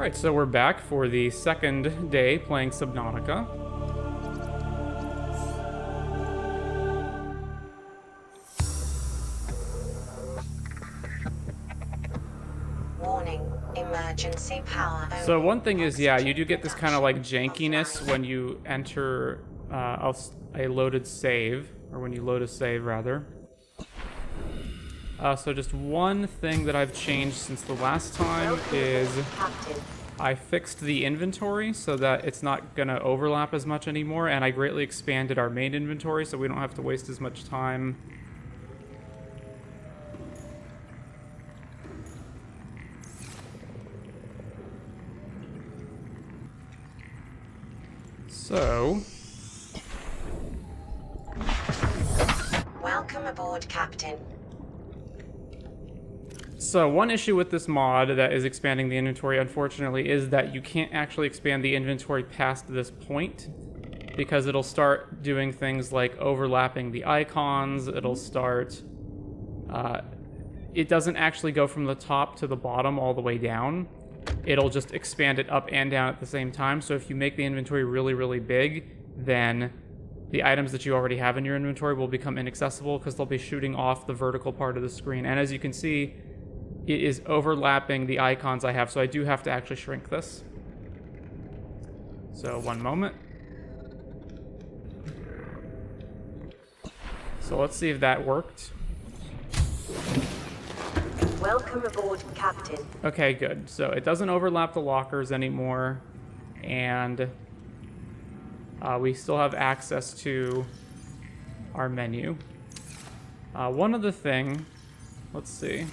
Alright, so we're back for the second day playing Subnautica. Warning, emergency power. So one thing is, yeah, you do get this kind of like jankiness when you enter a loaded save, or when you load a save rather. So just one thing that I've changed since the last time is I fixed the inventory so that it's not going to overlap as much anymore, and I greatly expanded our main inventory so we don't have to waste as much time. So... Welcome aboard, Captain. So one issue with this mod that is expanding the inventory, unfortunately, is that you can't actually expand the inventory past this point, because it'll start doing things like overlapping the icons. It'll start... it doesn't actually go from the top to the bottom all the way down. It'll just expand it up and down at the same time. So if you make the inventory really, really big, then the items that you already have in your inventory will become inaccessible because they'll be shooting off the vertical part of the screen. And as you can see, it is overlapping the icons I have, so I do have to actually shrink this. So one moment. So let's see if that worked. Welcome aboard, Captain. Okay, good. So it doesn't overlap the lockers anymore, and we still have access to our menu. One other thing, let's see.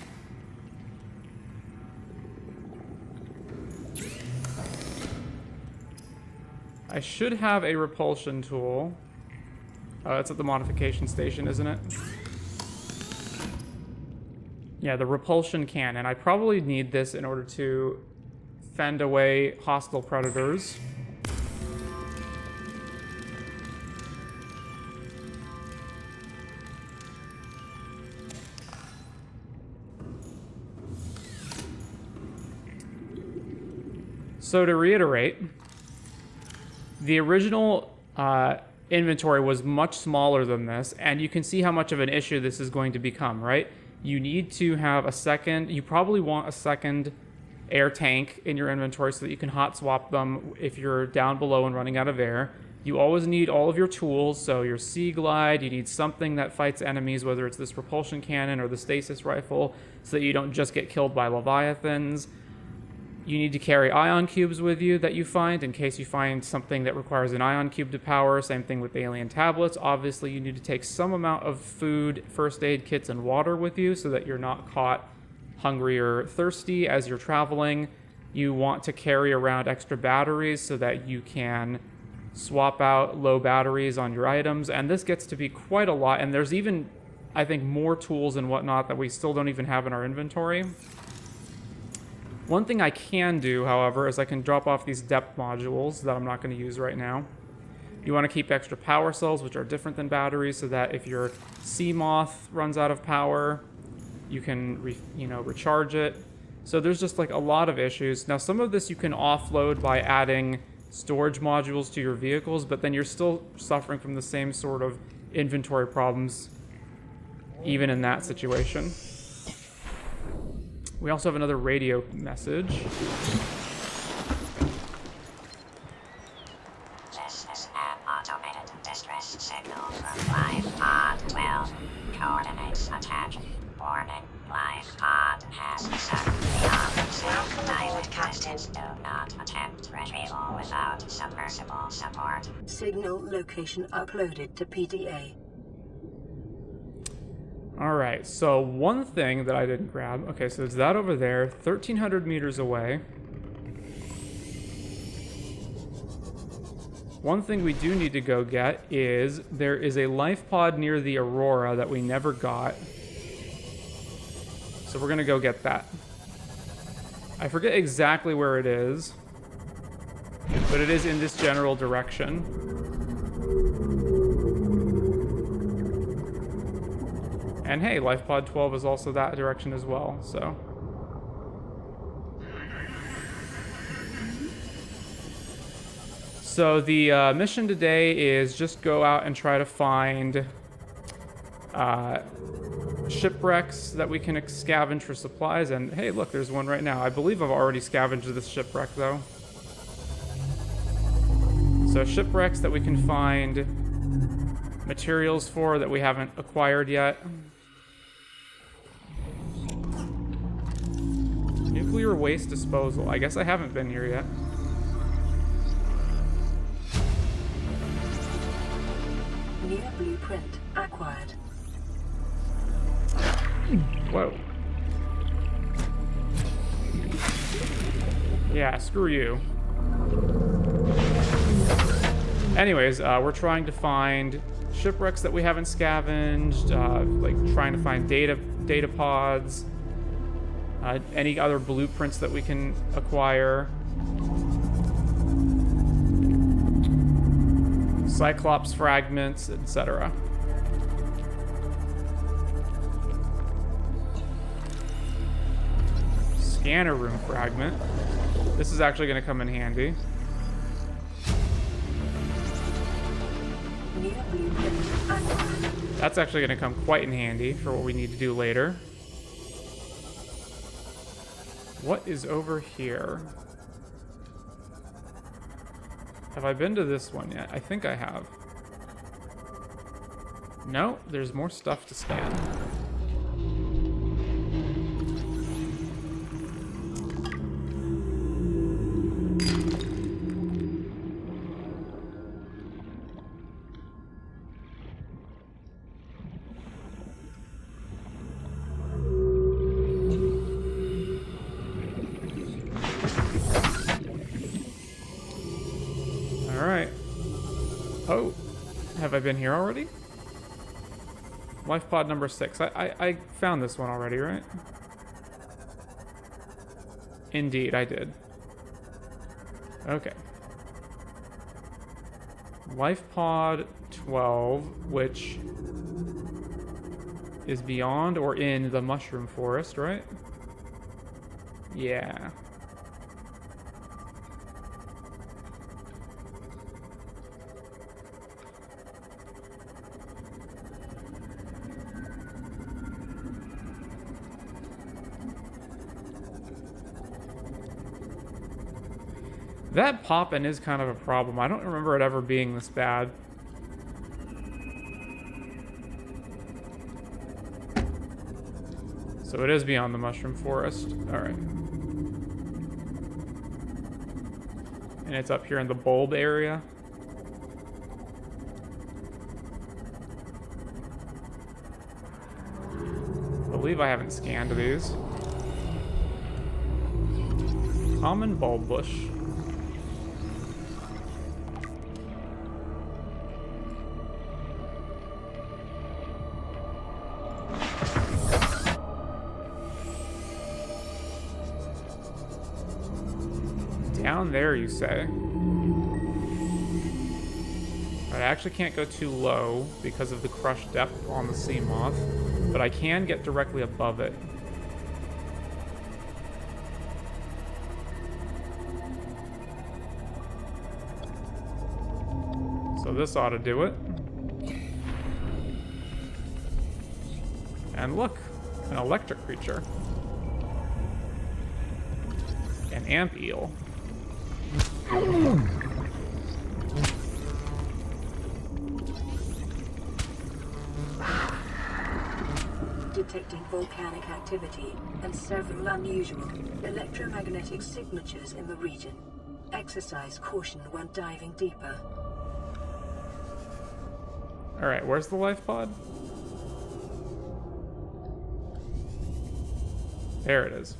I should have a repulsion tool. Oh, that's at the modification station, isn't it? Yeah, the repulsion cannon. I probably need this in order to fend away hostile predators. So to reiterate, the original inventory was much smaller than this, and you can see how much of an issue this is going to become, right? You need to have a second, you probably want a second air tank in your inventory so that you can hot swap them if you're down below and running out of air. You always need all of your tools, so your sea glide, you need something that fights enemies, whether it's this repulsion cannon or the stasis rifle, so that you don't just get killed by leviathans. You need to carry ion cubes with you that you find in case you find something that requires an ion cube to power. Same thing with alien tablets. Obviously, you need to take some amount of food, first aid kits, and water with you so that you're not caught hungry or thirsty as you're traveling. You want to carry around extra batteries so that you can swap out low batteries on your items. And this gets to be quite a lot. And there's even, I think, more tools and whatnot that we still don't even have in our inventory. One thing I can do, however, is I can drop off these depth modules that I'm not going to use right now. You want to keep extra power cells, which are different than batteries, so that if your sea moth runs out of power, you can recharge it. So there's just like a lot of issues. Now, some of this you can offload by adding storage modules to your vehicles, but then you're still suffering from the same sort of inventory problems, even in that situation. We also have another radio message. This is an automated distress signal from Life Pod 12. Coordinates attached. Warning, Life Pod has sunk beyond the distance. Do not attempt retrieval without submersible support. Signal location uploaded to PDA. Alright, so one thing that I didn't grab... Okay, so it's that over there, 1,300 meters away. One thing we do need to go get is... There is a life pod near the Aurora that we never got. So we're gonna go get that. I forget exactly where it is, but it is in this general direction. And hey, Life Pod 12 is also that direction as well, so. So the mission today is just go out and try to find shipwrecks that we can scavenge for supplies. And hey, look, there's one right now. I believe I've already scavenged this shipwreck, though. So shipwrecks that we can find materials for that we haven't acquired yet. Nuclear waste disposal. I guess I haven't been here yet. New blueprint acquired. Whoa. Yeah, screw you. Anyways, we're trying to find shipwrecks that we haven't scavenged, like trying to find data pods, any other blueprints that we can acquire. Cyclops fragments, etc. Scanner room fragment. This is actually going to come in handy. New blueprint acquired. That's actually going to come quite in handy for what we need to do later. What is over here? Have I been to this one yet? I think I have. No, there's more stuff to scan. Oh, have I been here already? Life pod number 6. I found this one already, right? Indeed, I did. Okay. Life pod 12, which is beyond or in the mushroom forest, right? Yeah. That popping is kind of a problem. I don't remember it ever being this bad. So it is beyond the mushroom forest. Alright. And it's up here in the bulb area. I believe I haven't scanned these. Common bulb bush. Down there, you say? I actually can't go too low because of the crush depth on the sea moth, but I can get directly above it. So this ought to do it. And look, an electric creature. An amp eel. Detecting volcanic activity and several unusual electromagnetic signatures in the region. Exercise caution when diving deeper. Alright, where's the life pod? There it is.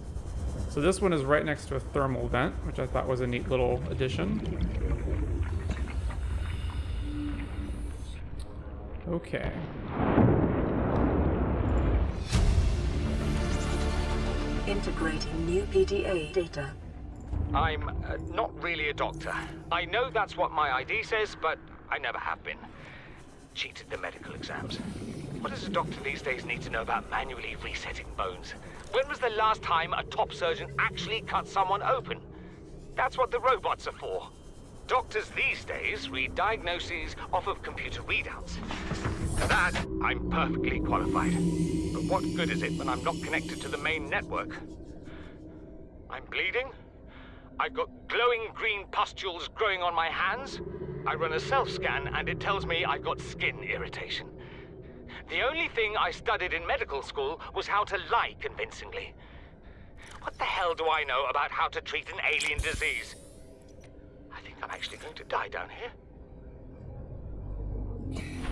So this one is right next to a thermal vent, which I thought was a neat little addition. Okay. Integrating new PDA data. I'm not really a doctor. I know that's what my ID says, but I never have been. Cheated the medical exams. What does a doctor these days need to know about manually resetting bones? When was the last time a top surgeon actually cut someone open? That's what the robots are for. Doctors these days read diagnoses off of computer readouts. For that, I'm perfectly qualified. But what good is it when I'm not connected to the main network? I'm bleeding. I've got glowing green pustules growing on my hands. I run a self-scan and it tells me I've got skin irritation. The only thing I studied in medical school was how to lie convincingly. What the hell do I know about how to treat an alien disease? I think I'm actually going to die down here.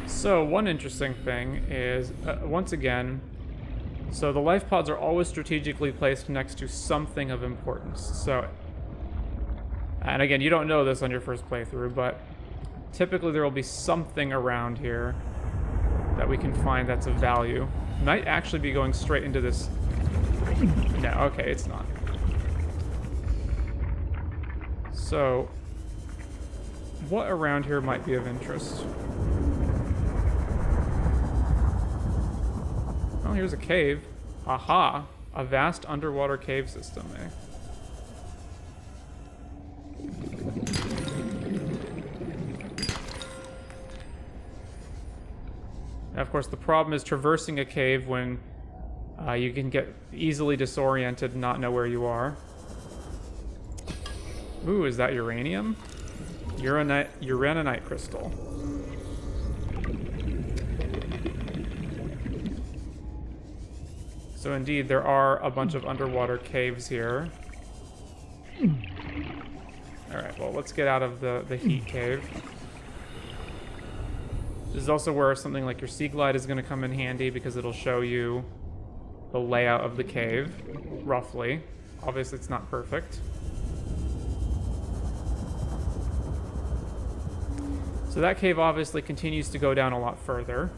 So one interesting thing is, once again, so the life pods are always strategically placed next to something of importance. So, and again, you don't know this on your first playthrough, but typically there will be something around here that we can find that's of value. Might actually be going straight into this. No, okay, it's not. So, what around here might be of interest? Oh, here's a cave. Aha! A vast underwater cave system, eh? Now, of course, the problem is traversing a cave when you can get easily disoriented and not know where you are. Ooh, is that uranium? Uraninite crystal. So indeed, there are a bunch of underwater caves here. Alright, well, let's get out of the heat cave. This is also where something like your sea glide is going to come in handy because it'll show you the layout of the cave, roughly. Obviously, it's not perfect. So that cave obviously continues to go down a lot further.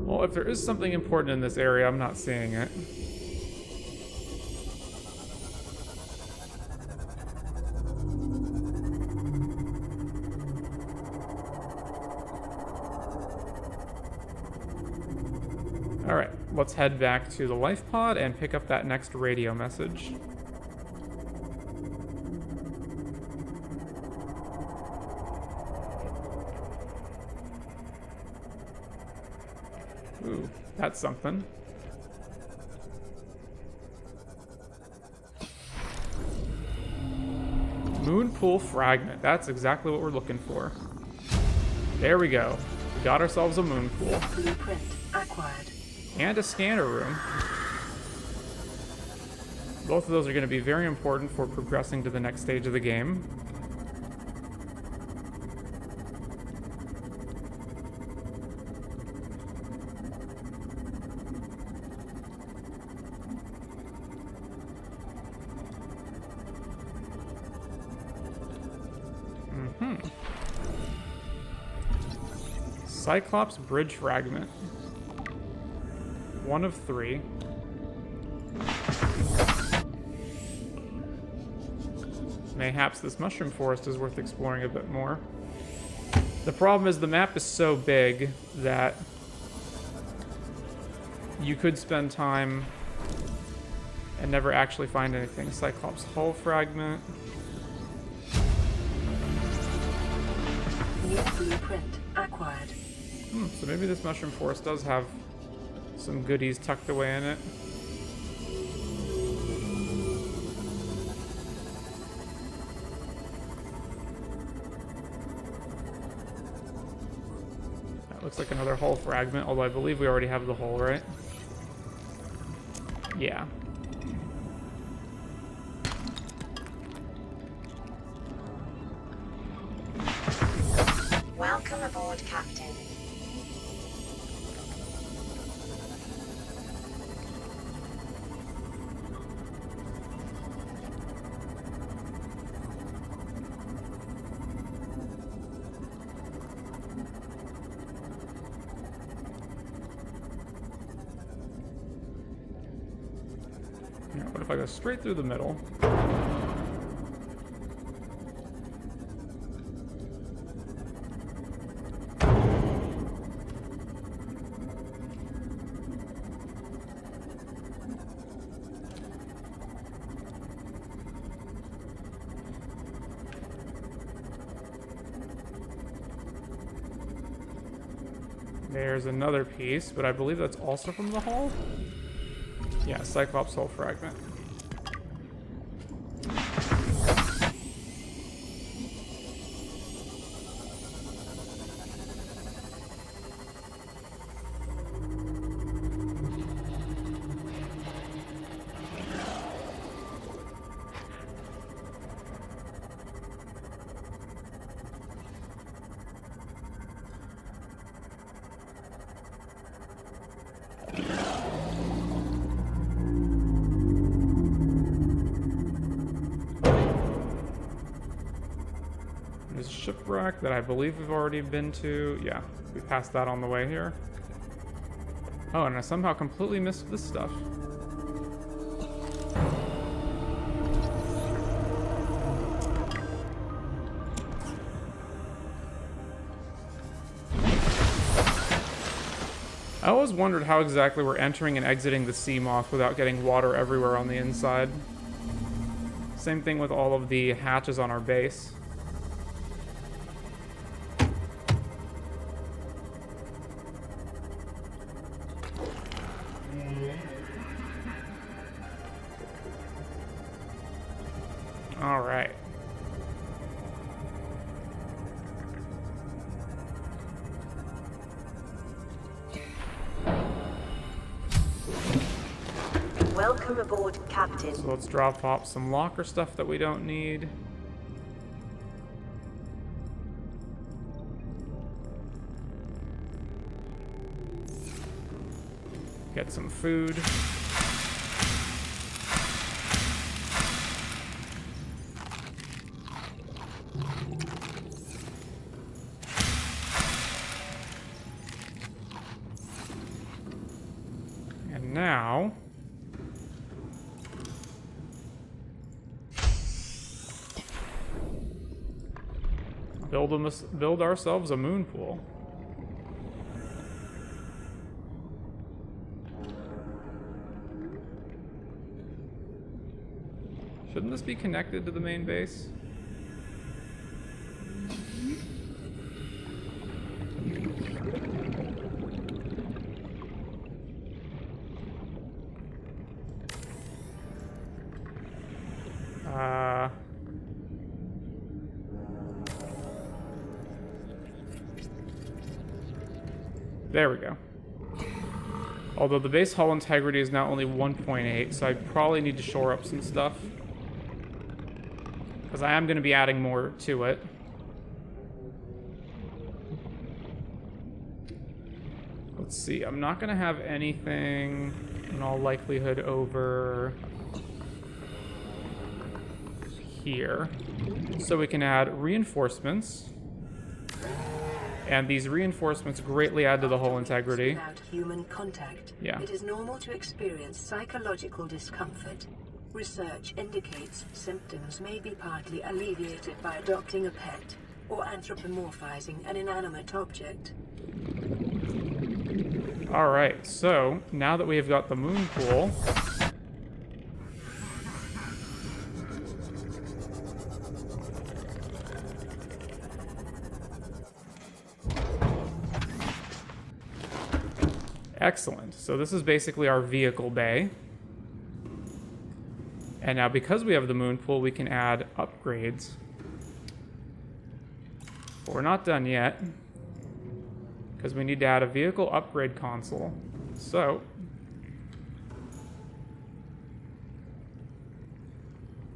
Well, if there is something important in this area, I'm not seeing it. Alright, let's head back to the life pod and pick up that next radio message. Ooh, that's something. Moon pool fragment. That's exactly what we're looking for. There we go. We got ourselves a moon pool. Blueprint acquired. And a scanner room. Both of those are going to be very important for progressing to the next stage of the game. Cyclops bridge fragment. 1 of 3. Mayhaps this mushroom forest is worth exploring a bit more. The problem is the map is so big that you could spend time and never actually find anything. Cyclops hull fragment. New blueprint acquired. So maybe this mushroom forest does have some goodies tucked away in it. That looks like another hull fragment, although I believe we already have the hull, right? Yeah. Welcome aboard, Captain. Now, what if I go straight through the middle? There's another piece, but I believe that's also from the hull? Yeah, Cyclops hull fragment. There's a shipwreck that I believe we've already been to. Yeah, we passed that on the way here. Oh, and I somehow completely missed this stuff. I always wondered how exactly we're entering and exiting the sea moth without getting water everywhere on the inside. Same thing with all of the hatches on our base. All right. Welcome aboard, Captain. So let's drop off some locker stuff that we don't need. Get some food. And now build ourselves a moon pool. Shouldn't this be connected to the main base? There we go. Although the base hull integrity is now only 1.8, so I probably need to shore up some stuff. Because I am going to be adding more to it. Let's see, I'm not going to have anything in all likelihood over here. So we can add reinforcements. And these reinforcements greatly add to the hull integrity. Without human contact, Yeah. it is normal to experience psychological discomfort. Research indicates symptoms may be partly alleviated by adopting a pet or anthropomorphizing an inanimate object. Alright, so now that we have got the moon pool, excellent. So this is basically our vehicle bay. And now because we have the moon pool, we can add upgrades. But we're not done yet, because we need to add a vehicle upgrade console. So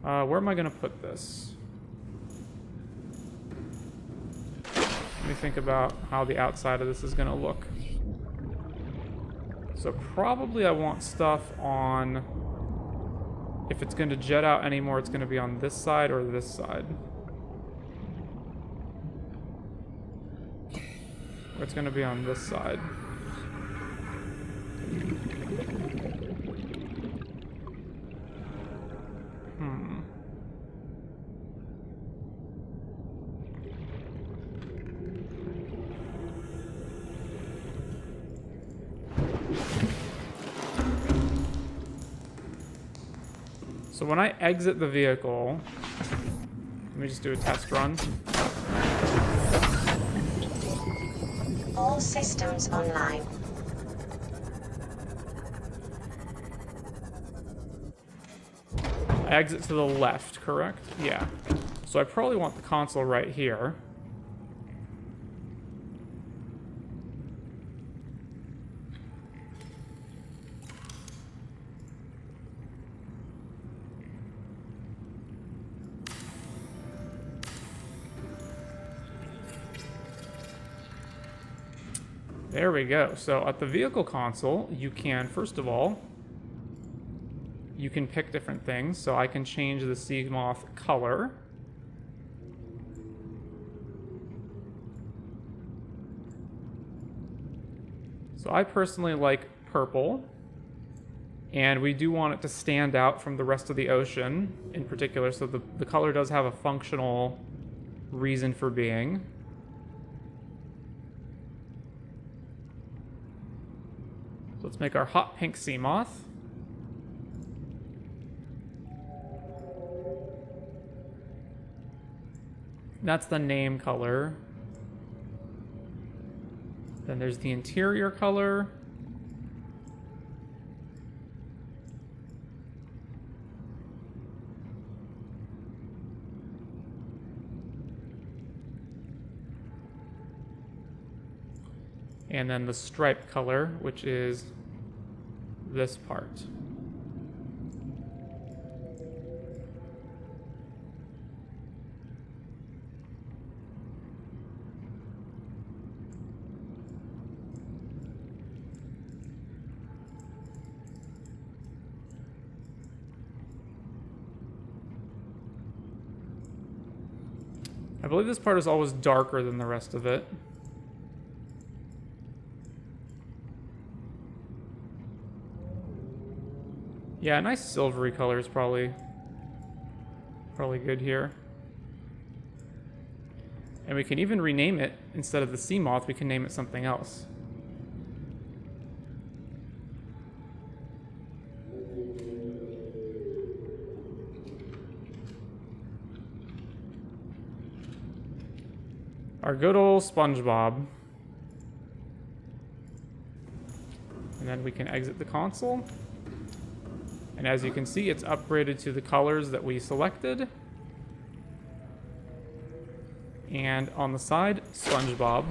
where am I going to put this? Let me think about how the outside of this is going to look. So probably I want stuff on, if it's going to jet out anymore, it's going to be on this side or this side. Or it's going to be on this side. So when I exit the vehicle, let me just do a test run. All systems online. I exit to the left, correct? Yeah. So I probably want the console right here. There we go. So at the vehicle console, you can, first of all, you can pick different things. So I can change the Seamoth color. So I personally like purple. And we do want it to stand out from the rest of the ocean in particular. So the color does have a functional reason for being. So let's make our hot pink Seamoth. That's the name color. Then there's the interior color. And then the stripe color, which is this part. I believe this part is always darker than the rest of it. Yeah, a nice silvery color is probably good here. And we can even rename it. Instead of the Seamoth, we can name it something else. Our good old SpongeBob. And then we can exit the console. And as you can see, it's upgraded to the colors that we selected. And on the side, SpongeBob.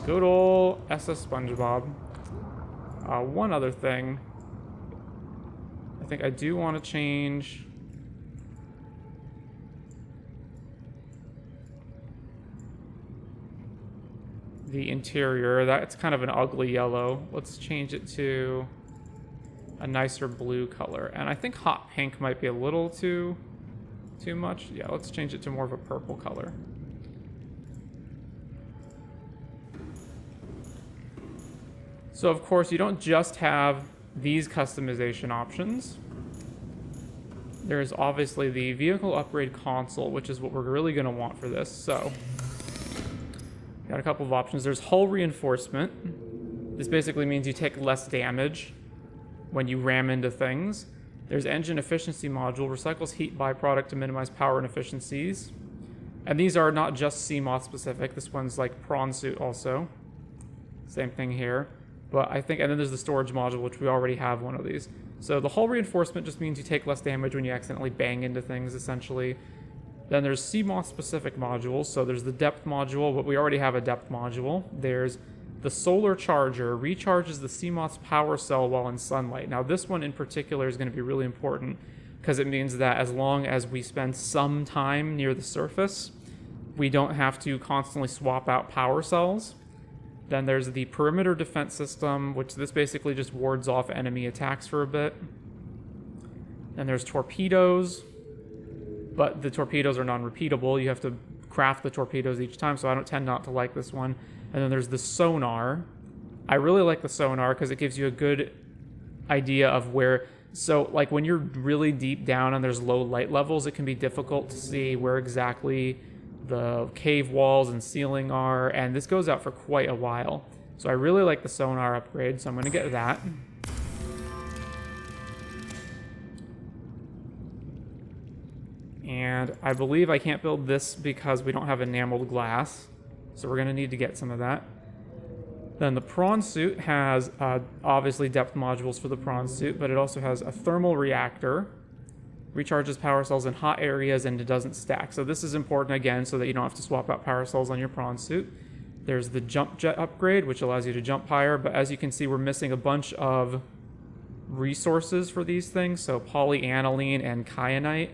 Good old SS SpongeBob. One other thing. I think I do want to change the interior. That's kind of an ugly yellow. Let's change it to a nicer blue color. And I think hot pink might be a little too much. Yeah, let's change it to more of a purple color. So of course, you don't just have these customization options. There's obviously the vehicle upgrade console, which is what we're really going to want for this. So got a couple of options. There's hull reinforcement. This basically means you take less damage when you ram into things. There's engine efficiency module, recycles heat byproduct to minimize power inefficiencies. And these are not just Seamoth specific. This one's like prawn suit also. Same thing here. But I think, and then there's the storage module, which we already have one of these. So the hull reinforcement just means you take less damage when you accidentally bang into things, essentially. Then there's Seamoth-specific modules. So there's the depth module, but we already have a depth module. There's the solar charger, recharges the Seamoth's power cell while in sunlight. Now this one in particular is going to be really important because it means that as long as we spend some time near the surface, we don't have to constantly swap out power cells. Then there's the perimeter defense system, which this basically just wards off enemy attacks for a bit. Then there's torpedoes. But the torpedoes are non-repeatable. You have to craft the torpedoes each time, so I don't tend not to like this one. And then there's the sonar. I really like the sonar because it gives you a good idea of where... So, like, when you're really deep down and there's low light levels, it can be difficult to see where exactly the cave walls and ceiling are, and this goes out for quite a while. So I really like the sonar upgrade, so I'm going to get that. And I believe I can't build this because we don't have enameled glass. So we're going to need to get some of that. Then the prawn suit has obviously depth modules for the prawn suit, but it also has a thermal reactor, recharges power cells in hot areas, and it doesn't stack. So this is important again so that you don't have to swap out power cells on your prawn suit. There's the jump jet upgrade, which allows you to jump higher, but as you can see, we're missing a bunch of resources for these things, so polyaniline and kyanite.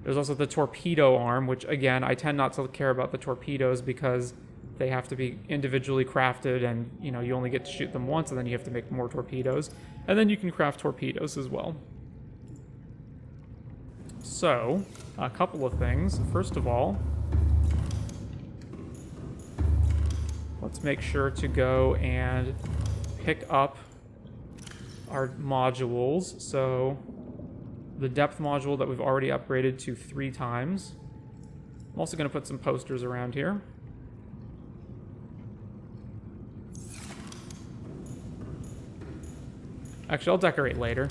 There's also the torpedo arm, which again, I tend not to care about the torpedoes because they have to be individually crafted and, you know, you only get to shoot them once and then you have to make more torpedoes. And then you can craft torpedoes as well. So, a couple of things. First of all, let's make sure to go and pick up our modules. So, the depth module that we've already upgraded to 3 times. I'm also going to put some posters around here. Actually, I'll decorate later.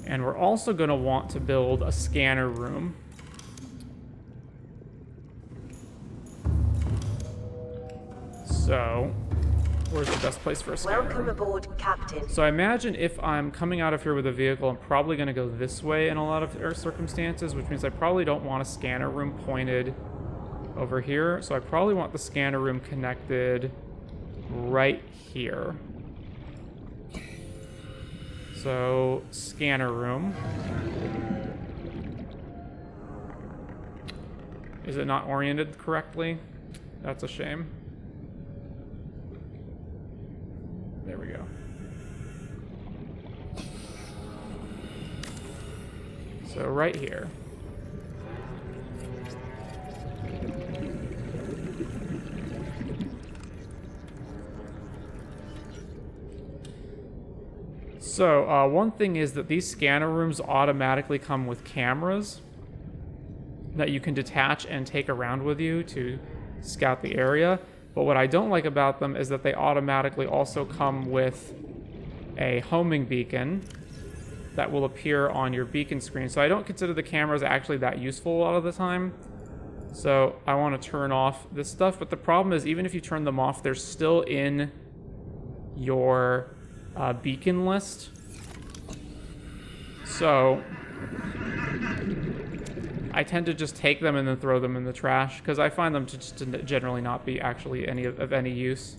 And we're also going to want to build a scanner room. So, where's the best place for a scanner room? Welcome aboard, Captain. So I imagine if I'm coming out of here with a vehicle, I'm probably going to go this way in a lot of circumstances, which means I probably don't want a scanner room pointed over here. So I probably want the scanner room connected right here. So, scanner room. Is it not oriented correctly? That's a shame. There we go. So, right here. So, one thing is that these scanner rooms automatically come with cameras that you can detach and take around with you to scout the area. But what I don't like about them is that they automatically also come with a homing beacon that will appear on your beacon screen. So I don't consider the cameras actually that useful a lot of the time. So I want to turn off this stuff. But the problem is, even if you turn them off, they're still in your beacon list. So I tend to just take them and then throw them in the trash because I find them to just generally not be actually of any use.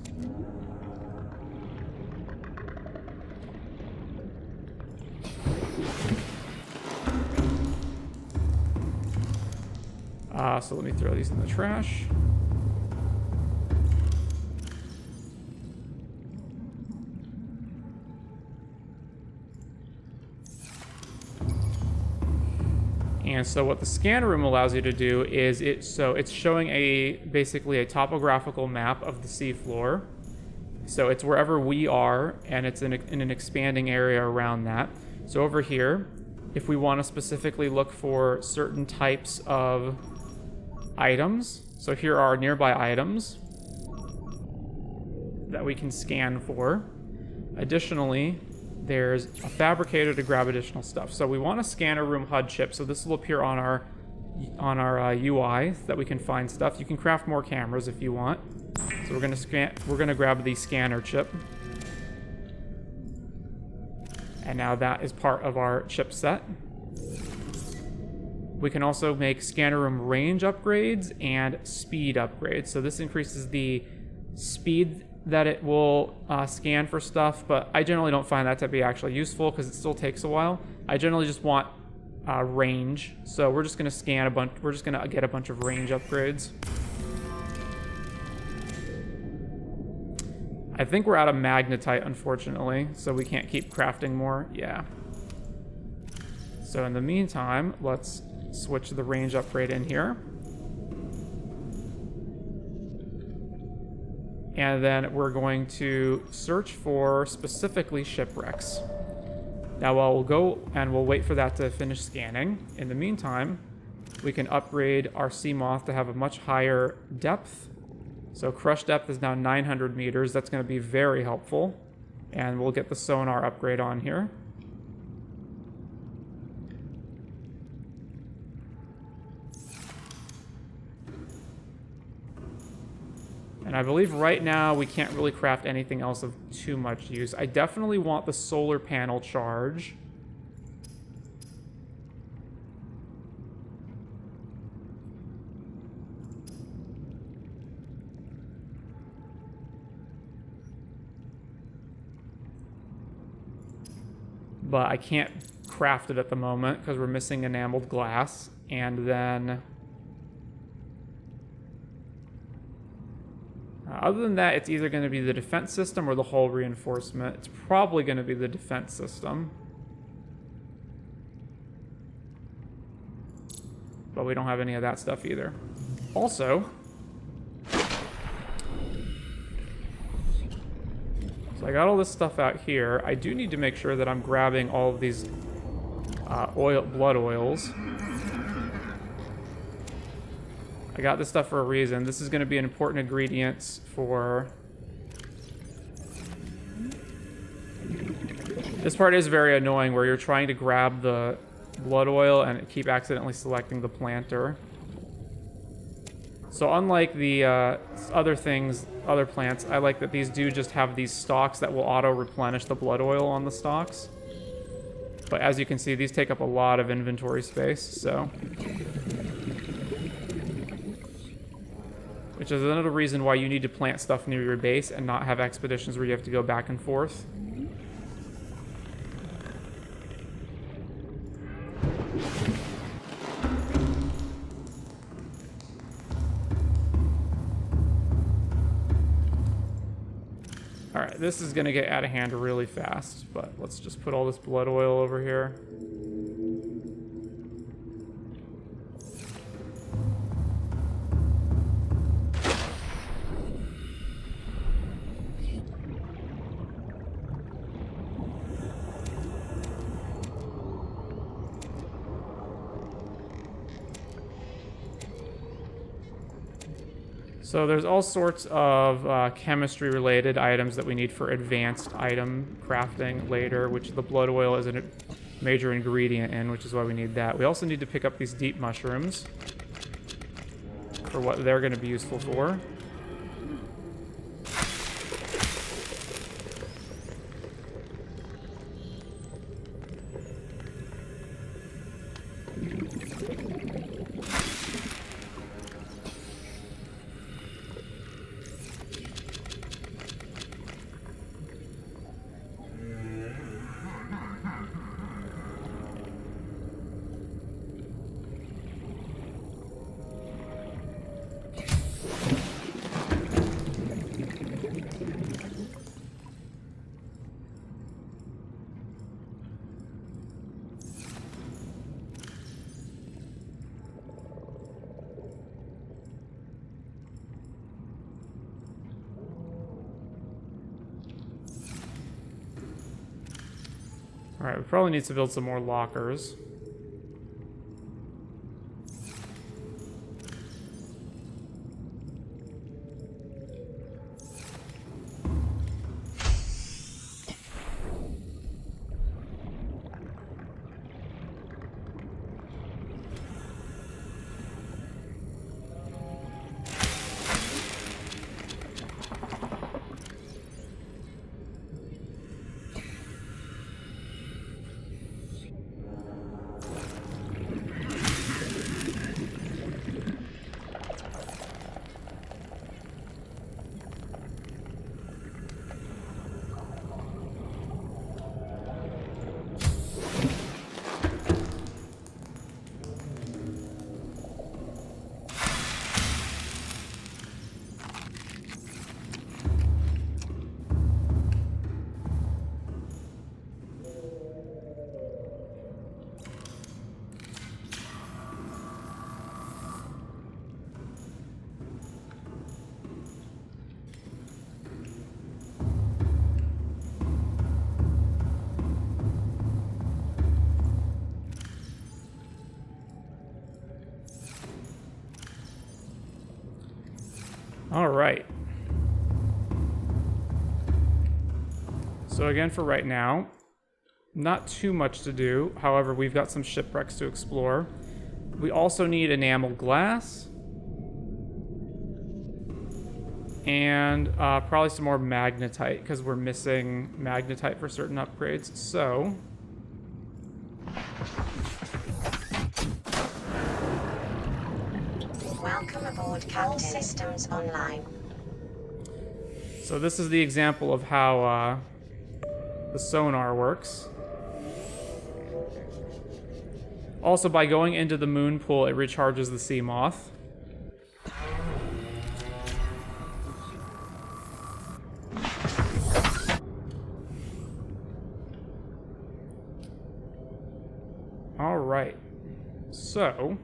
So let me throw these in the trash. And so what the scanner room allows you to do is it's showing basically a topographical map of the seafloor. So it's wherever we are, and it's in an expanding area around that. So over here, if we want to specifically look for certain types of items, so here are nearby items that we can scan for. Additionally, there's a fabricator to grab additional stuff. So we want a scanner room HUD chip, so this will appear on our UI that we can find stuff. You can craft more cameras if you want. So we're gonna grab the scanner chip. And now that is part of our chip set. We can also make scanner room range upgrades and speed upgrades. So this increases the speed that it will scan for stuff, but I generally don't find that to be actually useful because it still takes a while. I generally just want range, so we're just gonna scan a bunch. We're just gonna get a bunch of range upgrades. I think we're out of magnetite, unfortunately, so we can't keep crafting more. Yeah. So in the meantime, let's switch the range upgrade in here. And then we're going to search for specifically shipwrecks. Now we'll go and we'll wait for that to finish scanning. In the meantime, we can upgrade our sea moth to have a much higher depth. So crush depth is now 900 meters. That's going to be very helpful. And we'll get the sonar upgrade on here. And I believe right now we can't really craft anything else of too much use. I definitely want the solar panel charge. But I can't craft it at the moment because we're missing enameled glass. And then... other than that, it's either going to be the defense system or the hull reinforcement. It's probably going to be the defense system. But we don't have any of that stuff either. Also... so I got all this stuff out here. I do need to make sure that I'm grabbing all of these blood oils. I got this stuff for a reason. This is going to be an important ingredient for... this part is very annoying where you're trying to grab the blood oil and keep accidentally selecting the planter. So unlike the other plants, I like that these do just have these stalks that will auto-replenish the blood oil on the stalks. But as you can see, these take up a lot of inventory space, so... which is another reason why you need to plant stuff near your base and not have expeditions where you have to go back and forth. Alright, this is going to get out of hand really fast, but let's just put all this blood oil over here. So there's all sorts of chemistry-related items that we need for advanced item crafting later, which the blood oil is a major ingredient in, which is why we need that. We also need to pick up these deep mushrooms for what they're going to be useful for. Alright, we probably need to build some more lockers. All right. So again, for right now, not too much to do. However, we've got some shipwrecks to explore. We also need enamel glass. And probably some more magnetite, because we're missing magnetite for certain upgrades. So Welcome aboard, Captain. Systems online. So this is the example of how the sonar works. Also, by going into the moon pool, it recharges the sea moth. All right. So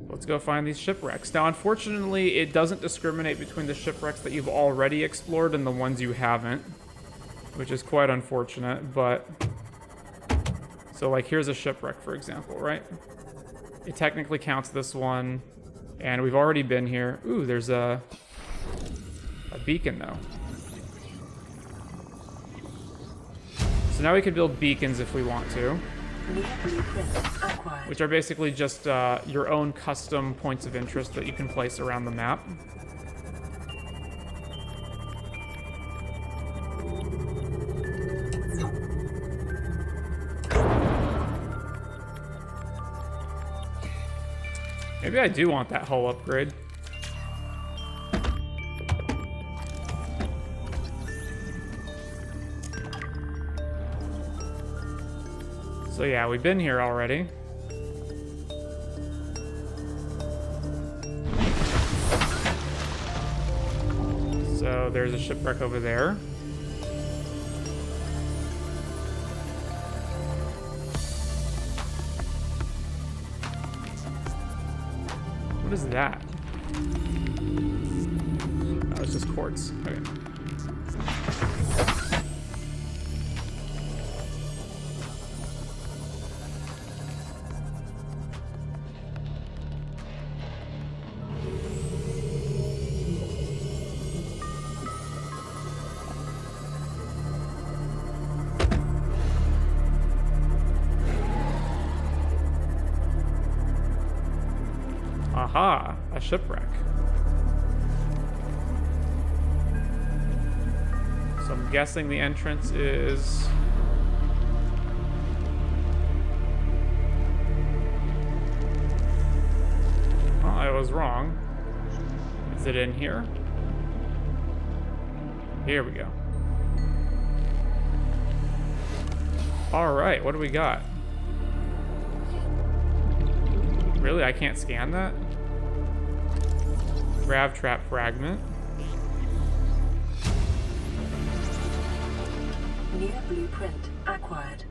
let's go find these shipwrecks. Now, unfortunately, it doesn't discriminate between the shipwrecks that you've already explored and the ones you haven't, which is quite unfortunate, but... So, like, here's a shipwreck, for example, right? It technically counts this one, and we've already been here. Ooh, there's a beacon, though. So now we can build beacons if we want to. Which are basically just your own custom points of interest that you can place around the map. Maybe I do want that hull upgrade. So yeah, we've been here already. So there's a shipwreck over there. What is that? Oh, it's just quartz. Okay. Aha, a shipwreck. So I'm guessing the entrance is... Oh, I was wrong. Is it in here? Here we go. All right, what do we got? Really, I can't scan that? Grav trap fragment. New blueprint acquired.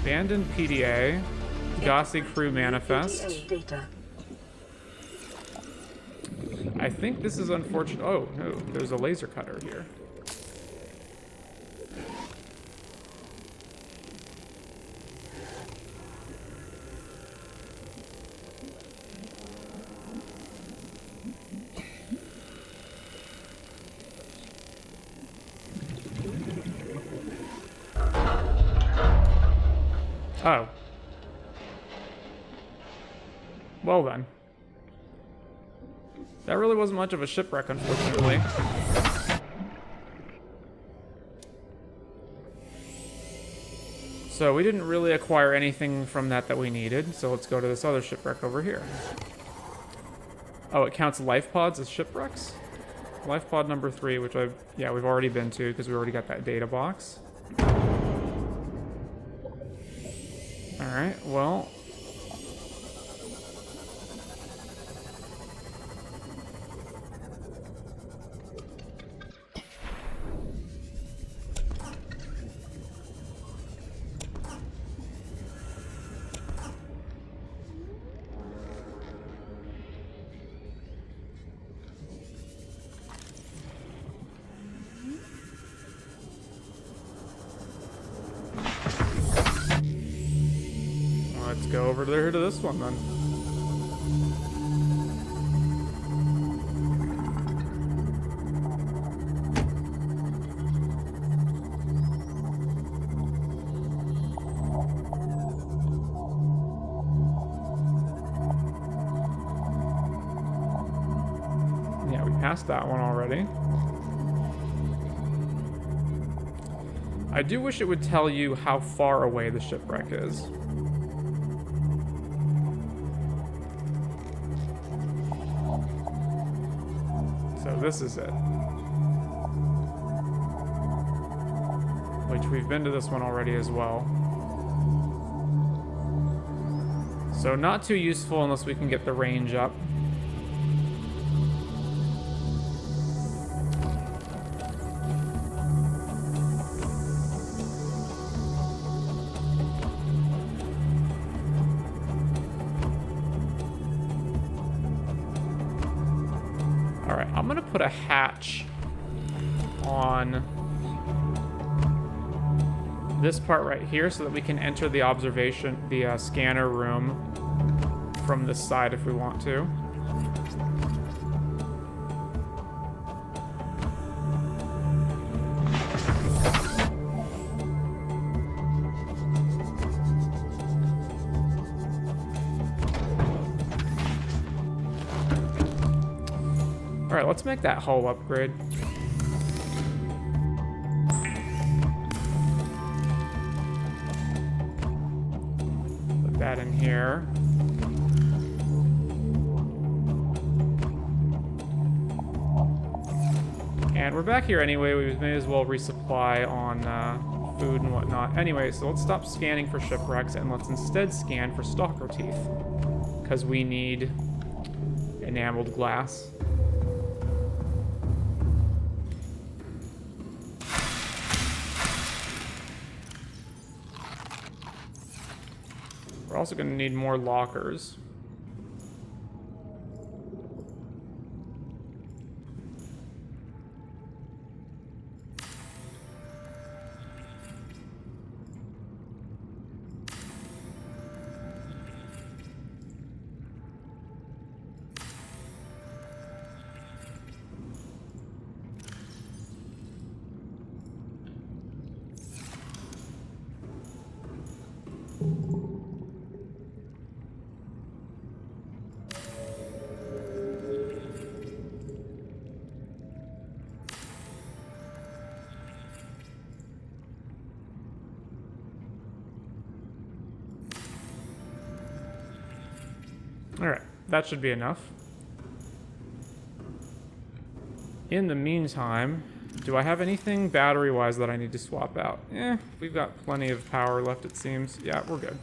Abandoned PDA. Gossi crew manifest. Data. I think this is unfortunate. Oh, no, there's a laser cutter here. Oh. Well then. That really wasn't much of a shipwreck, unfortunately. So we didn't really acquire anything from that we needed, so let's go to this other shipwreck over here. Oh, it counts life pods as shipwrecks? Life pod number 3, which we've already been to because we already got that data box. Alright, well... Let's go over there to this one then. Yeah, we passed that one already. I do wish it would tell you how far away the shipwreck is. So this is it. Which we've been to this one already as well. So not too useful unless we can get the range up. I'm gonna put a hatch on this part right here so that we can enter the scanner room from this side if we want to. Alright, let's make that hull upgrade. Put that in here. And we're back here anyway, we may as well resupply on food and whatnot. Anyway, so let's stop scanning for shipwrecks and let's instead scan for stalker teeth. Because we need enameled glass. We're also going to need more lockers. Alright, that should be enough. In the meantime, do I have anything battery-wise that I need to swap out? We've got plenty of power left, it seems. Yeah, we're good.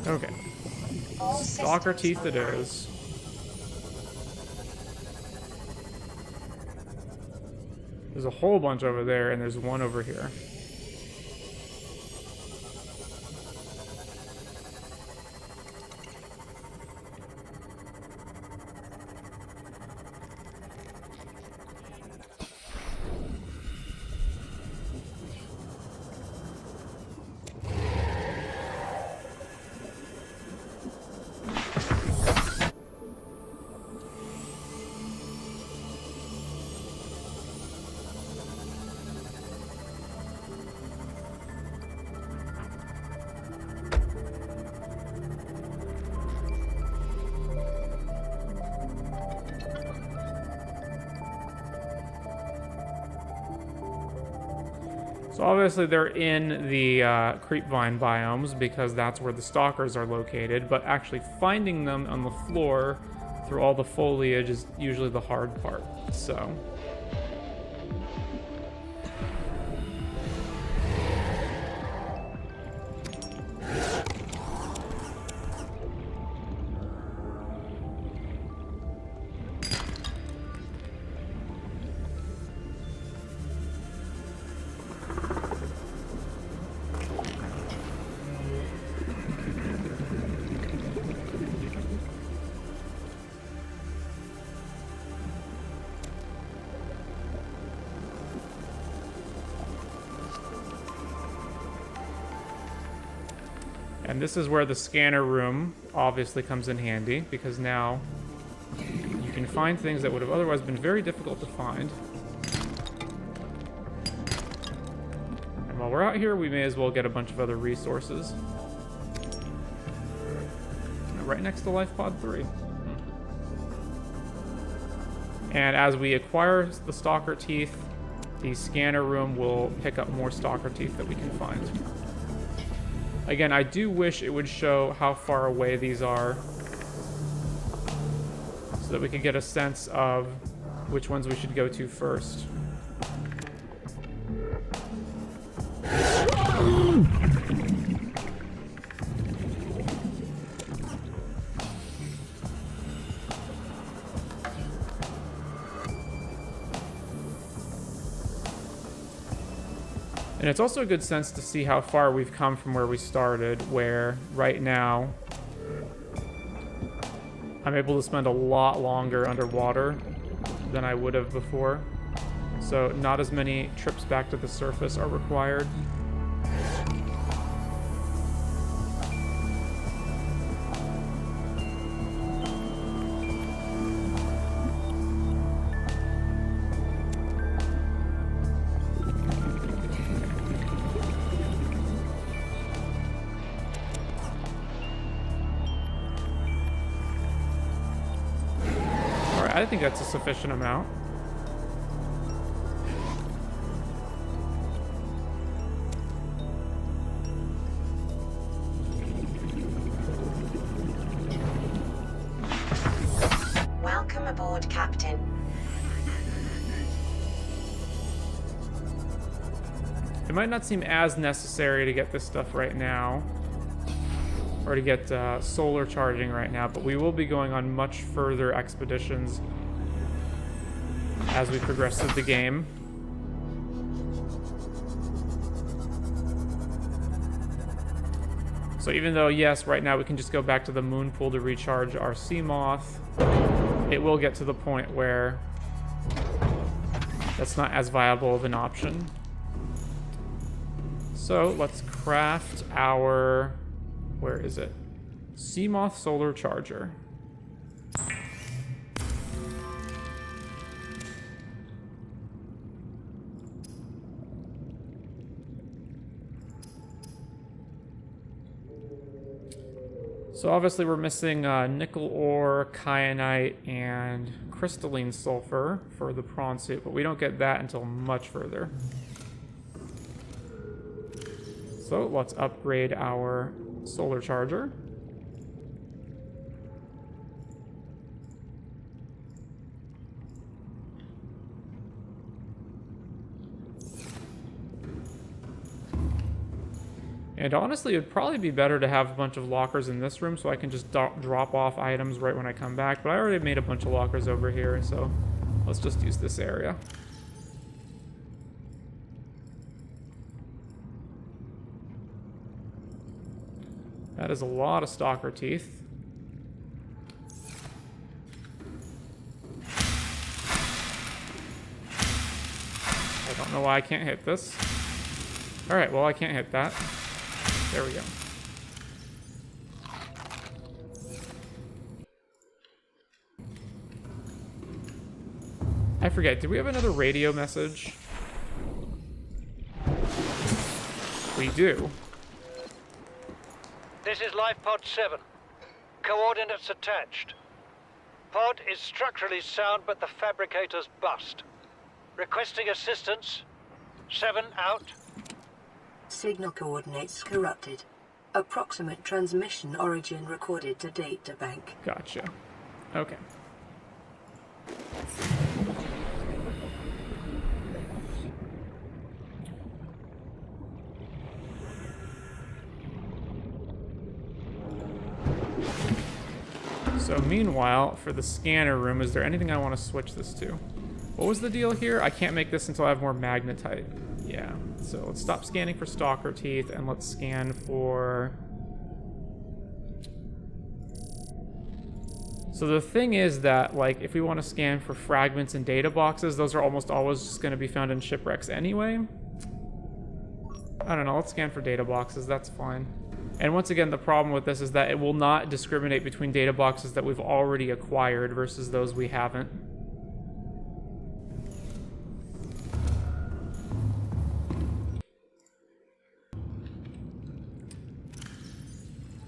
Okay. Stalker teeth it is. There's a whole bunch over there, and there's one over here. So obviously they're in the creepvine biomes because that's where the stalkers are located, but actually finding them on the floor through all the foliage is usually the hard part, so... And this is where the scanner room obviously comes in handy, because now you can find things that would have otherwise been very difficult to find. And while we're out here, we may as well get a bunch of other resources. Right next to Life Pod 3. And as we acquire the stalker teeth, the scanner room will pick up more stalker teeth that we can find. Again, I do wish it would show how far away these are, so that we could get a sense of which ones we should go to first. And it's also a good sense to see how far we've come from where we started, where right now I'm able to spend a lot longer underwater than I would have before. So not as many trips back to the surface are required. I think that's a sufficient amount. Welcome aboard, Captain. It might not seem as necessary to get this stuff right now, or to get solar charging right now, but we will be going on much further expeditions as we progress through the game. So even though, yes, right now we can just go back to the moon pool to recharge our sea moth, it will get to the point where that's not as viable of an option. So let's craft our, where is it? Sea moth solar charger. So obviously we're missing nickel ore, kyanite, and crystalline sulfur for the prawn suit, but we don't get that until much further. So let's upgrade our solar charger. And honestly, it'd probably be better to have a bunch of lockers in this room so I can just drop off items right when I come back. But I already made a bunch of lockers over here, so let's just use this area. That is a lot of stalker teeth. I don't know why I can't hit this. Alright, well, I can't hit that. There we go. I forget, did we have another radio message? We do. This is Life Pod 7. Coordinates attached. Pod is structurally sound, but the fabricator's bust. Requesting assistance. 7 out. Signal coordinates corrupted. Approximate transmission origin recorded to data bank. Gotcha. Okay. So meanwhile, for the scanner room, is there anything I want to switch this to? What was the deal here? I can't make this until I have more magnetite. Yeah, so let's stop scanning for stalker teeth and let's scan for... So the thing is that, like, if we want to scan for fragments and data boxes, those are almost always just going to be found in shipwrecks anyway. I don't know, let's scan for data boxes, that's fine. And once again, the problem with this is that it will not discriminate between data boxes that we've already acquired versus those we haven't.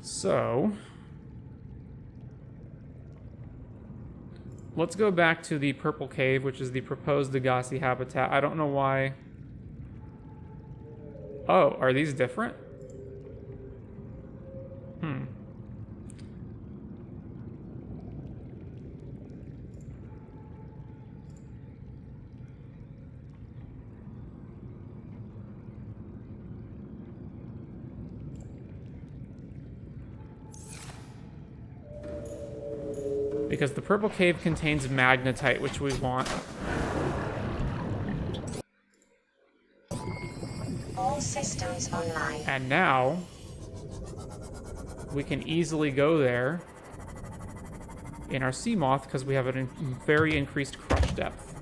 So, let's go back to the Purple Cave, which is the proposed Degassi habitat. I don't know why. Oh, are these different? Because the Purple Cave contains magnetite, which we want. All systems online. And now, we can easily go there in our sea moth because we have a very increased crush depth.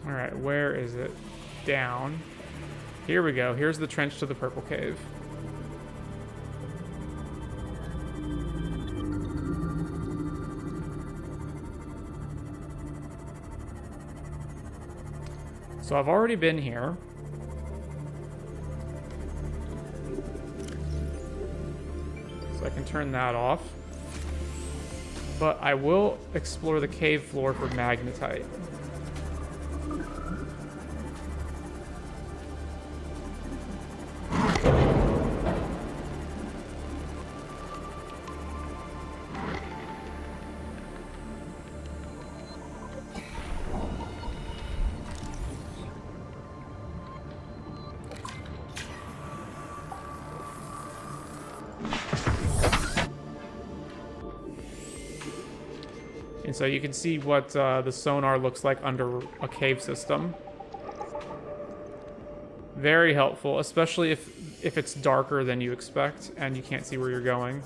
Alright, where is it? Down. Here we go. Here's the trench to the Purple Cave. So I've already been here. So I can turn that off. But I will explore the cave floor for magnetite. And so you can see what the sonar looks like under a cave system. Very helpful, especially if it's darker than you expect and you can't see where you're going.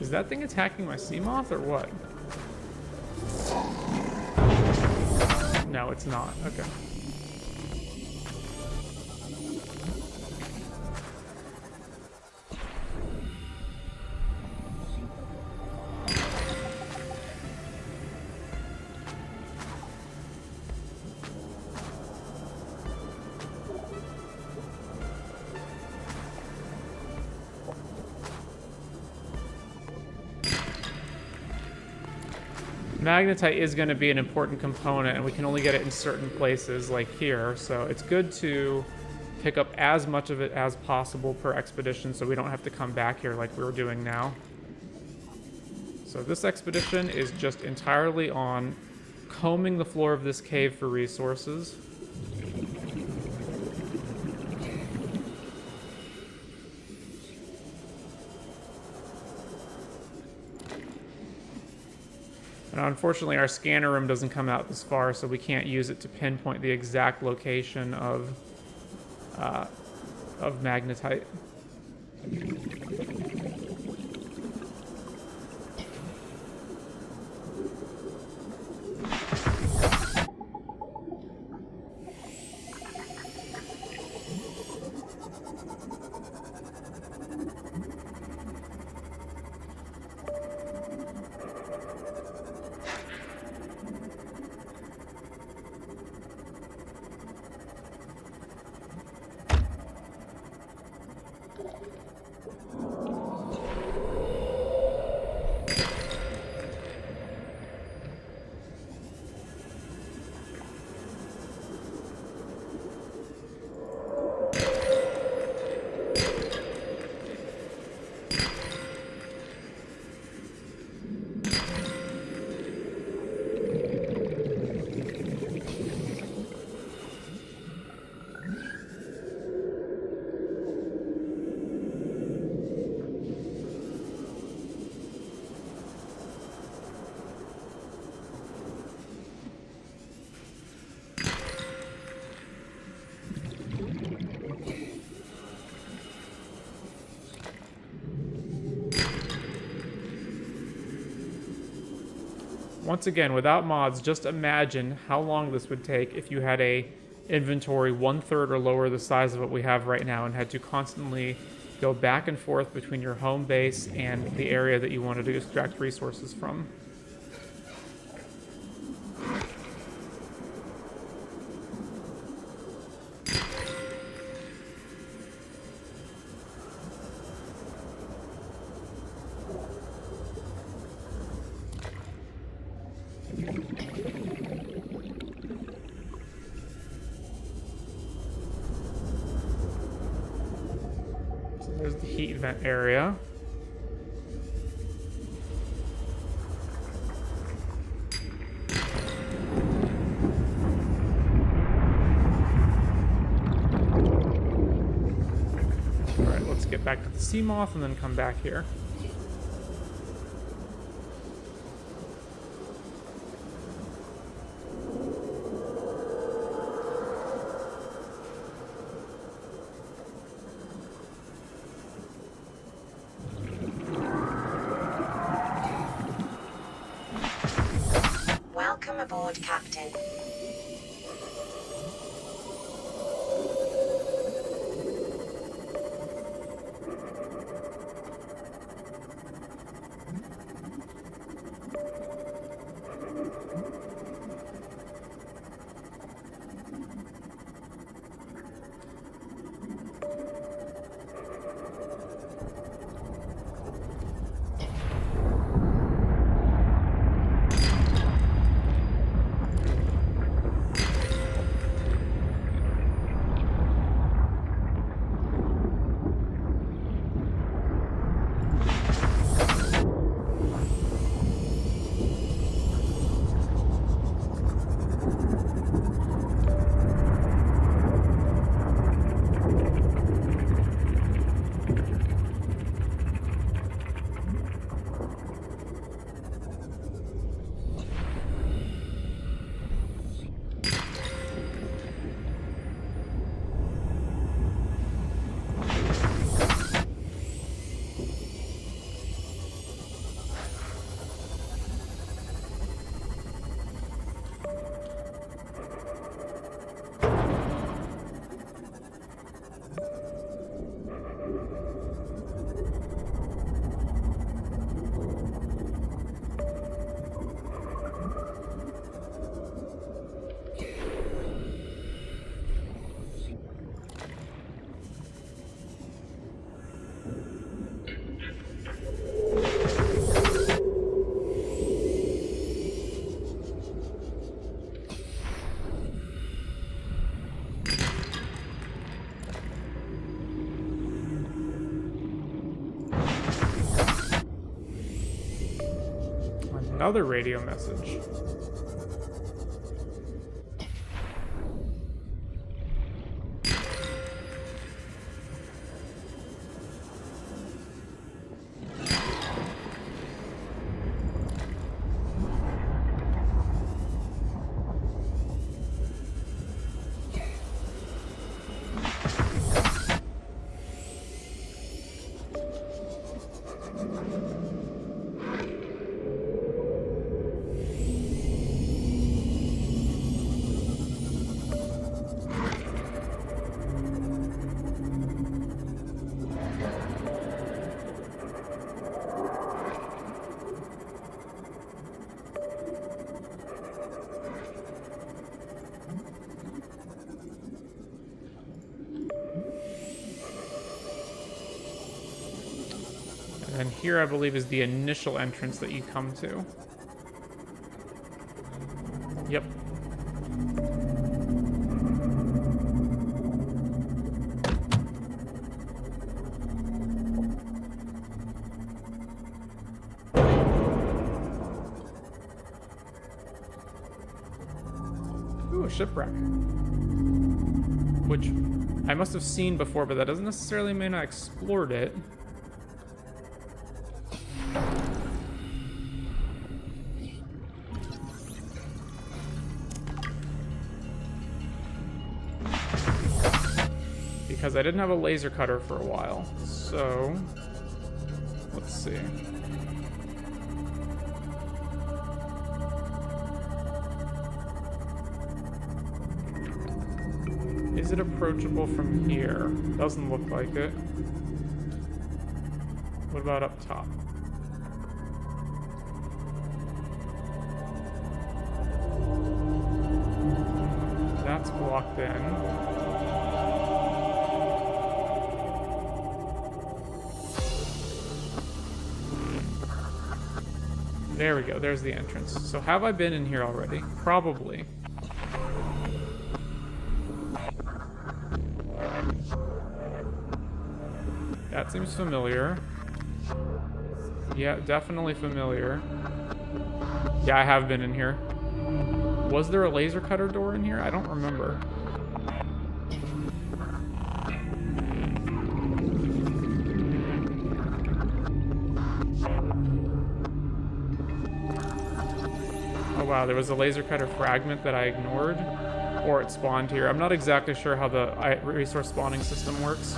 Is that thing attacking my sea moth or what? No, it's not. Okay. Magnetite is going to be an important component, and we can only get it in certain places, like here, so it's good to pick up as much of it as possible per expedition so we don't have to come back here like we're doing now. So this expedition is just entirely on combing the floor of this cave for resources. And unfortunately, our scanner room doesn't come out this far, so we can't use it to pinpoint the exact location of magnetite. Once again, without mods, just imagine how long this would take if you had a inventory 1/3 or lower the size of what we have right now and had to constantly go back and forth between your home base and the area that you wanted to extract resources from. There's the heat vent area. Alright, let's get back to the sea moth and then come back here. Welcome aboard, Captain. Another radio message. And here, I believe, is the initial entrance that you come to. Yep. Ooh, a shipwreck. Which I must have seen before, but that doesn't necessarily mean I explored it. Because I didn't have a laser cutter for a while. So, let's see. Is it approachable from here? Doesn't look like it. What about up top? That's blocked in. There we go, there's the entrance. So have I been in here already? Probably. That seems familiar. Yeah, definitely familiar. Yeah, I have been in here. Was there a laser cutter door in here? I don't remember. Oh wow, there was a laser cutter fragment that I ignored. Or it spawned here. I'm not exactly sure how the resource spawning system works.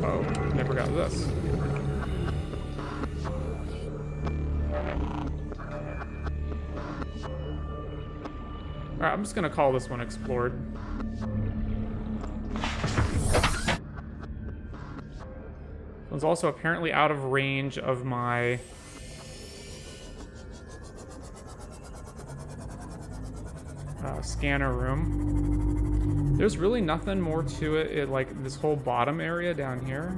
Oh, never got this. Alright, I'm just gonna call this one explored. It's also apparently out of range of my scanner room. There's really nothing more to it, like this whole bottom area down here.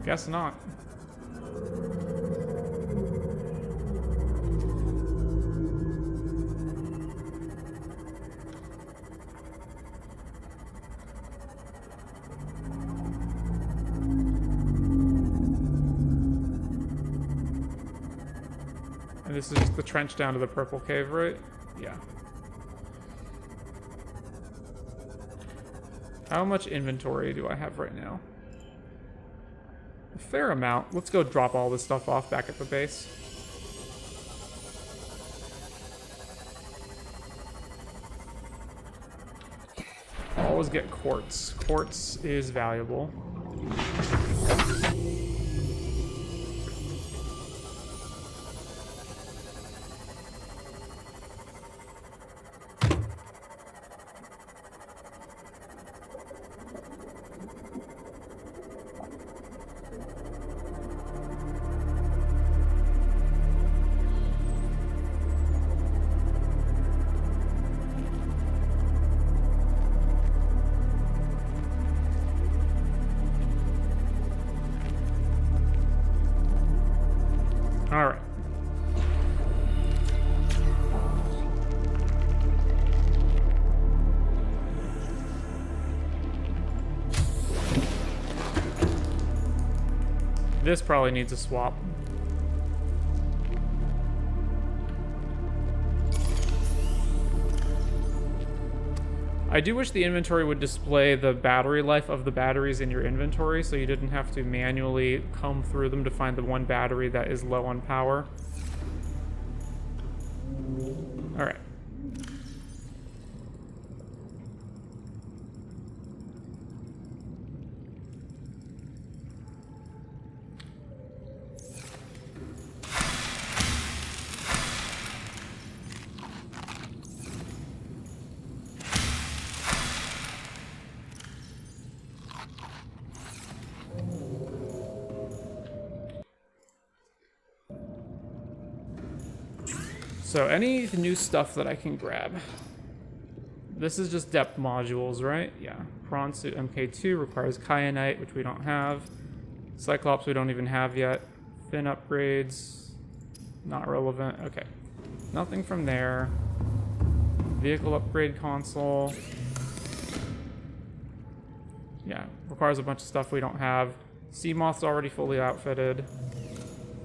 Guess not. And this is just the trench down to the purple cave, right? Yeah. How much inventory do I have right now? A fair amount. Let's go drop all this stuff off back at the base. Always get quartz. Quartz is valuable. Alright. This probably needs a swap. I do wish the inventory would display the battery life of the batteries in your inventory so you didn't have to manually comb through them to find the one battery that is low on power. All right. So any new stuff that I can grab. This is just depth modules, right? Yeah. Prawn suit MK2 requires kyanite, which we don't have. Cyclops we don't even have yet. Fin upgrades, not relevant. Okay. Nothing from there. Vehicle upgrade console. Yeah, requires a bunch of stuff we don't have. Seamoth's already fully outfitted.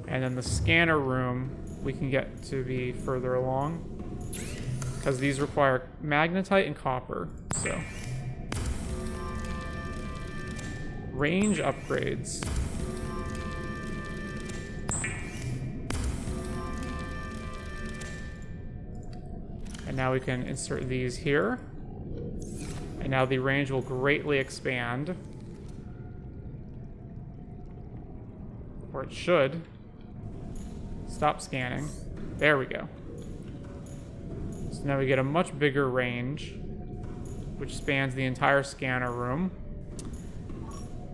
And then the scanner room we can get to be further along, because these require magnetite and copper, so. Range upgrades. And now we can insert these here. And now the range will greatly expand. Or it should. Stop scanning. There we go. So now we get a much bigger range, which spans the entire scanner room.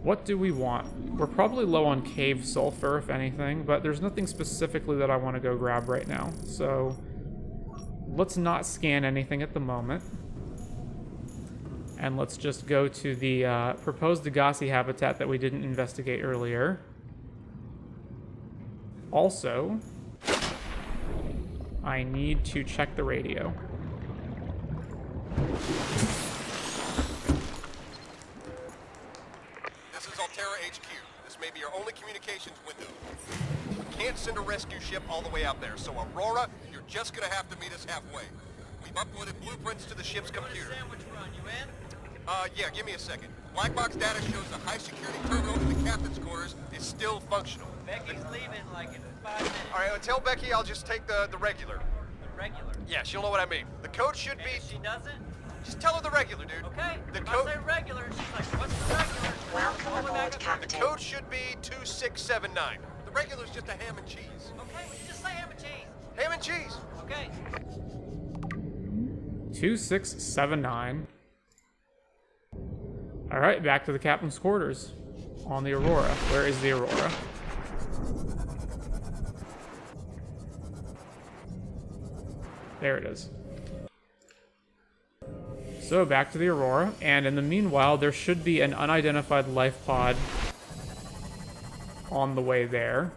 What do we want? We're probably low on cave sulfur, if anything, but there's nothing specifically that I want to go grab right now. So let's not scan anything at the moment. And let's just go to the proposed Degassi habitat that we didn't investigate earlier. Also, I need to check the radio. This is Altera HQ. This may be your only communications window. We can't send a rescue ship all the way out there, so Aurora, you're just gonna have to meet us halfway. We've uploaded blueprints to the ship's computer. Yeah, give me a second. Black box data shows the high security terminal in the captain's quarters is still functional. Becky's leaving like in 5 minutes. All right, tell Becky I'll just take the regular. The regular. Yeah, she'll know what I mean. The code should And be... if she doesn't, Just tell her the regular, dude. okay. The If code... I say regular, she's like, what's the regular? Welcome All the way back aboard, up. Captain. The code should be 2679. The regular's just a ham and cheese. Okay, well, you just say ham and cheese. Ham and cheese! Okay. 2679. Alright, back to the captain's quarters on the Aurora. Where is the Aurora? There it is. So back to the Aurora, and in the meanwhile, there should be an unidentified life pod on the way there.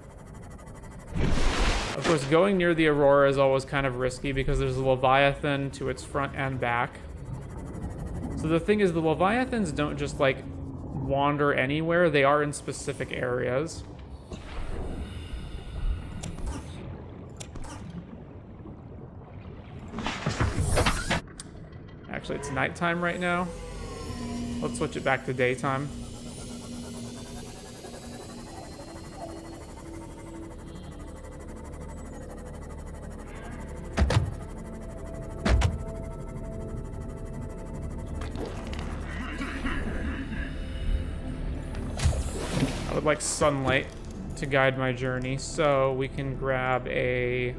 Of course, going near the Aurora is always kind of risky because there's a Leviathan to its front and back. So the thing is, the Leviathans don't just, like, wander anywhere. They are in specific areas. Actually, it's nighttime right now. Let's switch it back to daytime. I would like sunlight to guide my journey, so we can grab a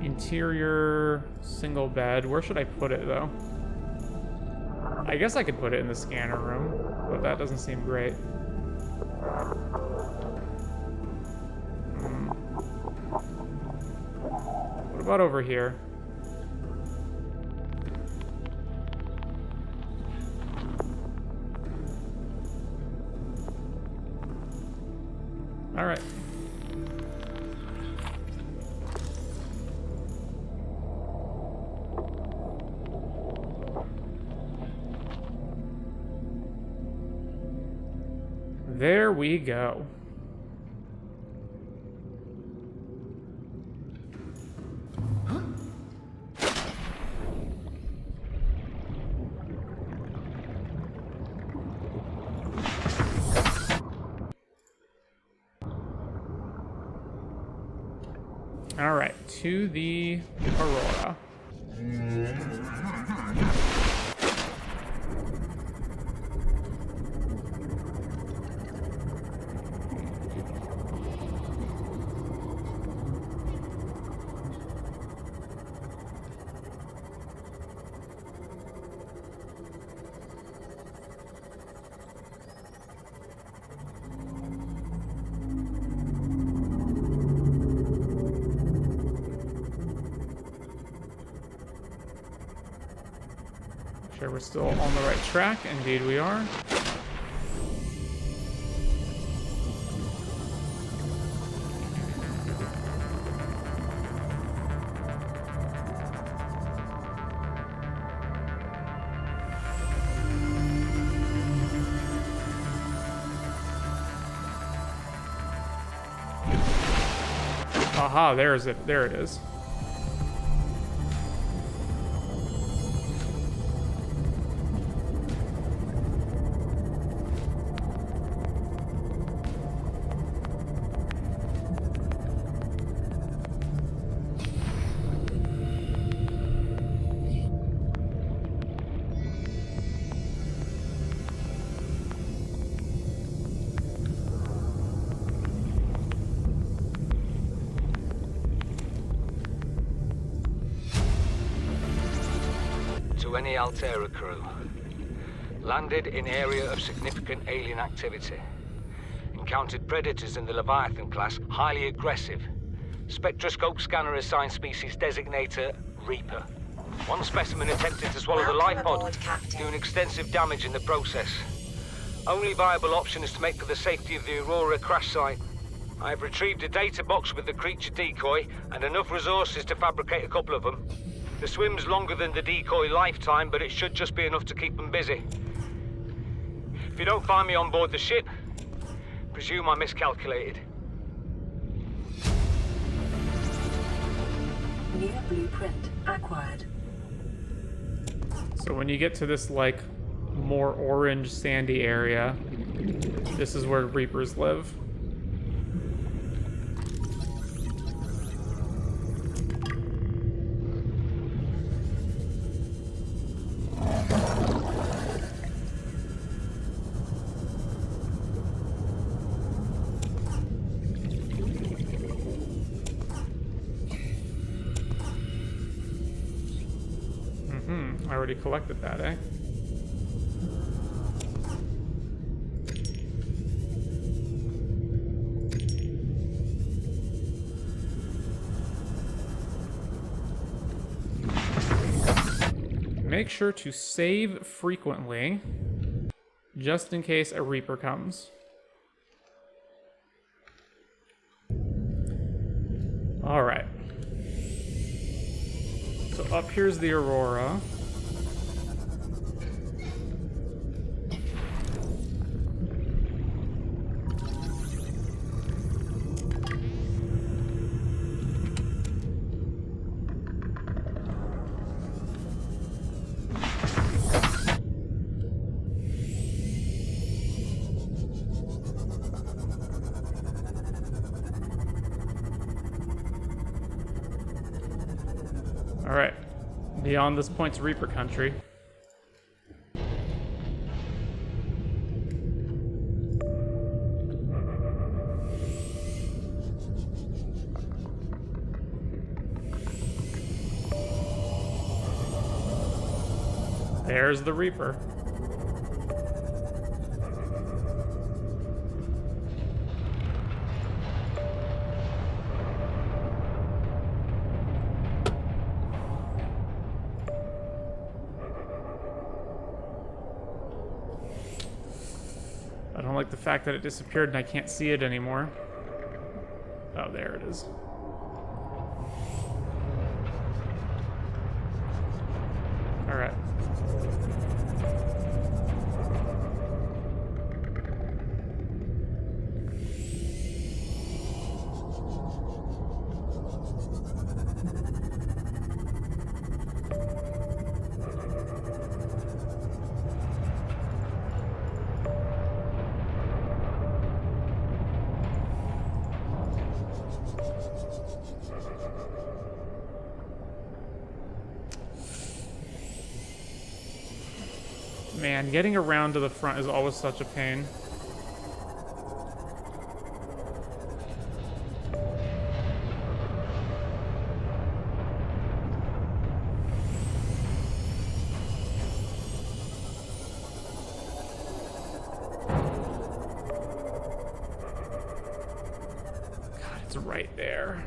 interior single bed. Where should I put it, though? I guess I could put it in the scanner room, but that doesn't seem great. What about over here? All right. There we go. All right, to the Aurora. Okay, we're still on the right track. Indeed we are. Aha, there it is. To any Altera crew. Landed in area of significant alien activity. Encountered predators in the Leviathan class, highly aggressive. Spectroscope scanner assigned species designator Reaper. One specimen attempted to swallow the life pod, doing extensive damage in the process. Only viable option is to make for the safety of the Aurora crash site. I have retrieved a data box with the creature decoy and enough resources to fabricate a couple of them. The swim's longer than the decoy lifetime, but it should just be enough to keep them busy. If you don't find me on board the ship, presume I miscalculated. New blueprint acquired. So when you get to this, like, more orange sandy area, this is where Reapers live. I already collected that, eh? Make sure to save frequently, just in case a Reaper comes. All right. So up here's the Aurora. Alright, beyond this point's Reaper country. There's the Reaper. I don't like the fact that it disappeared and I can't see it anymore. Oh, there it is. All right. Man, getting around to the front is always such a pain. God, it's right there.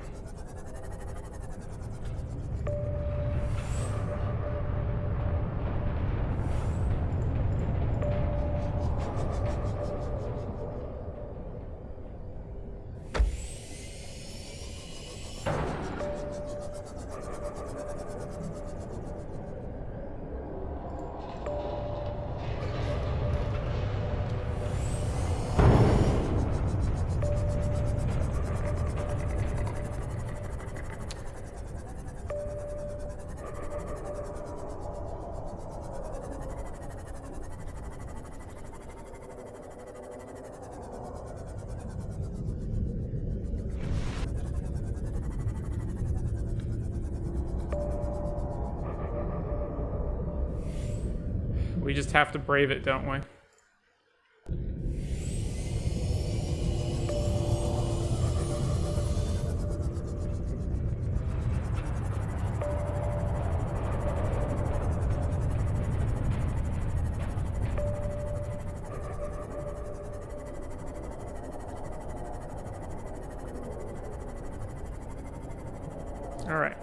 just have to brave it, don't we? All right.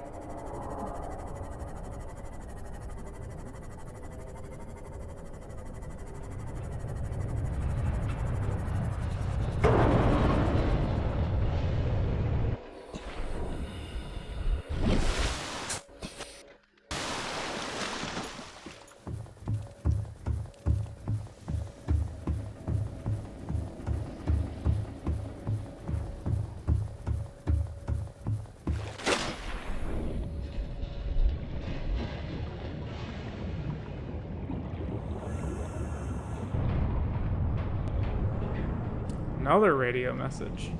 Another radio message.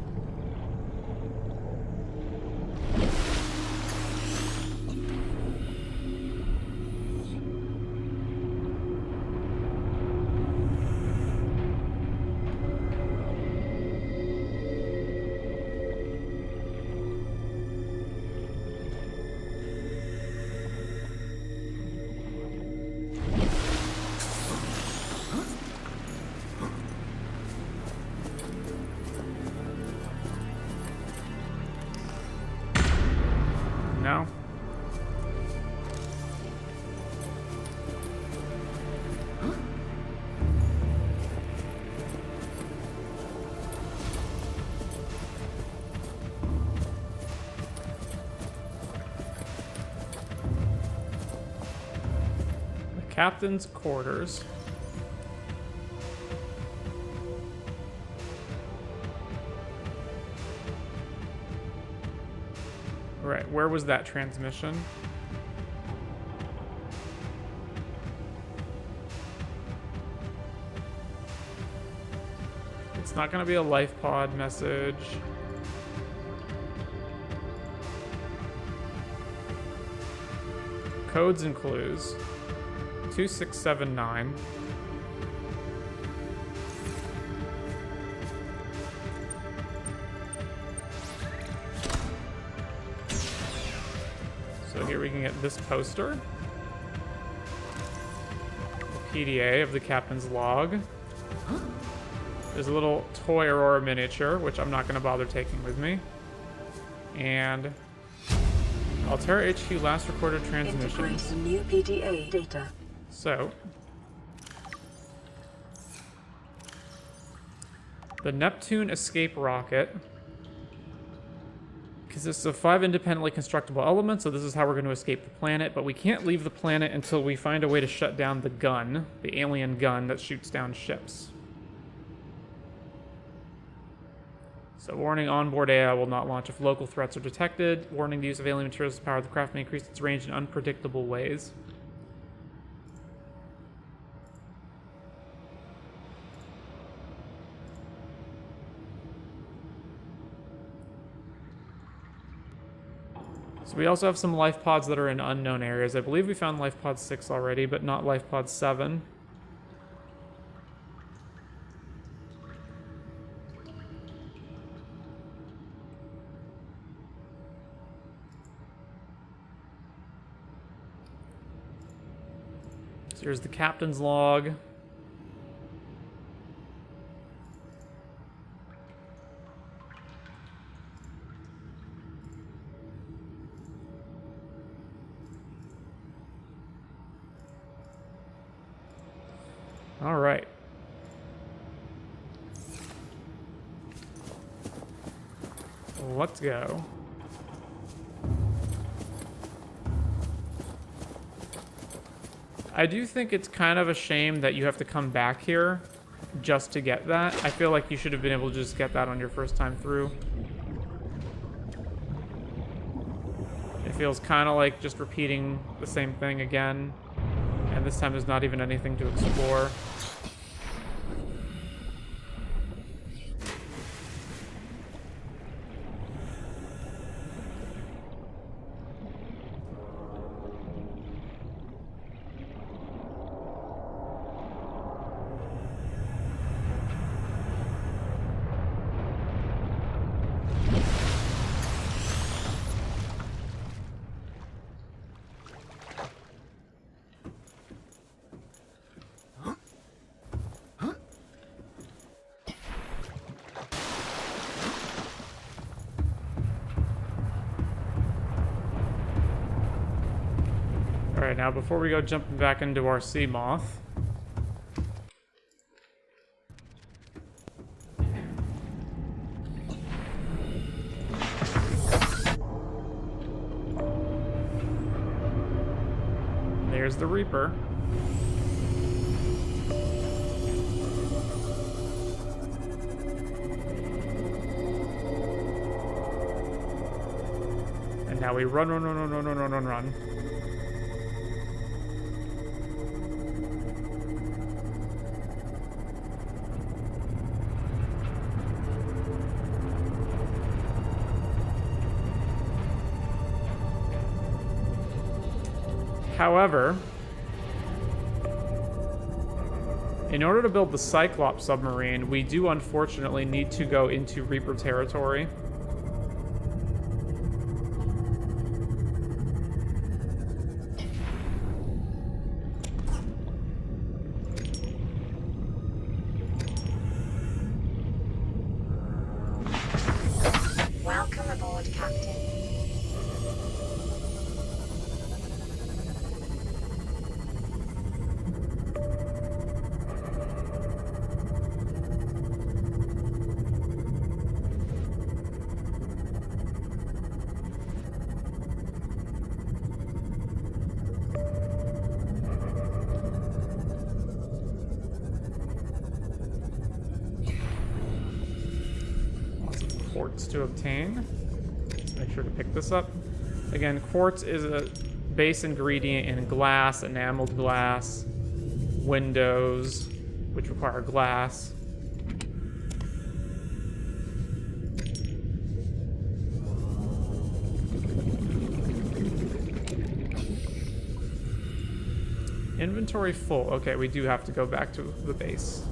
No. The captain's quarters. Right, where was that transmission? It's not going to be a life pod message. Codes and clues. 2679. So here we can get this poster. The PDA of the captain's log. There's a little toy Aurora miniature, which I'm not going to bother taking with me. And Altera HQ last recorded transmissions. Integrate the new PDA data. So, the Neptune escape rocket consists of 5 independently constructible elements, so this is how we're going to escape the planet, but we can't leave the planet until we find a way to shut down the gun, the alien gun that shoots down ships. So warning, onboard AI will not launch if local threats are detected. Warning, the use of alien materials to power the craft may increase its range in unpredictable ways. So we also have some life pods that are in unknown areas. I believe we found life pod 6 already, but not life pod 7. So here's the captain's log. All right. Let's go. I do think it's kind of a shame that you have to come back here just to get that. I feel like you should have been able to just get that on your first time through. It feels kind of like just repeating the same thing again. And this time there's not even anything to explore. Alright, now before we go jumping back into our sea moth. There's the Reaper. And now we run. However, in order to build the Cyclops submarine, we do unfortunately need to go into Reaper territory. Welcome aboard, Captain. Quartz to obtain. Make sure to pick this up. Again, quartz is a base ingredient in glass, enameled glass, windows, which require glass. Inventory full. Okay, we do have to go back to the base.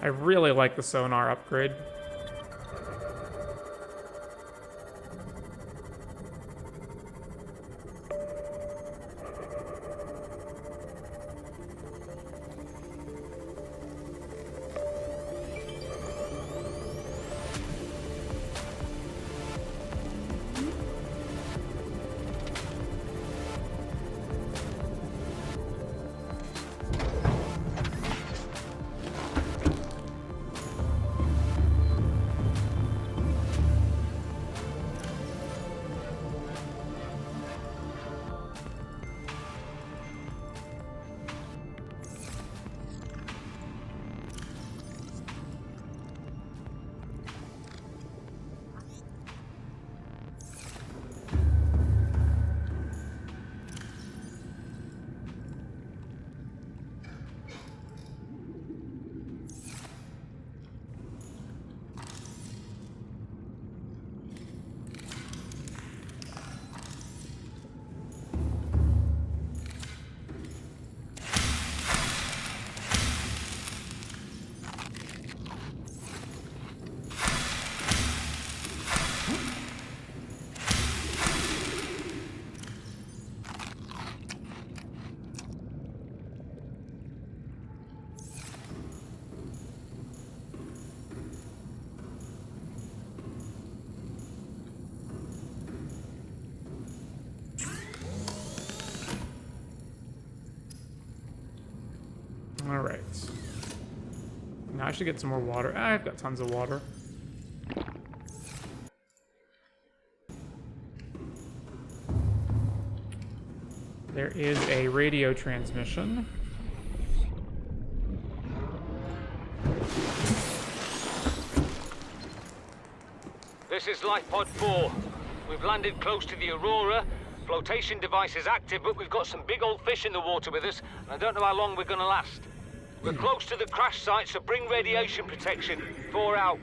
I really like the sonar upgrade. All right. Now I should get some more water. I've got tons of water. There is a radio transmission. This is Life Pod 4. We've landed close to the Aurora. Flotation device is active, but we've got some big old fish in the water with us, and I don't know how long we're gonna last. We're close to the crash site, so bring radiation protection. 4 out.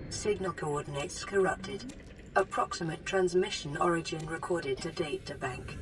Signal coordinates corrupted. Approximate transmission origin recorded to data bank.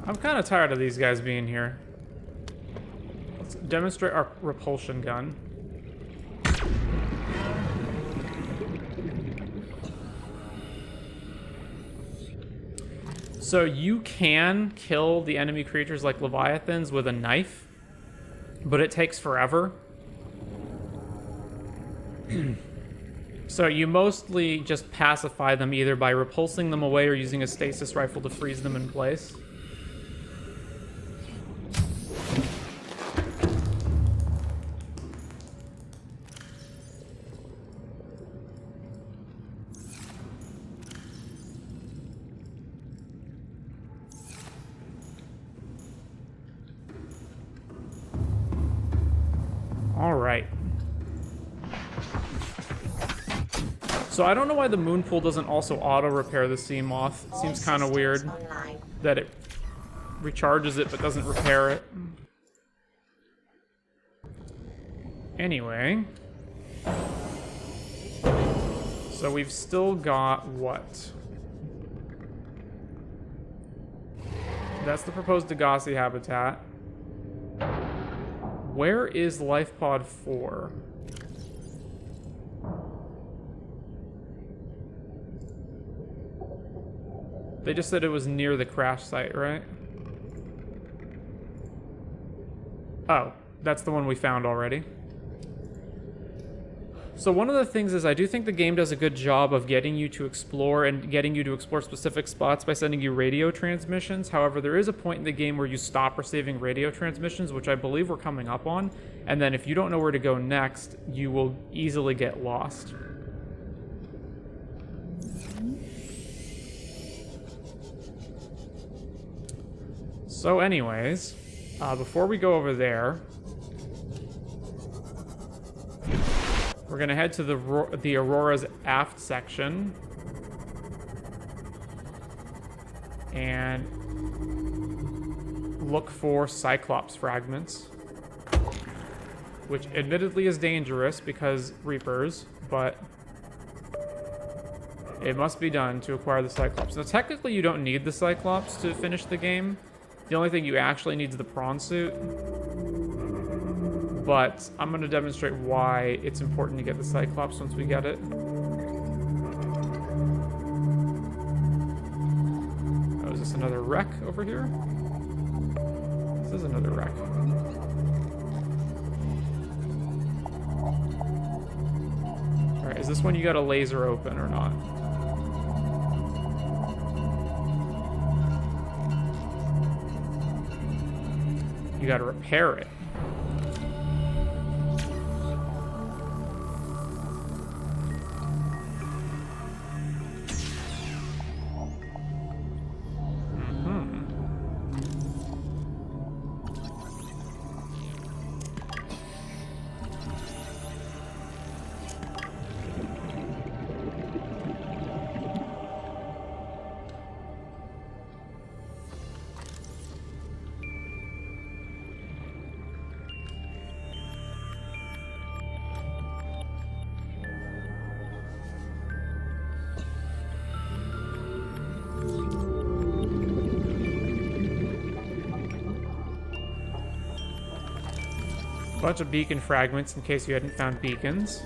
I'm kind of tired of these guys being here. Let's demonstrate our repulsion gun. So you can kill the enemy creatures like Leviathans with a knife, but it takes forever. So you mostly just pacify them either by repulsing them away or using a stasis rifle to freeze them in place. All right. So I don't know why the moon pool doesn't also auto-repair the sea moth. It seems kind of weird that it recharges it but doesn't repair it. Anyway. So we've still got what? That's the proposed Degassi habitat. Where is Life Pod 4? They just said it was near the crash site, right? Oh, that's the one we found already. So one of the things is I do think the game does a good job of getting you to explore and getting you to explore specific spots by sending you radio transmissions. However, there is a point in the game where you stop receiving radio transmissions, which I believe we're coming up on. And then if you don't know where to go next, you will easily get lost. So anyways, before we go over there, we're going to head to the Aurora's aft section and look for Cyclops fragments, which admittedly is dangerous because Reapers, but it must be done to acquire the Cyclops. Now, technically, you don't need the Cyclops to finish the game. The only thing you actually need is the prawn suit. But I'm going to demonstrate why it's important to get the Cyclops once we get it. Oh, is this another wreck over here? This is another wreck. Alright, is this one you got a laser open or not? You got to repair it. bunch of beacon fragments in case you hadn't found beacons.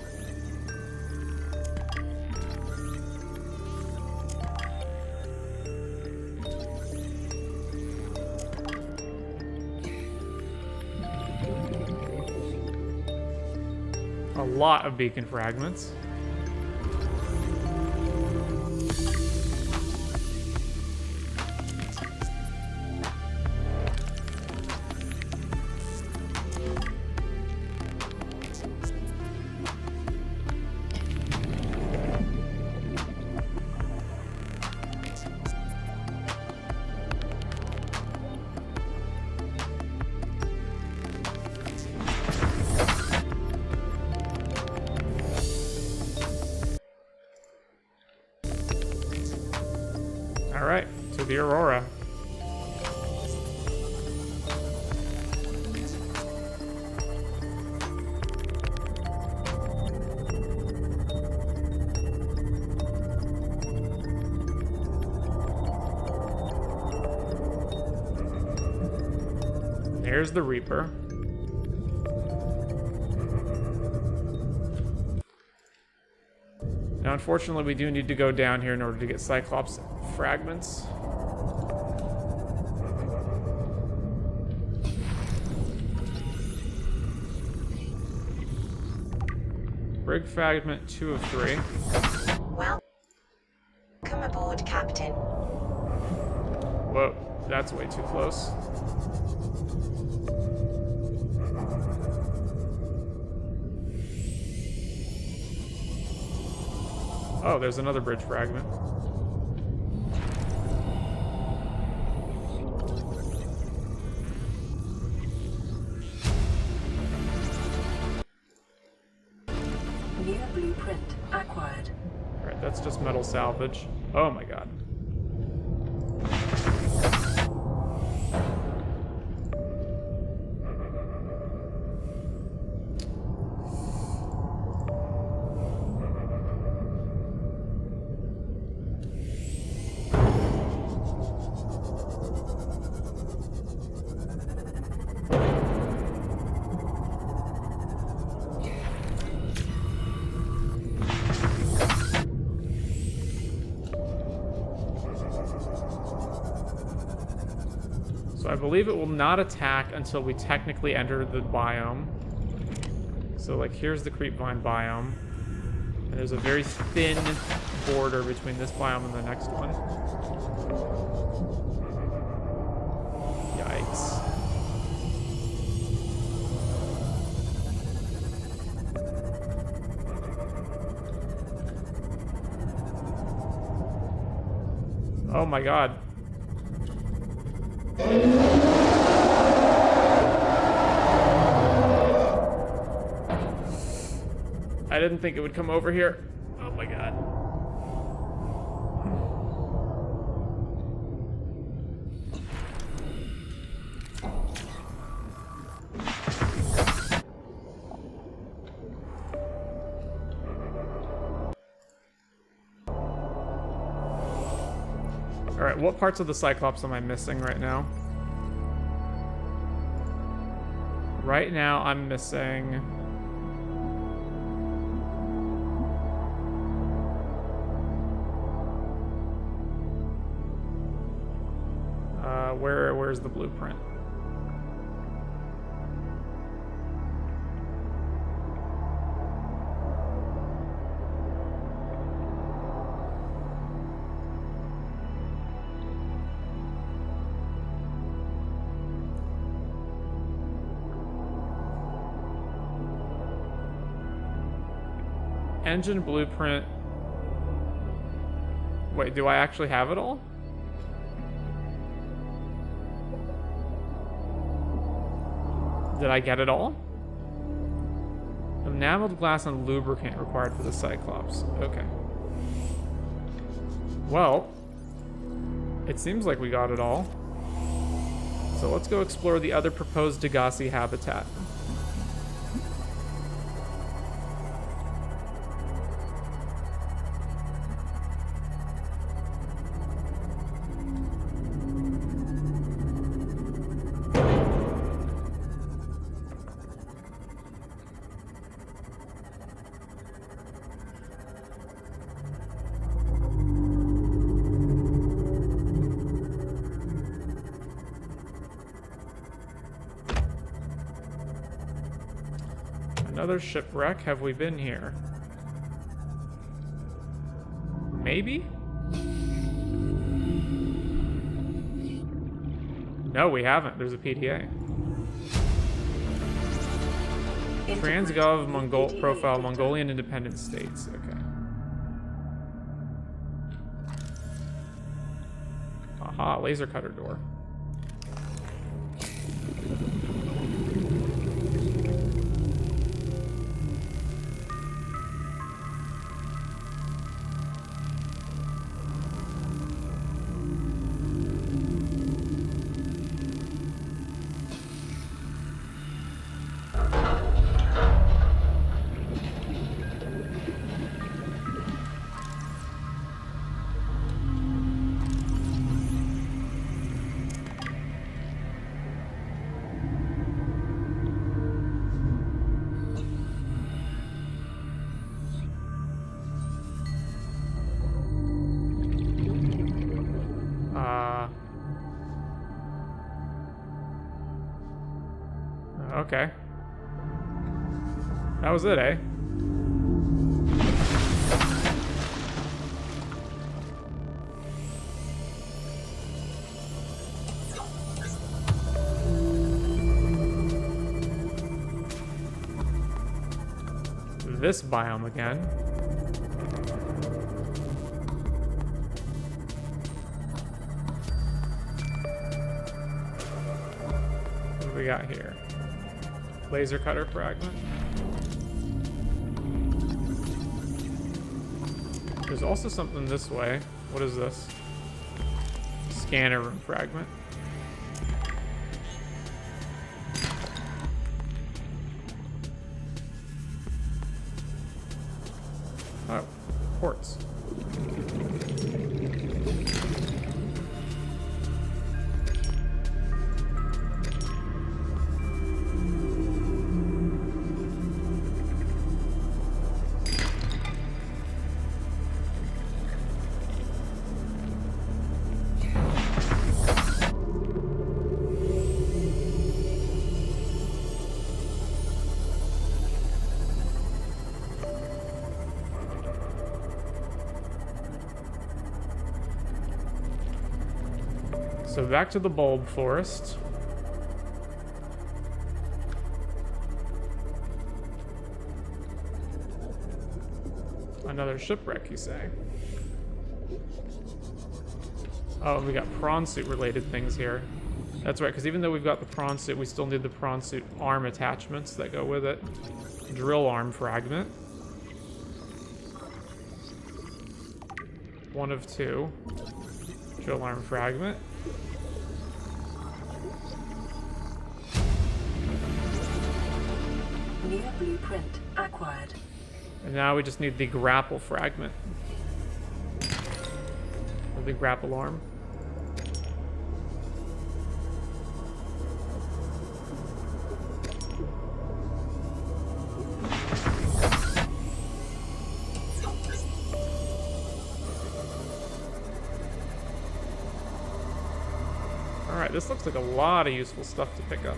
A lot of beacon fragments. Alright, to the Aurora. There's the Reaper. Now, unfortunately, we do need to go down here in order to get Cyclops fragments. Brig fragment 2 of 3. Welcome aboard, Captain. Whoa, that's way too close. Oh, there's another bridge fragment. New blueprint acquired. Alright, that's just metal salvage. Oh my god. So I believe it will not attack until we technically enter the biome. So like here's the creepvine biome. And there's a very thin border between this biome and the next one. Yikes. Oh my god. I didn't think it would come over here. Oh my god. Alright, what parts of the Cyclops am I missing right now? Right now, I'm missing... where's the blueprint? Engine blueprint. Wait, do I actually have it all? Did I get it all? Enameled glass and lubricant required for the Cyclops. Okay. Well, it seems like we got it all. So let's go explore the other proposed Degassi habitat. Another shipwreck. Have we been here? Maybe? No, we haven't. There's a PDA. Transgov Mongol profile Mongolian independent states. Okay. Aha, laser cutter door. Okay. That was it, eh? This biome again. What do we got here? Laser cutter fragment. There's also something this way. What is this? Scanner room fragment. Oh, ports. So back to the bulb forest. Another shipwreck, you say? Oh, we got prawn suit related things here. That's right, because even though we've got the prawn suit, we still need the prawn suit arm attachments that go with it. Drill arm fragment. One of two. Drill arm fragment. New blueprint acquired. And now we just need the grapple fragment. Or the grapple arm. Alright, this looks like a lot of useful stuff to pick up.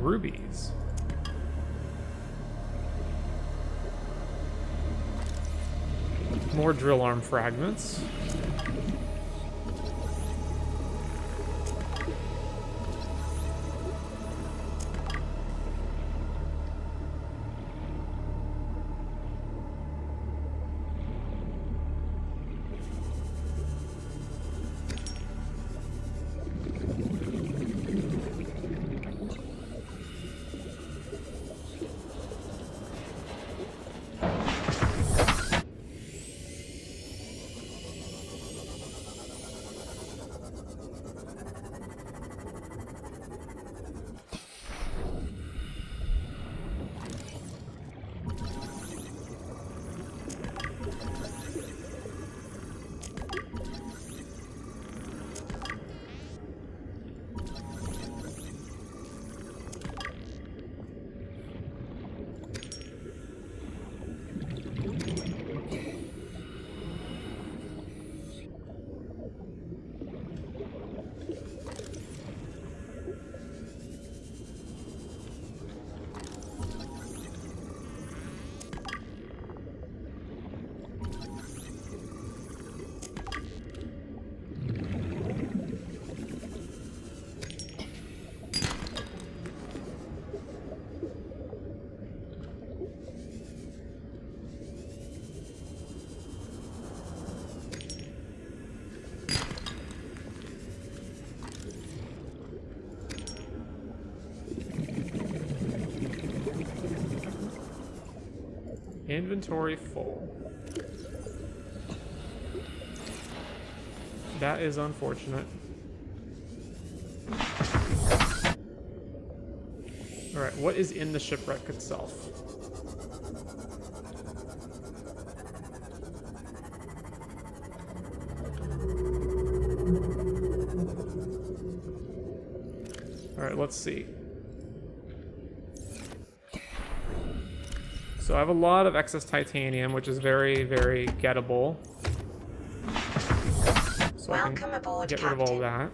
Rubies. More drill arm fragments. Inventory full. That is unfortunate. Alright, what is in the shipwreck itself? Alright, let's see. So I have a lot of excess titanium, which is very, very gettable. So I Welcome can aboard, get rid of all Captain. that.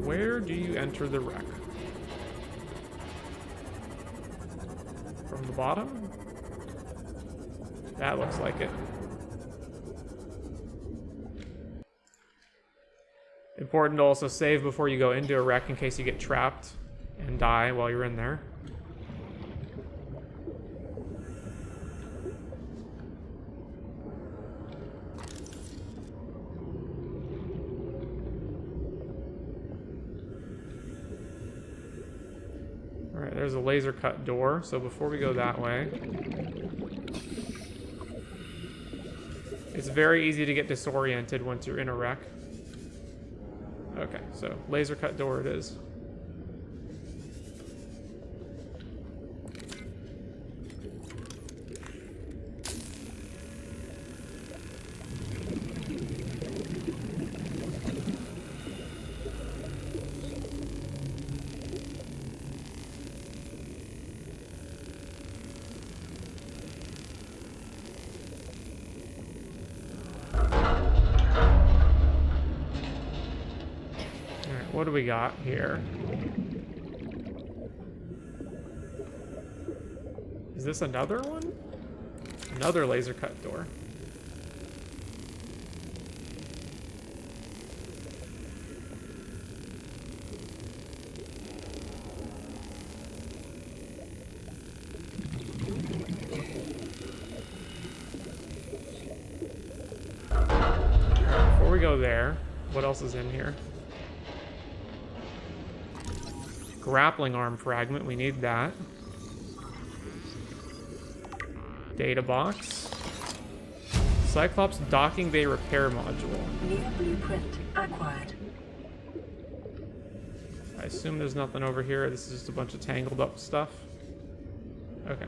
Where do you enter the wreck? From the bottom? That looks like it. Important to also save before you go into a wreck in case you get trapped and die while you're in there. Alright, there's a laser cut door, so before we go that way... It's very easy to get disoriented once you're in a wreck. Okay, so laser cut door it is. What do we got here? Is this another one? Another laser cut door. Before we go there, what else is in here? Grappling arm fragment, we need that. Data box. Cyclops docking bay repair module. New blueprint acquired. I assume there's nothing over here. This is just a bunch of tangled up stuff. Okay.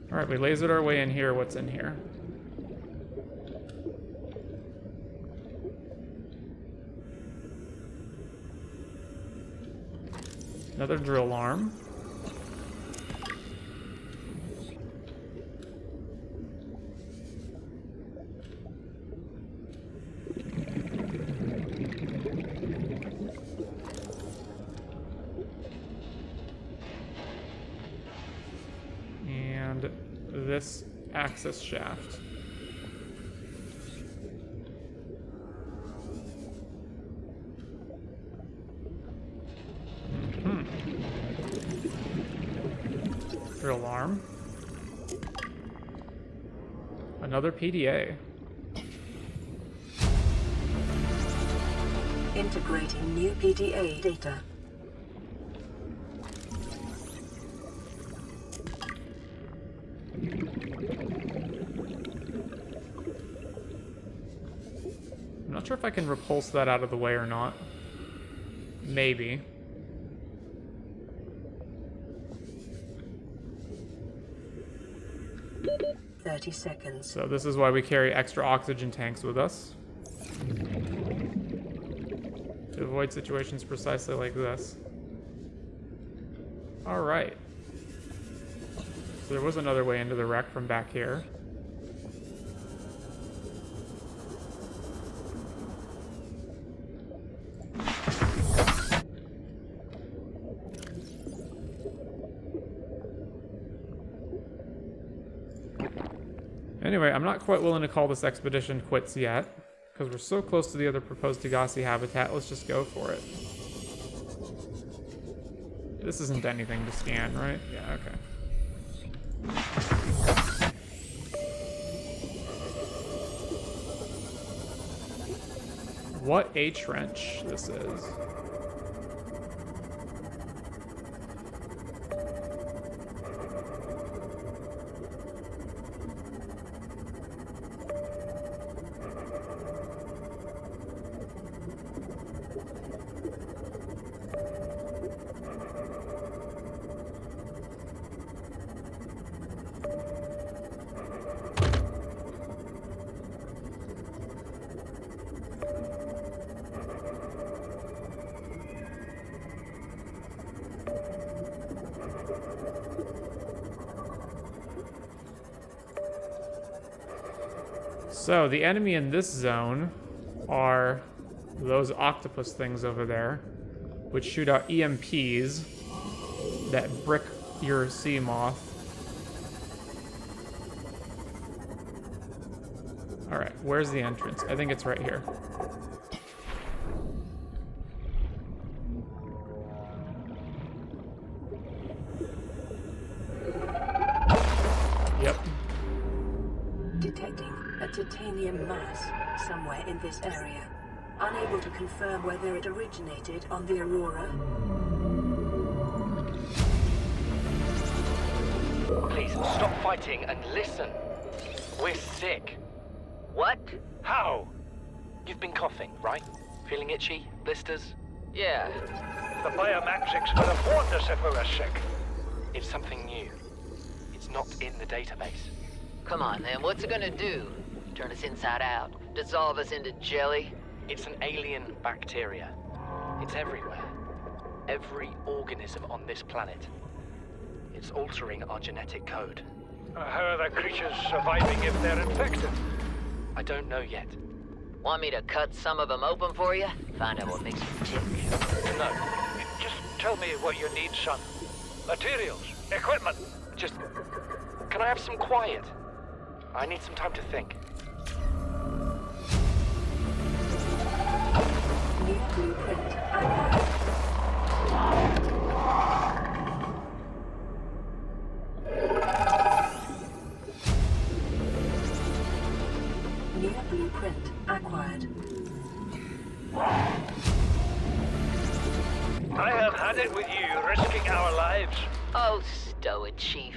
Alright, we lasered our way in here. What's in here? Another drill arm. And this access shaft. Drill arm. Another PDA. Integrating new PDA data. I'm not sure if I can repulse that out of the way or not. Maybe. Seconds. So this is why we carry extra oxygen tanks with us. To avoid situations precisely like this. Alright. So there was another way into the wreck from back here. Anyway, I'm not quite willing to call this expedition quits yet, because we're so close to the other proposed Degassi habitat. Let's just go for it. This isn't anything to scan, right? Yeah, okay. what a trench this is. So the enemy in this zone are those octopus things over there, which shoot out EMPs that brick your sea moth. All right, where's the entrance? I think it's right here. Yep. Detecting a titanium mass somewhere in this area. Unable to confirm whether it originated on the Aurora. Please, stop fighting and listen. We're sick. What? How? You've been coughing, right? Feeling itchy? Blisters? Yeah. The biometrics would have warned us if we were sick. It's something new. It's not in the database. Come on, then. What's it gonna do? Turn us inside out? Dissolve us into jelly? It's an alien bacteria. It's everywhere. Every organism on this planet. It's altering our genetic code. How are the creatures surviving if they're infected? I don't know yet. Want me to cut some of them open for you? Find out what makes them tick. No. Just tell me what you need, son. Materials, equipment. Just... Can I have some quiet? I need some time to think. New blueprint acquired. New blueprint acquired. I have had it with you, risking our lives. Oh, stow it, Chief.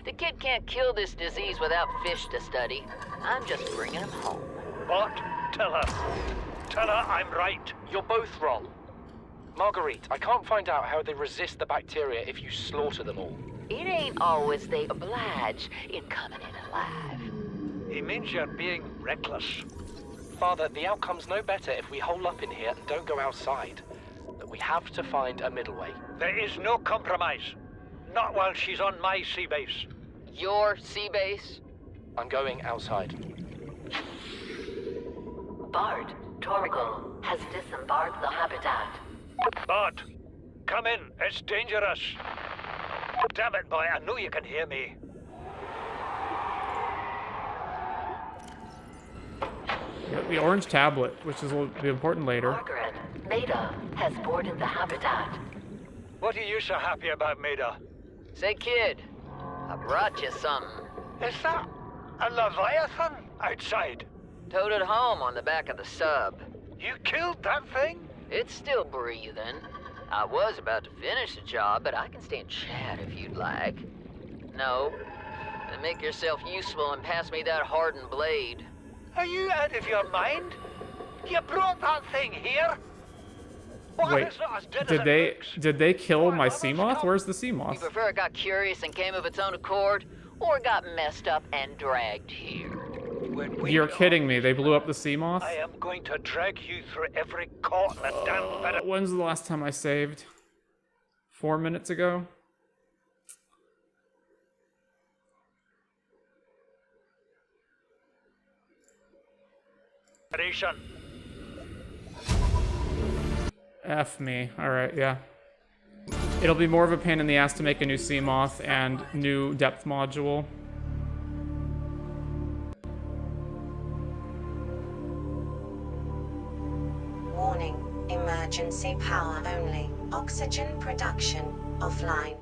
The kid can't kill this disease without fish to study. I'm just bringing him home. What? Tell her. Tell her I'm right. You're both wrong. Marguerite, I can't find out how they resist the bacteria if you slaughter them all. It ain't always they oblige in coming in alive. He means you're being reckless. Father, the outcome's no better if we hole up in here and don't go outside. But we have to find a middle way. There is no compromise. Not while she's on my sea base. Your sea base? I'm going outside. Bart, Torgal has disembarked the habitat. Bart, come in. It's dangerous. Damn it, boy. I know you can hear me. The orange tablet, which will be important later. Margaret, Maida has boarded the habitat. What are you so happy about, Maida? Say, kid, I brought you something. Is that a Leviathan outside? Towed it home on the back of the sub. You killed that thing? It's still breathing. I was about to finish the job, but I can stay and chat if you'd like. No, then make yourself useful and pass me that hardened blade. Are you out of your mind? You brought that thing here? What, Wait, it's not as dead as it looks. did they kill my Why, sea mother's moth? Where's the sea You moth? prefer it got curious and came of its own accord, or got messed up and dragged here? When we You're get kidding on me. this They blew up planet, the sea moth? I am going to drag you through every court in the damn Federation. When's the last time I saved? 4 minutes ago? F me. Alright, yeah. It'll be more of a pain in the ass to make a new sea moth and new depth module. Warning, emergency power only. Oxygen production offline.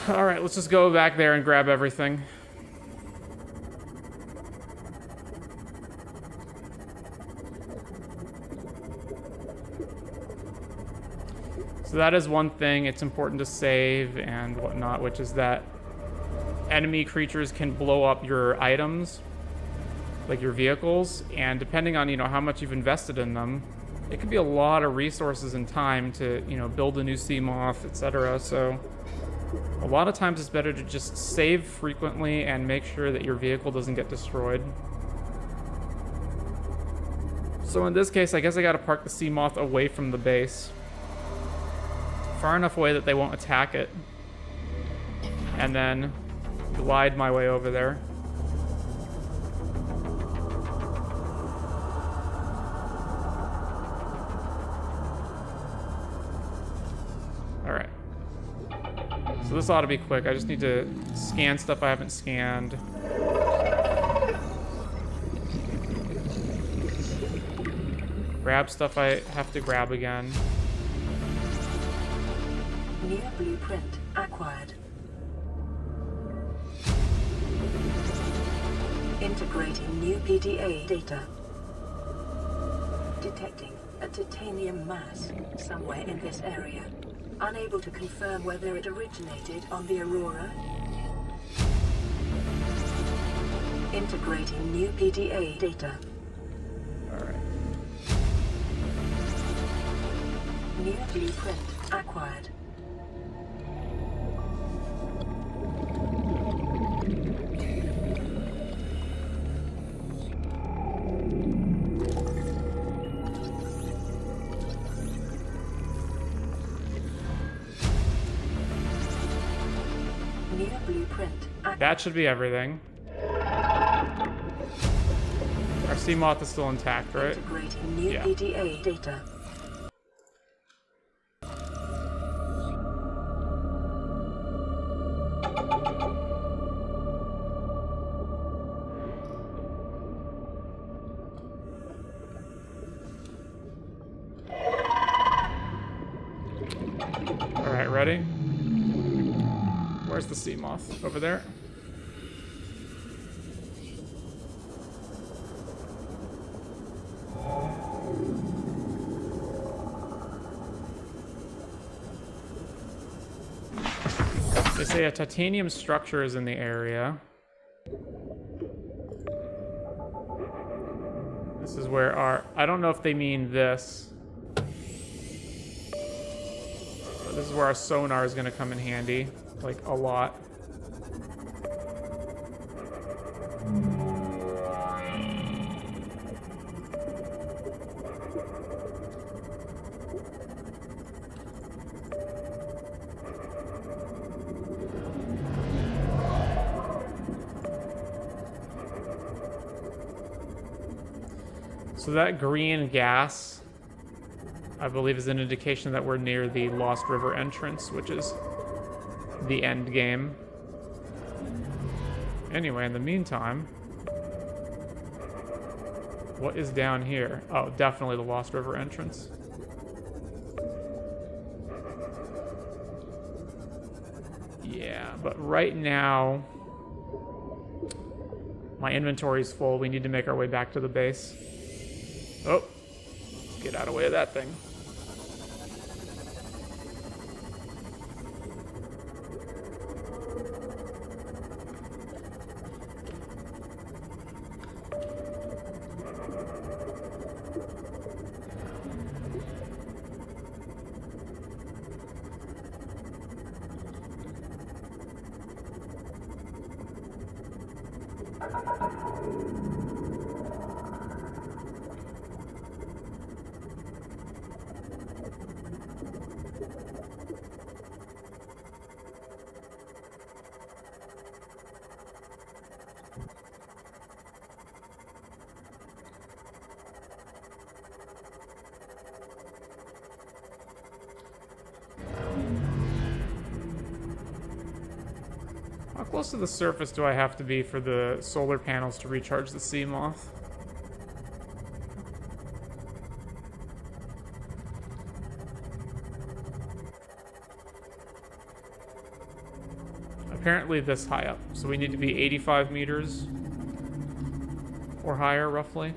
Alright, let's just go back there and grab everything. So that is one thing it's important to save and whatnot, which is that enemy creatures can blow up your items, like your vehicles, and depending on, how much you've invested in them, it could be a lot of resources and time to, build a new sea moth, etc. So a lot of times it's better to just save frequently and make sure that your vehicle doesn't get destroyed. So in this case, I guess I gotta park the sea moth away from the base. Far enough away that they won't attack it. And then glide my way over there. Alright. So this ought to be quick. I just need to scan stuff I haven't scanned. Grab stuff I have to grab again. New blueprint acquired. Integrating new PDA data. Detecting a titanium mass somewhere in this area. Unable to confirm whether it originated on the Aurora. Integrating new PDA data. Alright. New blueprint acquired. New blueprint acquired. That should be everything. Our sea moth is still intact, right? Integrating new Yeah. PDA data. Alright, ready? Where's the sea moth? Over there? They say a titanium structure is in the area. This is where our... I don't know if they mean this. But this is where our sonar is going to come in handy. Like, a lot. So that green gas, I believe, is an indication that we're near the Lost River entrance, which is the end game. Anyway, in the meantime, what is down here? Oh, definitely the Lost River entrance. Yeah, but right now, my inventory's full. We need to make our way back to the base. Oh, get out of the way of that thing. How close to the surface do I have to be for the solar panels to recharge the sea moth? apparently this high up. So we need to be 85 meters or higher, roughly.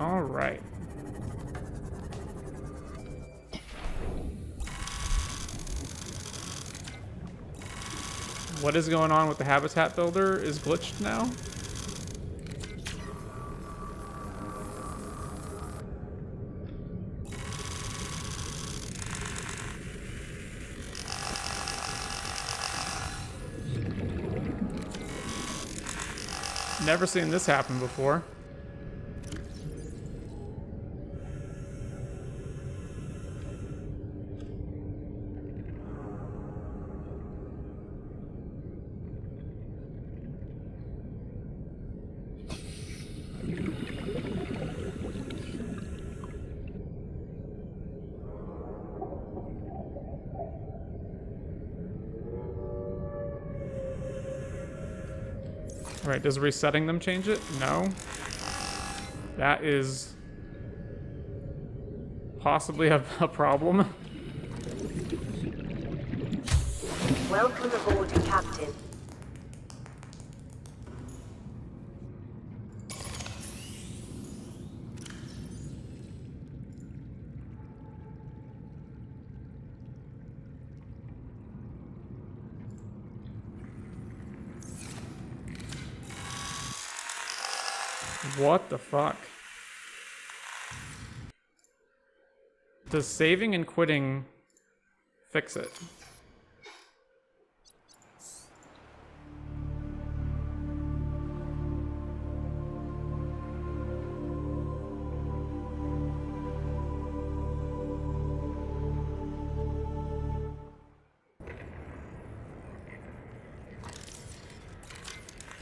All right. What is going on with the habitat builder is glitched now? Never seen this happen before. Right, does resetting them change it? No. That is possibly a problem. Welcome aboard, Captain. What the fuck? Does saving and quitting fix it?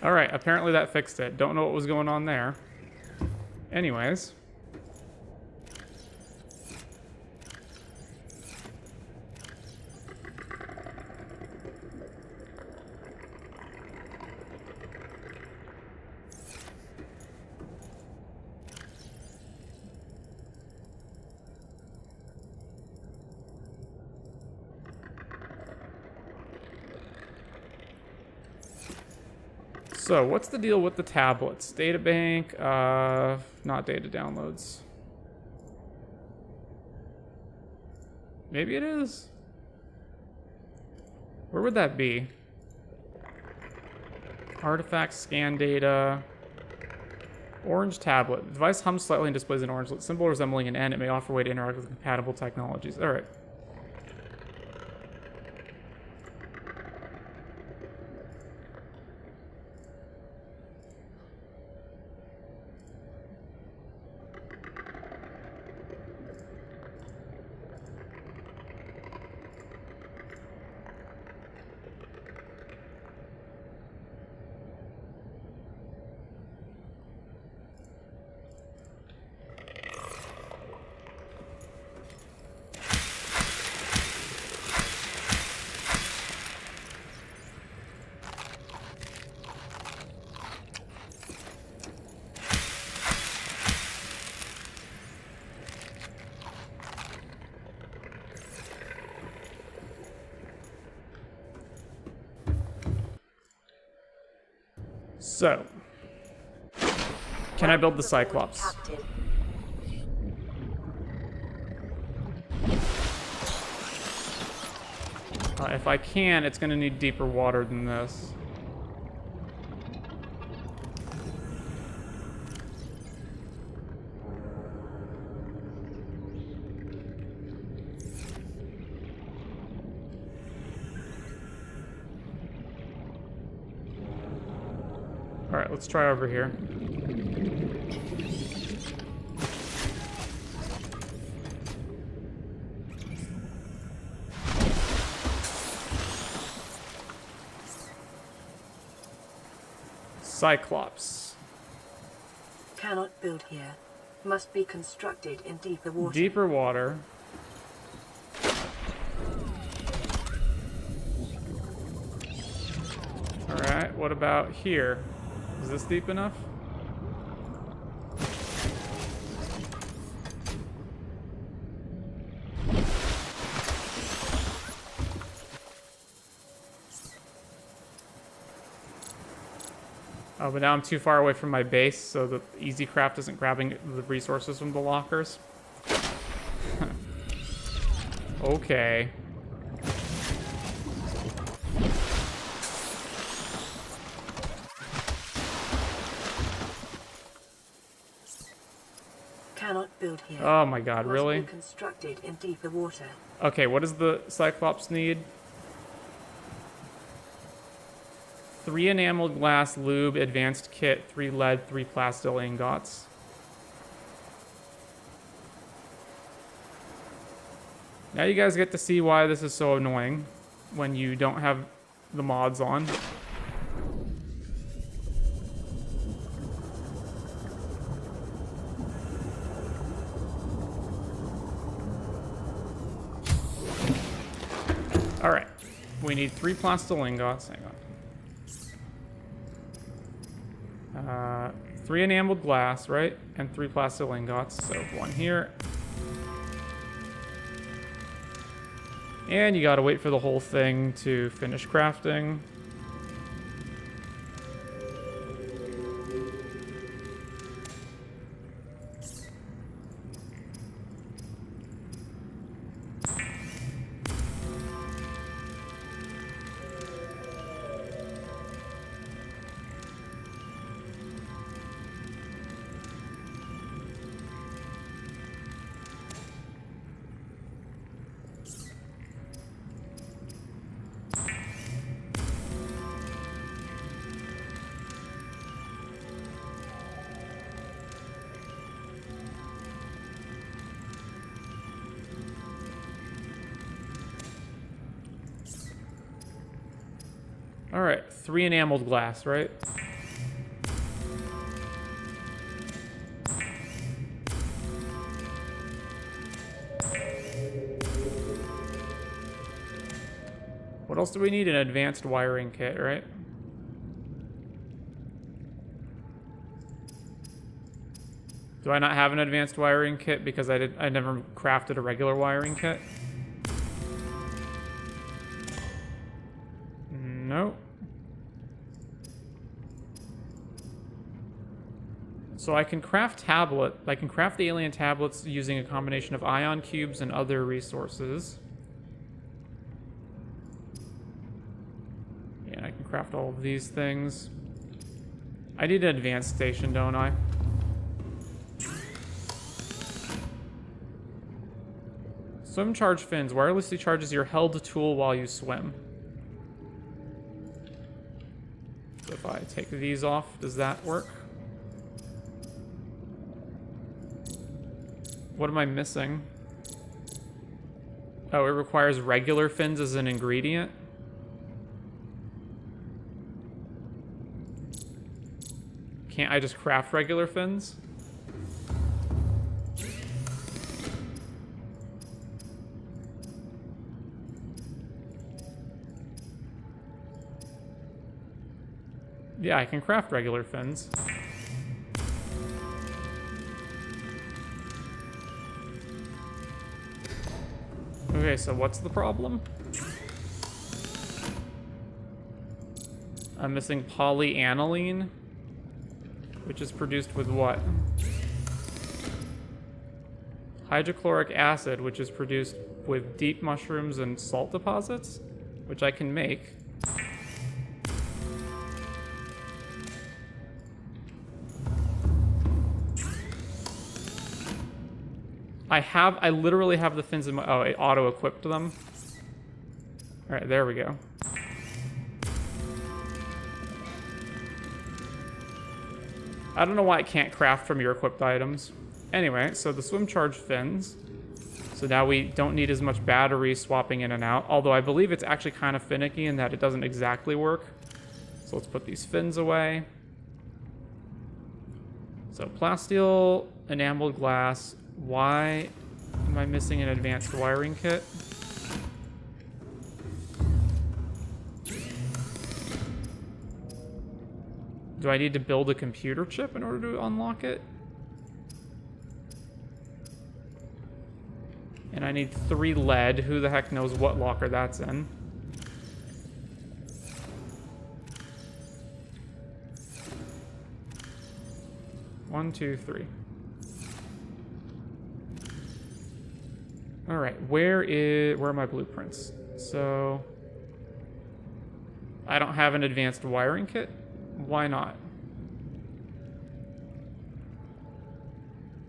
Alright, apparently that fixed it. Don't know what was going on there. Anyways. So, what's the deal with the tablets? Databank, not data downloads. Maybe it is? Where would that be? Artifacts, scan data. Orange tablet. The device hums slightly and displays an orange symbol resembling an N. It may offer a way to interact with compatible technologies. Alright. So, can I build the Cyclops? Captain. If I can, it's going to need deeper water than this. All right, let's try over here. Cyclops. Cannot build here. Must be constructed in deeper water. Deeper water. Alright, what about here? Is this deep enough? Oh, but now I'm too far away from my base, so the EasyCraft isn't grabbing the resources from the lockers. Okay. Cannot build here. Oh my god, Must really? be constructed in deeper water. Okay, what does the Cyclops need? 3 enameled glass, lube, advanced kit, 3 lead, 3 plastil ingots. Now you guys get to see why this is so annoying when you don't have the mods on. Alright, we need 3 plastil ingots. Hang on. 3 enameled glass, right? And 3 plastil ingots. So 1 here. And you gotta wait for the whole thing to finish crafting. Alright, 3 enameled glass, right? What else do we need? An advanced wiring kit, right? Do I not have an advanced wiring kit because I never crafted a regular wiring kit? No. So I can craft alien tablets using a combination of ion cubes and other resources. And I can craft all of these things. I need an advanced station, don't I? Swim charge fins. Wirelessly charges your held tool while you swim. So if I take these off, does that work? What am I missing? Oh, it requires regular fins as an ingredient? Can't I just craft regular fins? Yeah, I can craft regular fins. Okay, so what's the problem? I'm missing polyaniline. which is produced with what? Hydrochloric acid, which is produced with deep mushrooms and salt deposits, which I can make. I literally have the fins in my, oh, it auto-equipped them. All right, there we go. I don't know why it can't craft from your equipped items. Anyway, so the swim charge fins. So now we don't need as much battery swapping in and out, although I believe it's actually kind of finicky in that it doesn't exactly work. So let's put these fins away. So plasteel, enameled glass. Why am I missing an advanced wiring kit? Do I need to build a computer chip in order to unlock it? And I need 3 lead. Who the heck knows what locker that's in? One, two, three. All right, where are my blueprints? So I don't have an advanced wiring kit. Why not?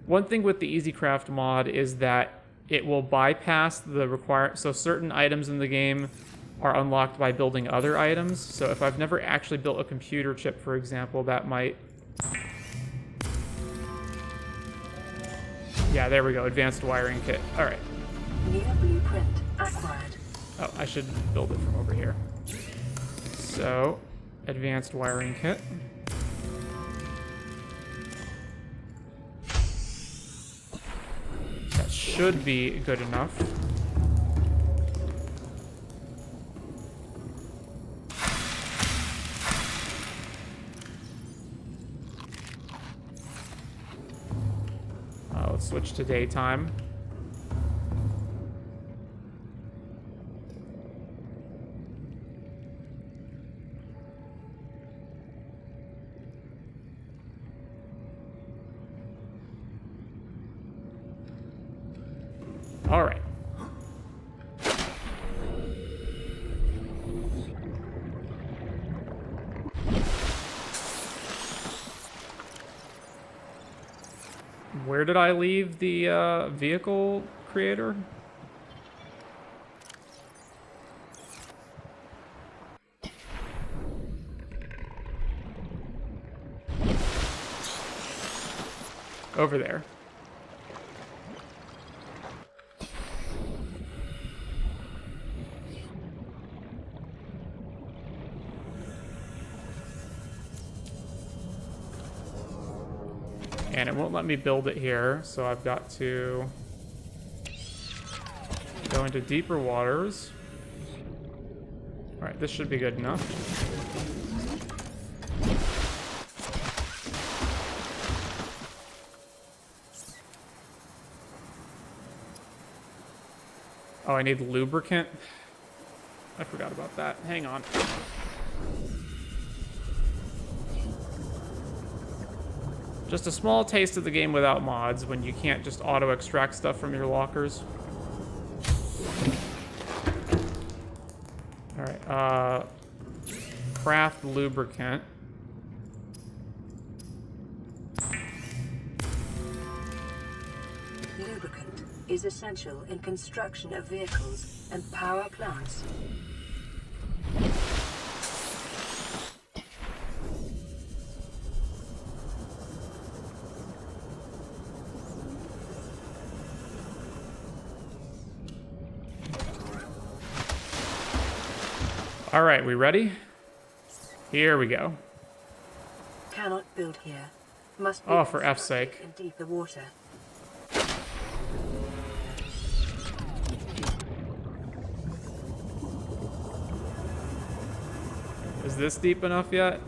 One thing with the EasyCraft mod is that it will bypass the so certain items in the game are unlocked by building other items. So if I've never actually built a computer chip, for example, that might... Yeah, there we go, advanced wiring kit. All right. New blueprint acquired. Oh, I should build it from over here. So, advanced wiring kit. That should be good enough. Let's switch to daytime. All right. Where did I leave the vehicle creator? Over there. And it won't let me build it here, so I've got to go into deeper waters. All right, this should be good enough. Oh, I need lubricant. I forgot about that. Hang on. Just a small taste of the game without mods when you can't just auto-extract stuff from your lockers. Alright, craft lubricant. Lubricant is essential in construction of vehicles and power plants. All right, we ready? Here we go. Cannot build here. Must be Oh, for F's sake. in deeper water. Is this deep enough yet?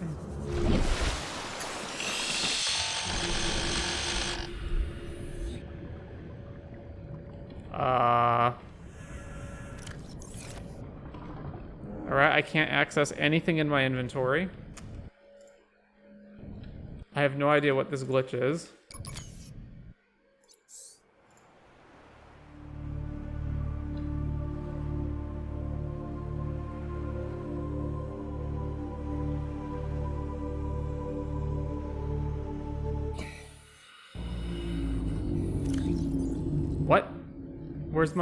Alright, I can't access anything in my inventory. I have no idea what this glitch is. What? Where's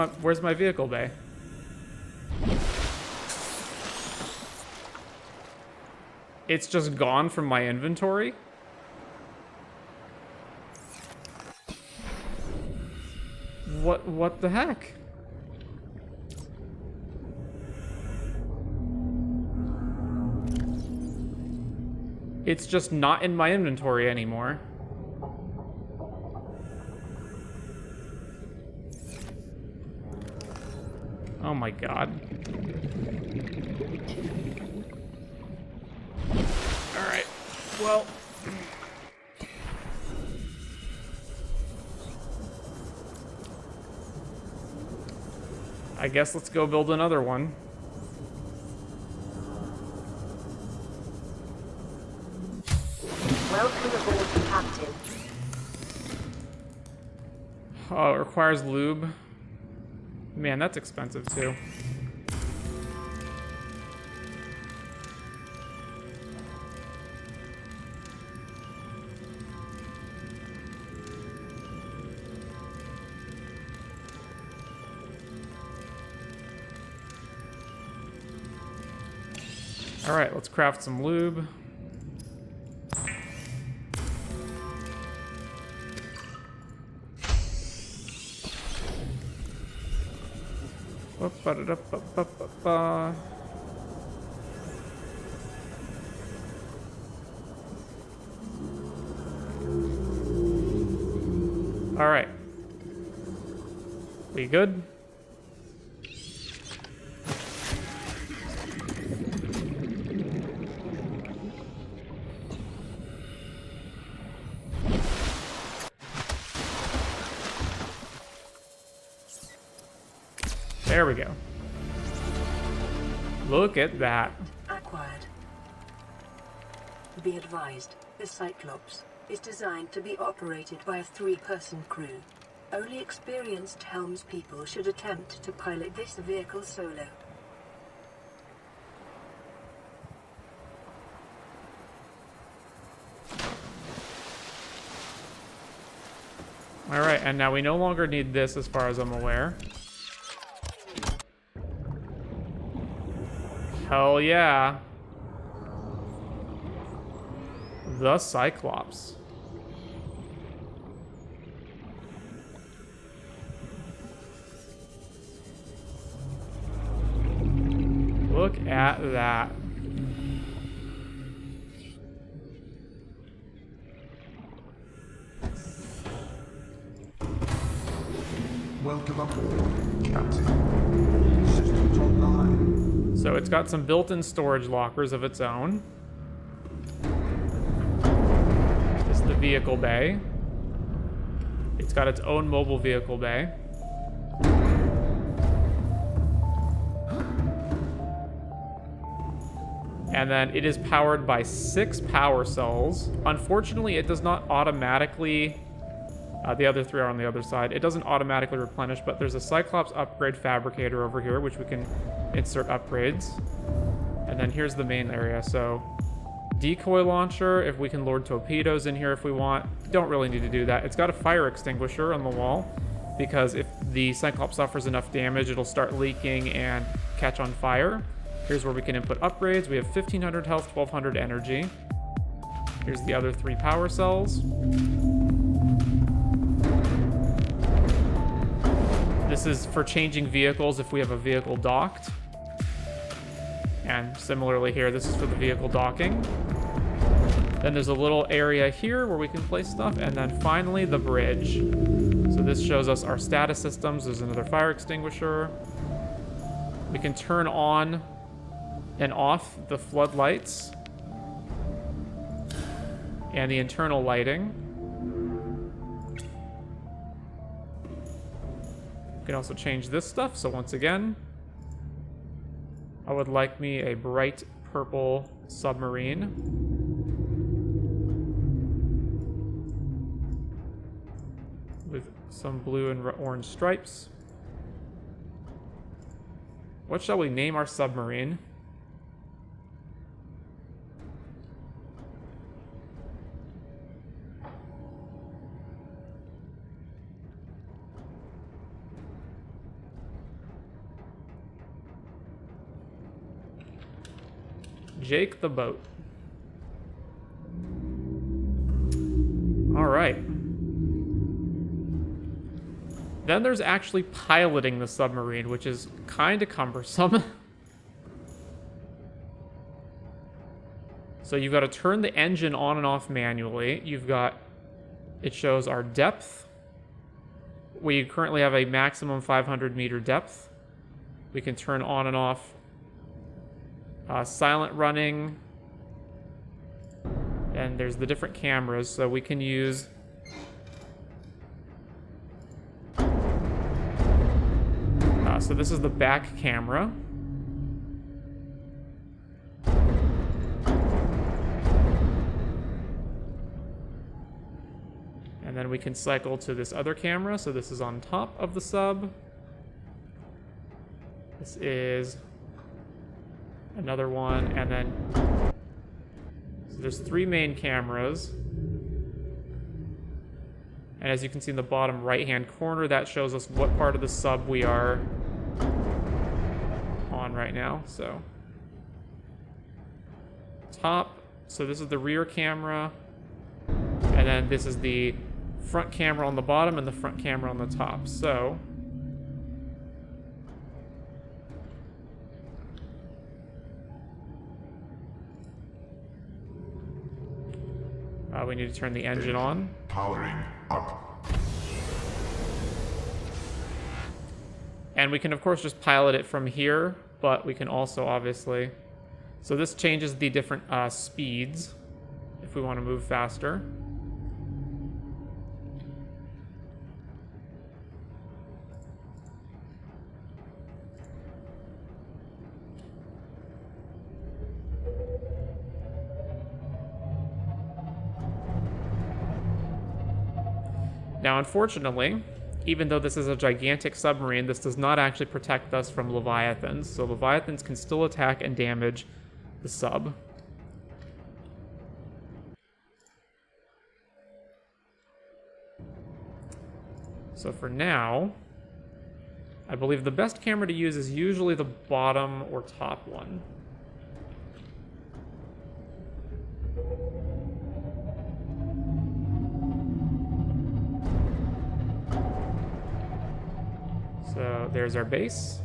my vehicle bay? It's just gone from my inventory? What the heck? It's just not in my inventory anymore. Oh my god. Alright, well... I guess let's go build another one. Welcome aboard, Captain. Oh, it requires lube. Man, that's expensive too. All right, let's craft some lube. Ba-da-da-ba-ba-ba-ba. All right. We good? There we go. Look at that. Acquired. Be advised, the Cyclops is designed to be operated by a 3-person crew. Only experienced helmspeople should attempt to pilot this vehicle solo. Alright, and now we no longer need this as far as I'm aware. Hell yeah. The Cyclops. Look at that. Welcome aboard, Captain. Systems online. So it's got some built-in storage lockers of its own. This is the vehicle bay. It's got its own mobile vehicle bay. And then it is powered by 6 power cells. Unfortunately, it does not automatically... the other 3 are on the other side. It doesn't automatically replenish, but there's a Cyclops upgrade fabricator over here, which we can insert upgrades. And then here's the main area. So decoy launcher, if we can load torpedoes in here if we want. Don't really need to do that. It's got a fire extinguisher on the wall, because if the Cyclops suffers enough damage, it'll start leaking and catch on fire. Here's where we can input upgrades. We have 1500 health, 1200 energy. Here's the other 3 power cells. This is for changing vehicles if we have a vehicle docked. And similarly here, this is for the vehicle docking. Then there's a little area here where we can place stuff. And then finally, the bridge. So this shows us our status systems. There's another fire extinguisher. We can turn on and off the floodlights and the internal lighting. You can also change this stuff. So once again, I would like me a bright purple submarine. some blue and orange stripes. What shall we name our submarine? Jake the Boat. All right. Then there's actually piloting the submarine, which is kind of cumbersome. So you've got to turn the engine on and off manually. It shows our depth. We currently have a maximum 500 meter depth. We can turn on and off silent running. And there's the different cameras, so we can use so this is the back camera. And then we can cycle to this other camera, so this is on top of the sub. This is another one, and then so there's 3 main cameras. And as you can see in the bottom right-hand corner, that shows us what part of the sub we are on right now. So top, so this is the rear camera, and then this is the front camera on the bottom and the front camera on the top. So we need to turn the engine on. Powering up. And we can, of course, just pilot it from here, but we can also, obviously... So this changes the different speeds if we want to move faster. Now, unfortunately, even though this is a gigantic submarine, this does not actually protect us from Leviathans. So Leviathans can still attack and damage the sub. So for now, I believe the best camera to use is usually the bottom or top one. So there's our base.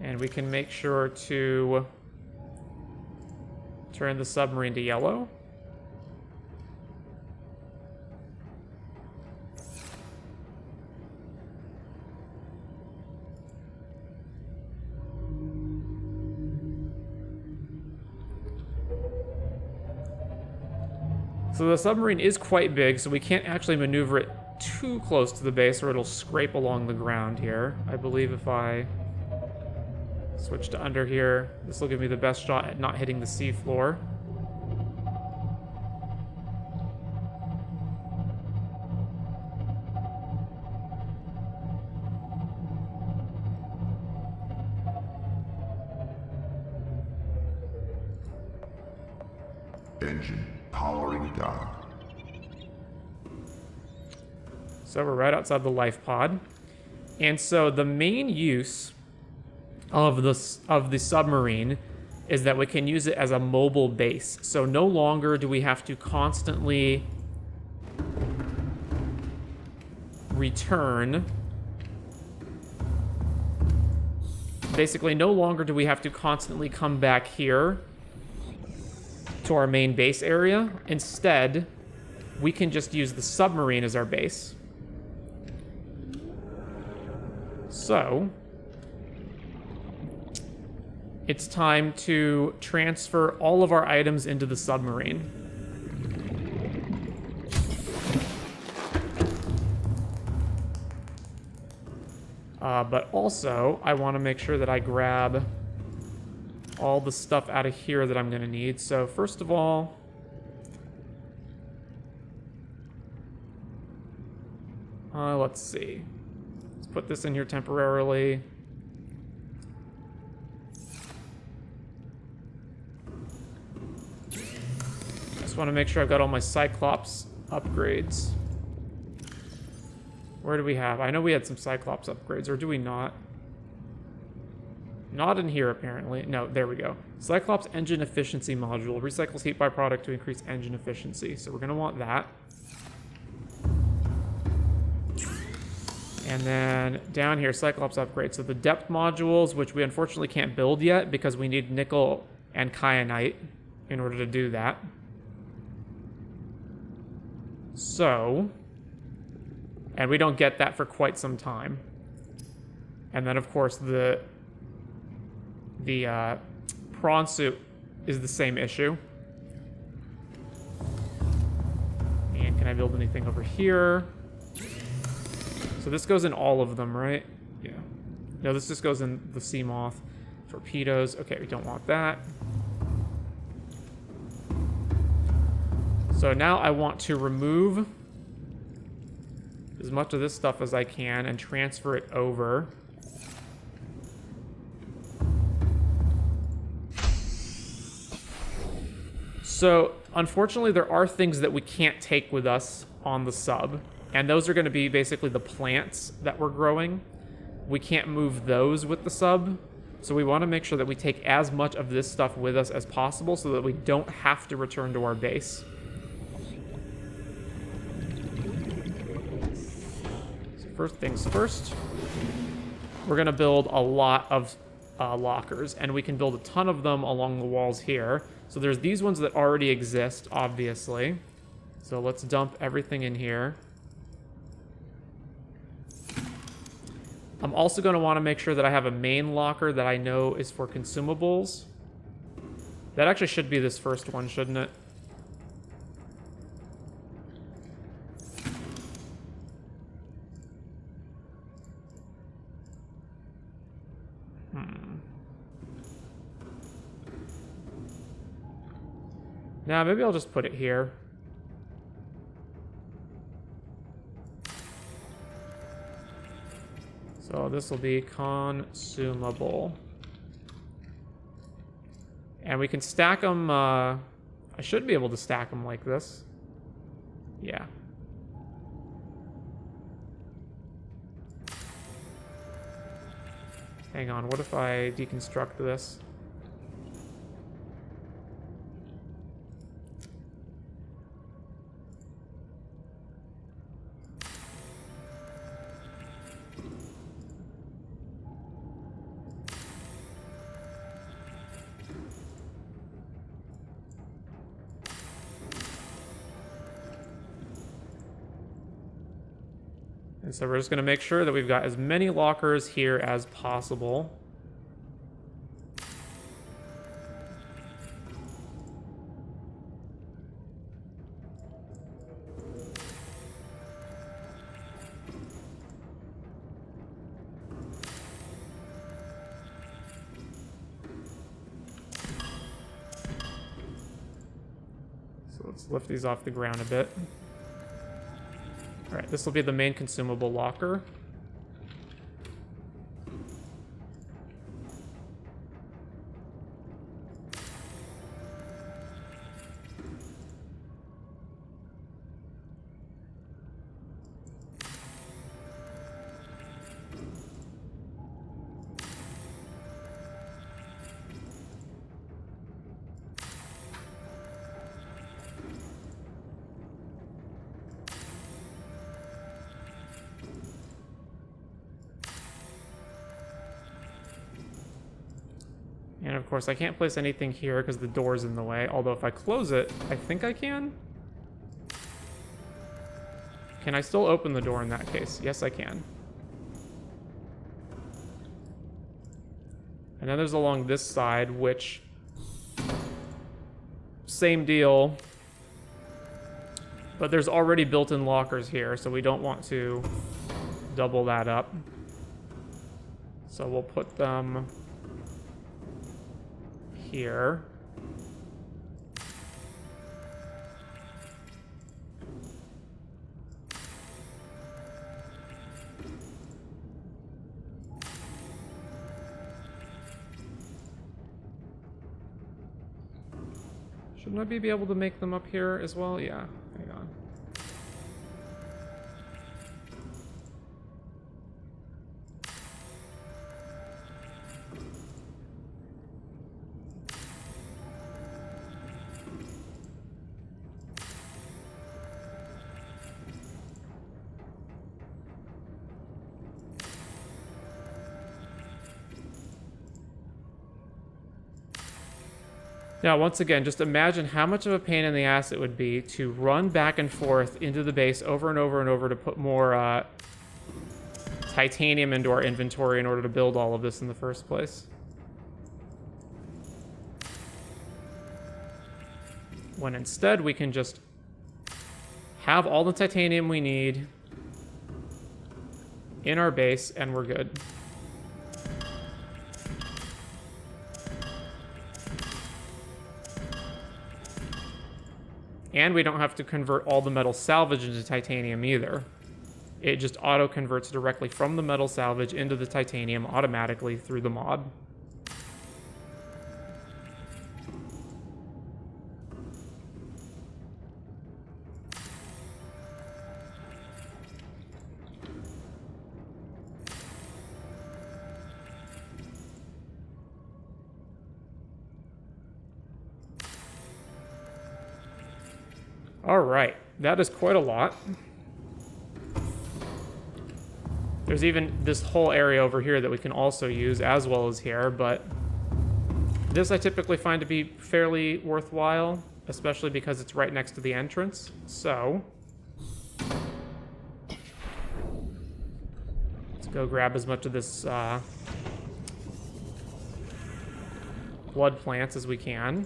And we can make sure to turn the submarine to yellow. So the submarine is quite big, so we can't actually maneuver it too close to the base or it'll scrape along the ground here. I believe if I switch to under here, this will give me the best shot at not hitting the sea floor. Engine powering down. So we're right outside the life pod. And so the main use of the submarine is that we can use it as a mobile base. So no longer do we have to constantly return. Basically, no longer do we have to constantly come back here to our main base area. Instead, we can just use the submarine as our base. So it's time to transfer all of our items into the submarine. But also, I want to make sure that I grab all the stuff out of here that I'm going to need. So first of all, let's see. Let's put this in here temporarily. Just want to make sure I've got all my Cyclops upgrades. Where do we have? I know we had some Cyclops upgrades, or do we not? Not in here, apparently. No, there we go. Cyclops engine efficiency module. Recycles heat byproduct to increase engine efficiency. So we're going to want that. And then down here, Cyclops upgrade. So the depth modules, which we unfortunately can't build yet because we need nickel and kyanite in order to do that. So, and we don't get that for quite some time. And then, of course, the prawn suit is the same issue. And can I build anything over here? So this goes in all of them, right? Yeah. No, this just goes in the sea moth. Torpedoes. Okay, we don't want that. So now I want to remove as much of this stuff as I can and transfer it over. So, unfortunately, there are things that we can't take with us on the sub, and those are going to be basically the plants that we're growing. We can't move those with the sub, so we want to make sure that we take as much of this stuff with us as possible so that we don't have to return to our base. So first things first, we're going to build a lot of lockers, and we can build a ton of them along the walls here. So there's these ones that already exist, obviously. So let's dump everything in here. I'm also going to want to make sure that I have a main locker that I know is for consumables. That actually should be this first one, shouldn't it? Now, maybe I'll just put it here. So this will be consumable. And we can stack them, I should be able to stack them like this. Yeah. Hang on, what if I deconstruct this? And so we're just going to make sure that we've got as many lockers here as possible. So let's lift these off the ground a bit. Alright, this will be the main consumable locker. And of course, I can't place anything here because the door's in the way. Although if I close it, I think I can. Can I still open the door in that case? Yes, I can. And then there's along this side, which... same deal. But there's already built-in lockers here, so we don't want to double that up. So we'll put them... here. Shouldn't I be able to make them up here as well? Yeah, hang on. Now, once again, just imagine how much of a pain in the ass it would be to run back and forth into the base over and over and over to put more titanium into our inventory in order to build all of this in the first place. When instead we can just have all the titanium we need in our base and we're good. And we don't have to convert all the metal salvage into titanium either. It just auto-converts directly from the metal salvage into the titanium automatically through the mod. Alright, that is quite a lot. There's even this whole area over here that we can also use, as well as here, but this I typically find to be fairly worthwhile, especially because it's right next to the entrance. So let's go grab as much of this blood plants as we can.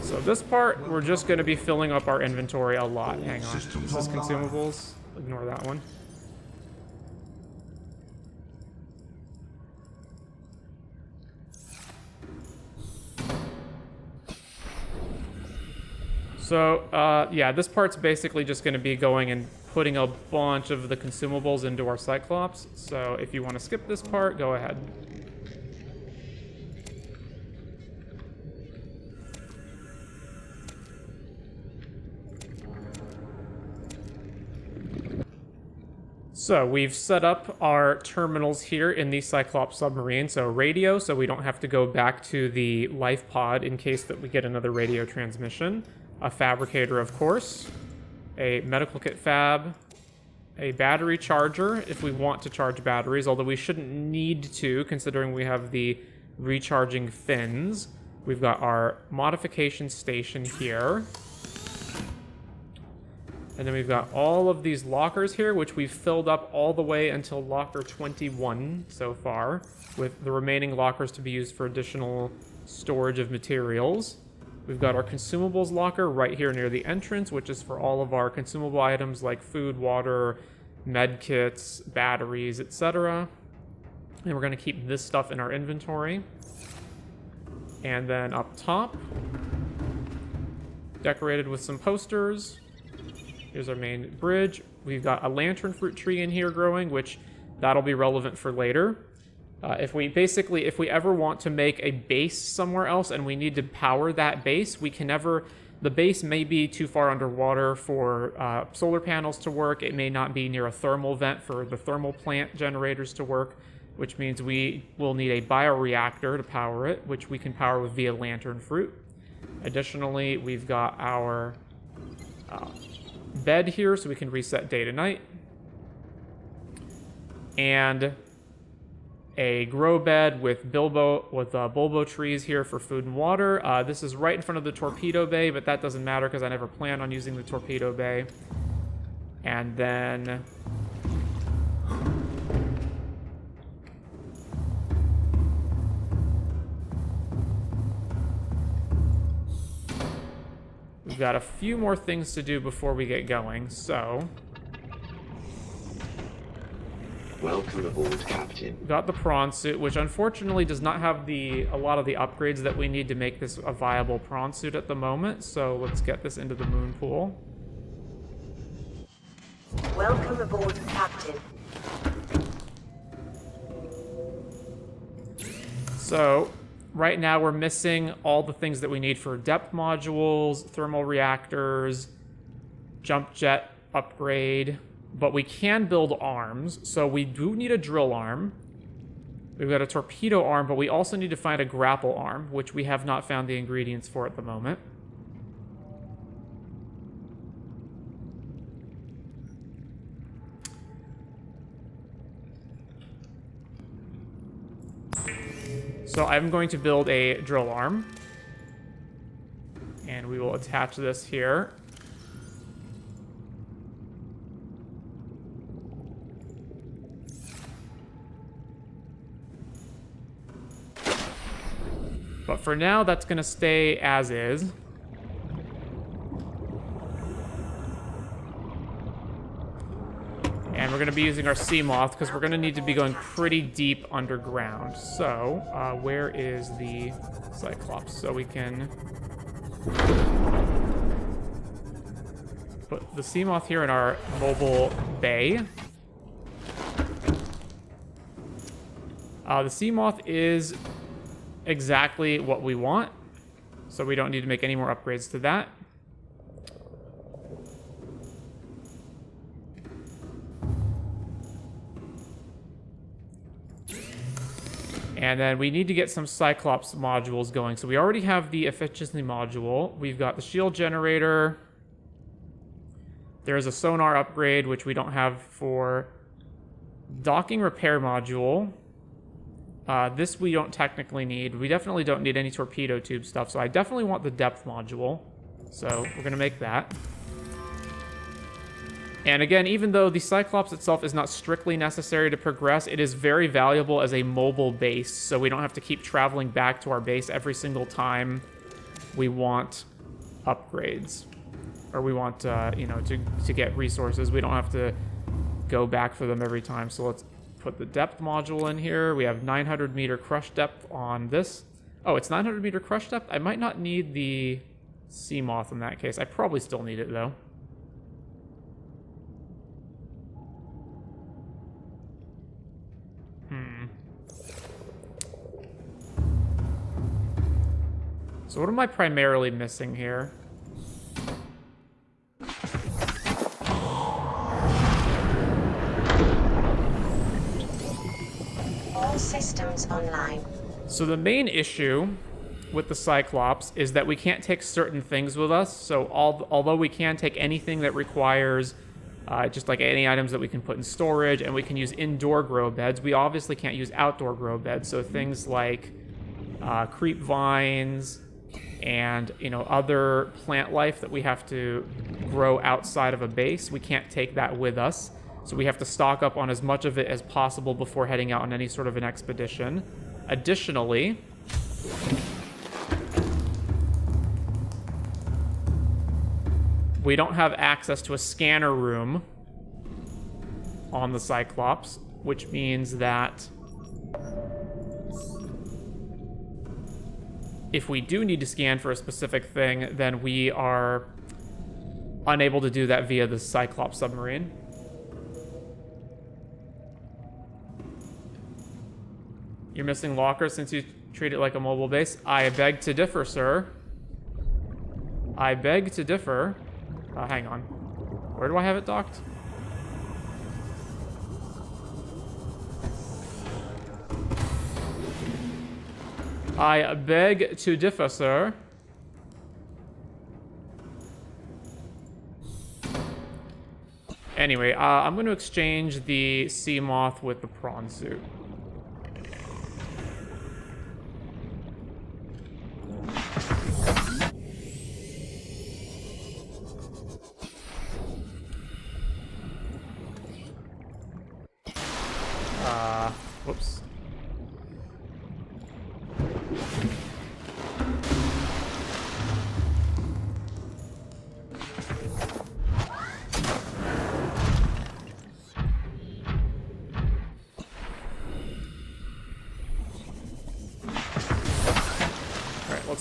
So this part, we're just going to be filling up our inventory a lot. Hang on. This is consumables. Ignore that one. So, yeah, this part's basically just going to be going and putting a bunch of the consumables into our Cyclops. So if you want to skip this part, go ahead. So we've set up our terminals here in the Cyclops Submarine. So radio, so we don't have to go back to the life pod in case that we get another radio transmission. A fabricator, of course. A medical kit fab. A battery charger if we want to charge batteries, although we shouldn't need to considering we have the recharging fins. We've got our modification station here. And then we've got all of these lockers here, which we've filled up all the way until locker 21 so far, with the remaining lockers to be used for additional storage of materials. We've got our consumables locker right here near the entrance, which is for all of our consumable items like food, water, med kits, batteries, etc. And we're going to keep this stuff in our inventory. And then up top, decorated with some posters. Here's our main bridge. We've got a lantern fruit tree in here growing, which that'll be relevant for later. If we ever want to make a base somewhere else and we need to power that base, we can never, the base may be too far underwater for solar panels to work. It may not be near a thermal vent for the thermal plant generators to work, which means we will need a bioreactor to power it, which we can power with via lantern fruit. Additionally, we've got our bed here so we can reset day to night. And a grow bed with bulbo trees here for food and water. This is right in front of the torpedo bay, but that doesn't matter because I never plan on using the torpedo bay. And then we've got a few more things to do before we get going, so welcome aboard, Captain. Got the prawn suit, which unfortunately does not have a lot of the upgrades that we need to make this a viable prawn suit at the moment. So let's get this into the moon pool. Welcome aboard, Captain. So right now we're missing all the things that we need for depth modules, thermal reactors, jump jet upgrade. But we can build arms, so we do need a drill arm. We've got a torpedo arm, but we also need to find a grapple arm, which we have not found the ingredients for at the moment. So I'm going to build a drill arm. And we will attach this here. But for now, that's going to stay as is. And we're going to be using our sea moth because we're going to need to be going pretty deep underground. So, where is the Cyclops? So we can put the sea moth here in our mobile bay. The sea moth is exactly what we want, so we don't need to make any more upgrades to that. And then we need to get some Cyclops modules going. So we already have the efficiency module. We've got the shield generator. There's a sonar upgrade, which we don't have for docking repair module. This we don't technically need. We definitely don't need any torpedo tube stuff, so I definitely want the depth module. So we're going to make that. And again, even though the Cyclops itself is not strictly necessary to progress, it is very valuable as a mobile base, so we don't have to keep traveling back to our base every single time we want upgrades. Or we want, you know, to get resources. We don't have to go back for them every time, so let's put the depth module in here. We have 900 meter crush depth on this. Oh, it's 900 meter crush depth? I might not need the sea moth in that case. I probably still need it, though. So what am I primarily missing here? All systems online. So the main issue with the Cyclops is that we can't take certain things with us. So although we can take anything that requires just like any items that we can put in storage, and we can use indoor grow beds, we obviously can't use outdoor grow beds. So things like creep vines and, you know, other plant life that we have to grow outside of a base, we can't take that with us. So we have to stock up on as much of it as possible before heading out on any sort of an expedition. Additionally, we don't have access to a scanner room on the Cyclops, which means that if we do need to scan for a specific thing, then we are unable to do that via the Cyclops Submarine. You're missing lockers since you treat it like a mobile base? I beg to differ, sir. I beg to differ. Hang on. Where do I have it docked? I beg to differ, sir. Anyway, I'm going to exchange the sea moth with the prawn suit.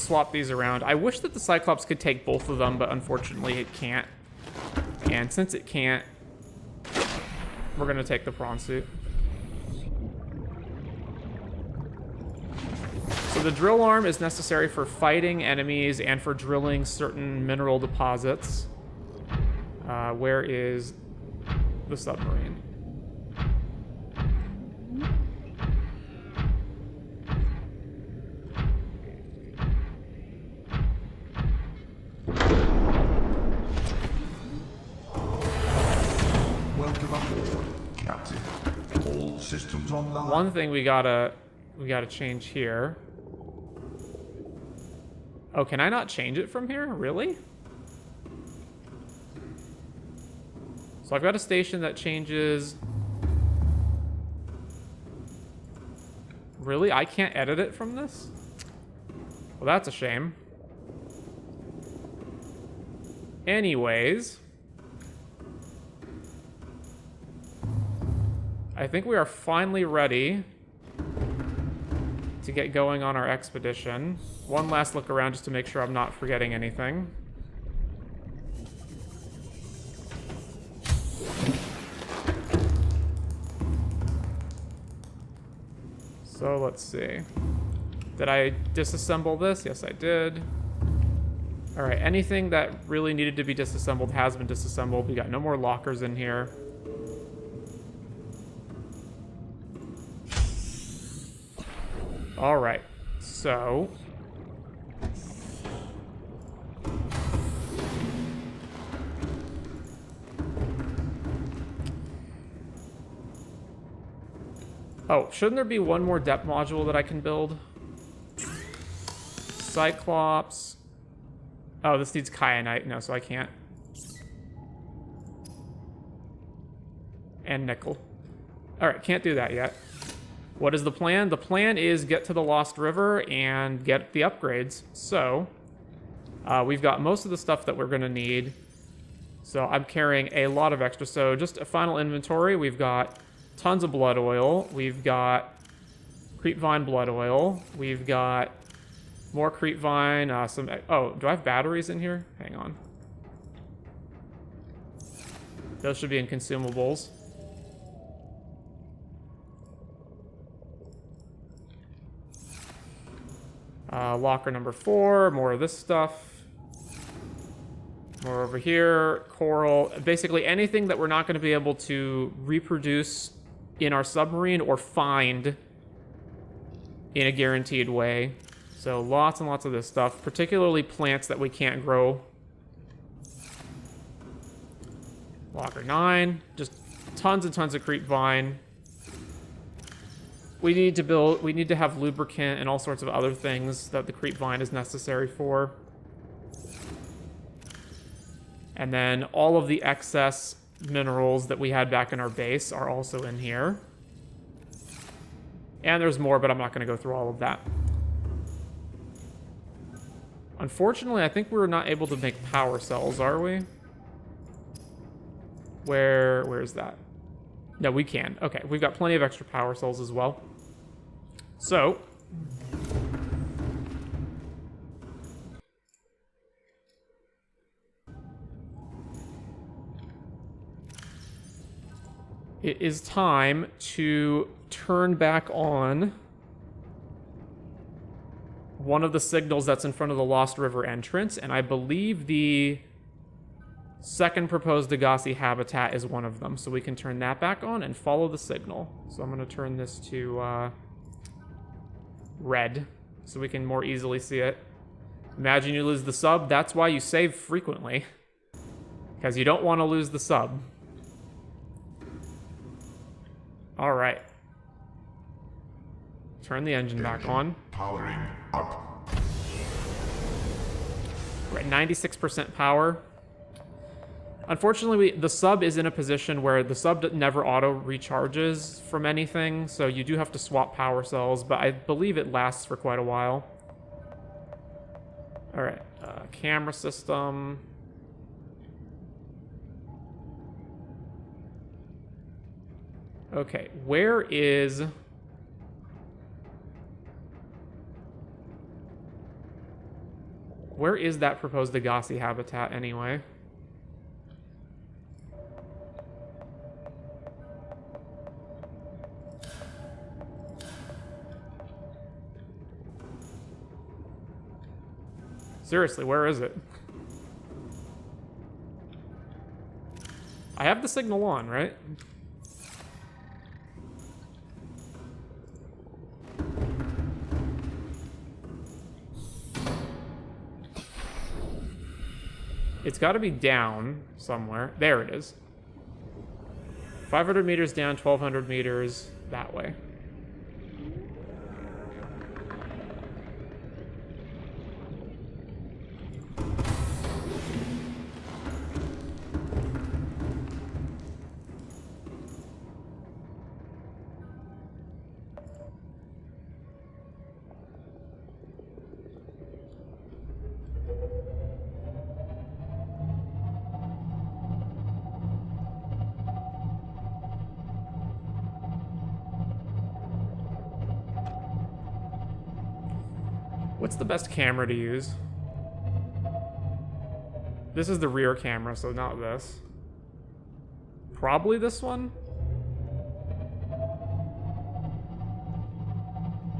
swap these around. I wish that the Cyclops could take both of them, but unfortunately it can't. And since it can't, we're going to take the prawn suit. So the drill arm is necessary for fighting enemies and for drilling certain mineral deposits. Where is the submarine? Welcome aboard, Captain. All systems online. One thing we gotta change here. Oh, can I not change it from here? Really? So I've got a station that changes. Really? I can't edit it from this? Well, that's a shame. Anyways, I think we are finally ready to get going on our expedition. One last look around just to make sure I'm not forgetting anything. So let's see. Did I disassemble this? Yes, I did. All right, anything that really needed to be disassembled has been disassembled. We got no more lockers in here. All right, so oh, shouldn't there be one more depth module that I can build? Cyclops. Oh, this needs kyanite. No, so I can't. And nickel. All right, can't do that yet. What is the plan? The plan is get to the Lost River and get the upgrades. So, we've got most of the stuff that we're going to need. So I'm carrying a lot of extra. So just a final inventory. We've got tons of blood oil. We've got creepvine blood oil. We've got more creepvine. Some. Oh, do I have batteries in here? Hang on. Those should be in consumables. Locker number 4, more of this stuff. More over here, coral. Basically anything that we're not going to be able to reproduce in our submarine or find in a guaranteed way. So lots and lots of this stuff, particularly plants that we can't grow. Locker 9, just tons and tons of creepvine. We need to have lubricant and all sorts of other things that the creepvine is necessary for. And then all of the excess minerals that we had back in our base are also in here. And there's more, but I'm not going to go through all of that. Unfortunately, I think we're not able to make power cells, are we? Where is that? No, we can. Okay, we've got plenty of extra power cells as well. So, it is time to turn back on one of the signals that's in front of the Lost River entrance, and I believe the second proposed Degassi habitat is one of them, so we can turn that back on and follow the signal. So I'm going to turn this to red so we can more easily see it. Imagine you lose the sub. That's why you save frequently, because you don't want to lose the sub. All right. Turn the engine back on. Powering up. We're at 96% power. Unfortunately, the sub is in a position where the sub never auto-recharges from anything, so you do have to swap power cells, but I believe it lasts for quite a while. All right, camera system. Okay, where is... Where is that proposed Degassi habitat anyway? Seriously, where is it? I have the signal on, right? It's got to be down somewhere. There it is. 500 meters down, 1,200 meters that way. What's the best camera to use? This is the rear camera, so not this. Probably this one?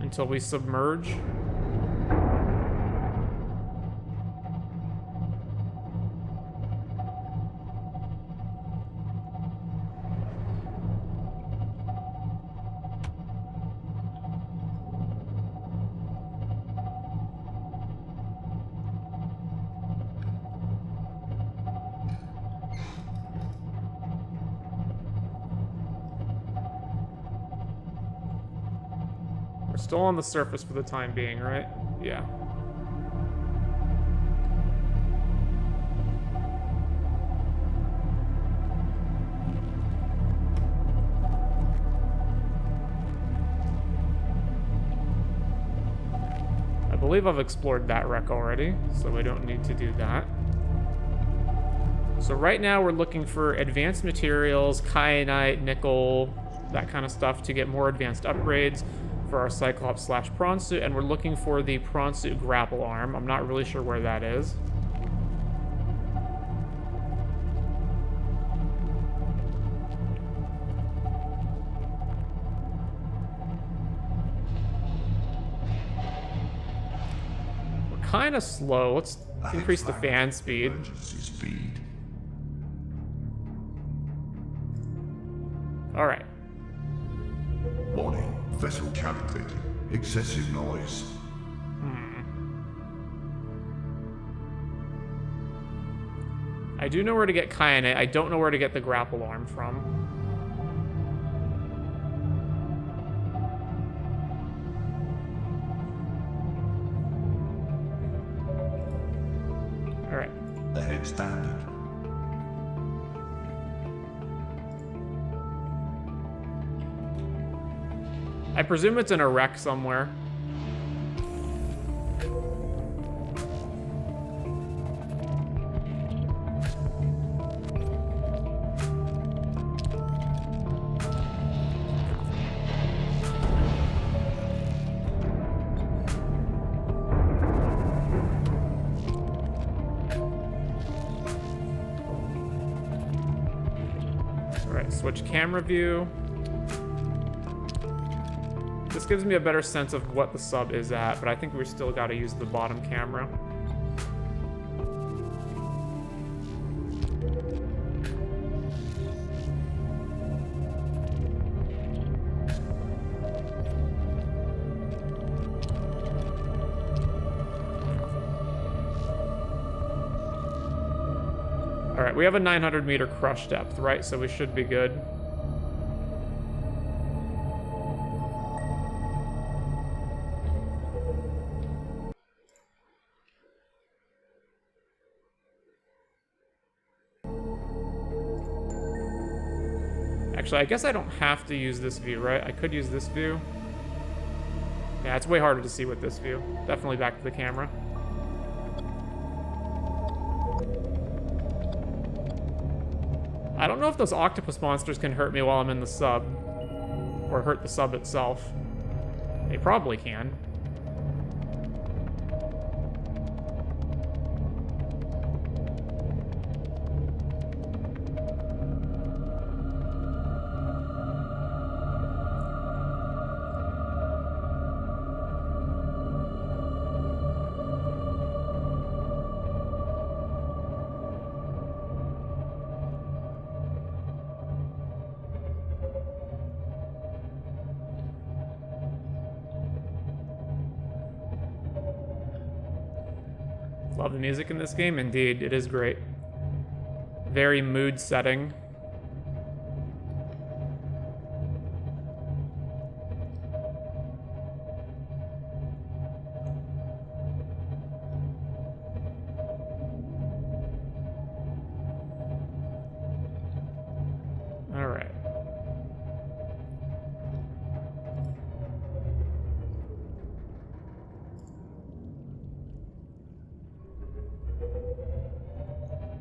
Until we submerge. Still on the surface for the time being, right? Yeah. I believe I've explored that wreck already, so we don't need to do that. So right now we're looking for advanced materials, kyanite, nickel, that kind of stuff to get more advanced upgrades for our Cyclops / prawn suit, and we're looking for the prawn suit grapple arm. I'm not really sure where that is. We're kind of slow. Let's increase the fan speed. All right. Warning. Vessel calibrated. Excessive noise. I do know where to get kyanite. I don't know where to get the grapple arm from. All right. Ahead standard. I presume it's in a wreck somewhere. All right, switch camera view. This gives me a better sense of what the sub is at, but I think we still got to use the bottom camera. All right, we have a 900 meter crush depth, right? So we should be good. Actually, I guess I don't have to use this view, right? I could use this view. Yeah, it's way harder to see with this view. Definitely back to the camera. I don't know if those octopus monsters can hurt me while I'm in the sub. Or hurt the sub itself. They probably can. Love the music in this game. Indeed, it is great. Very mood setting. All right.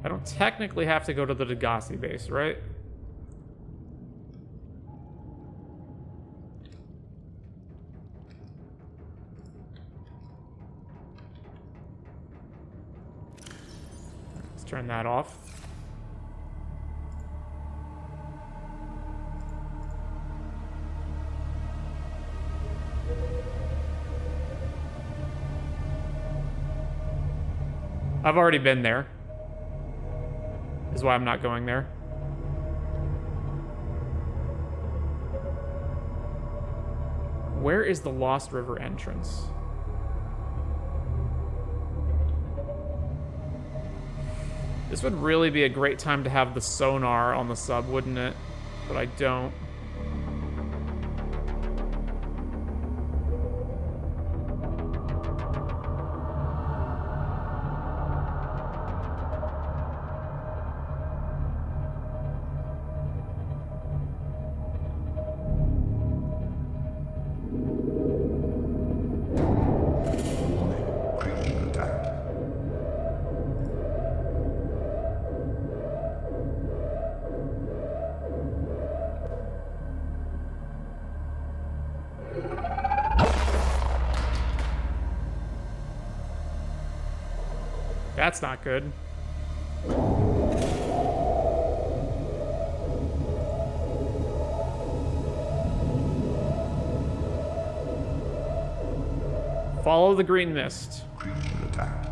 I don't technically have to go to the Degassi base, right? Let's turn that off. I've already been there. Is why I'm not going there. Where is the Lost River entrance? This would really be a great time to have the sonar on the sub, wouldn't it? But I don't. That's not good. Follow the green mist. Creature attack.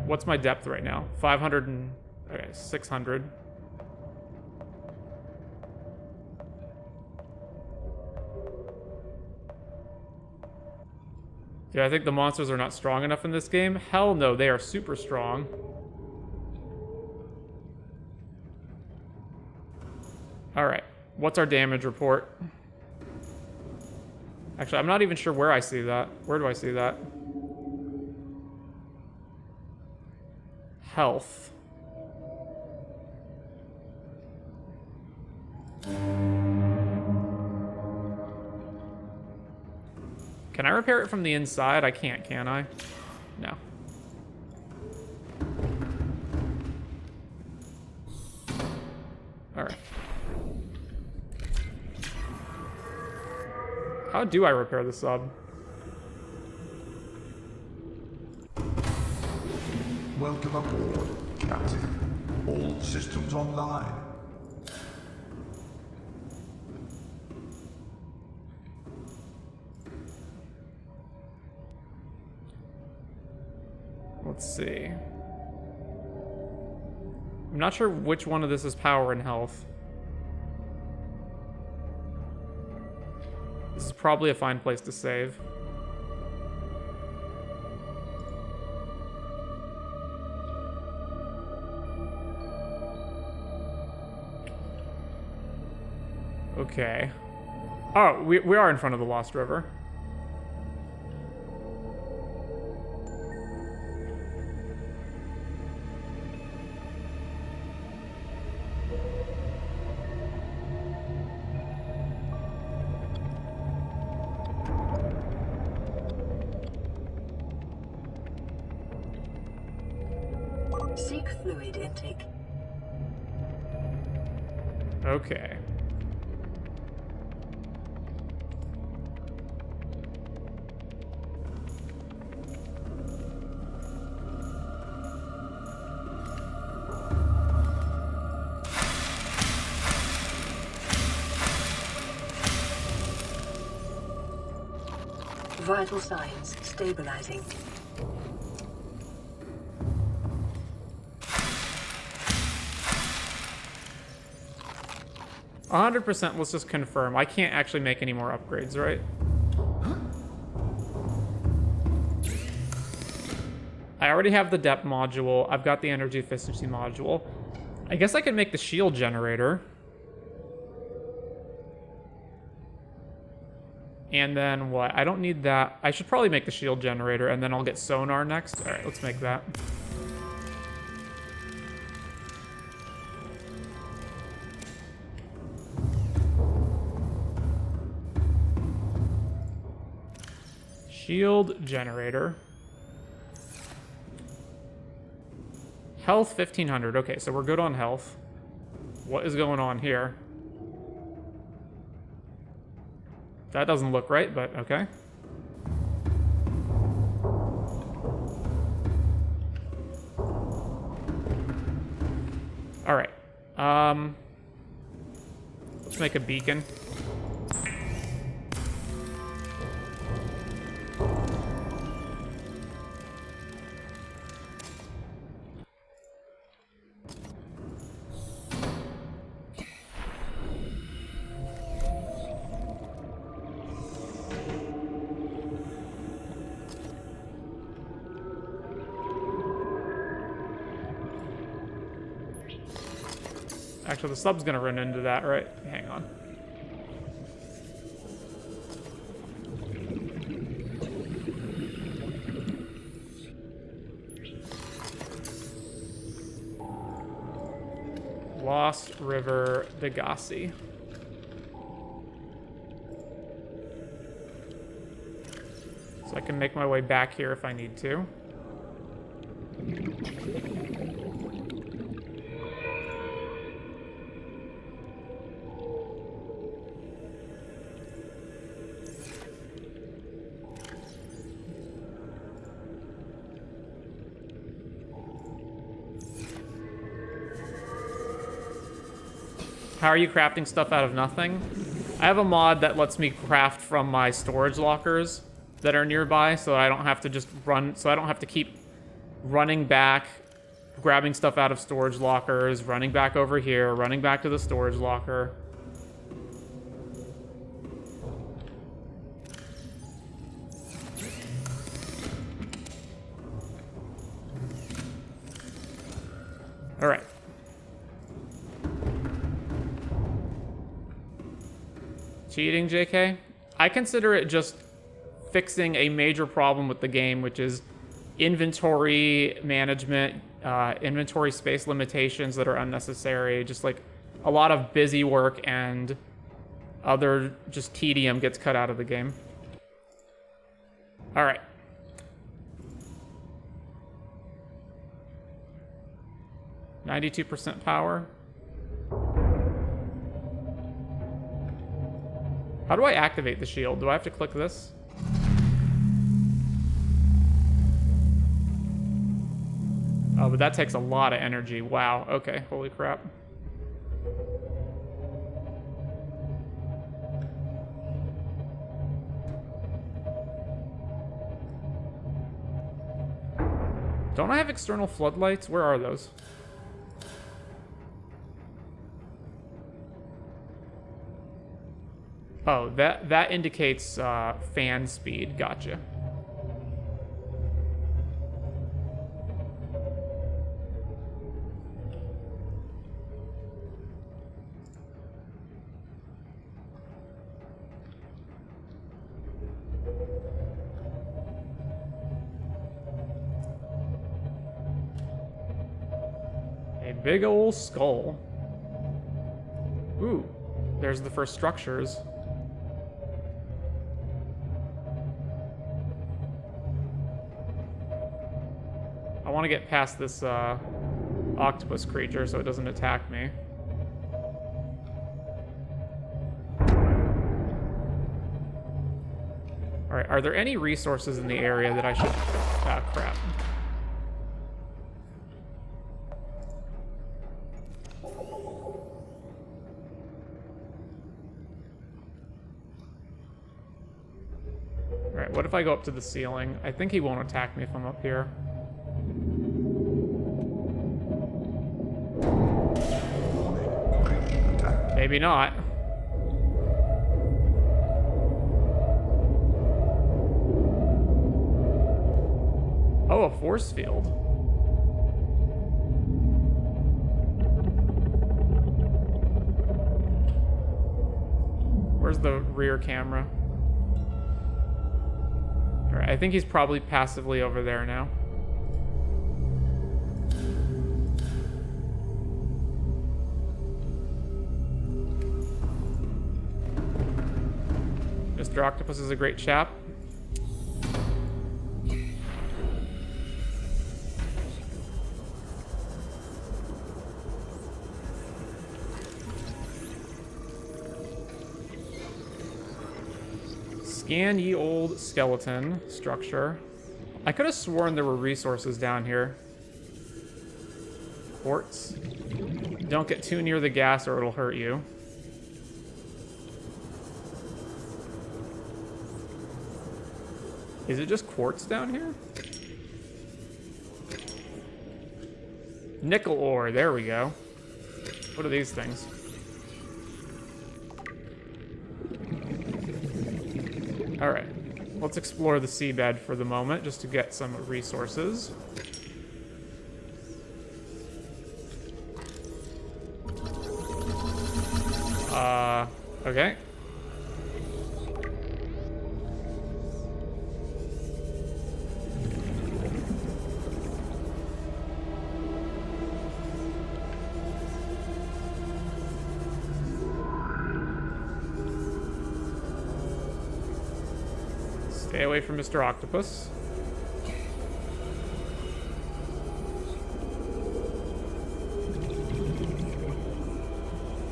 What's my depth right now? 500 and... Okay, 600. Do I think the monsters are not strong enough in this game? Hell no, they are super strong. Alright, what's our damage report? Actually, I'm not even sure where I see that. Where do I see that? Health. Can I repair it from the inside? I can't, can I? No. Alright. How do I repair the sub? Welcome aboard, Captain. All systems online. Let's see. I'm not sure which one of this is power and health. This is probably a fine place to save. Okay. Oh, we are in front of the Lost River. Seek fluid intake. Okay. Vital signs stabilizing. A 100%, let's just confirm. I can't actually make any more upgrades, right? I already have the depth module. I've got the energy efficiency module. I guess I could make the shield generator. And then what? I don't need that. I should probably make the shield generator, and then I'll get sonar next. All right, let's make that. Shield generator. Health 1500. Okay, so we're good on health. What is going on here? That doesn't look right, but okay. All right. Let's make a beacon. Actually, the sub's gonna run into that, right? Hang on. Lost River Degassi. So I can make my way back here if I need to. How are you crafting stuff out of nothing? I have a mod that lets me craft from my storage lockers that are nearby, so I don't have to just run, so I don't have to keep running back, grabbing stuff out of storage lockers, running back over here, running back to the storage locker. All right. Cheating, JK? I consider it just fixing a major problem with the game, which is inventory management, inventory space limitations that are unnecessary, just like a lot of busy work and other just tedium gets cut out of the game. All right. %92 power. How do I activate the shield? Do I have to click this? Oh, but that takes a lot of energy. Wow. Okay. Holy crap. Don't I have external floodlights? Where are those? Oh, that indicates fan speed. Gotcha. A big ol' skull. Ooh, there's the first structures. I want to get past this octopus creature so it doesn't attack me. Alright, are there any resources in the area that I should... Ah, crap. Alright, what if I go up to the ceiling? I think he won't attack me if I'm up here. Maybe not. Oh, a force field. Where's the rear camera? Alright, I think he's probably passively over there now. Mr. Octopus is a great chap. Scan ye old skeleton structure. I could have sworn there were resources down here. Quartz. Don't get too near the gas or it'll hurt you. Is it just quartz down here? Nickel ore, there we go. What are these things? Alright, let's explore the seabed for the moment, just to get some resources. Okay. Stay away from Mr. Octopus.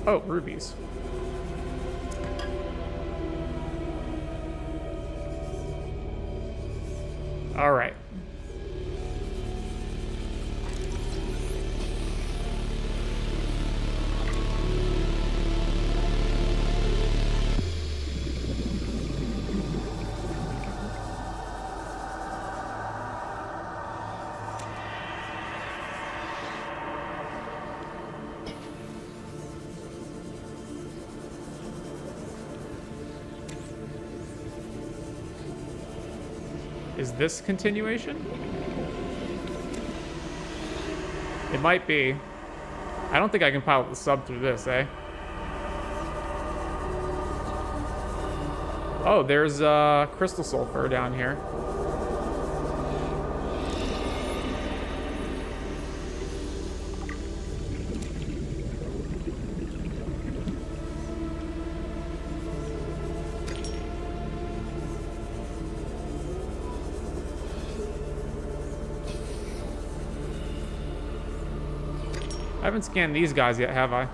Oh, rubies. All right. Is this continuation? It might be. I don't think I can pilot the sub through this, eh? Oh, there's crystal sulfur down here. I haven't scanned these guys yet, have I?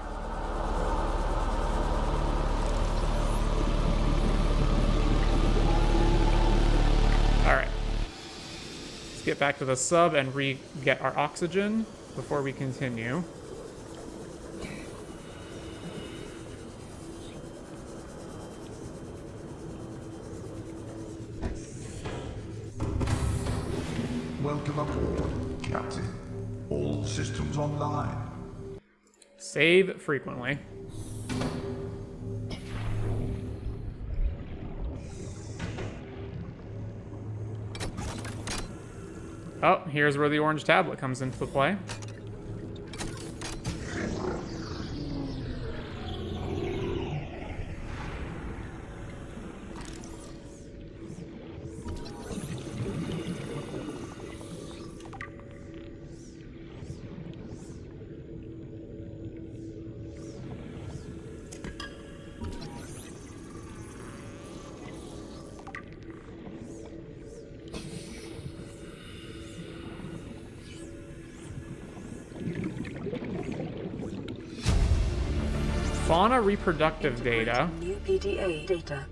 Alright. Let's get back to the sub and re-get our oxygen before we continue. Welcome aboard, Captain. All systems online. Save frequently. Oh, here's where the orange tablet comes into play. Fauna reproductive data. New PDA data.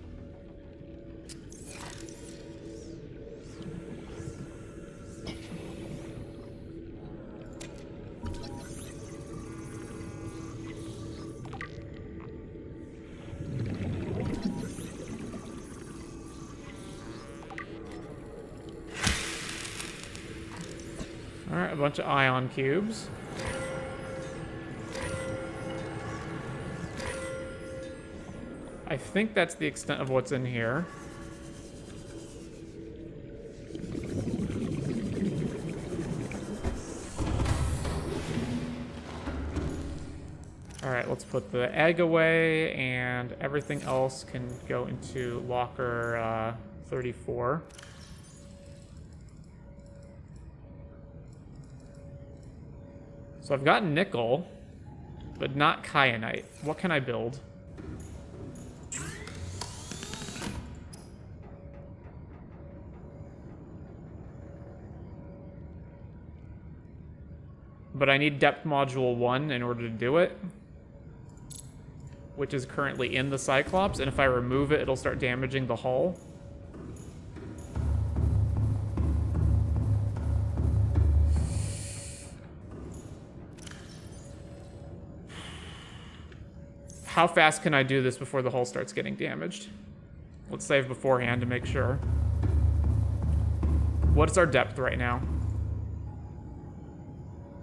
Alright, a bunch of ion cubes. I think that's the extent of what's in here. Alright, let's put the egg away, and everything else can go into locker 34. So I've got nickel, but not kyanite. What can I build? But I need depth module 1 in order to do it, which is currently in the Cyclops, and if I remove it, it'll start damaging the hull. How fast can I do this before the hull starts getting damaged? Let's save beforehand to make sure. What's our depth right now?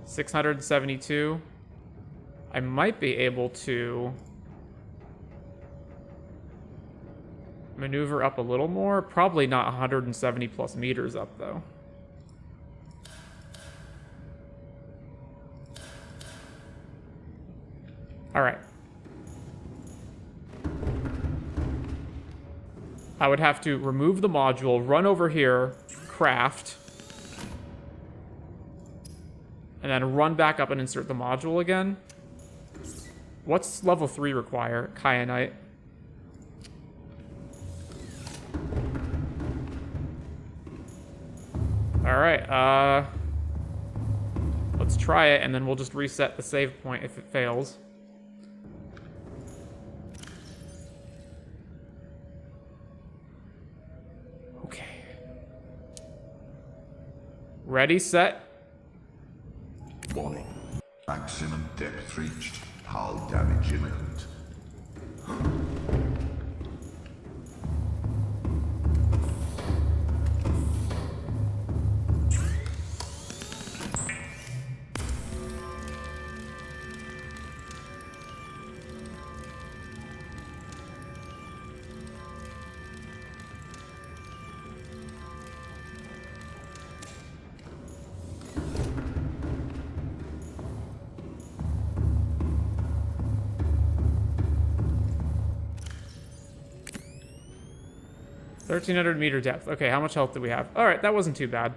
672. I might be able to maneuver up a little more. Probably not 170 plus meters up, though. All right. I would have to remove the module, run over here, craft, and then run back up and insert the module again. What's level 3 require? Kyanite. Alright, let's try it, and then we'll just reset the save point if it fails. Okay. Ready, set. Warning. Maximum depth reached. Hull damage imminent. $1,300 depth. Okay, how much health do we have? All right, that wasn't too bad.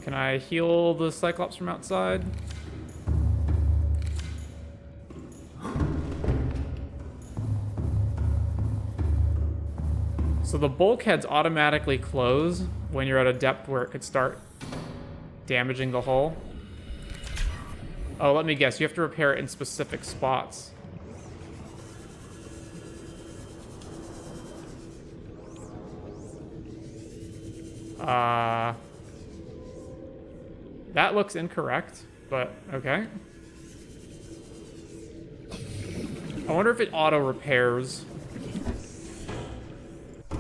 Can I heal the Cyclops from outside? So the bulkheads automatically close when you're at a depth where it could start damaging the hull. Oh, let me guess. You have to repair it in specific spots. That looks incorrect, but okay. I wonder if it auto repairs.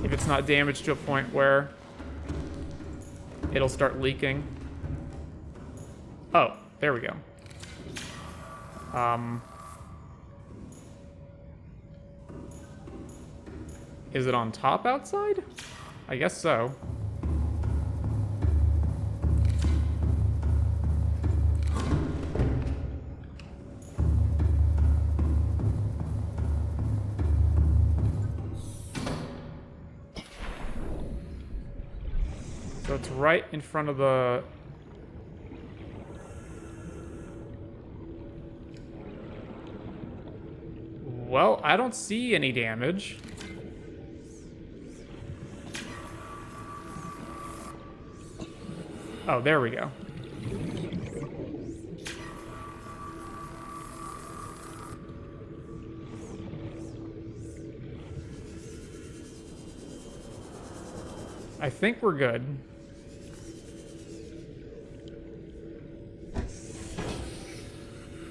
If it's not damaged to a point where it'll start leaking. Oh, there we go. Is it on top outside? I guess so. So it's right in front of the... Well, I don't see any damage. Oh, there we go. I think we're good.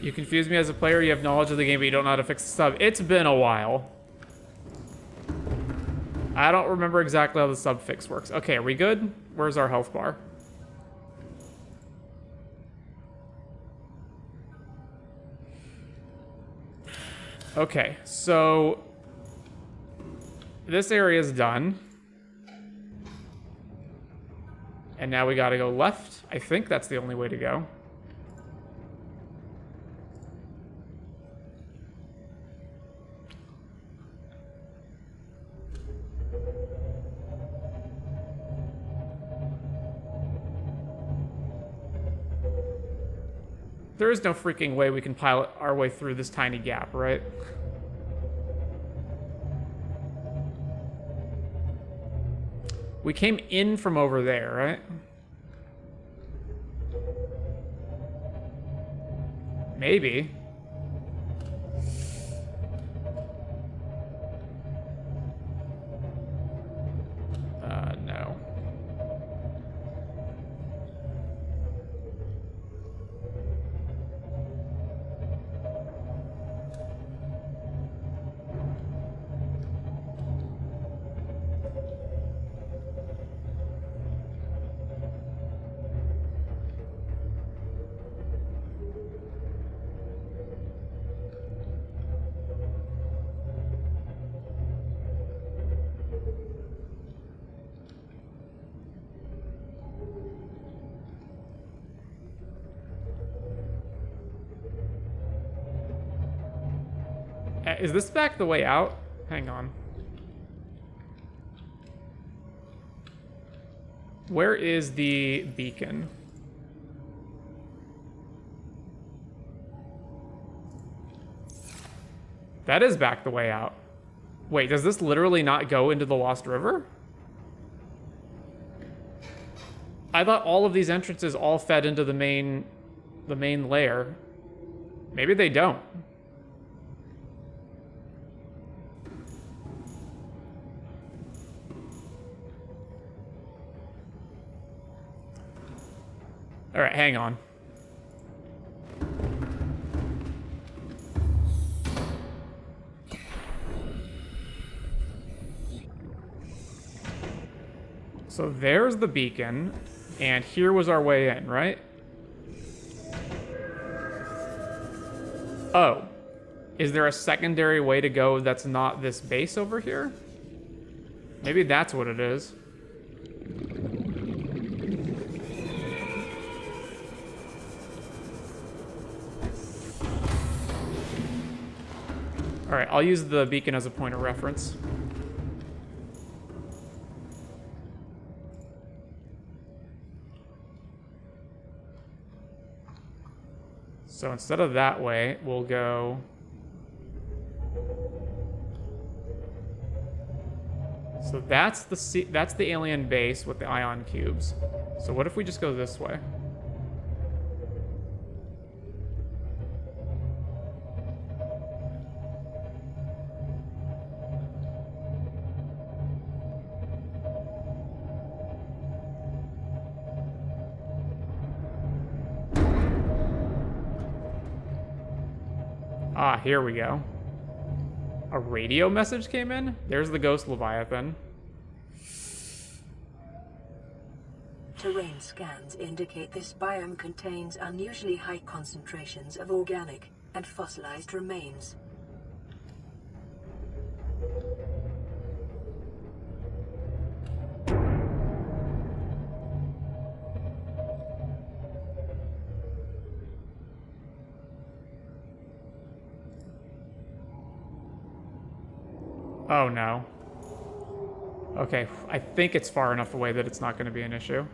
You confuse me as a player, you have knowledge of the game, but you don't know how to fix the sub. It's been a while. I don't remember exactly how the sub fix works. Okay, are we good? Where's our health bar? Okay, so this area is done. And now we gotta go left. I think that's the only way to go. There is no freaking way we can pilot our way through this tiny gap, right? We came in from over there, right? Maybe. No. Is this back the way out? Hang on. Where is the beacon? That is back the way out. Wait, does this literally not go into the Lost River? I thought all of these entrances all fed into the main layer. Maybe they don't. All right, hang on. So there's the beacon, and here was our way in, right? Oh. Is there a secondary way to go that's not this base over here? Maybe that's what it is. All right, I'll use the beacon as a point of reference. So instead of that way, we'll go... So that's the alien base with the ion cubes. So what if we just go this way? Ah, here we go. A radio message came in? There's the ghost Leviathan. Terrain scans indicate this biome contains unusually high concentrations of organic and fossilized remains. Oh no. Okay, I think it's far enough away that it's not going to be an issue.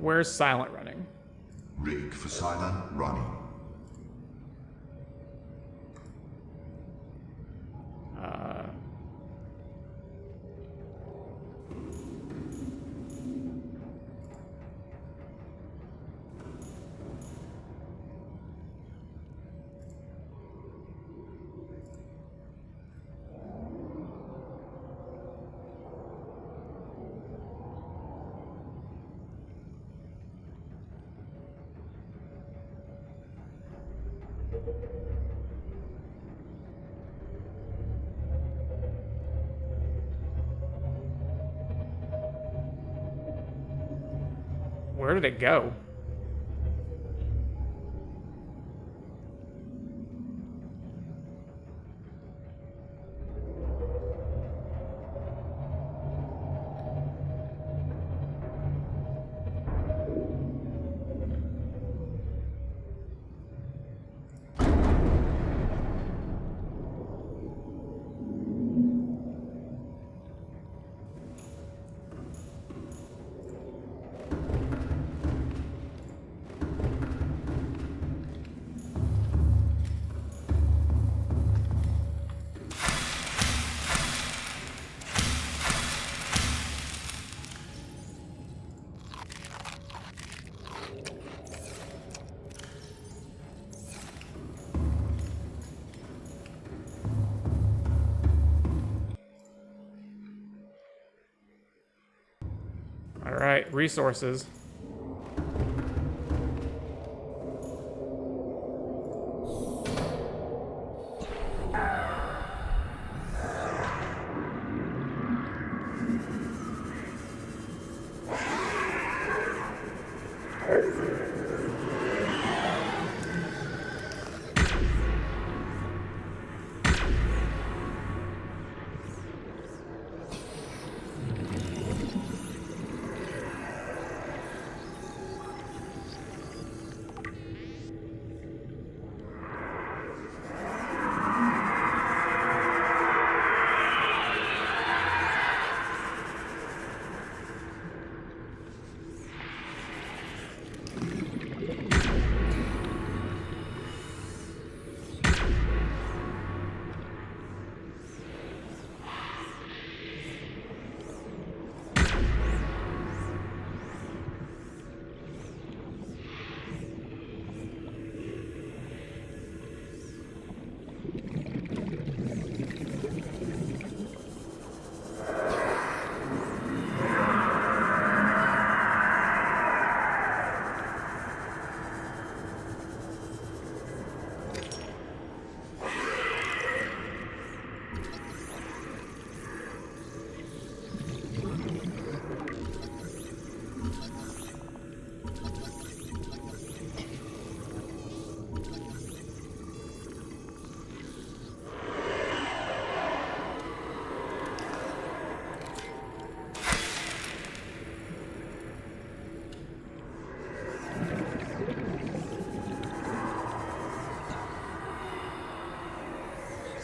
Where's silent running? Rig for Cylon running. Where did it go? All right, resources.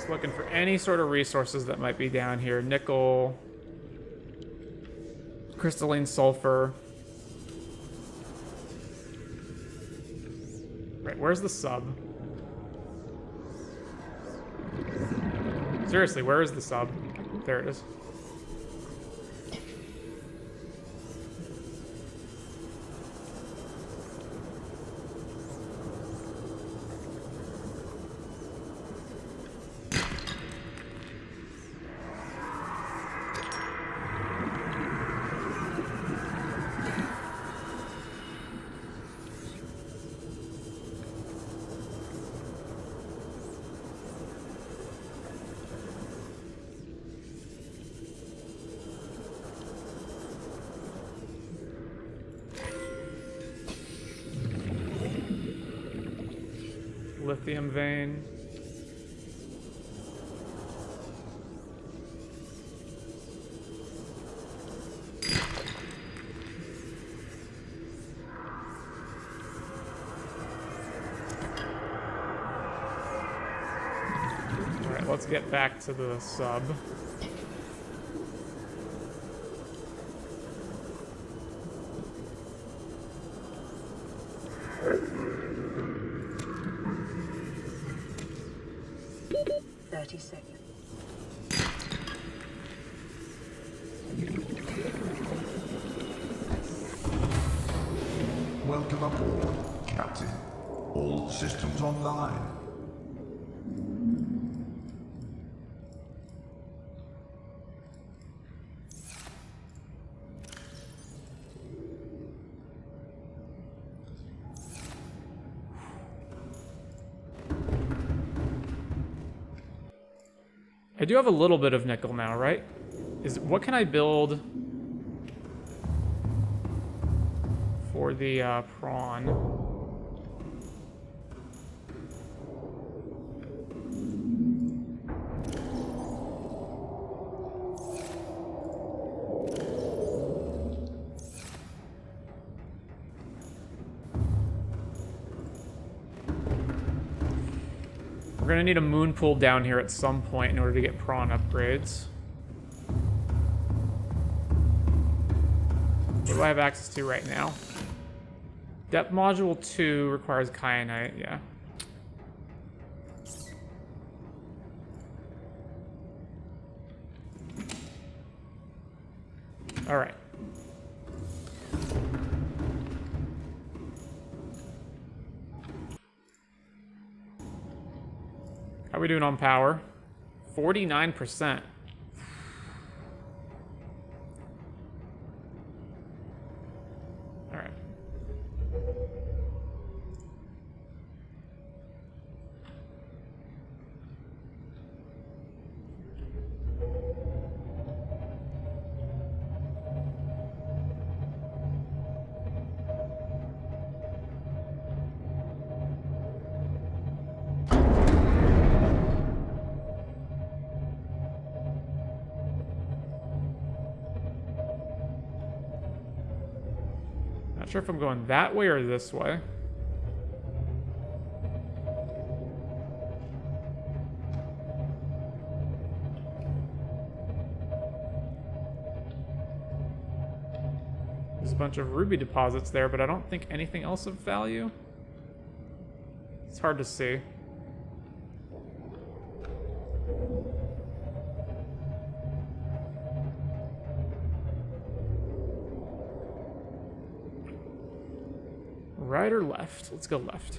Looking for any sort of resources that might be down here. Nickel, crystalline sulfur. Right, where's the sub? Seriously, where is the sub? There it is. Lithium vein. All right, let's get back to the sub. 30 seconds. Welcome aboard, Captain. All systems online. I do have a little bit of nickel now, right? What can I build for the prawn? We're gonna need a moon pool down here at some point in order to get prawn upgrades. What do I have access to right now? Depth module 2 requires kyanite, yeah. All right. How are we doing on power? 49%. All right. Not sure if I'm going that way or this way. There's a bunch of ruby deposits there, but I don't think anything else of value. It's hard to see. Right or left? Let's go left.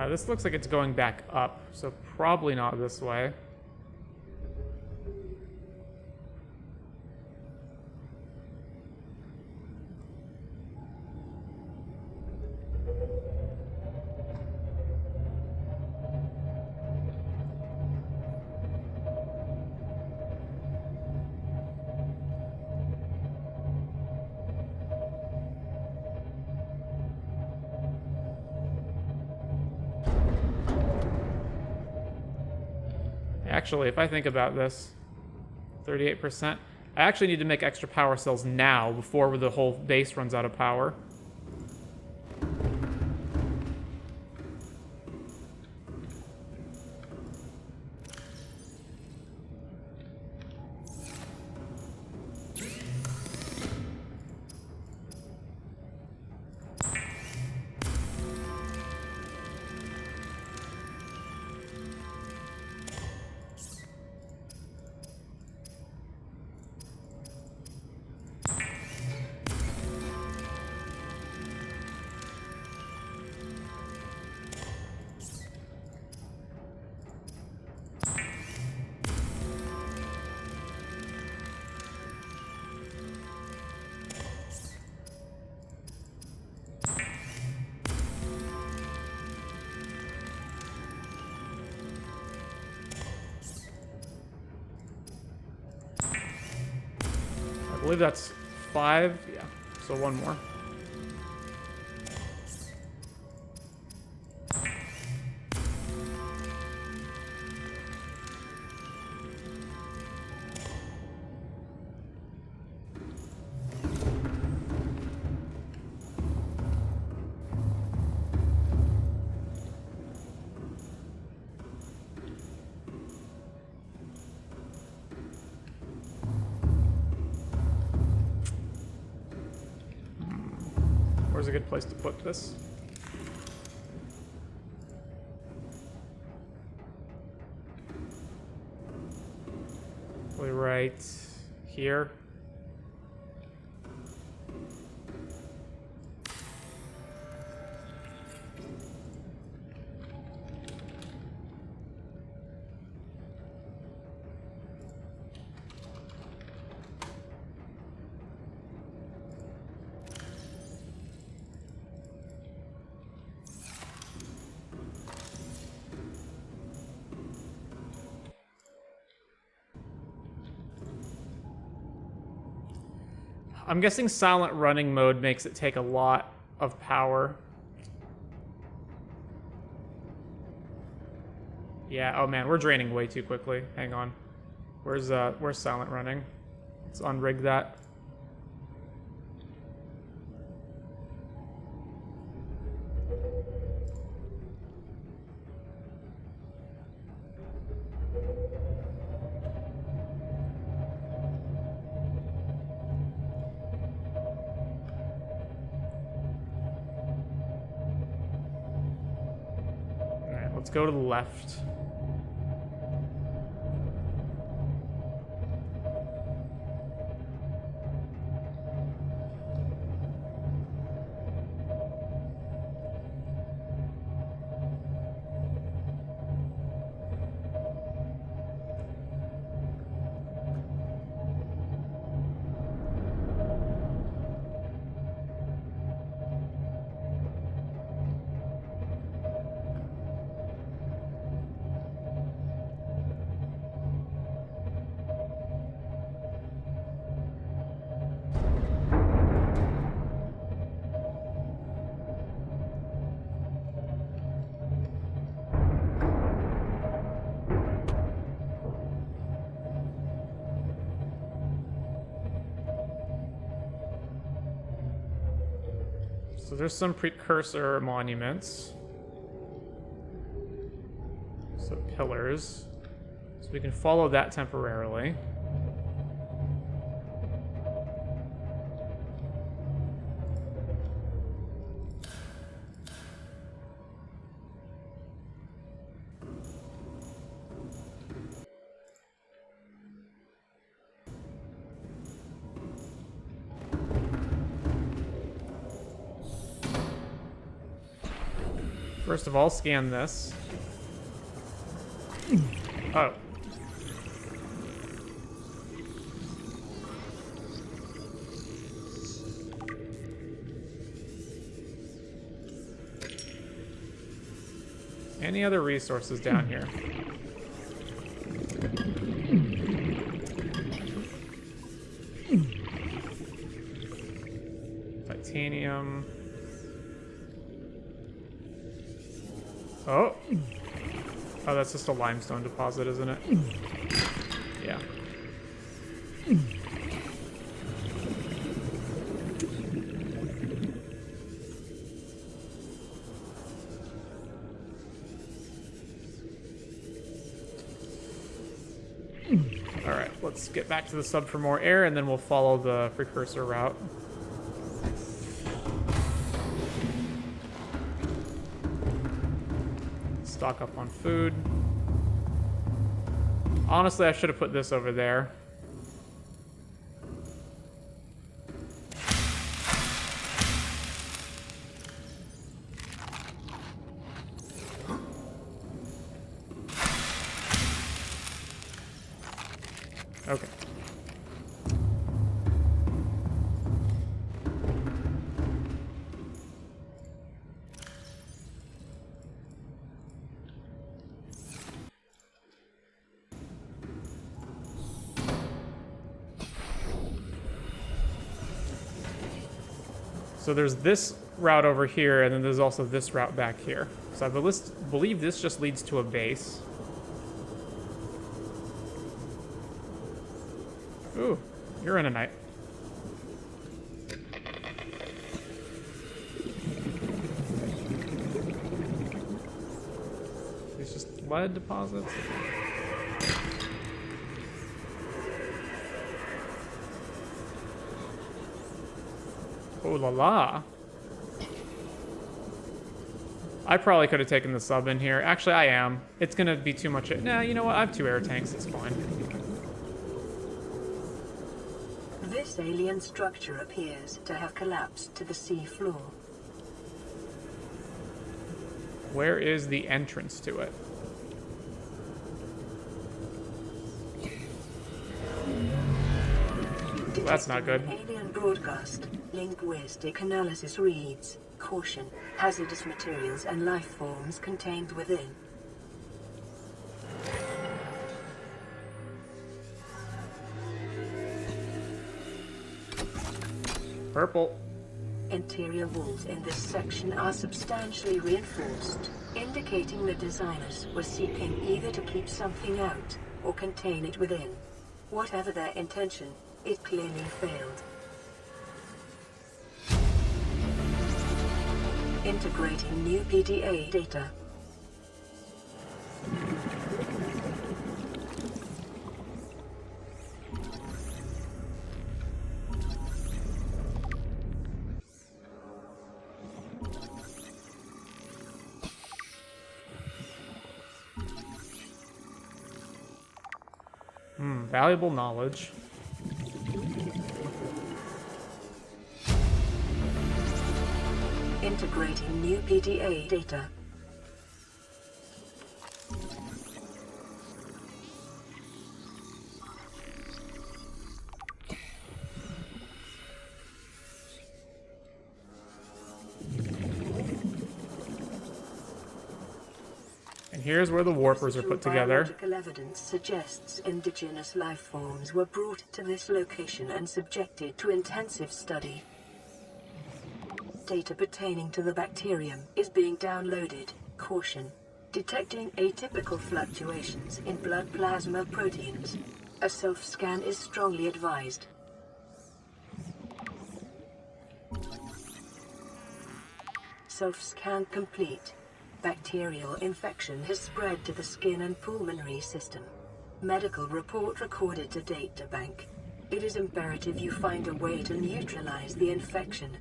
This looks like it's going back up, so probably not this way. Actually, if I think about this, 38%. I actually need to make extra power cells now before the whole base runs out of power. I believe that's 5. Yeah, so one more. good place to put this. Probably right here. I'm guessing silent running mode makes it take a lot of power. Yeah, oh man, we're draining way too quickly. Hang on. Where's silent running? Let's unrig that. Let's go to the left. So there's some precursor monuments. So pillars. So we can follow that temporarily. First of all, scan this. Oh. Any other resources down here? Titanium. Oh. Oh, that's just a limestone deposit, isn't it? Yeah. Alright, let's get back to the sub for more air, and then we'll follow the precursor route. Stock up on food. Honestly, I should have put this over there. Okay. So there's this route over here, and then there's also this route back here. So I believe this just leads to a base. Ooh, uranite. It's just lead deposits. Oh la la. I probably could have taken the sub in here. Actually, I am. It's gonna be too much. Nah, you know what? I have 2 air tanks. It's fine. This alien structure appears to have collapsed to the sea floor. Where is the entrance to it? That's not good. Alien broadcast. Linguistic analysis reads, caution, hazardous materials and life forms contained within. Purple. Interior walls in this section are substantially reinforced, indicating the designers were seeking either to keep something out or contain it within. Whatever their intention, it clearly failed. Integrating new PDA data. Valuable knowledge. Integrating new PDA data. And here's where the warpers are put together. Biological evidence suggests indigenous life forms were brought to this location and subjected to intensive study. Data pertaining to the bacterium is being downloaded. Caution. Detecting atypical fluctuations in blood plasma proteins. A self-scan is strongly advised. Self-scan complete. Bacterial infection has spread to the skin and pulmonary system. Medical report recorded to data bank. It is imperative you find a way to neutralize the infection.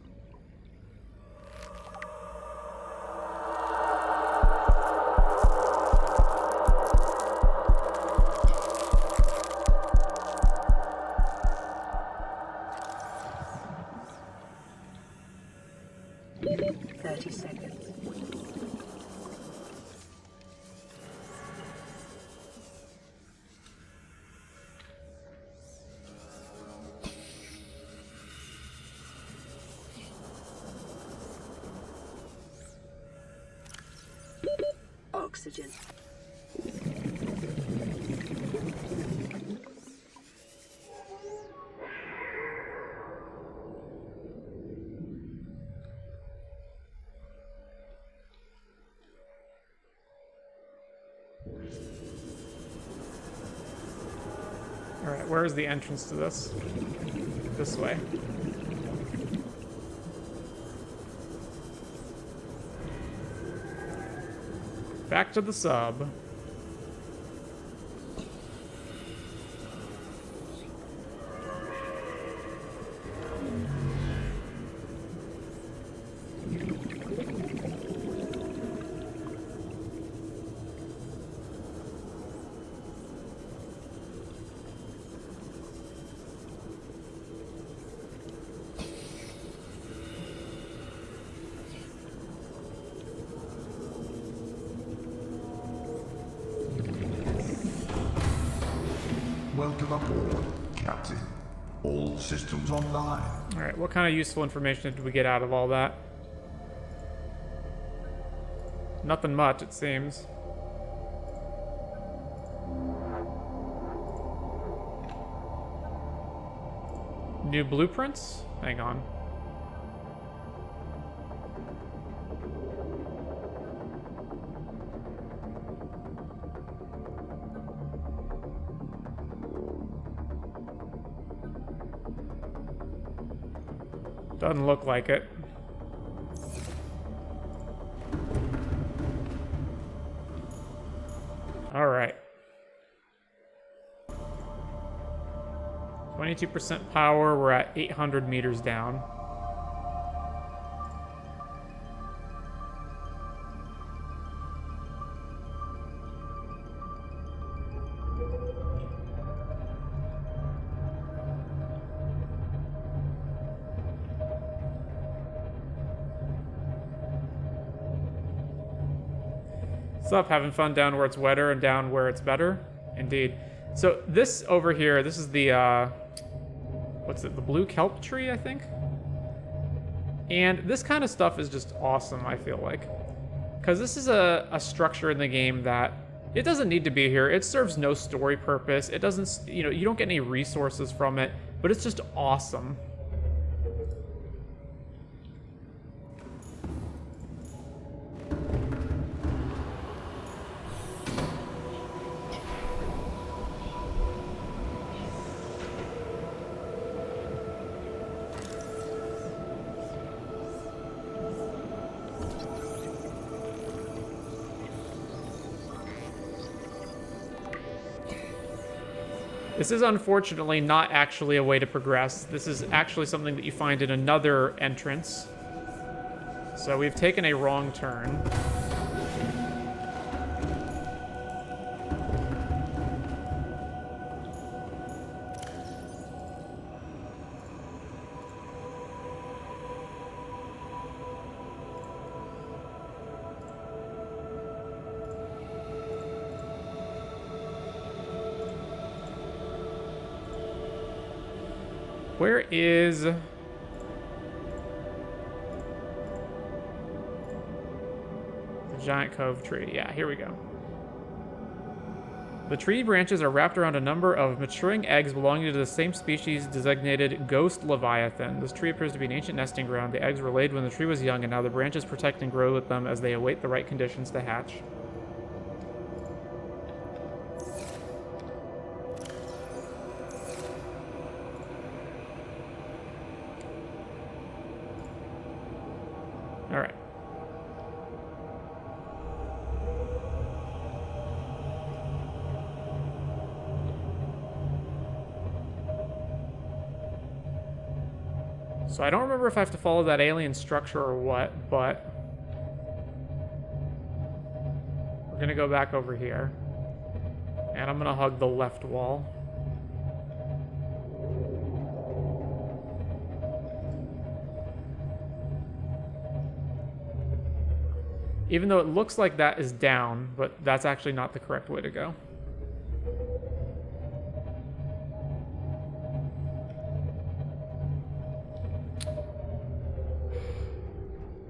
Oxygen. Alright, where's the entrance to this? This way. Back to the sub. Welcome aboard, Captain. All systems online. Alright, what kind of useful information did we get out of all that? Nothing much, it seems. New blueprints? Hang on. Doesn't look like it. All right. 22% power. We're at 800 meters down. What's up? Having fun down where it's wetter and down where it's better? Indeed. So this over here, this is the, what's it? The blue kelp tree, I think? And this kind of stuff is just awesome, I feel like. Because this is a structure in the game that it doesn't need to be here. It serves no story purpose. It doesn't, you know, you don't get any resources from it, but it's just awesome. This is unfortunately not actually a way to progress. This is actually something that you find in another entrance. So we've taken a wrong turn. Where is... the giant cove tree? Yeah, here we go. The tree branches are wrapped around a number of maturing eggs belonging to the same species designated Ghost Leviathan. This tree appears to be an ancient nesting ground. The eggs were laid when the tree was young, and now the branches protect and grow with them as they await the right conditions to hatch. All right. So I don't remember if I have to follow that alien structure or what, but we're gonna go back over here. And I'm gonna hug the left wall. Even though it looks like that is down, but that's actually not the correct way to go.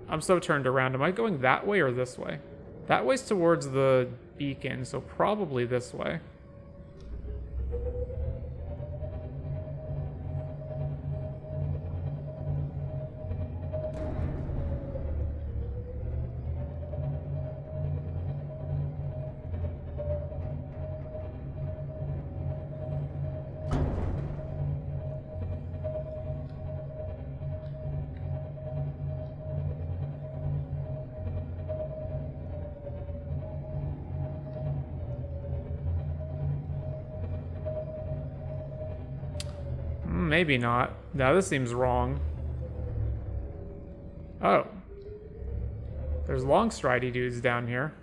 I'm so turned around. Am I going that way or this way? That way's towards the beacon, so probably this way. Maybe not. No, this seems wrong. Oh. There's long stridey dudes down here.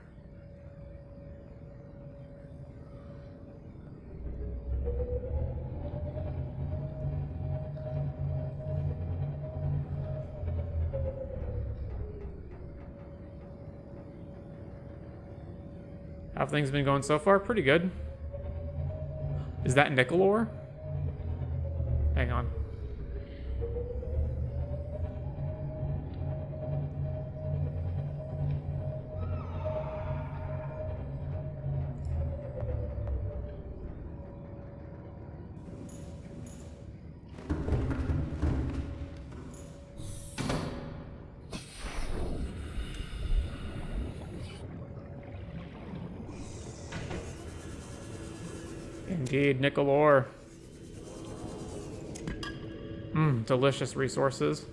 How have things been going so far? Pretty good. Is that nickel ore? Hang on. Indeed, nickel ore. Delicious resources.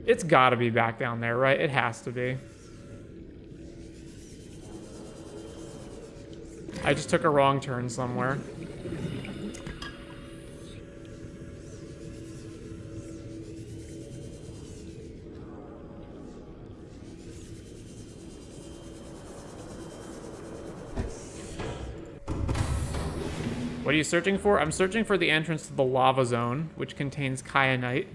It's gotta be back down there, right? It has to be. I just took a wrong turn somewhere. What are you searching for? I'm searching for the entrance to the lava zone, which contains kyanite.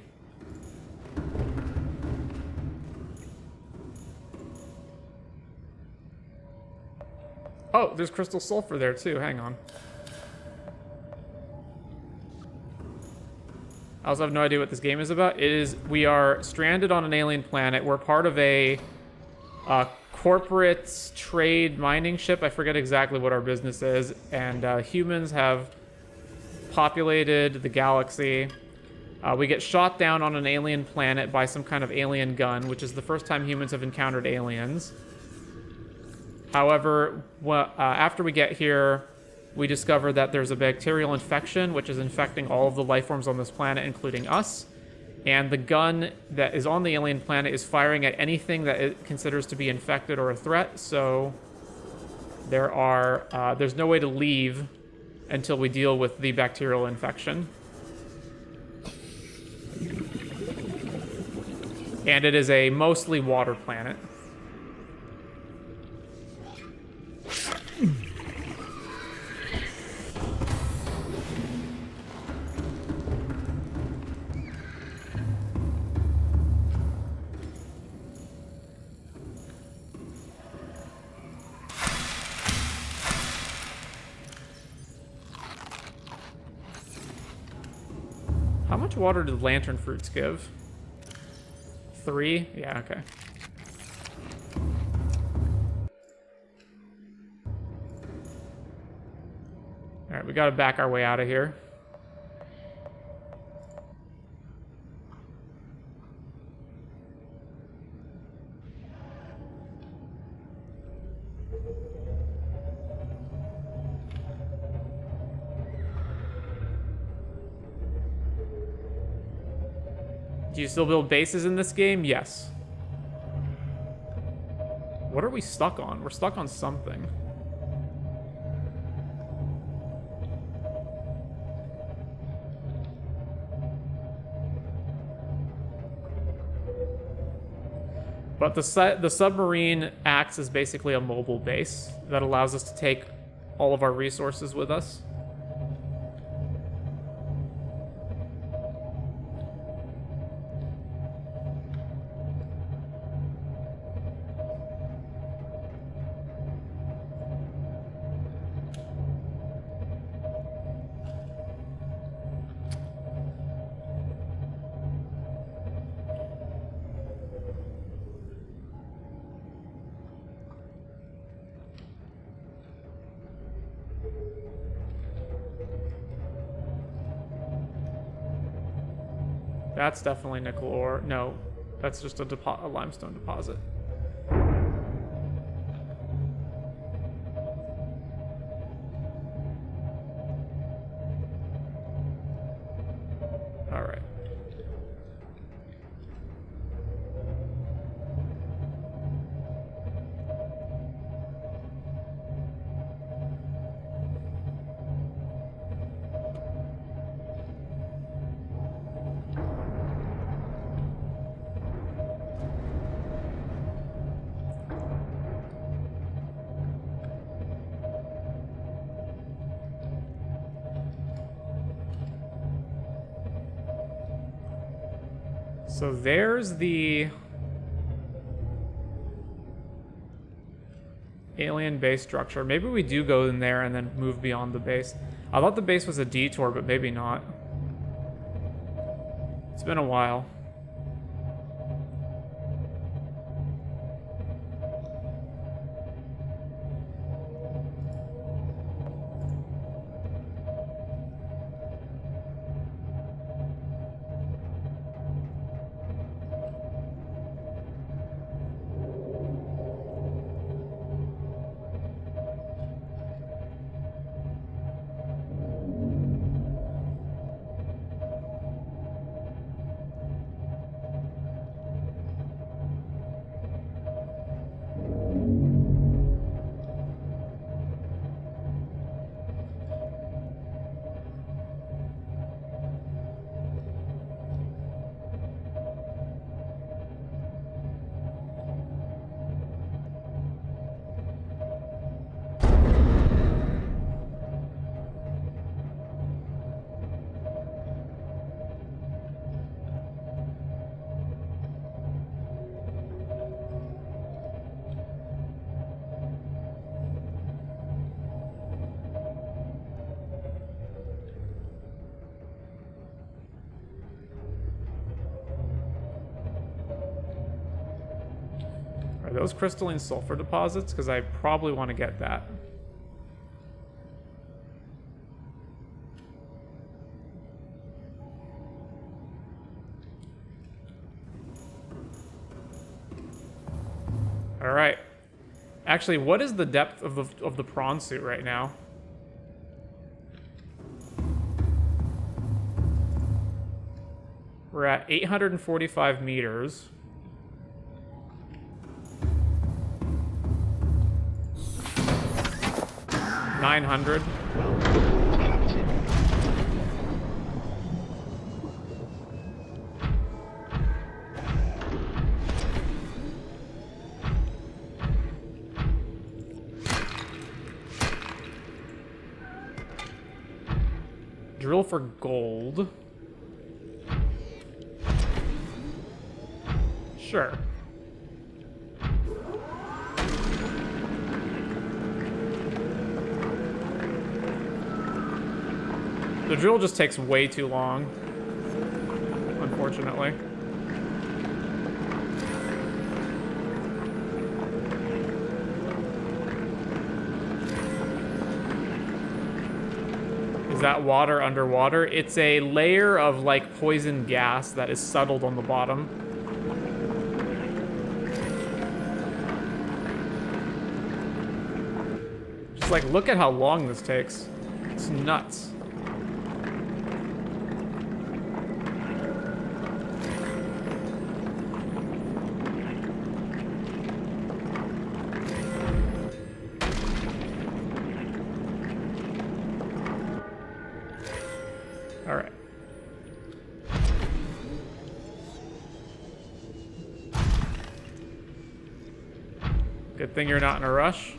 Oh, there's crystal sulfur there too. Hang on. I also have no idea what this game is about. We are stranded on an alien planet. We're part of a corporate trade mining ship. I forget exactly what our business is. And humans have populated the galaxy. We get shot down on an alien planet by some kind of alien gun, which is the first time humans have encountered aliens. However, after we get here, we discover that there's a bacterial infection, which is infecting all of the life forms on this planet, including us. And the gun that is on the alien planet is firing at anything that it considers to be infected or a threat. So there's no way to leave until we deal with the bacterial infection. And it is a mostly water planet. How much water do lantern fruits give? 3? Yeah, okay. Alright, we gotta back our way out of here. Do you still build bases in this game? Yes. What are we stuck on? We're stuck on something. But the submarine acts as basically a mobile base that allows us to take all of our resources with us. That's definitely nickel ore. No, that's just a limestone deposit. All right. So there's the alien base structure. Maybe we do go in there and then move beyond the base. I thought the base was a detour, but maybe not. It's been a while. Are those crystalline sulfur deposits? Because I probably want to get that. All right. Actually, what is the depth of the prawn suit right now? We're at 845 meters. $900. Drill for gold. Sure. The drill just takes way too long, unfortunately. Is that water underwater? It's a layer of like poison gas that is settled on the bottom. Just like, look at how long this takes. It's nuts. All right. Good thing you're not in a rush.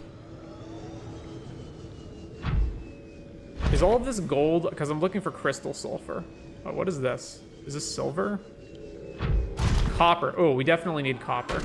Is all of this gold? Because I'm looking for crystal sulfur. Oh, what is this? Is this silver? Copper. Oh, we definitely need copper.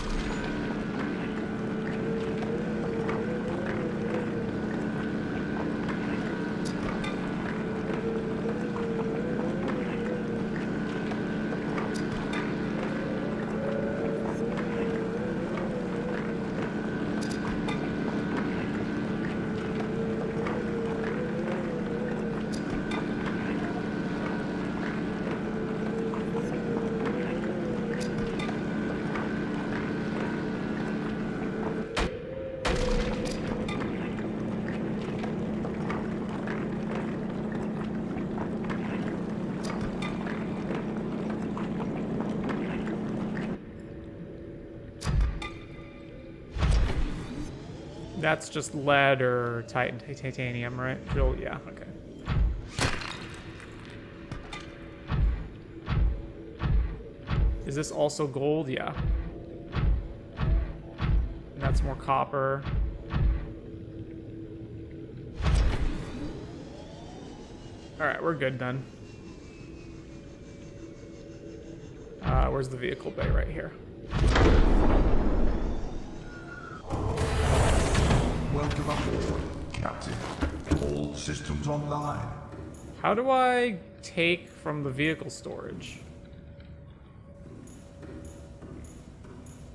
That's just lead or titanium, right? Drill, yeah, okay. Is this also gold? Yeah. And that's more copper. All right, we're good then. Where's the vehicle bay? Right here. Welcome aboard, Captain. All systems online. How do I take from the vehicle storage?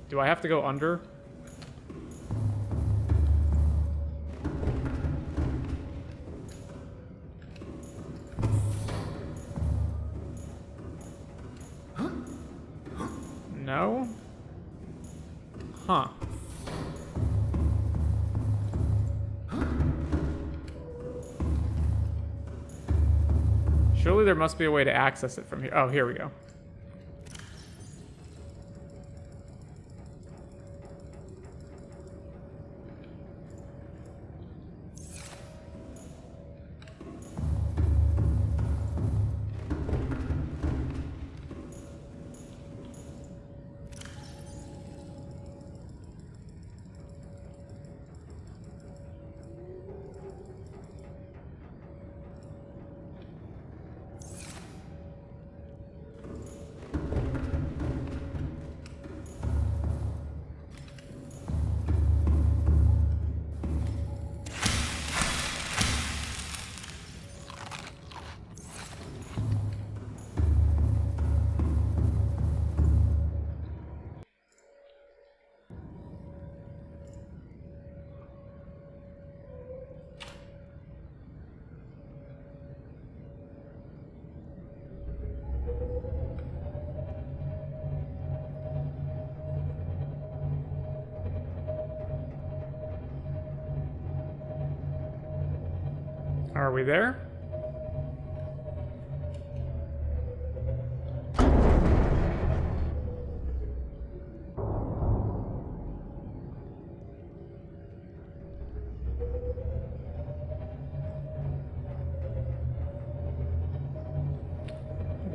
Do I have to go under? No? Huh. Surely there must be a way to access it from here. Oh, here we go. Are we there?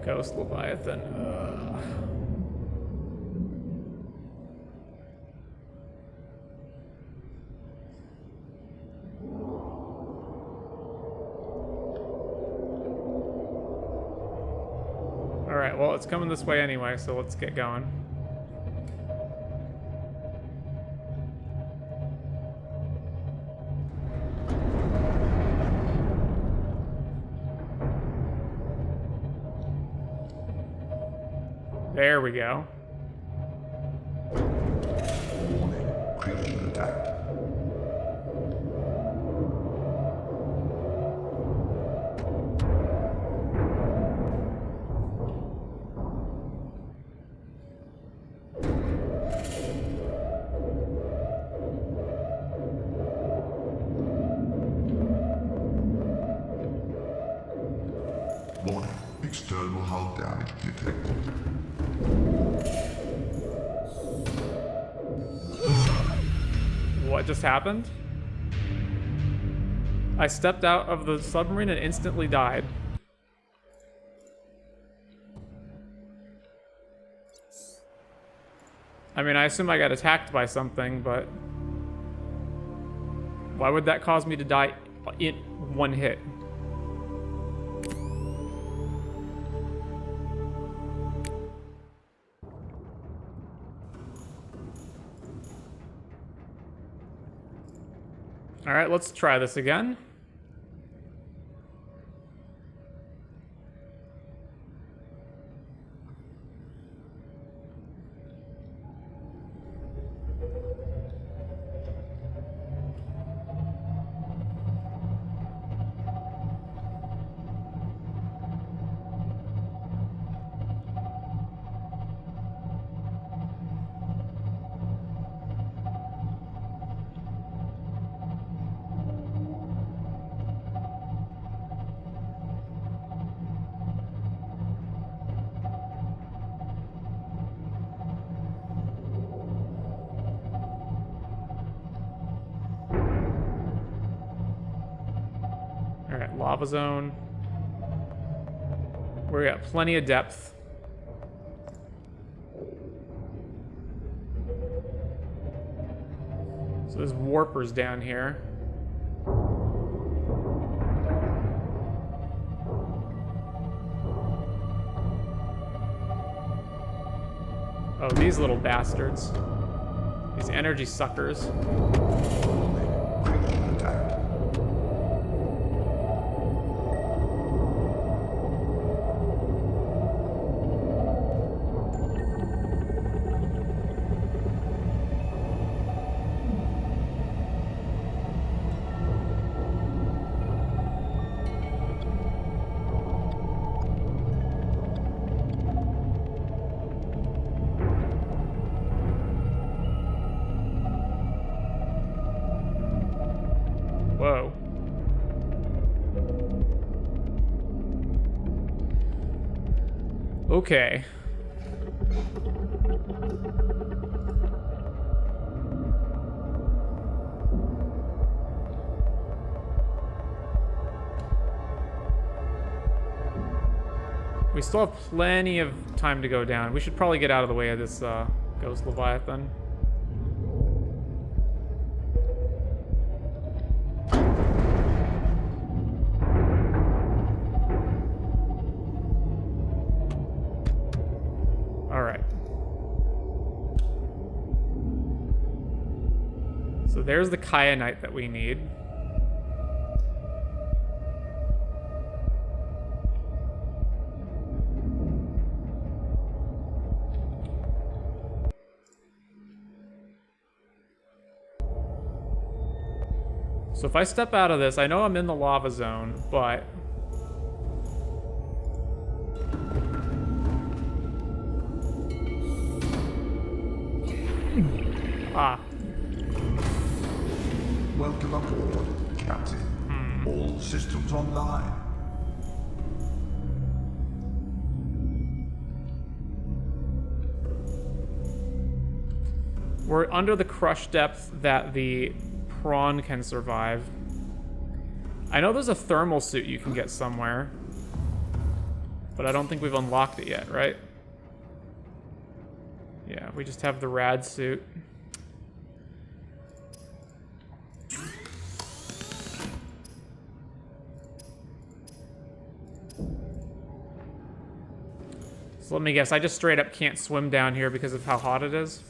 Ghost Leviathan. Alright, well, it's coming this way anyway, so let's get going. There we go. Warning, creature attack. Warning, external hull damage detected. What just happened? I stepped out of the submarine and instantly died. I mean, I assume I got attacked by something, but why would that cause me to die in one hit? All right, let's try this again. Alright, lava zone. We got plenty of depth. So there's warpers down here. Oh, these little bastards. These energy suckers. Creature attack. Whoa. Okay. We still have plenty of time to go down. We should probably get out of the way of this Ghost Leviathan. Alright. So there's the kyanite that we need. So if I step out of this, I know I'm in the lava zone, but... Ah. Welcome aboard, Captain. All systems online. We're under the crush depth that the prawn can survive. I know there's a thermal suit you can get somewhere, but I don't think we've unlocked it yet, right? Yeah, we just have the rad suit. So let me guess, I just straight up can't swim down here because of how hot it is?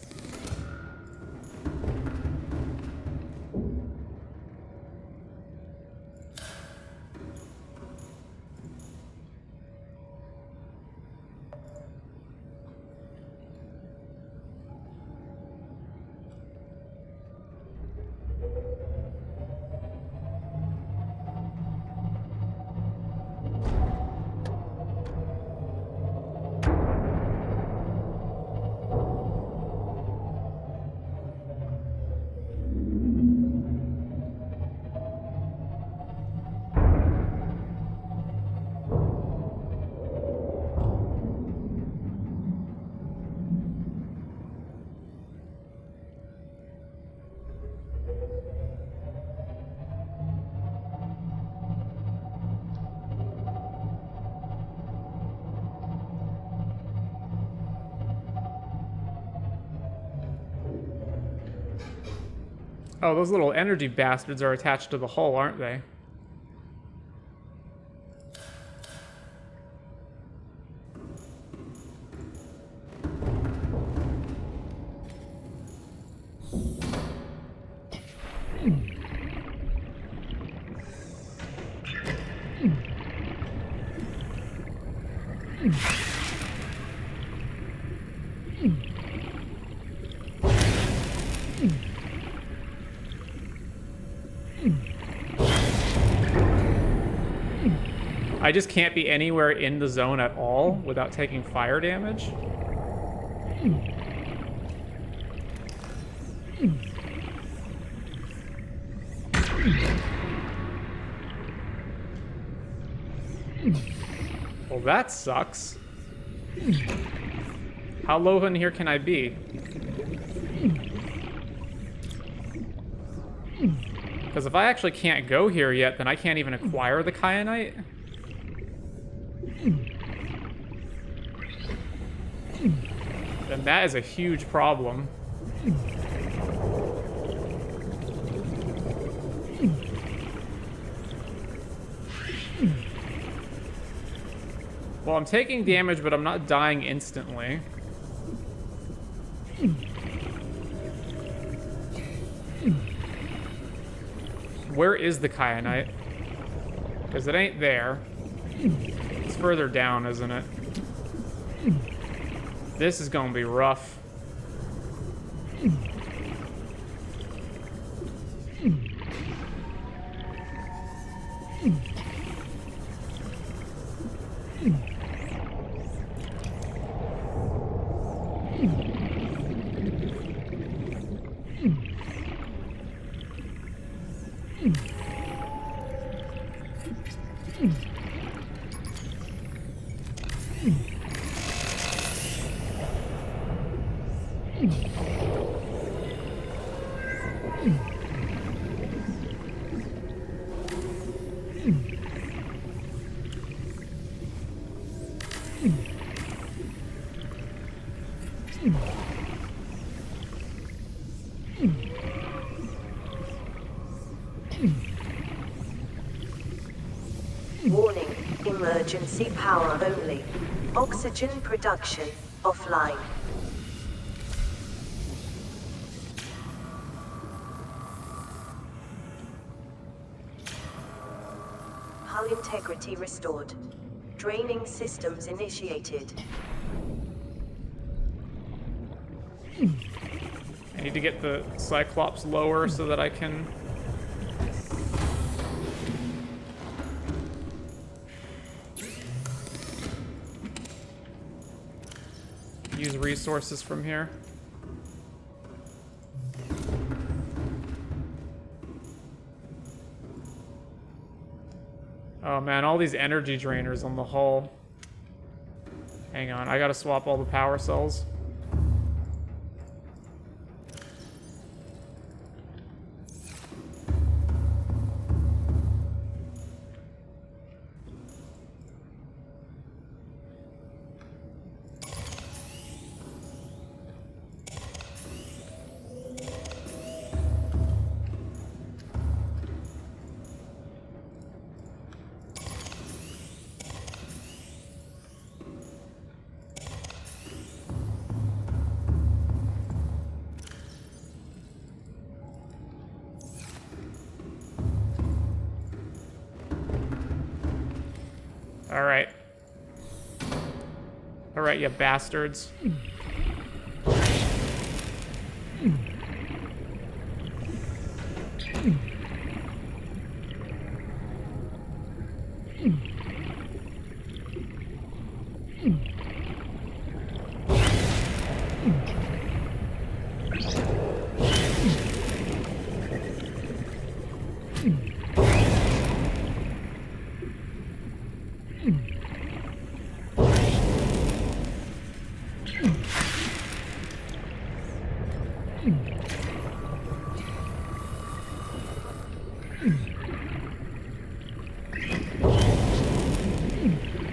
Oh, those little energy bastards are attached to the hull, aren't they? I just can't be anywhere in the zone at all without taking fire damage. Well, that sucks. How low in here can I be? Because if I actually can't go here yet, then I can't even acquire the kyanite. Then that is a huge problem. Well, I'm taking damage, but I'm not dying instantly. Where is the kyanite? Because it ain't there. It's further down, isn't it? This is gonna be rough. Warning, emergency power only. Oxygen production offline. Hull integrity restored. Draining systems initiated. I need to get the Cyclops lower so that I can... use resources from here. Oh man, all these energy drainers on the hull. Hang on, I gotta swap all the power cells. Alright. Alright, you bastards.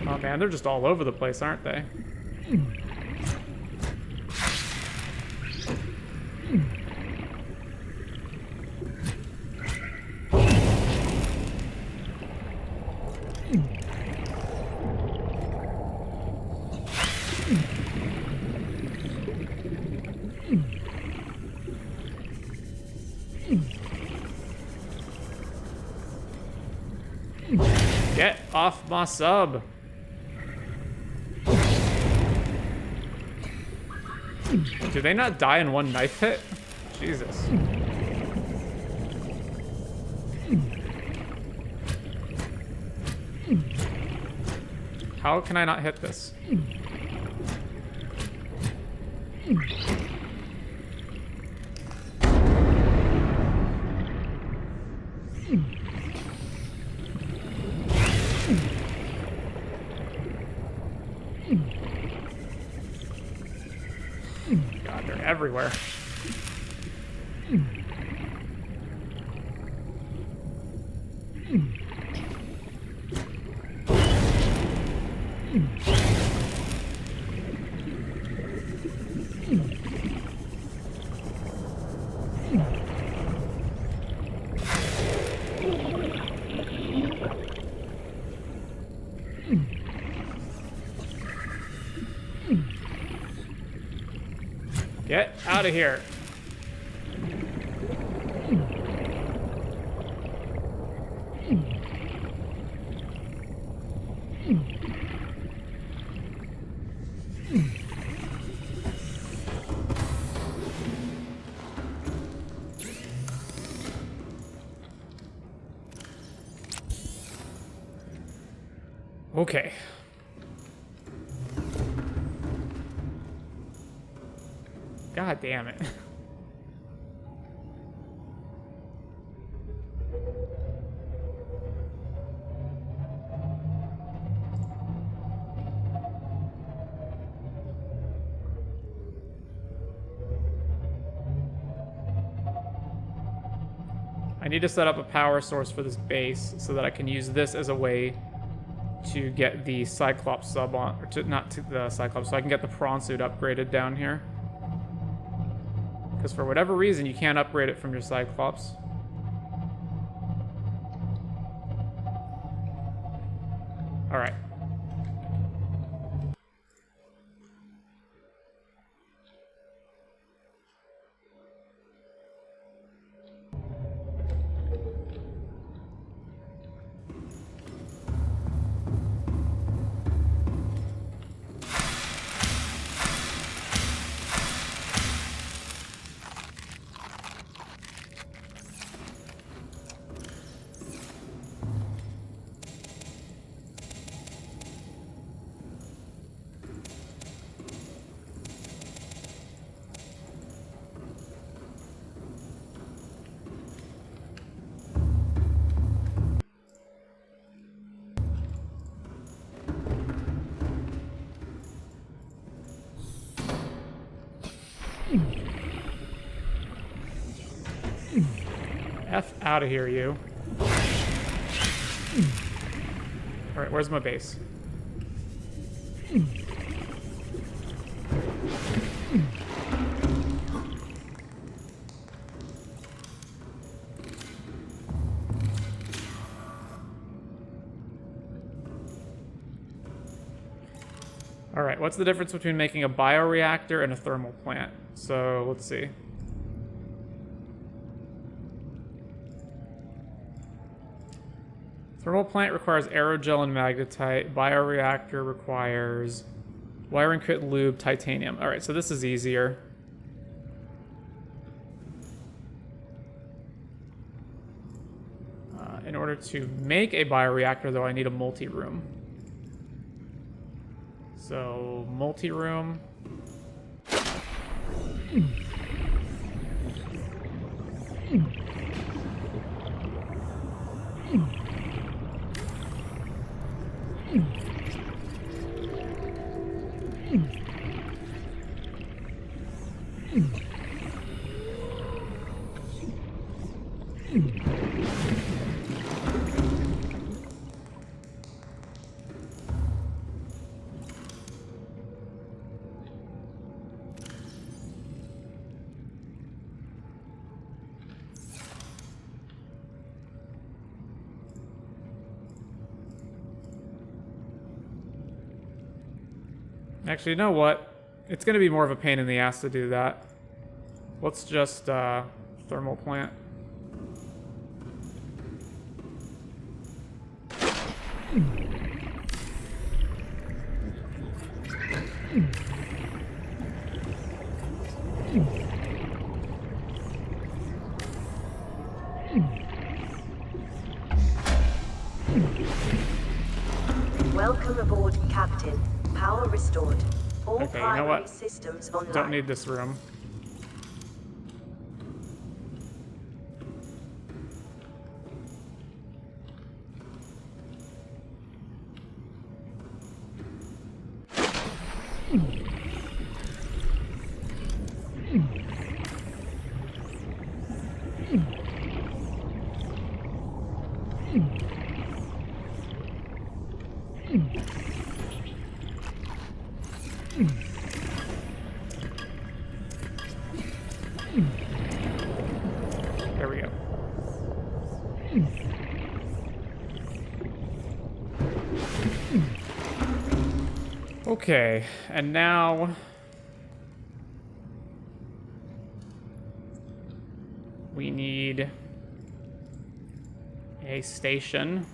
Oh man, they're just all over the place, aren't they? Get off my sub. Do they not die in one knife hit? Jesus. How can I not hit this? God, they're everywhere. Get out of here. Okay. God damn it. I need to set up a power source for this base so that I can use this as a way to get the Cyclops sub on, or to, not to the Cyclops, so I can get the prawn suit upgraded down here. Because for whatever reason, you can't upgrade it from your Cyclops. Alright. Out of here, you. Alright, where's my base? Alright, what's the difference between making a bioreactor and a thermal plant? So, let's see. Thermal plant requires aerogel and magnetite. Bioreactor requires wiring kit, lube, titanium. Alright, so this is easier. In order to make a bioreactor, though, I need a multi-room. So, multi-room. Actually, you know what? It's going to be more of a pain in the ass to do that. Let's just thermal plant. Welcome aboard, Captain. Power restored. All Okay, you know what? systems online. Don't need this room. There we go. Okay, and now we need a station.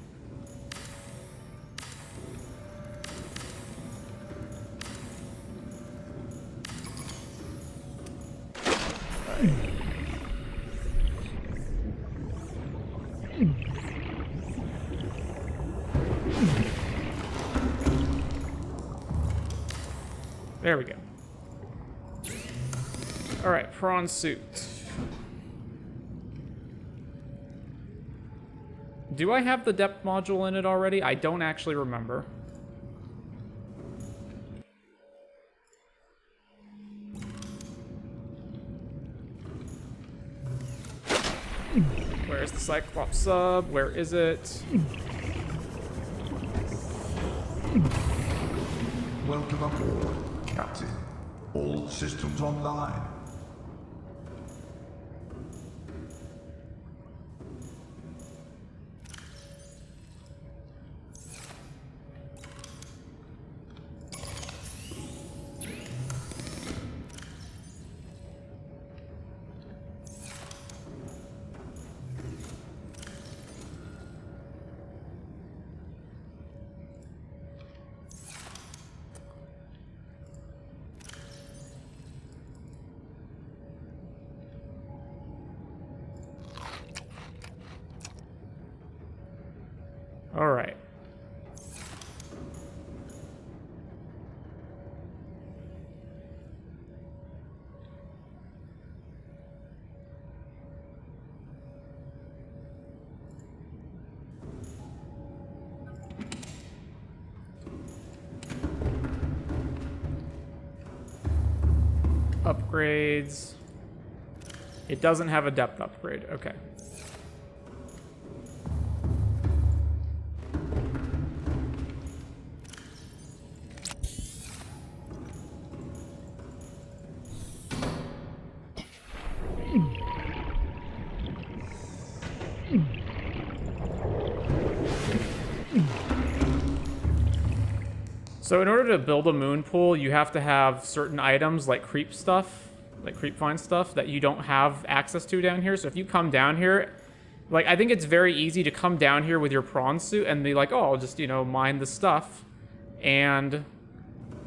There we go. All right, prawn suit. Do I have the depth module in it already? I don't actually remember. Where's the Cyclops sub? Where is it? Welcome aboard, Captain. All systems online. All right. Upgrades. It doesn't have a depth upgrade. Okay. So in order to build a moon pool, you have to have certain items like creep stuff, like creep vine stuff that you don't have access to down here. So if you come down here, like I think it's very easy to come down here with your prawn suit and be like, oh, I'll just, you know, mine the stuff and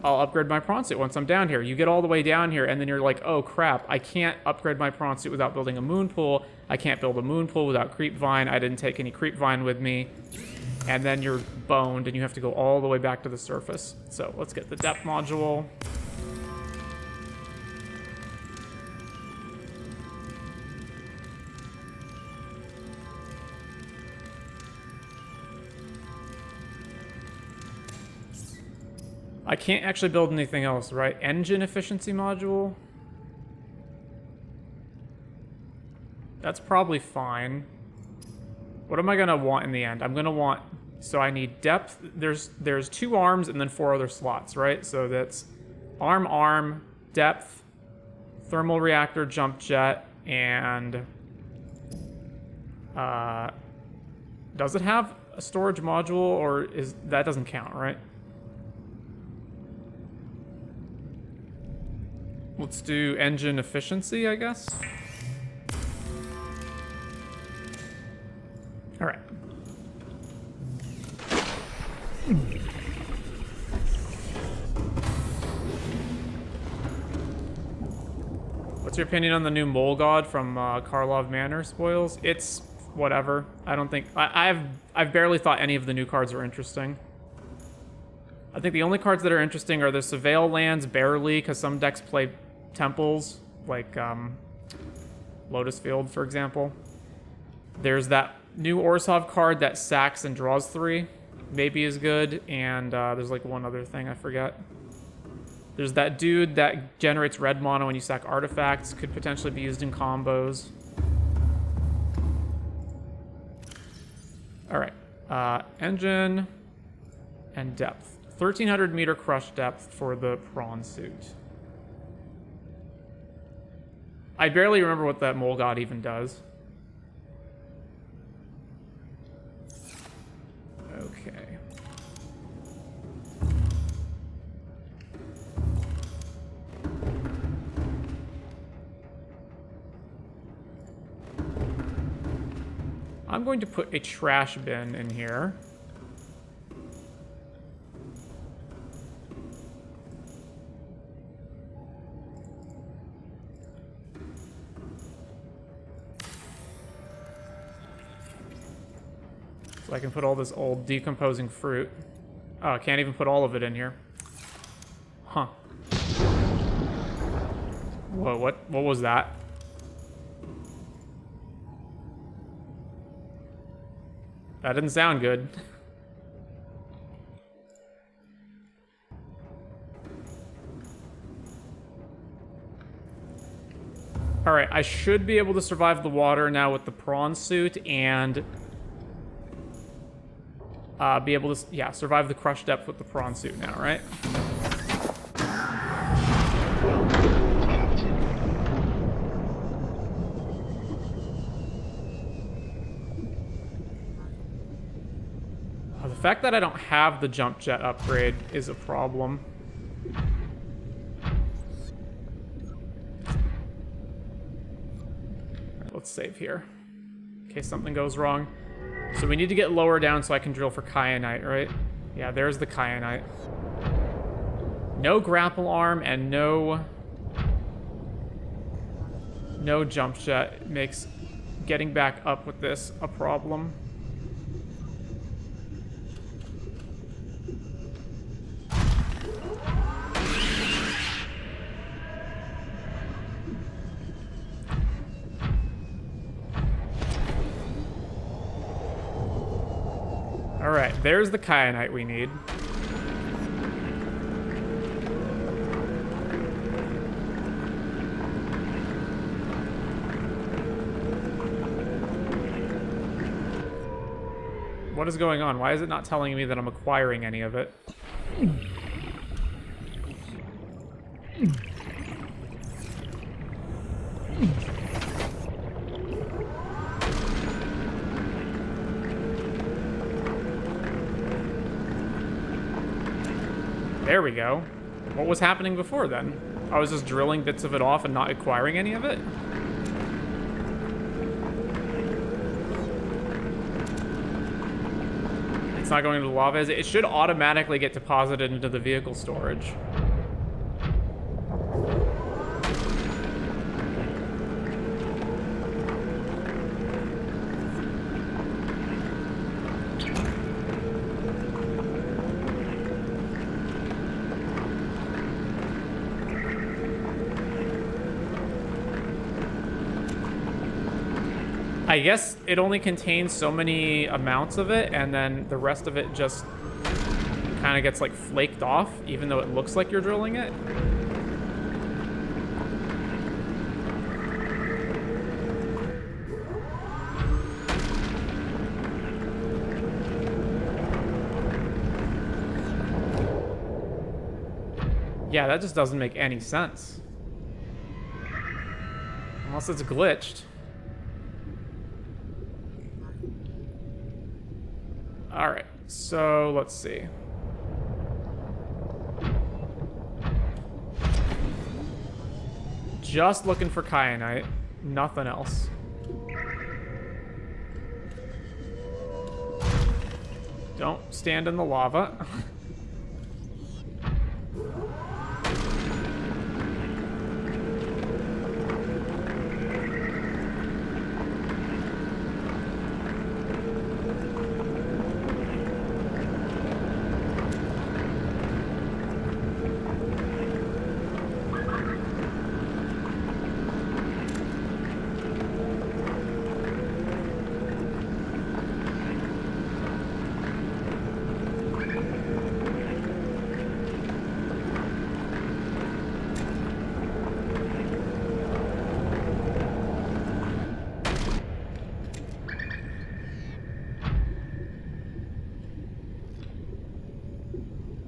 I'll upgrade my prawn suit once I'm down here. You get all the way down here and then you're like, oh crap, I can't upgrade my prawn suit without building a moon pool. I can't build a moon pool without creep vine. I didn't take any creep vine with me. And then you're boned and you have to go all the way back to the surface. So let's get the depth module. I can't actually build anything else, right? Engine efficiency module. That's probably fine. What am I gonna want in the end? I'm gonna want, so I need depth. There's 2 arms and then 4 other slots, right? So that's arm, depth, thermal reactor, jump jet, and does it have a storage module, or is that doesn't count, right? Let's do engine efficiency, I guess. All right. What's your opinion on the new Mole God from Karlov Manor spoils? It's whatever. I don't think I've barely thought any of the new cards are interesting. I think the only cards that are interesting are the Surveil lands barely, because some decks play temples, like Lotus Field, for example. There's that new Orzhov card that sacks and draws 3, maybe is good, and there's like one other thing I forget. There's that dude that generates red mono when you sack artifacts, could potentially be used in combos. All right, engine and depth. 1,300 meter crush depth for the prawn suit. I barely remember what that Mole God even does. Okay. I'm going to put a trash bin in here. So I can put all this old decomposing fruit. Oh, I can't even put all of it in here. Huh. Whoa, what was that? That didn't sound good. Alright, I should be able to survive the water now with the prawn suit and be able to, yeah, survive the crush depth with the prawn suit now, right? The fact that I don't have the jump jet upgrade is a problem. Let's save here in case something goes wrong. So we need to get lower down so I can drill for kyanite, right? Yeah, there's the kyanite. No grapple arm and no jump jet. It makes getting back up with this a problem. Alright, there's the kyanite we need. What is going on? Why is it not telling me that I'm acquiring any of it? There we go. What was happening before then? I was just drilling bits of it off and not acquiring any of it? It's not going to the lava, is it? It should automatically get deposited into the vehicle storage. I guess it only contains so many amounts of it, and then the rest of it just kind of gets like flaked off, even though it looks like you're drilling it. Yeah, that just doesn't make any sense. Unless it's glitched. Alright, so let's see. Just looking for kyanite, nothing else. Don't stand in the lava.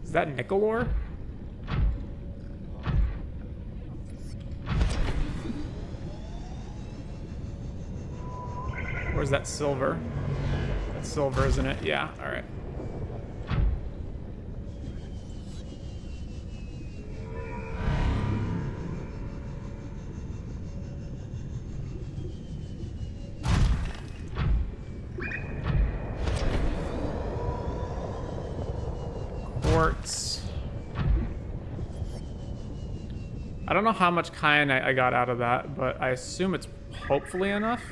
Is that nickel ore? Or is that silver? That's silver, isn't it? Yeah, alright. Quartz. I don't know how much kyanite I got out of that, but I assume it's hopefully enough.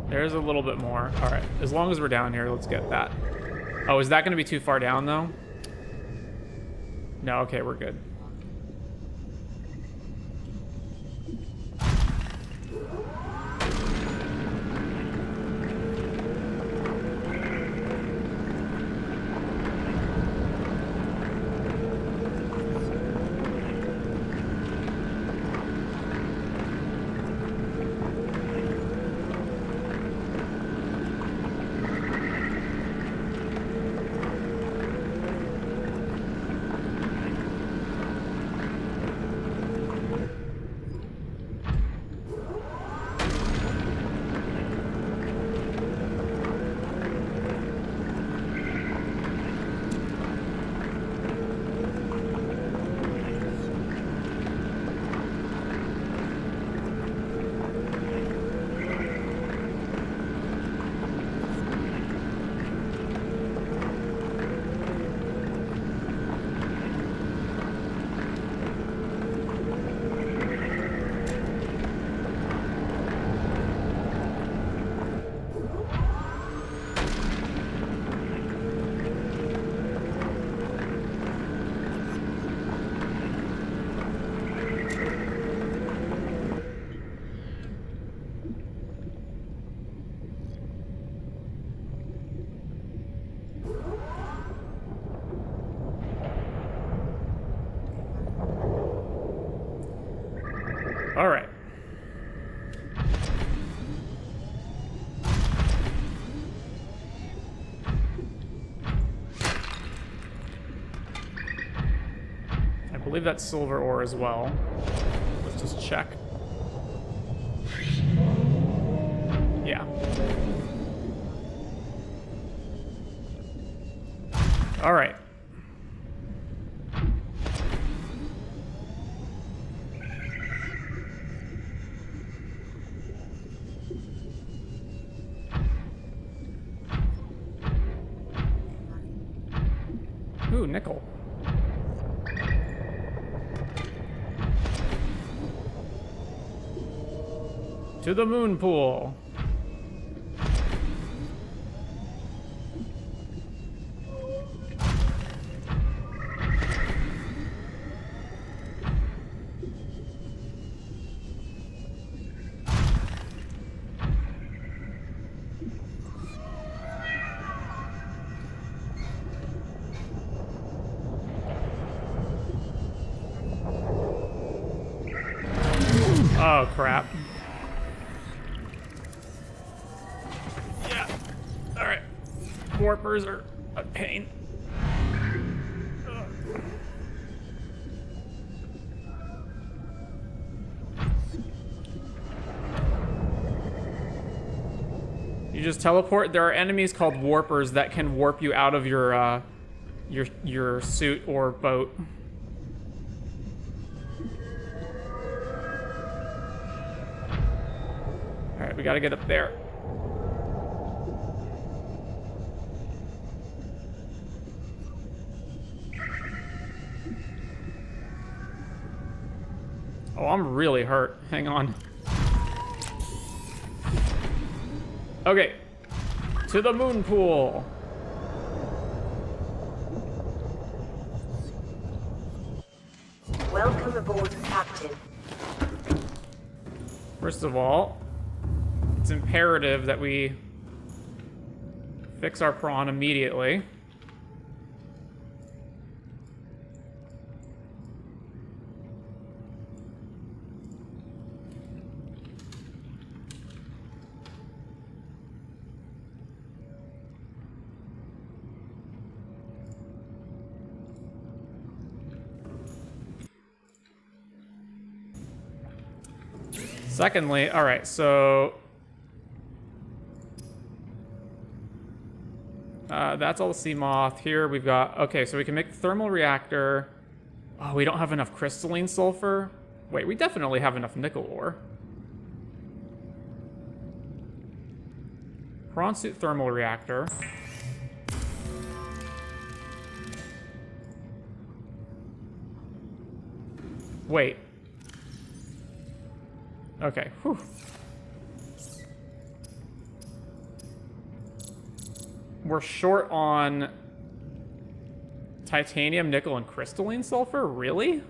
There's a little bit more. All right, as long as we're down here, let's get that. Oh, is that going to be too far down, though? No, okay, we're good. believe that's silver ore as well. Let's just check. Yeah. All right. Ooh, nickel. To the moon pool. Oh, crap. Yeah. Alright. Warpers are a pain. You just teleport. There are enemies called warpers that can warp you out of your suit or boat. Alright, we gotta get up there. Oh, I'm really hurt. Hang on. Okay. To the moon pool. Welcome aboard, Captain. First of all, it's imperative that we fix our prawn immediately. Secondly, all right, so that's all the sea moth. Here we've got, okay, so we can make the thermal reactor. Oh, we don't have enough crystalline sulfur. Wait, we definitely have enough nickel ore. Prawn suit thermal reactor. Wait. Okay, whew. We're short on titanium, nickel, and crystalline sulfur? Really?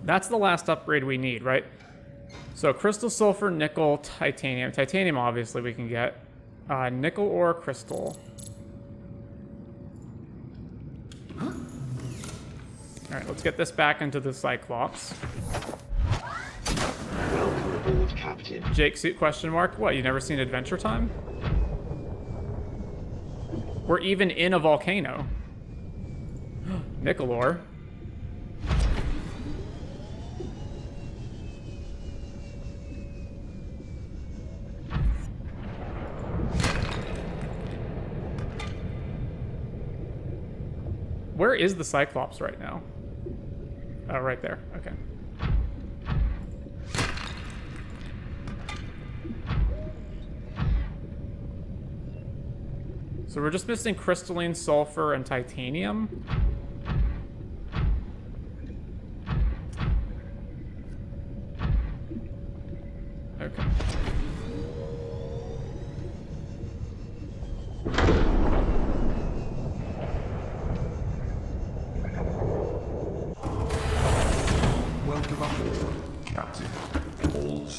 That's the last upgrade we need, right? So crystal, sulfur, nickel, titanium. Titanium, obviously, we can get. Nickel ore, crystal. All right, let's get this back into the Cyclops. Welcome aboard, Captain. Jake suit question mark? What, you never seen Adventure Time? We're even in a volcano. Nickel ore. Where is the Cyclops right now? Oh, right there. Okay. So we're just missing crystalline, sulfur, and titanium.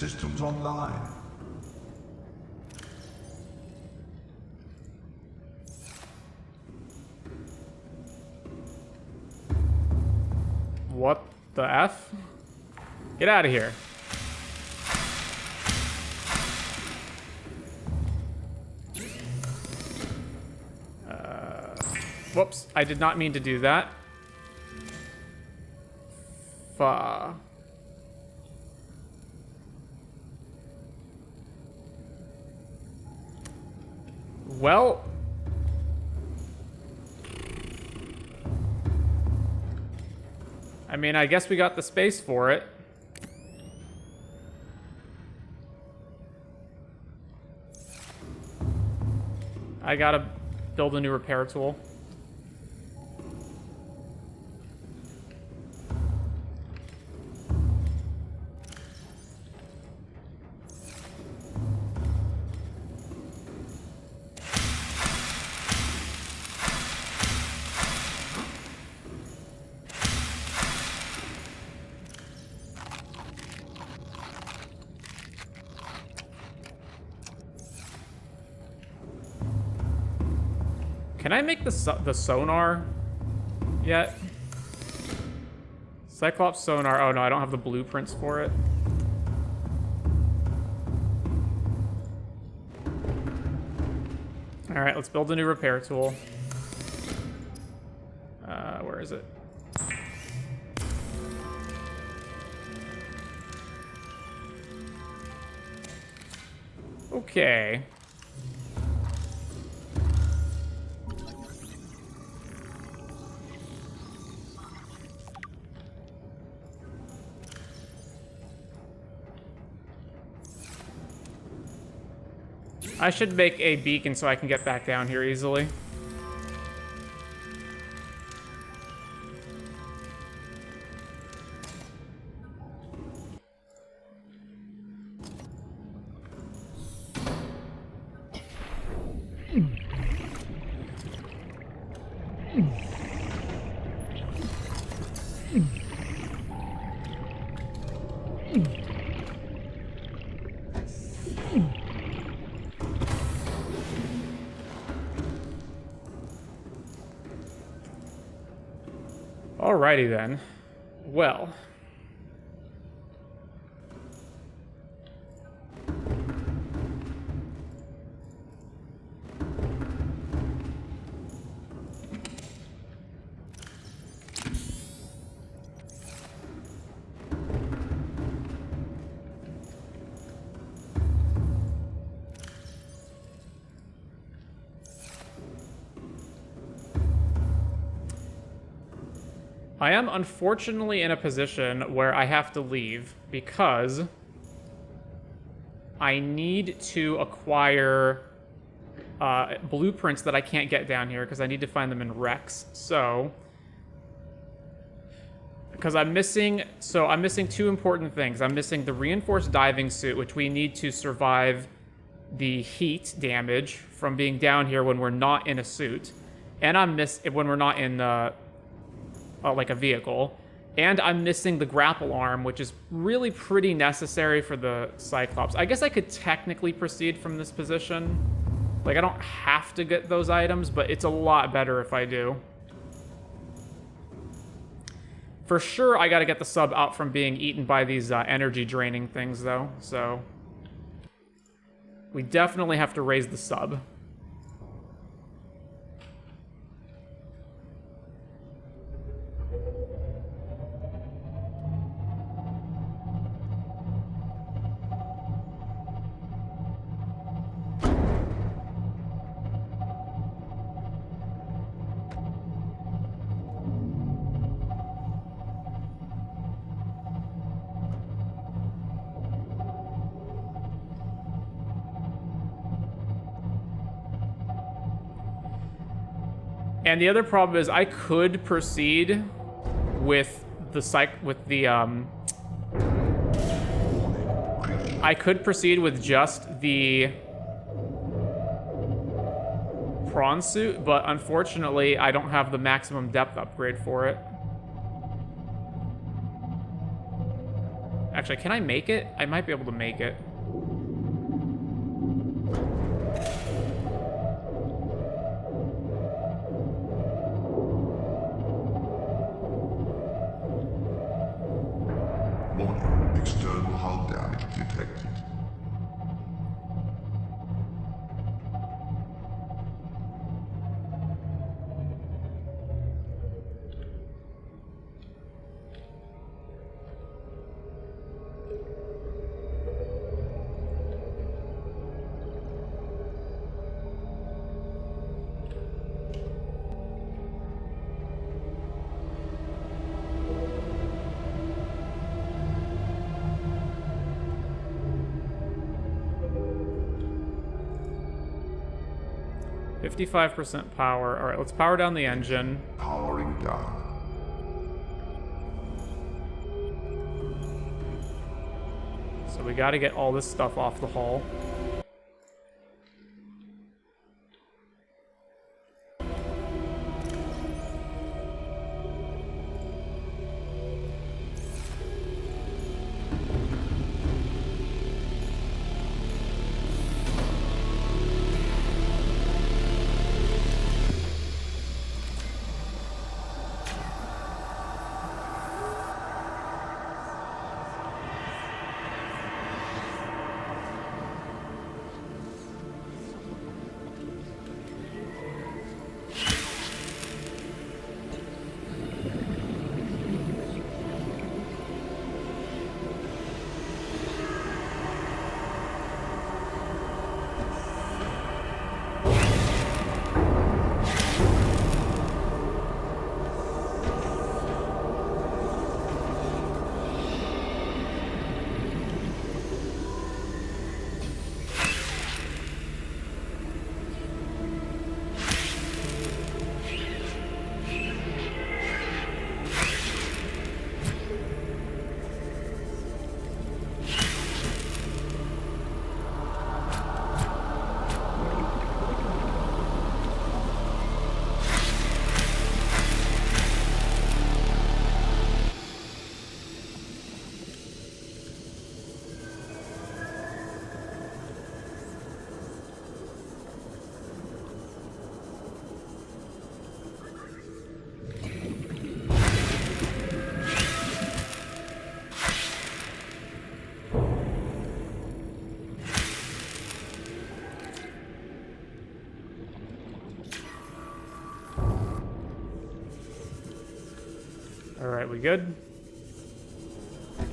systems online. What the F? Get out of here. Whoops, I did not mean to do that. Well, I mean, I guess we got the space for it. I gotta build a new repair tool. Can I make the sonar yet? Cyclops sonar. Oh no, I don't have the blueprints for it. All right, let's build a new repair tool. Where is it? Okay. I should make a beacon so I can get back down here easily. Alrighty then. Well. I am unfortunately in a position where I have to leave because I need to acquire blueprints that I can't get down here because I need to find them in Rex. So, because I'm missing two important things. I'm missing the reinforced diving suit, which we need to survive the heat damage from being down here when we're not in a suit, and when we're not in like a vehicle, and I'm missing the grapple arm, which is really pretty necessary for the Cyclops. I guess I could technically proceed from this position. Like, I don't have to get those items, but it's a lot better if I do. For sure, I gotta get the sub out from being eaten by these energy draining things, though, so we definitely have to raise the sub. And the other problem is I could proceed with I could proceed with just the prawn suit, but unfortunately I don't have the maximum depth upgrade for it. Actually, can I make it? I might be able to make it. Warning, external hull damage detected. %55 power. All right, let's power down the engine. Powering down. So we got to get all this stuff off the hull. All right, we good? I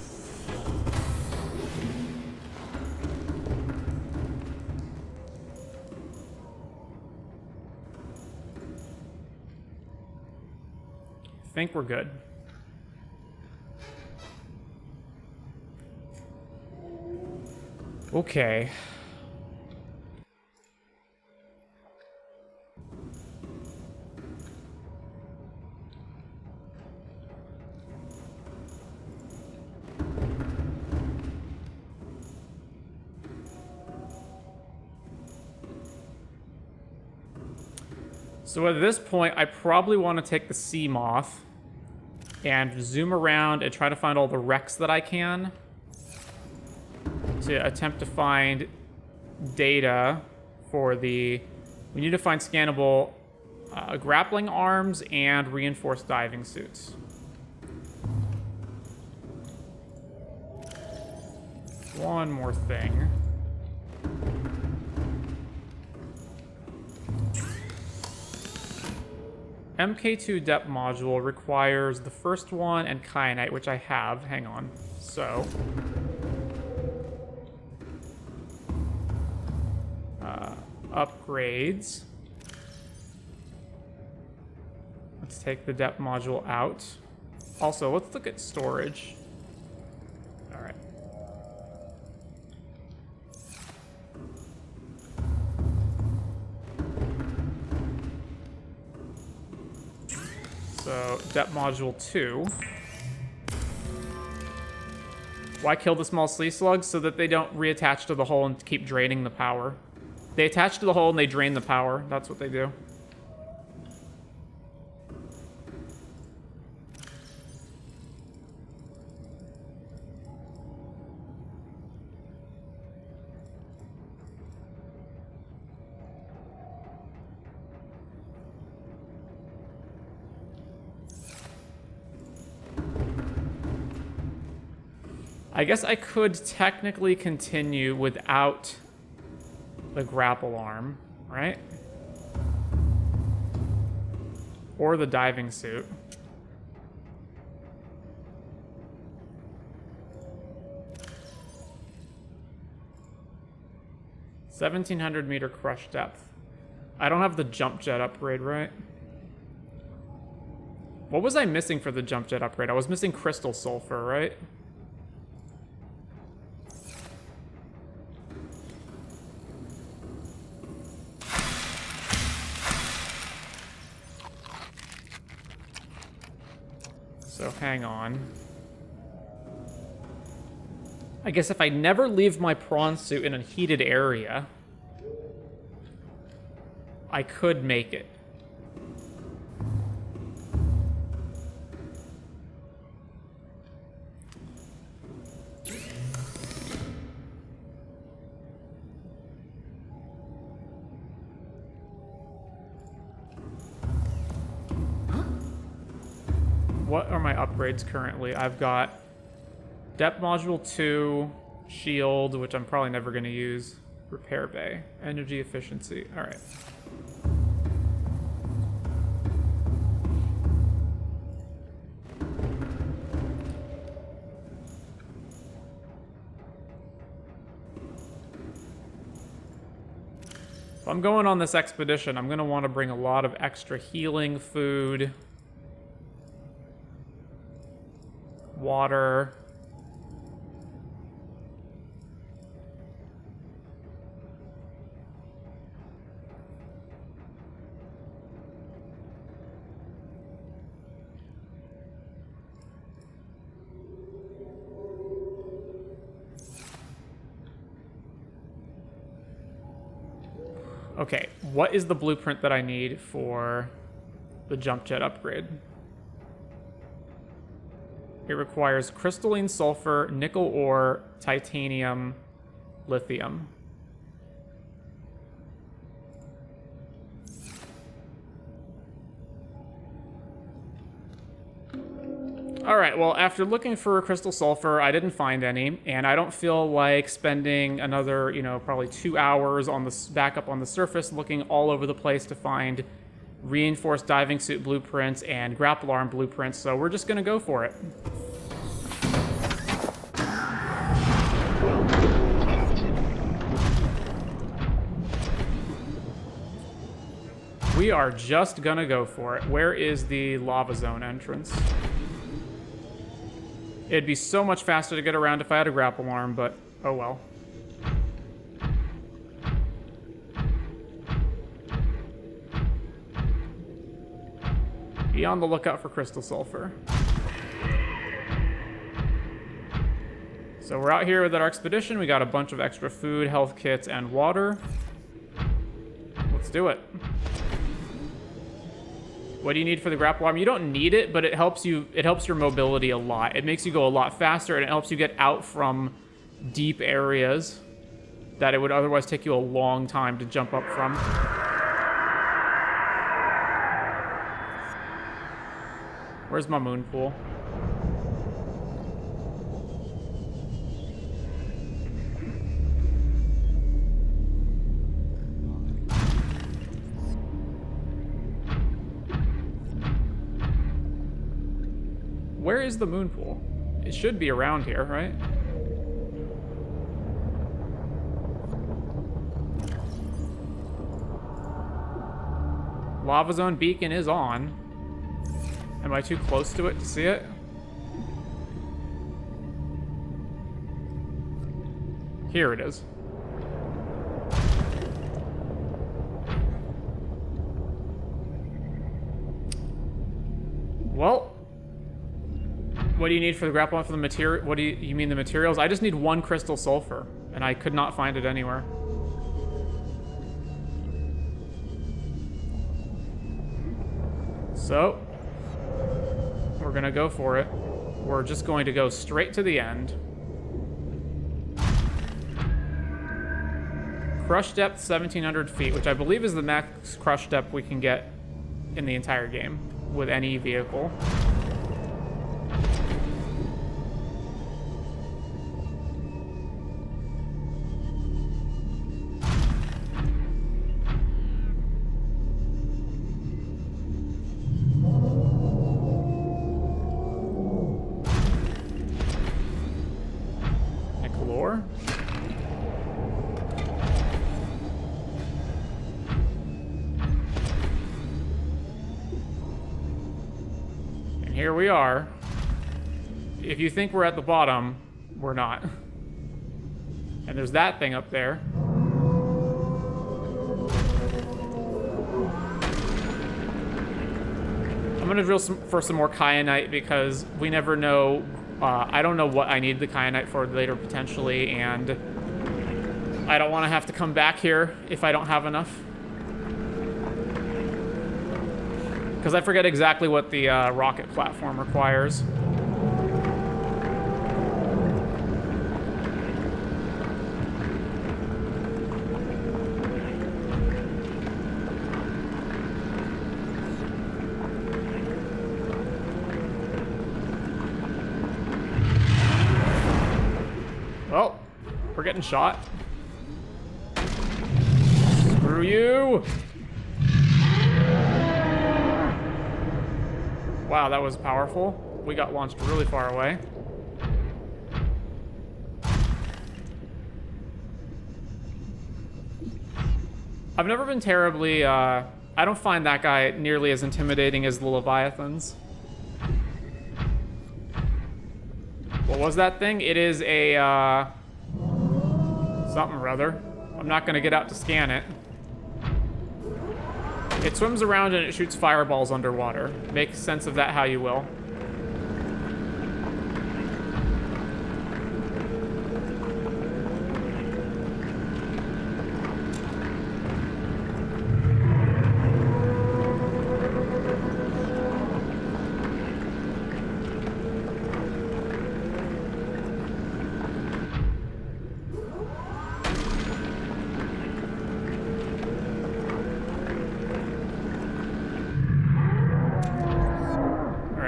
think we're good. Okay. So at this point, I probably want to take the sea moth and zoom around and try to find all the wrecks that I can to attempt to find data for the... We need to find scannable grappling arms and reinforced diving suits. One more thing. MK2 depth module requires the first one and kyanite, which I have. Hang on. So... upgrades. Let's take the depth module out. Also, let's look at storage. All right. So, depth module 2. Why kill the small sea slugs? So that they don't reattach to the hull and keep draining the power. They attach to the hull and they drain the power. That's what they do. I guess I could technically continue without the grapple arm, right? Or the diving suit. $1,700-meter crush depth. I don't have the jump jet upgrade, right? What was I missing for the jump jet upgrade? I was missing crystal sulfur, right? So hang on. I guess if I never leave my prawn suit in a heated area, I could make it. What are my upgrades currently? I've got Depth Module 2, Shield, which I'm probably never going to use, Repair Bay, Energy Efficiency. All right. If I'm going on this expedition, I'm going to want to bring a lot of extra healing food, water. Okay, what is the blueprint that I need for the jump jet upgrade? It requires crystalline sulfur, nickel ore, titanium, lithium. All right, well, after looking for crystal sulfur, I didn't find any, and I don't feel like spending another, probably 2 hours on the back up on the surface looking all over the place to find reinforced diving suit blueprints and grapple arm blueprints, so we're just gonna go for it. We are just gonna go for it. Where is the lava zone entrance? It'd be so much faster to get around if I had a grapple arm, but oh well. Be on the lookout for crystal sulfur. So we're out here with our expedition. We got a bunch of extra food, health kits, and water. Let's do it. What do you need for the grapple arm? You don't need it, but it helps you. It helps your mobility a lot. It makes you go a lot faster, and it helps you get out from deep areas that it would otherwise take you a long time to jump up from. Where's my moon pool? Where is the moon pool? It should be around here, right? Lava zone beacon is on. Am I too close to it to see it? Here it is. Well, what do you need for the grapple arm for the material? What do you mean the materials? I just need 1 crystal sulfur, and I could not find it anywhere. So, we're gonna go for it. We're just going to go straight to the end. Crush depth 1,700 feet, which I believe is the max crush depth we can get in the entire game with any vehicle. here we are. If you think we're at the bottom, we're not. And there's that thing up there. I'm gonna drill for some more kyanite because we never know. I don't know what I need the kyanite for later potentially, and I don't want to have to come back here if I don't have enough. Because I forget exactly what the rocket platform requires. Well, we're getting shot. Screw you! Wow, that was powerful. We got launched really far away. I've never been terribly, I don't find that guy nearly as intimidating as the Leviathans. What was that thing? It is a, something or other. I'm not gonna get out to scan it. It swims around and it shoots fireballs underwater. Make sense of that how you will.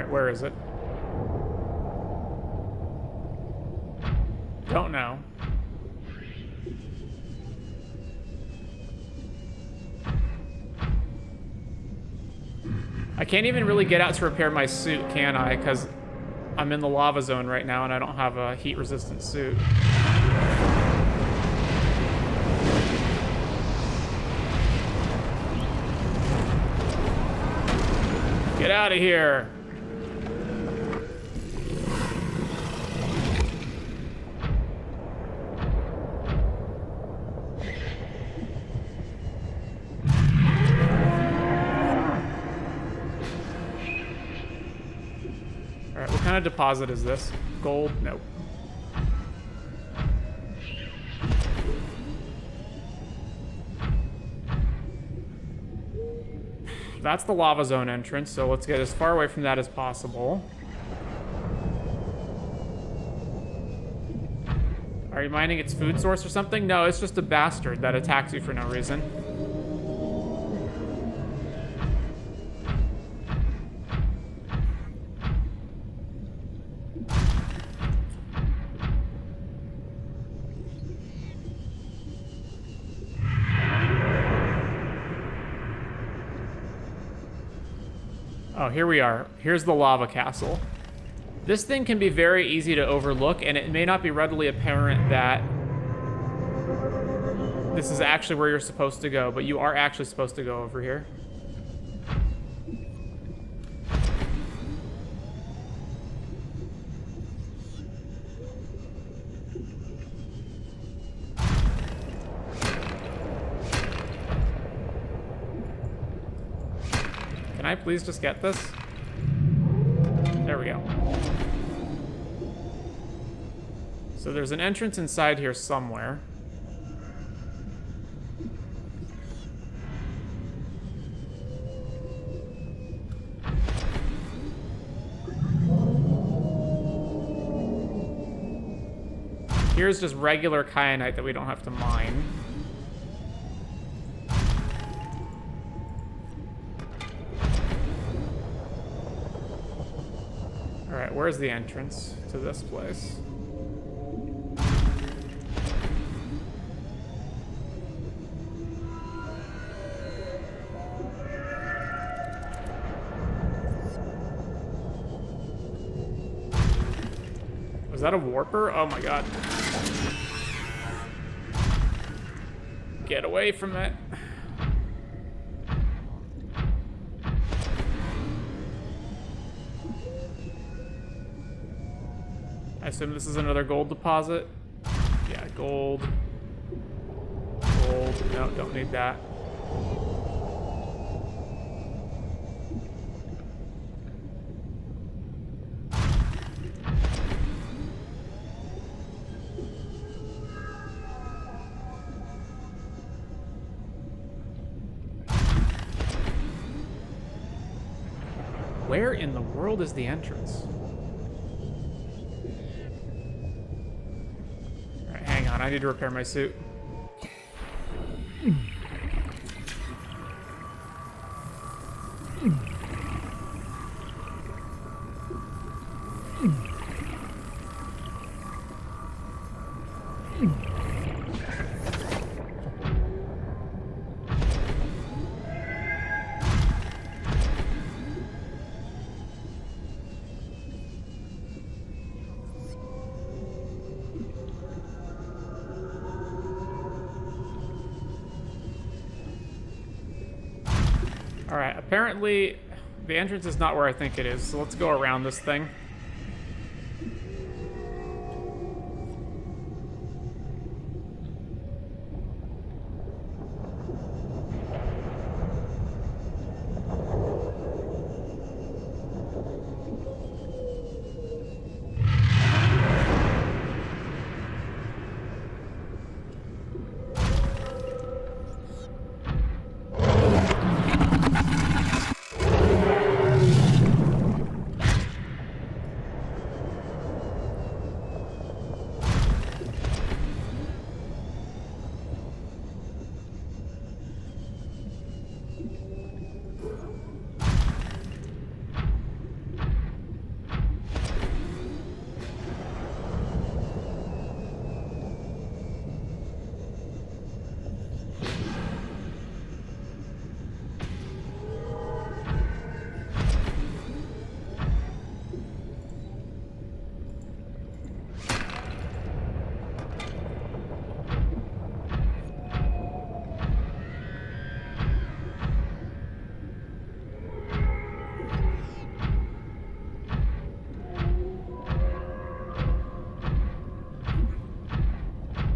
Where is it? Don't know. I can't even really get out to repair my suit, can I? Because I'm in the lava zone right now and I don't have a heat-resistant suit. Get out of here! Alright, what kind of deposit is this? Gold? Nope. That's the lava zone entrance, so let's get as far away from that as possible. Are you mining its food source or something? No, it's just a bastard that attacks you for no reason. Oh, here we are. Here's the lava castle. This thing can be very easy to overlook, and it may not be readily apparent that this is actually where you're supposed to go, but you are actually supposed to go over here. Can I please just get this? There we go. So there's an entrance inside here somewhere. Here's just regular kyanite that we don't have to mine. Alright, where's the entrance to this place? Was that a warper? Oh my god. Get away from it. I assume this is another gold deposit. Yeah, gold. Gold. No, don't need that. Where in the world is the entrance? Alright, hang on. I need to repair my suit. Alright, apparently the entrance is not where I think it is, so let's go around this thing.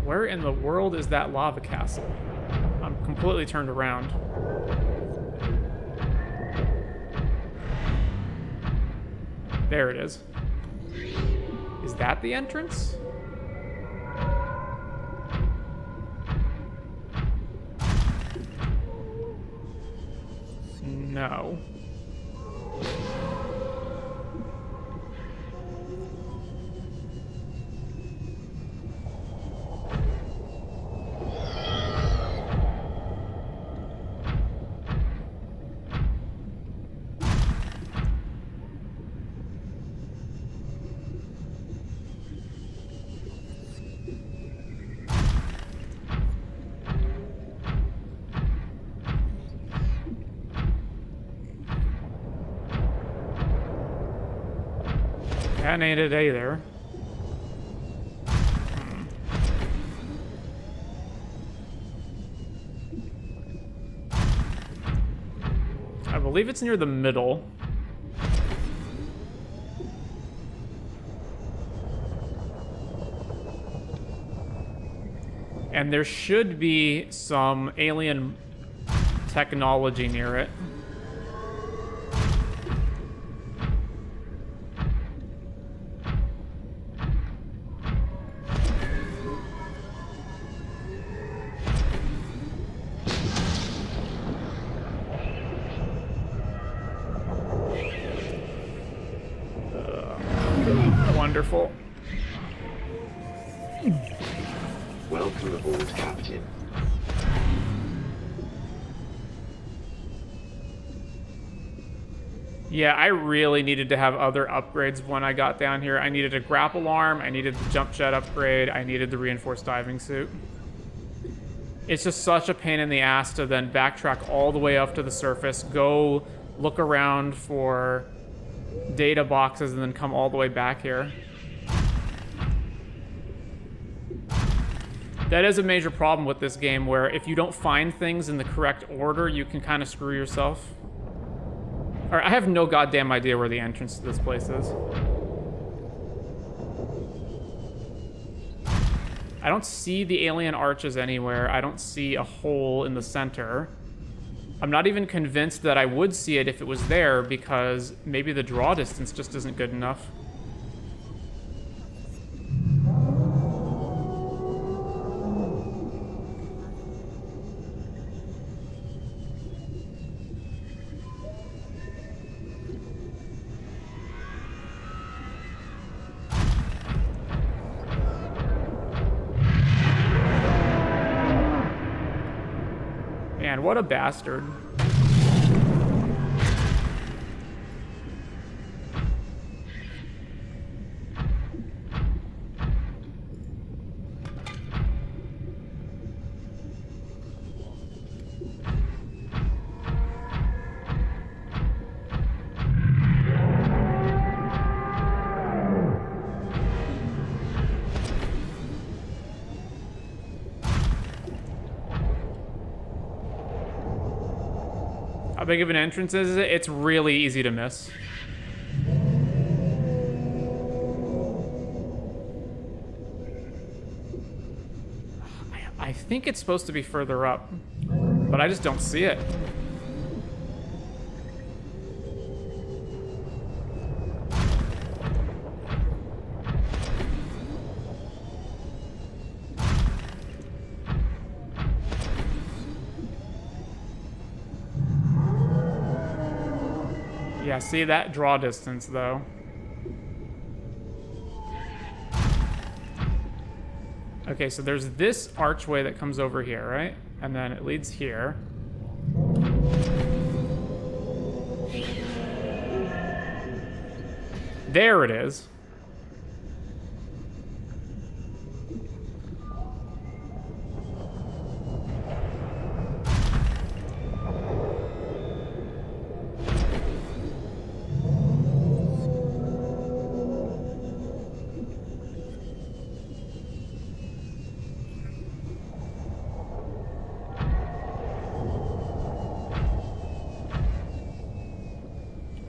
Where in the world is that lava castle? I'm completely turned around. There it is. Is that the entrance? No. That ain't it either. I believe it's near the middle. And there should be some alien technology near it. Wonderful. Welcome aboard, Captain. Yeah, I really needed to have other upgrades when I got down here. I needed a grapple arm, I needed the jump jet upgrade, I needed the reinforced diving suit. It's just such a pain in the ass to then backtrack all the way up to the surface, go look around for data boxes, and then come all the way back here. That is a major problem with this game, where if you don't find things in the correct order, you can kind of screw yourself. Alright, I have no goddamn idea where the entrance to this place is. I don't see the alien arches anywhere. I don't see a hole in the center. I'm not even convinced that I would see it if it was there, because maybe the draw distance just isn't good enough. Man, what a bastard. How big of an entrance is it? It's really easy to miss. I think it's supposed to be further up, but I just don't see it. Yeah, see that draw distance, though. Okay, so there's this archway that comes over here, right? And then it leads here. There it is.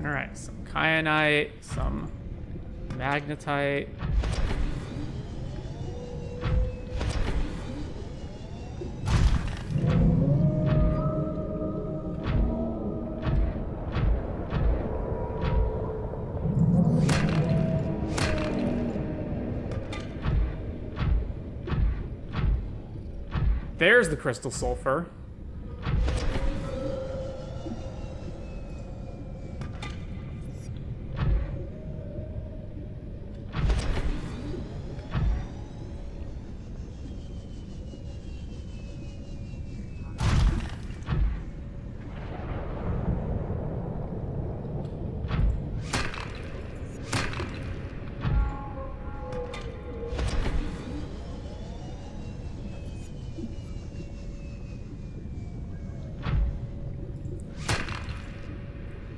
Alright, some kyanite, some magnetite. There's the crystal sulfur.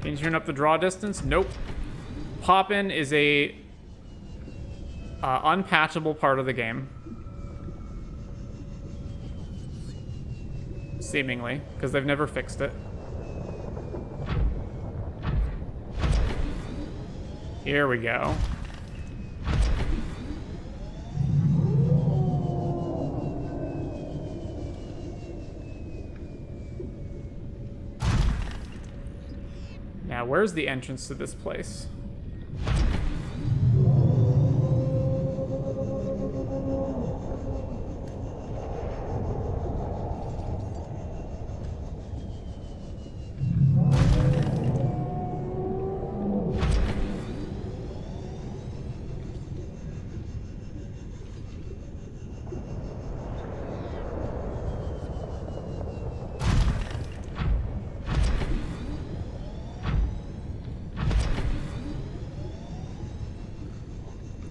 Can you turn up the draw distance? Nope. Pop-in is a unpatchable part of the game. Seemingly, because they've never fixed it. Here we go. Now, where's the entrance to this place?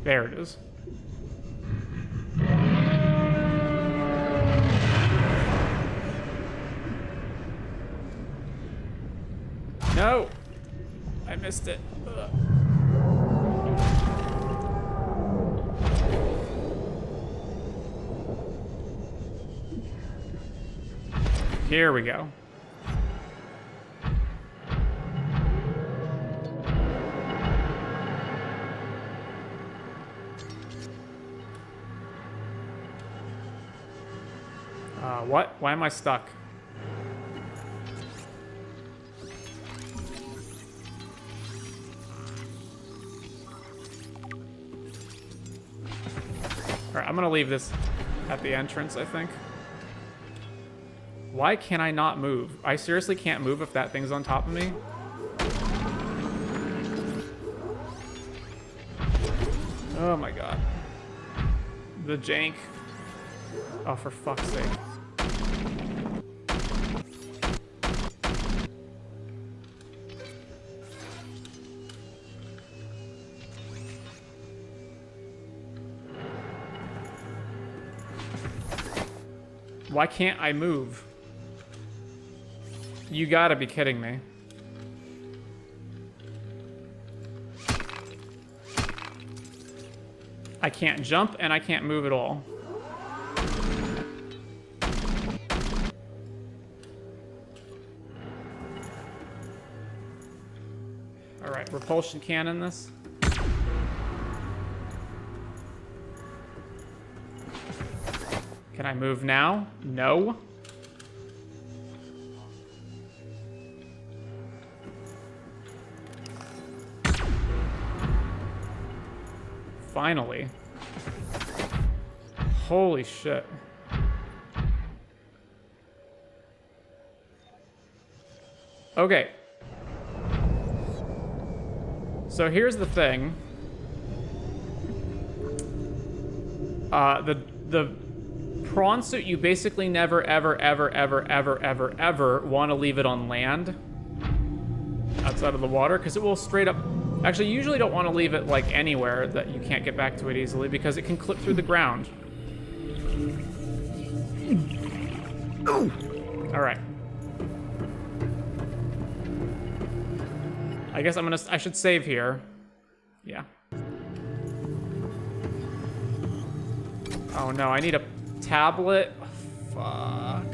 There it is. No! I missed it. Ugh. Here we go. What? Why am I stuck? Alright, I'm gonna leave this at the entrance, I think. Why can I not move? I seriously can't move if that thing's on top of me? Oh my god. The jank. Oh, for fuck's sake. Why can't I move? You gotta be kidding me. I can't jump and I can't move at all. Alright, repulsion cannon this. Can I move now? No. Finally. Holy shit. Okay. So here's the thing. The prawn suit, you basically never, ever want to leave it on land outside of the water, because it will straight up... Actually, you usually don't want to leave it, like, anywhere that you can't get back to it easily, because it can clip through the ground. Alright. I guess I should save here. Yeah. Oh no, I need a tablet. Fuck.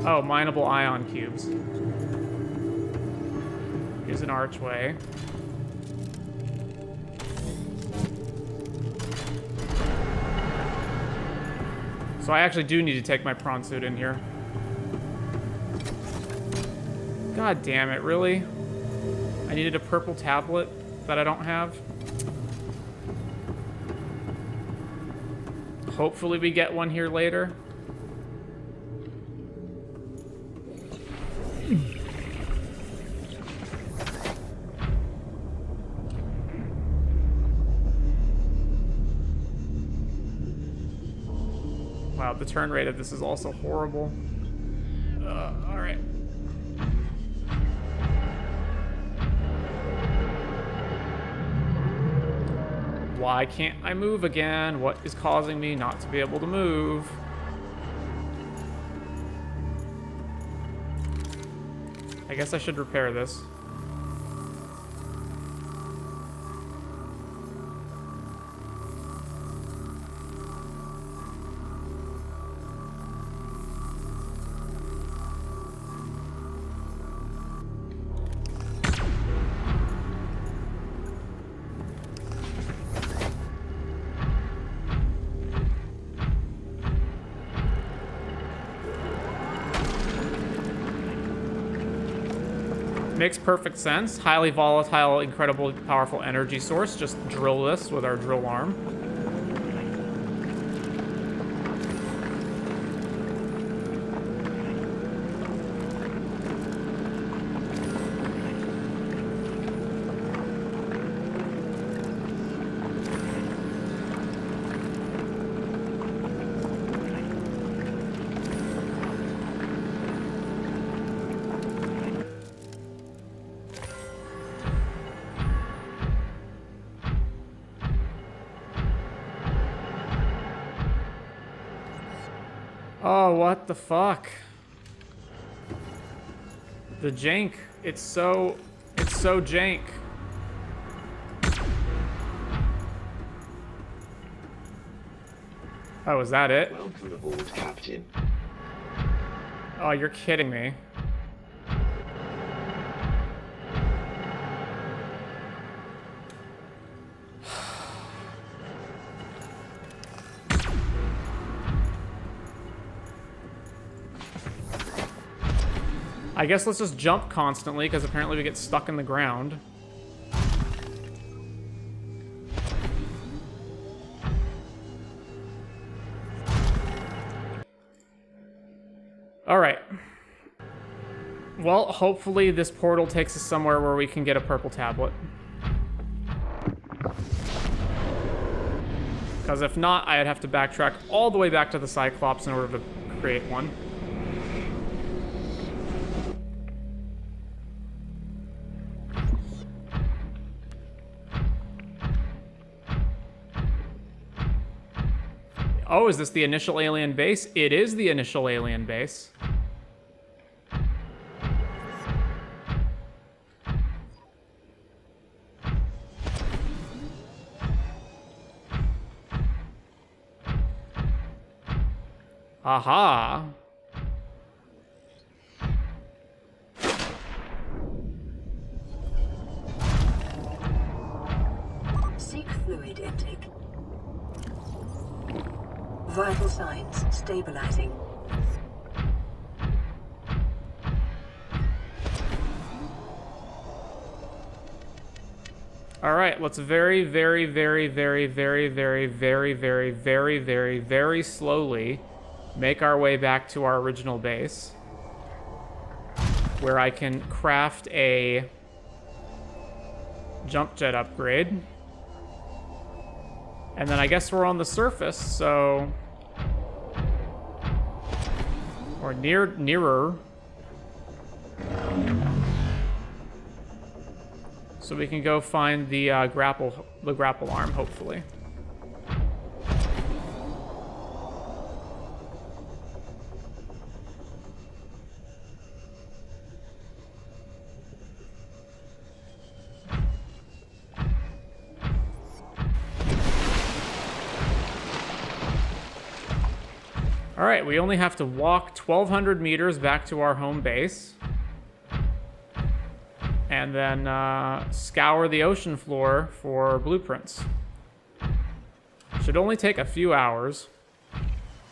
Oh, mineable ion cubes. Here's an archway. So I actually do need to take my prawn suit in here. God damn it, really? I needed a purple tablet that I don't have. Hopefully we get one here later. Wow, the turn rate of this is also horrible. Alright. Why can't I move again? What is causing me not to be able to move? I guess I should repair this. Makes perfect sense. Highly volatile, incredibly powerful energy source. Just drill this with our drill arm. Oh, what the fuck? The jank. It's so jank. Oh, is that it? Welcome aboard, Captain. Oh, you're kidding me. I guess let's just jump constantly, because apparently we get stuck in the ground. Alright. Well, hopefully this portal takes us somewhere where we can get a purple tablet. Because if not, I'd have to backtrack all the way back to the Cyclops in order to create one. Oh, is this the initial alien base? It is the initial alien base. Aha. Seek fluid intake. Vital signs stabilizing. All right, let's very, very, very, very, very, very, very, very, very, very, very slowly make our way back to our original base, where I can craft a jump jet upgrade. And then I guess we're on the surface, so... or nearer. So we can go find the grapple arm, hopefully. All right, we only have to walk 1,200 meters back to our home base. And then scour the ocean floor for blueprints. Should only take a few hours.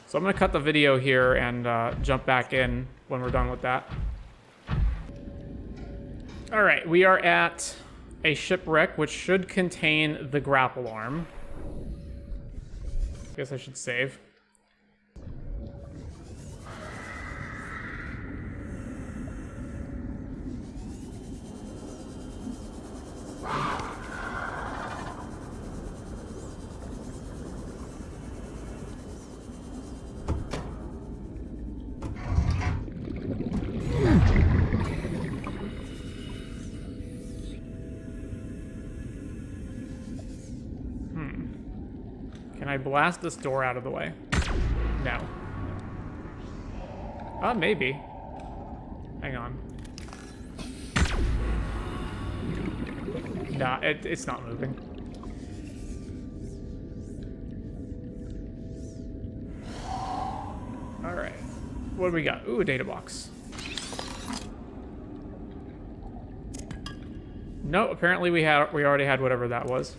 So I'm gonna cut the video here and jump back in when we're done with that. All right, we are at a shipwreck which should contain the grapple arm. Guess I should save. Can I blast this door out of the way? No. Maybe. Hang on. Nah, it's not moving. Alright. What do we got? Ooh, a data box. No, apparently we already had whatever that was.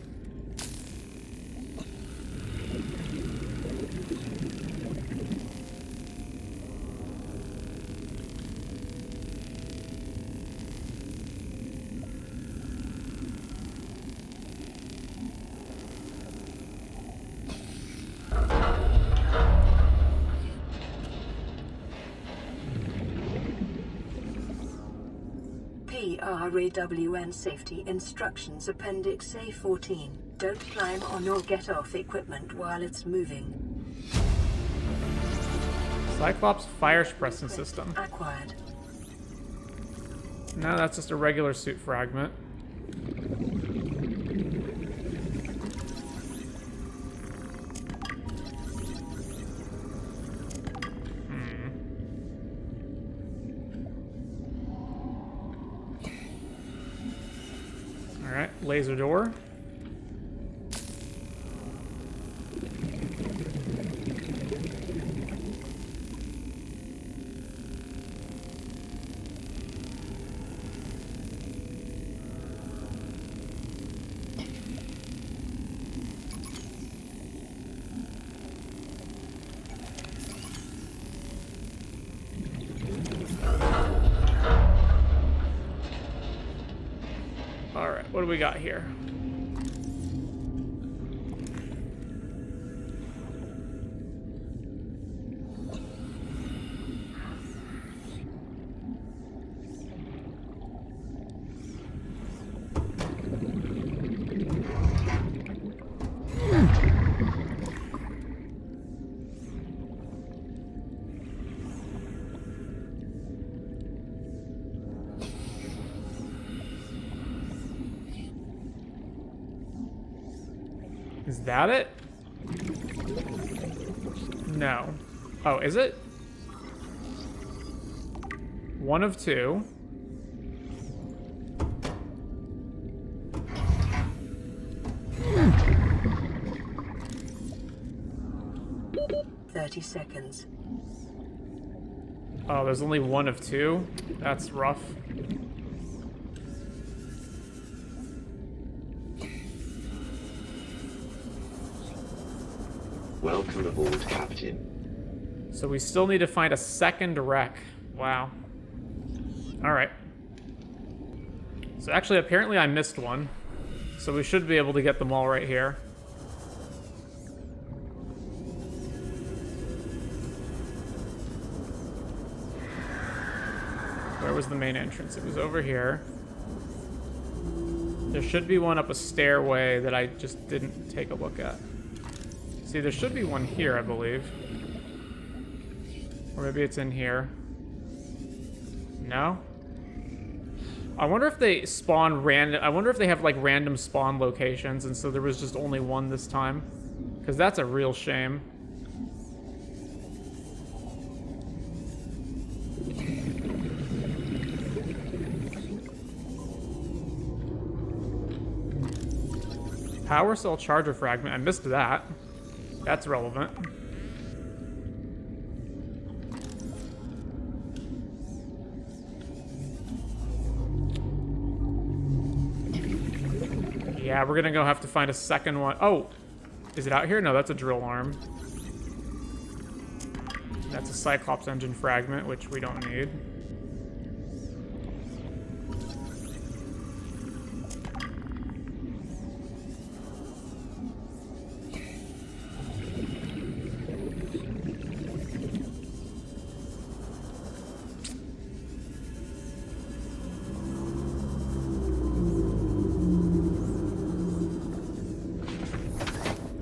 RAWN Safety Instructions Appendix A14. Don't climb on or get off equipment while it's moving. Cyclops fire suppressant system. Acquired. No, that's just a regular suit fragment. Alright, laser door. what do we got here? Is that it? No. Oh, is it? One of two. seconds. Oh, there's only one of two? That's rough. Welcome aboard, Captain. So we still need to find a second wreck. Wow. Alright. So actually, apparently I missed one. So we should be able to get them all right here. Where was the main entrance? It was over here. There should be one up a stairway that I just didn't take a look at. See, there should be one here, I believe. Or maybe it's in here. No? I wonder if they spawn random... I wonder if they have, like, random spawn locations, and so there was just only one this time. Because that's a real shame. Power cell charger fragment. I missed that. That's relevant. Yeah, we're gonna go have to find a second one. Oh, is it out here? No, that's a drill arm. That's a Cyclops engine fragment, which we don't need.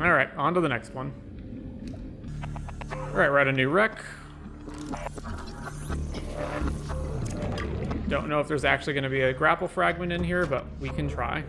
Alright, on to the next one. Alright, we're at a new wreck. Don't know if there's actually going to be a grapple fragment in here, but we can try.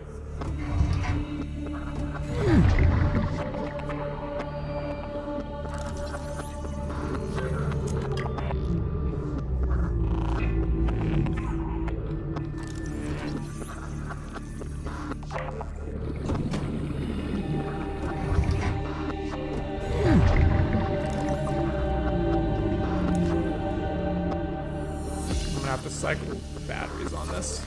Have to cycle the batteries on this.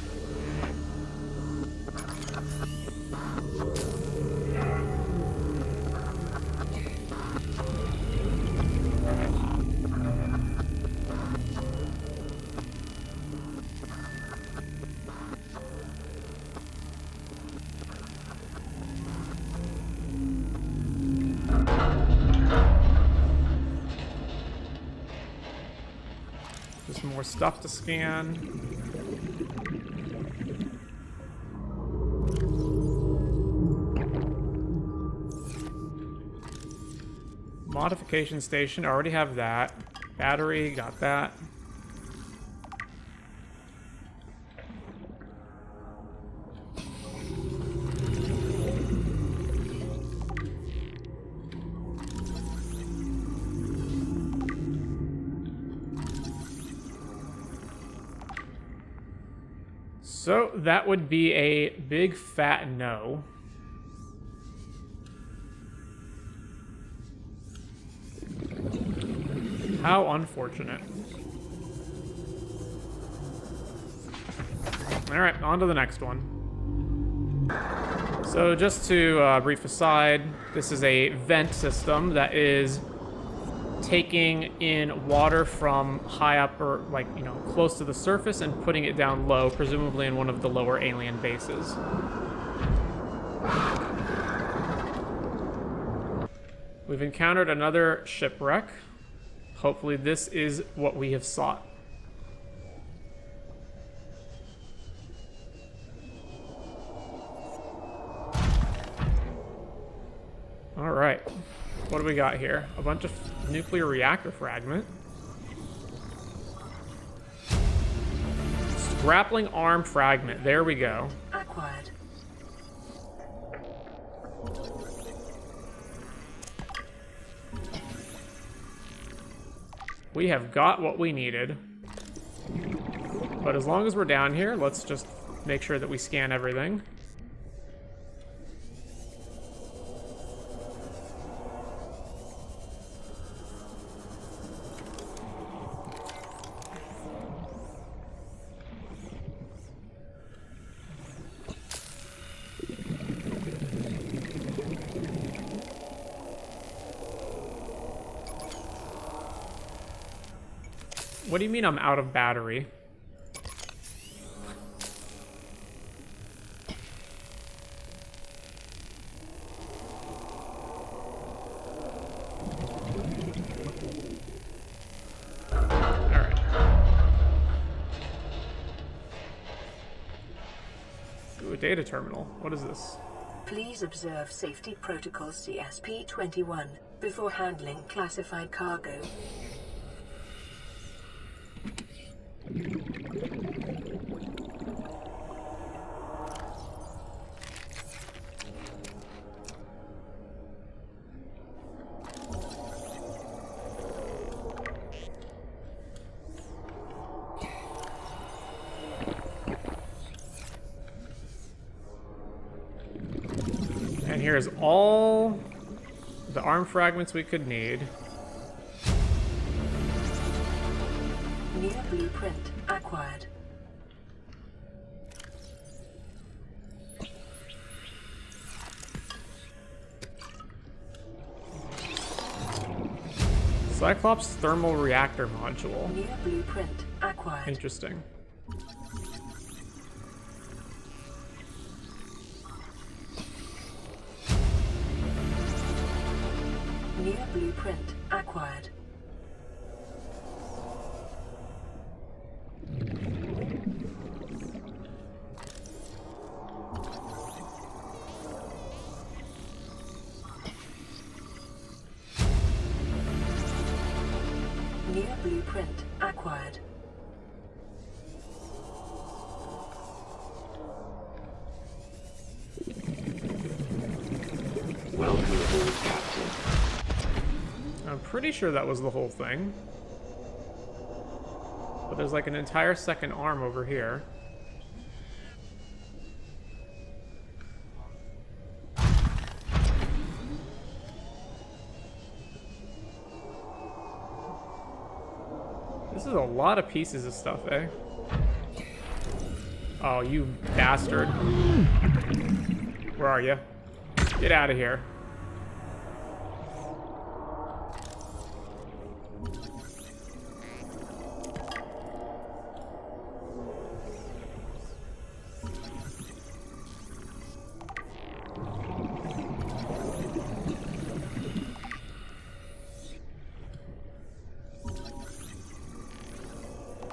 More stuff to scan. Modification station, already have that. Battery, got that. So that would be a big fat no. How unfortunate. Alright, on to the next one. So just to brief aside, this is a vent system that is taking in water from high up or, like, you know, close to the surface and putting it down low, presumably in one of the lower alien bases. We've encountered another shipwreck. Hopefully this is what we have sought. All right, what do we got here? A bunch of nuclear reactor fragment. Grappling arm fragment, there we go. Acquired. We have got what we needed. But as long as we're down here, let's just make sure that we scan everything. What do you mean I'm out of battery? Alright. Ooh, a data terminal. What is this? Please observe Safety Protocol CSP-21 before handling classified cargo. And here's all the arm fragments we could need. New blueprint acquired. Cyclops thermal reactor module. New blueprint acquired. Interesting. New blueprint acquired. New blueprint acquired. Welcome aboard, Captain. I'm pretty sure that was the whole thing. But there's like an entire second arm over here. This is a lot of pieces of stuff, eh? Oh, you bastard. Where are you? Get out of here.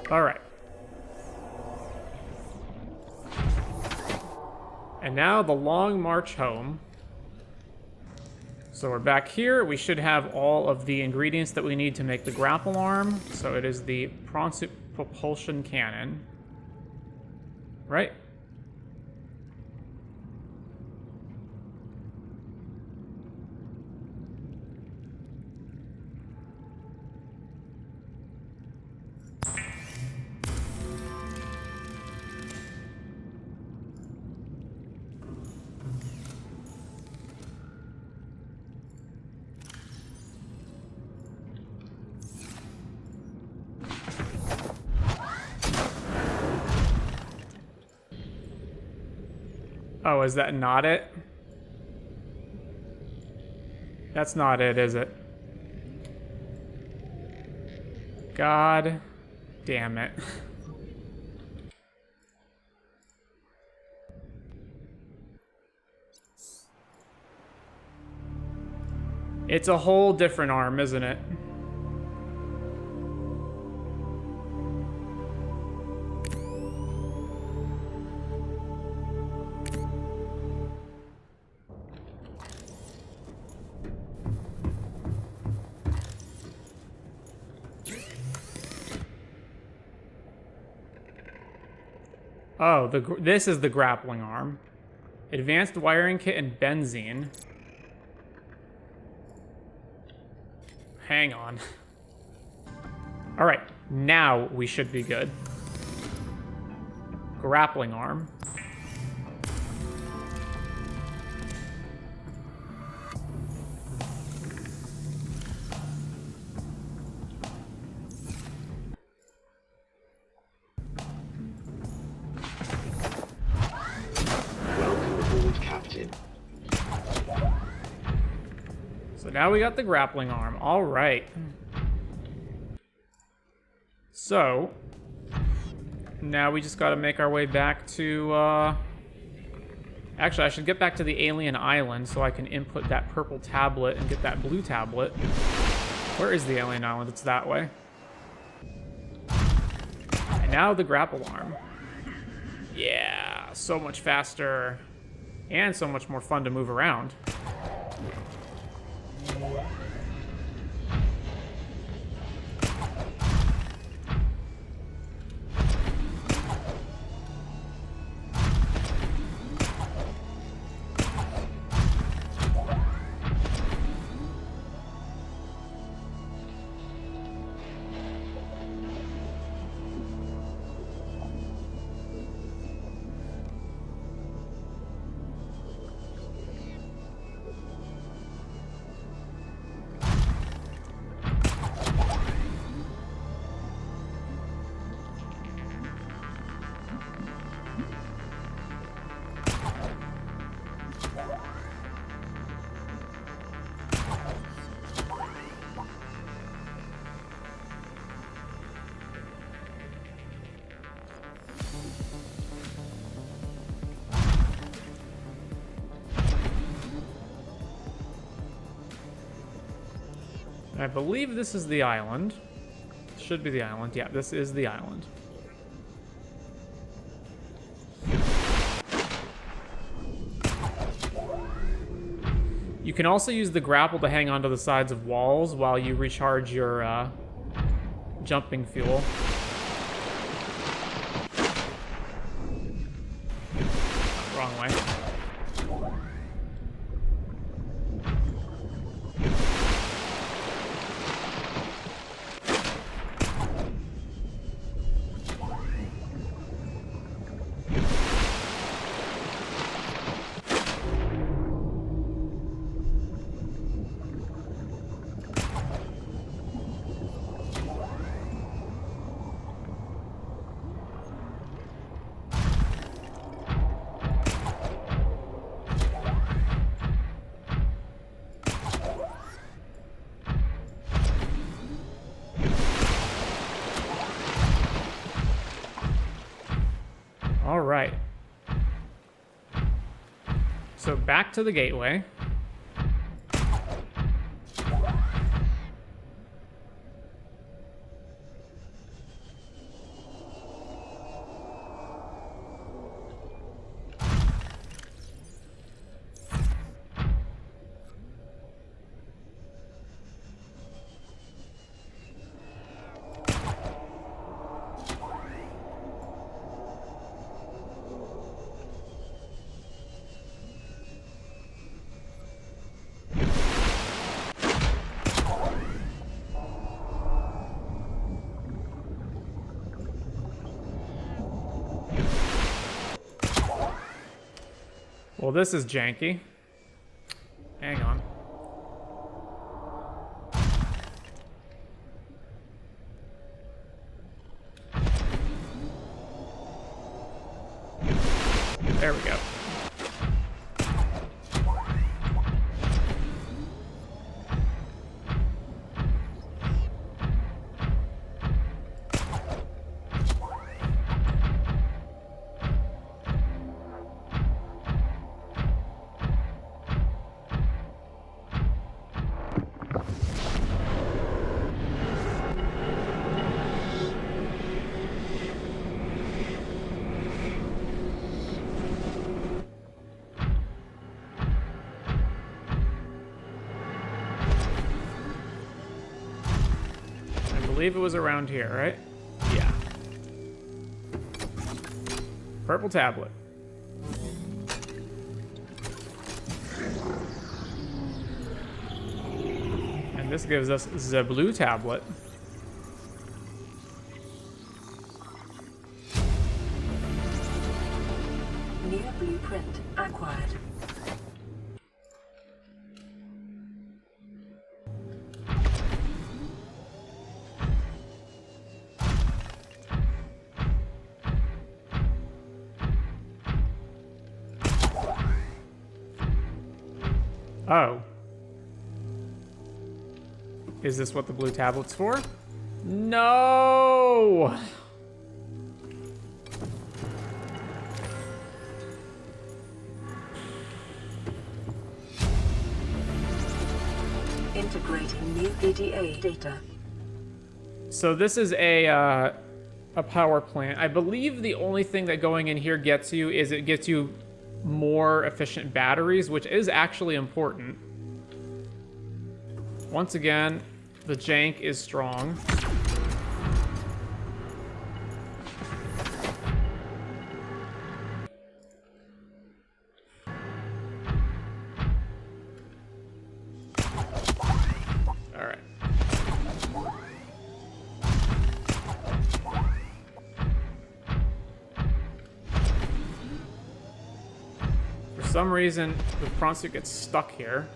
All right. And now the long march home. So we're back here. We should have all of the ingredients that we need to make the grapple arm. So it is the prawn suit propulsion cannon. Right? Oh, is that not it? That's not it, is it? God damn it. It's a whole different arm, isn't it? Oh, this is the grappling arm. Advanced wiring kit and benzene. Hang on. All right, now we should be good. Grappling arm. So now we got the grappling arm. All right. So now we just got to make our way back to... Actually, I should get back to the alien island so I can input that purple tablet and get that blue tablet. Where is the alien island? It's that way. And now the grapple arm. Yeah, so much faster. And so much more fun to move around. I believe this is the island. Should be the island. Yeah, this is the island. You can also use the grapple to hang onto the sides of walls while you recharge your jumping fuel. Wrong way. All right. So back to the gateway. Well, this is janky. Hang on. There we go. believe it was around here, right? Yeah. Purple tablet. And this gives us the blue tablet. New blueprint acquired. Oh. Is this what the blue tablet's for? No! Integrating new PDA data. So this is a power plant. I believe the only thing that going in here gets you is it gets you more efficient batteries, which is actually important. Once again, the jank is strong. All right. For some reason, the prawn suit gets stuck here.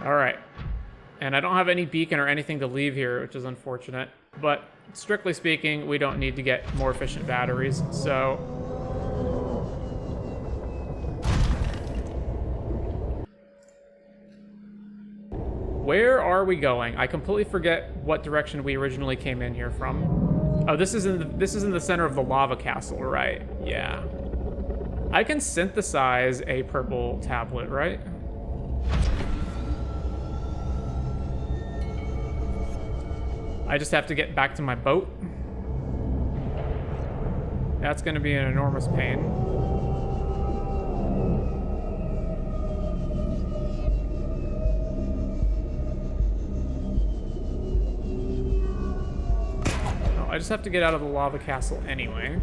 Alright. And I don't have any beacon or anything to leave here, which is unfortunate. But strictly speaking, we don't need to get more efficient batteries, so... Where are we going? I completely forget what direction we originally came in here from. Oh, this is in the center of the lava castle, right? Yeah. I can synthesize a purple tablet, right? I just have to get back to my boat. That's going to be an enormous pain. Oh, I just have to get out of the lava castle anyway.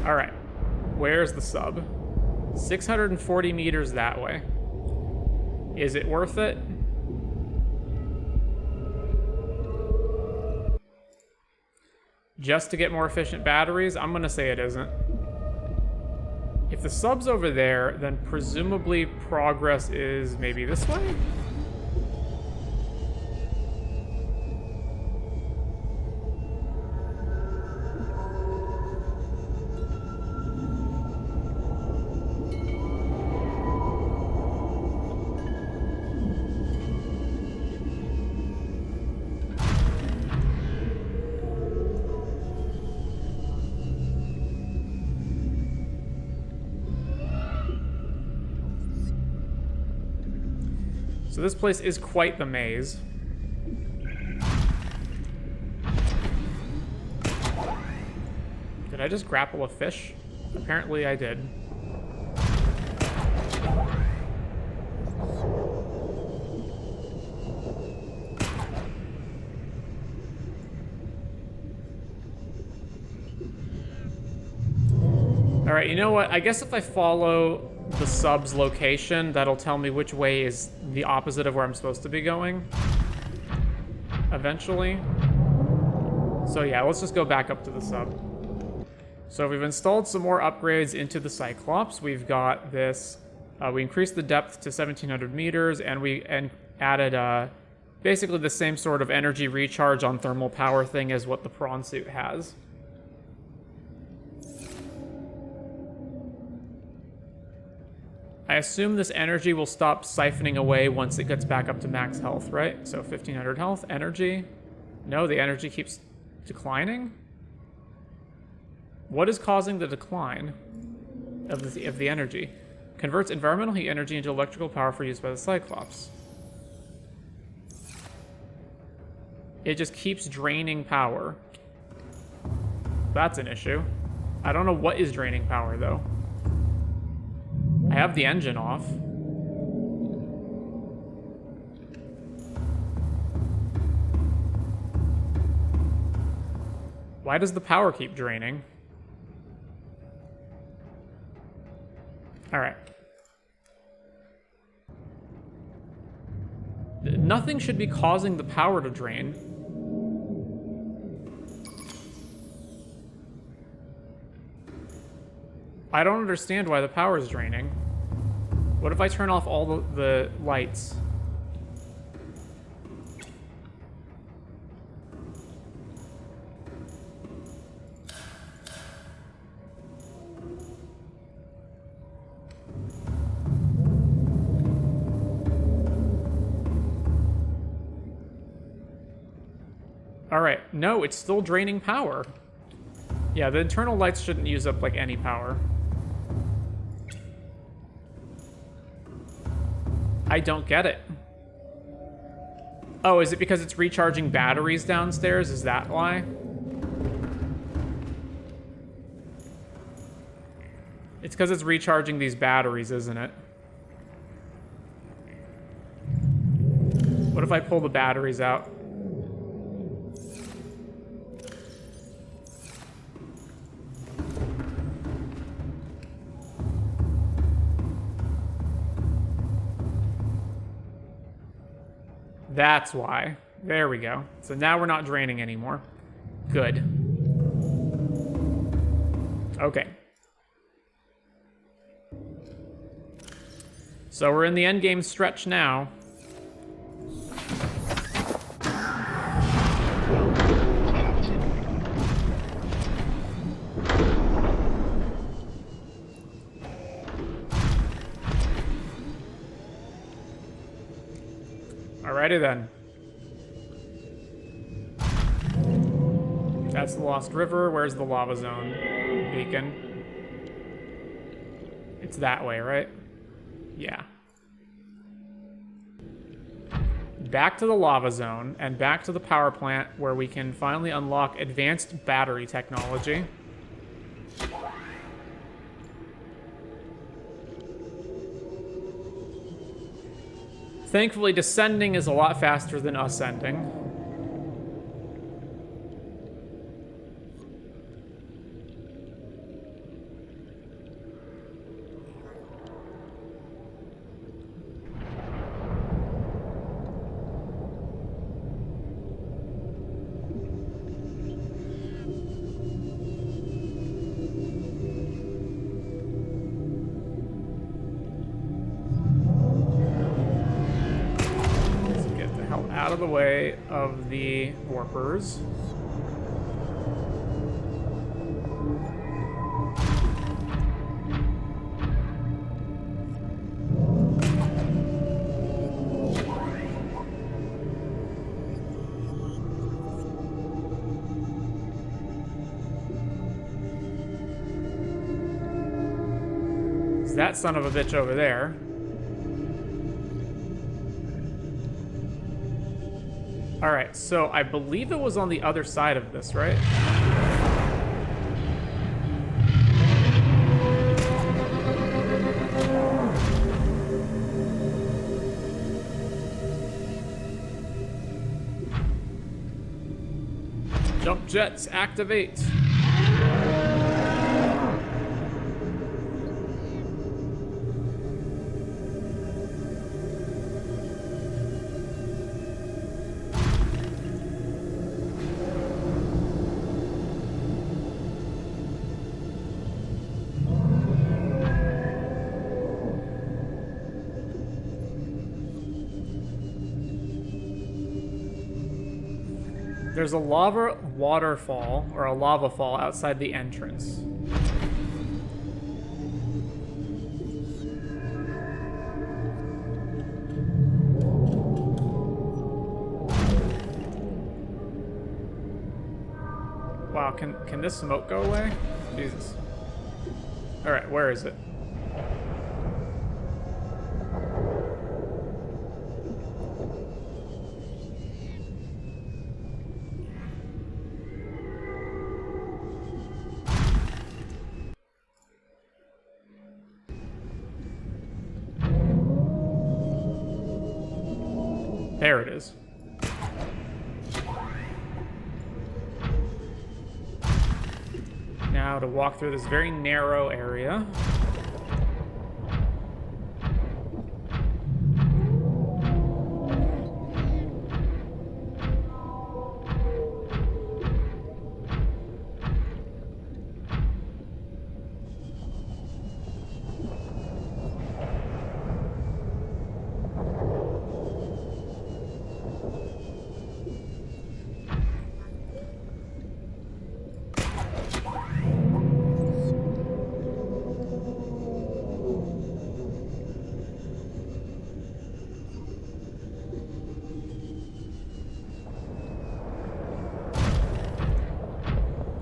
Alright, where's the sub? 640 meters that way. Is it worth it? Just to get more efficient batteries? I'm gonna say it isn't. If the sub's over there, then presumably progress is maybe this way? So this place is quite the maze. Did I just grapple a fish? Apparently I did. Alright, you know what? I guess if I follow the sub's location, that'll tell me which way is the opposite of where I'm supposed to be going. Eventually. So yeah, let's just go back up to the sub. So we've installed some more upgrades into the Cyclops. We've got this, we increased the depth to 1700 meters, and we added basically the same sort of energy recharge on thermal power thing as what the prawn suit has. I assume this energy will stop siphoning away once it gets back up to max health, right? So 1500 health, energy. No, the energy keeps declining? What is causing the decline of the energy? Converts environmental heat energy into electrical power for use by the Cyclops. It just keeps draining power. That's an issue. I don't know what is draining power, though. I have the engine off. Why does the power keep draining? Alright. Nothing should be causing the power to drain. I don't understand why the power is draining. What if I turn off all the lights? Alright, no, it's still draining power. Yeah, the internal lights shouldn't use up, like, any power. I don't get it. Oh, is it because it's recharging batteries downstairs? Is that why? It's because it's recharging these batteries, isn't it? What if I pull the batteries out? That's why. There we go. So now we're not draining anymore. Good. Okay. So we're in the endgame stretch now. Alrighty then. That's the Lost River. Where's the lava zone beacon? It's that way, right? Yeah. Back to the lava zone and back to the power plant where we can finally unlock advanced battery technology. Thankfully, descending is a lot faster than ascending. Out of the way of the warpers. It's that son of a bitch over there. Alright, so I believe it was on the other side of this, right? Jump jets, activate! There's a lava waterfall, or a lava fall, outside the entrance. Wow, can this smoke go away? Jesus. Alright, where is it? There it is. Now to walk through this very narrow area.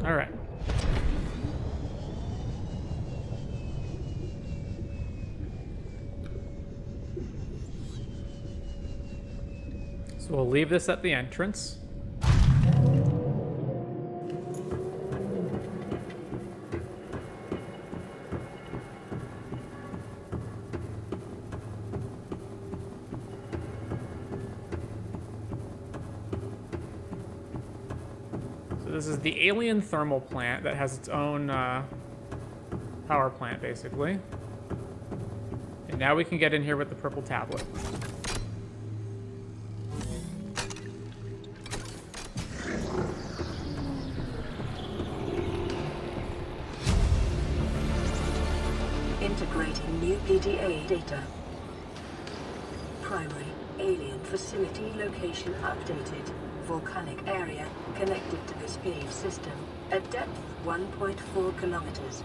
All right. So we'll leave this at the entrance. This is the alien thermal plant that has its own power plant, basically. And now we can get in here with the purple tablet. Integrating new PDA data. Primary alien facility location updated. Volcanic area connected to this cave system at depth 1.4 kilometers.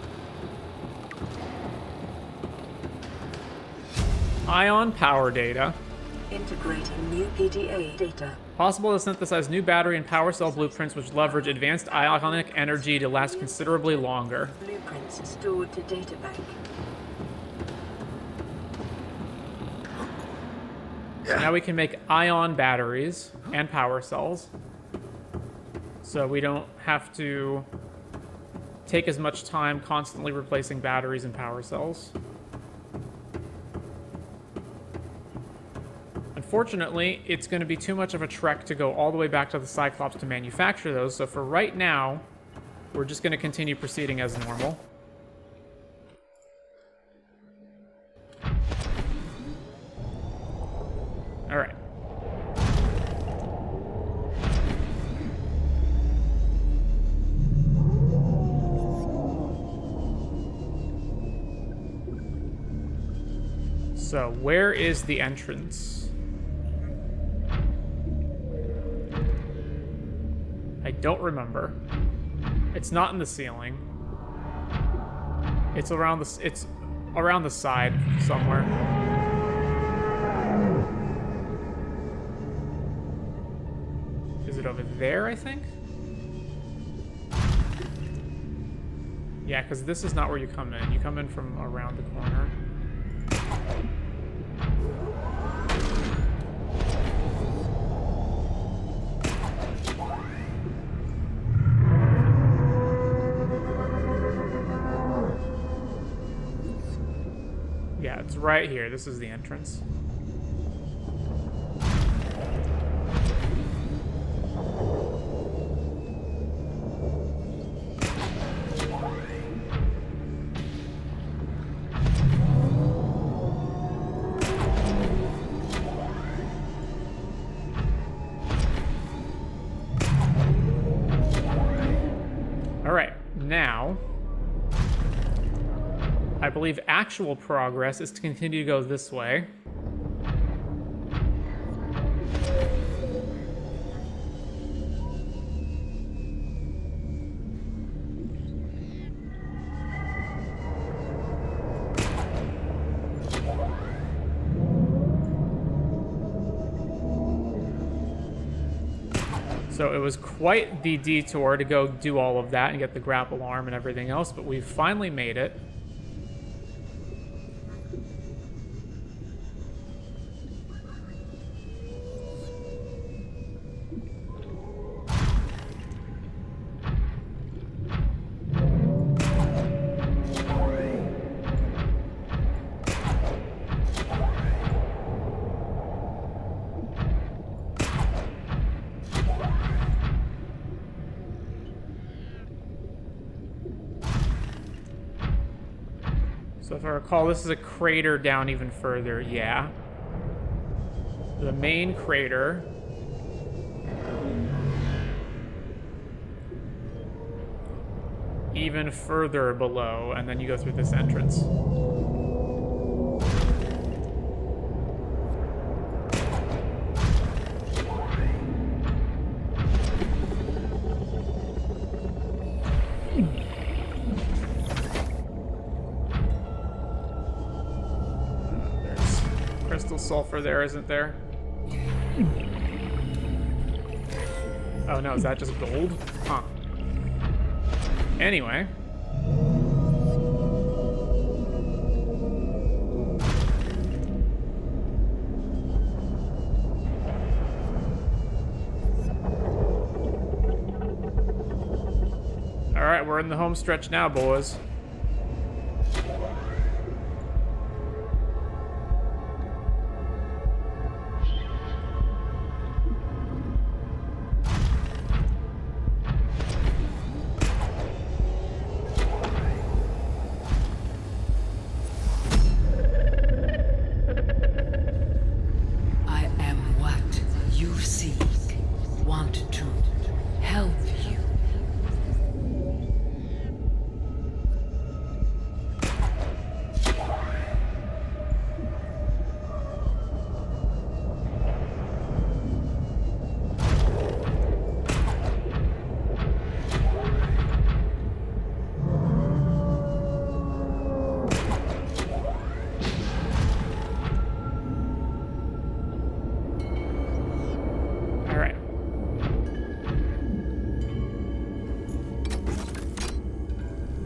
Ion power data. Integrating new PDA data. Possible to synthesize new battery and power cell blueprints which leverage advanced ionic energy to last considerably longer. Blueprints stored to databank. So now we can make ion batteries and power cells. So we don't have to take as much time constantly replacing batteries and power cells. Unfortunately, it's going to be too much of a trek to go all the way back to the Cyclops to manufacture those. So for right now, we're just going to continue proceeding as normal. All right. So, where is the entrance? I don't remember. It's not in the ceiling. It's around the side somewhere. Is it over there, I think? Yeah, because this is not where you come in. You come in from around the corner. Yeah, it's right here. This is the entrance. Now, I believe actual progress is to continue to go this way. So it was quite the detour to go do all of that and get the grapple arm and everything else, but we finally made it. So if I recall, this is a crater down even further, yeah. The main crater. Even further below, and then you go through this entrance. Sulfur there, isn't there? Oh no, is that just gold? Huh. Anyway. Alright, we're in the home stretch now, boys.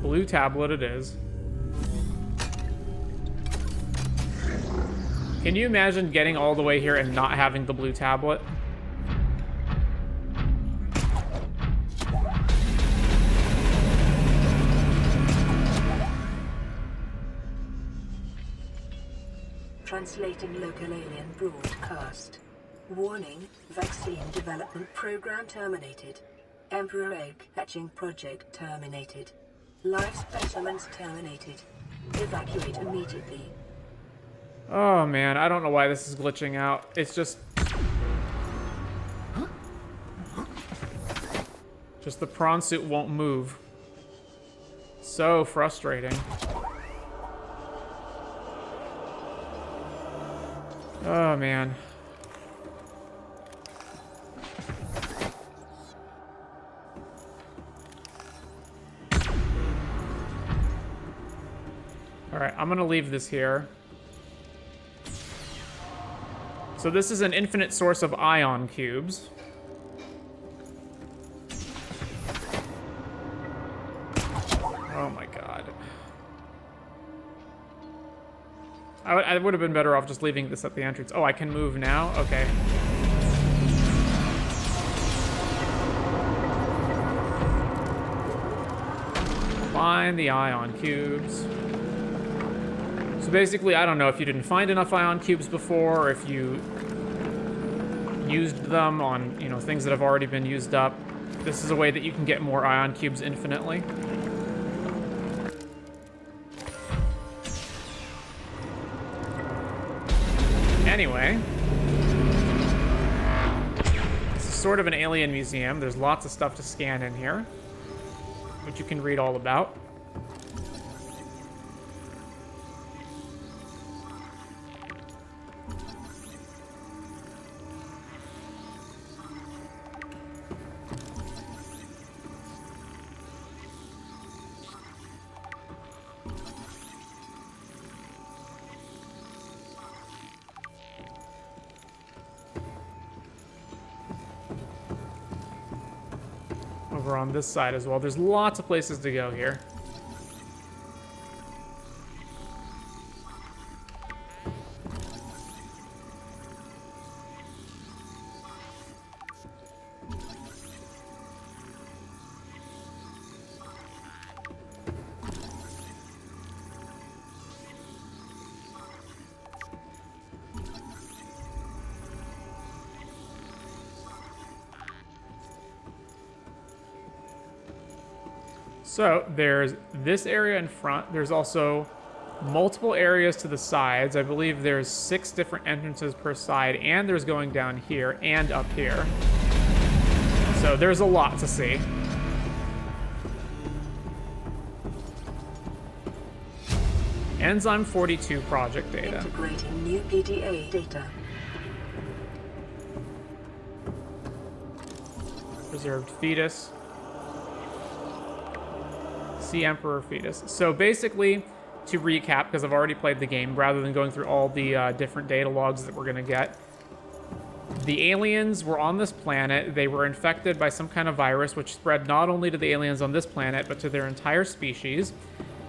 Blue tablet it is. Can you imagine getting all the way here and not having the blue tablet? Translating local alien broadcast. Warning, vaccine development program terminated. Emperor egg hatching project terminated. Live specimens terminated. Evacuate immediately. Oh man, I don't know why this is glitching out. It's just the prawn suit won't move. So frustrating. Oh man. Alright, I'm gonna leave this here. So this is an infinite source of ion cubes. Oh my god. I would have been better off just leaving this at the entrance. Oh, I can move now? Okay. Find the ion cubes. So basically, I don't know if you didn't find enough ion cubes before, or if you used them on, you know, things that have already been used up. This is a way that you can get more ion cubes infinitely. Anyway, this is sort of an alien museum. There's lots of stuff to scan in here, which you can read all about. over on this side as well. There's lots of places to go here. So there's this area in front. There's also multiple areas to the sides. I believe there's 6 different entrances per side, and there's going down here and up here. So there's a lot to see. Enzyme 42 project data. Integrating new PDA data. Preserved fetus. Sea Emperor fetus. So basically, to recap, because I've already played the game, rather than going through all the different data logs that we're going to get, the aliens were on this planet. They were infected by some kind of virus, which spread not only to the aliens on this planet, but to their entire species.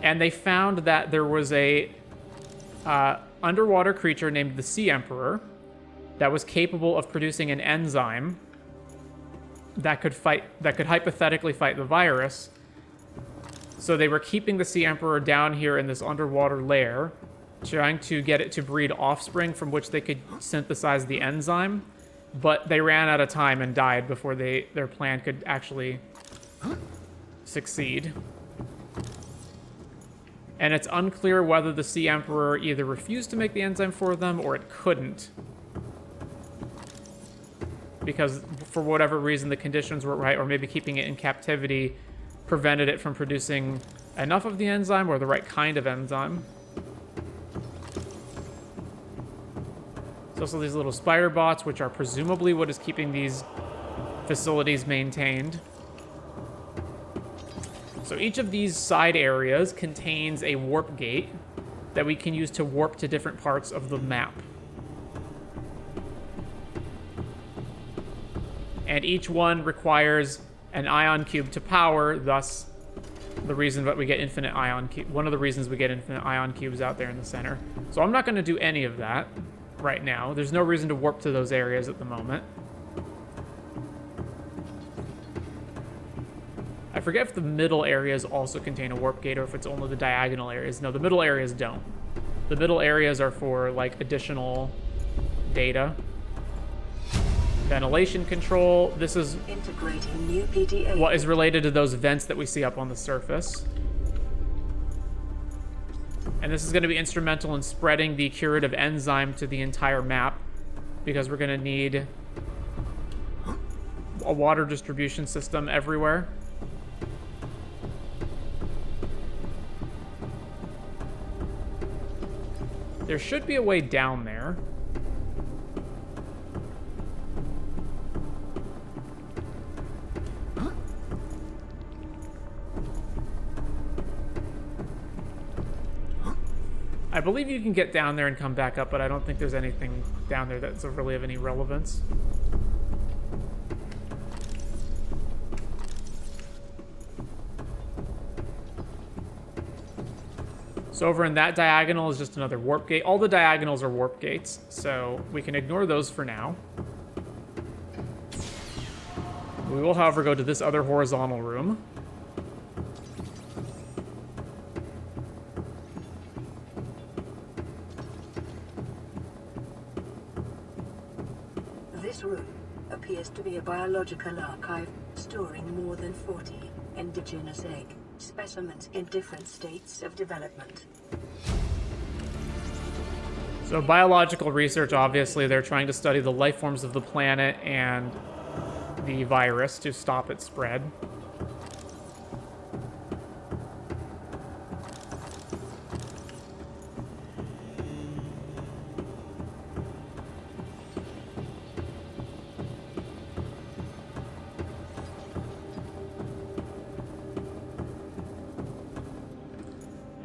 And they found that there was a underwater creature named the Sea Emperor that was capable of producing an enzyme that could hypothetically fight the virus. So they were keeping the Sea Emperor down here in this underwater lair, trying to get it to breed offspring from which they could synthesize the enzyme, but they ran out of time and died before their plan could actually succeed. And it's unclear whether the Sea Emperor either refused to make the enzyme for them or it couldn't. Because for whatever reason the conditions weren't right, or maybe keeping it in captivity prevented it from producing enough of the enzyme or the right kind of enzyme. There's also these little spider bots, which are presumably what is keeping these facilities maintained. So each of these side areas contains a warp gate that we can use to warp to different parts of the map. And each one requires an ion cube to power, thus the reason that we get infinite ion cube. One of the reasons we get infinite ion cubes out there in the center. So I'm not going to do any of that right now. There's no reason to warp to those areas at the moment. I forget if the middle areas also contain a warp gate or if it's only the diagonal areas. No, the middle areas don't. The middle areas are for like additional data. Ventilation control. This is integrating new PDA. What is related to those vents that we see up on the surface. And this is going to be instrumental in spreading the curative enzyme to the entire map, because we're going to need a water distribution system everywhere. There should be a way down there. I believe you can get down there and come back up, but I don't think there's anything down there that's really of any relevance. So over in that diagonal is just another warp gate. All the diagonals are warp gates, so we can ignore those for now. We will, however, go to this other horizontal room. This room appears to be a biological archive storing more than 40 indigenous egg specimens in different states of development. So biological research, obviously, they're trying to study the life forms of the planet and the virus to stop its spread.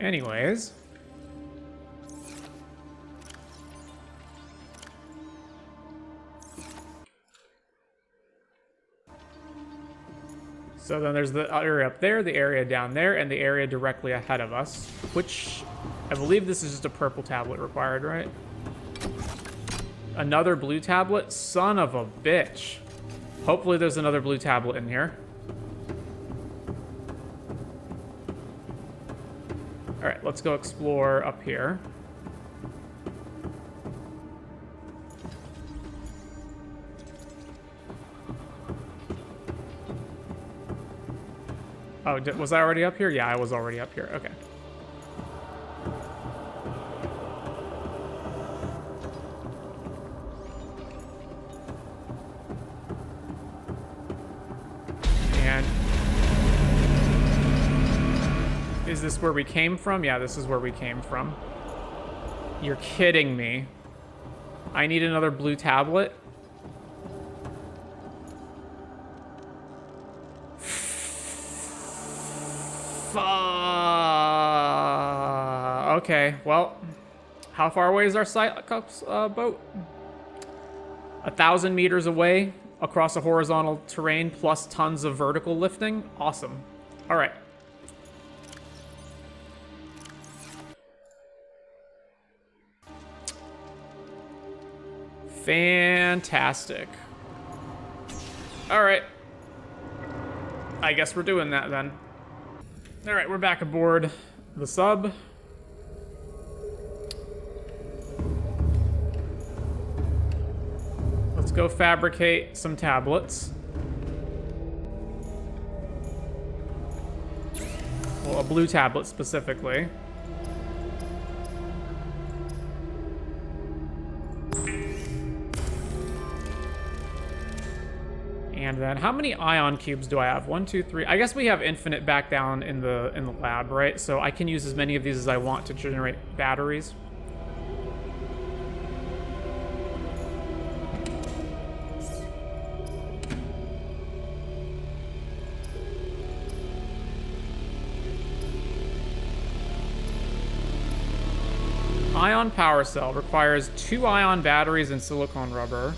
Anyways. So then there's the area up there, the area down there, and the area directly ahead of us, which I believe this is just a purple tablet required, right? Another blue tablet? Son of a bitch. Hopefully there's another blue tablet in here. All right, let's go explore up here. Oh, was I already up here? Yeah, I was already up here. Okay. And is this where we came from? Yeah, this is where we came from. You're kidding me. I need another blue tablet? Okay, well, how far away is our Cyclops boat? 1,000 meters away across a horizontal terrain plus tons of vertical lifting. Awesome. All right. Fantastic. All right. I guess we're doing that then. All right, we're back aboard the sub. Let's go fabricate some tablets. Well, a blue tablet specifically. And then how many ion cubes do I have? 1, 2, 3. I guess we have infinite back down in the lab, right? So I can use as many of these as I want to generate batteries. Ion power cell requires 2 ion batteries and silicon rubber.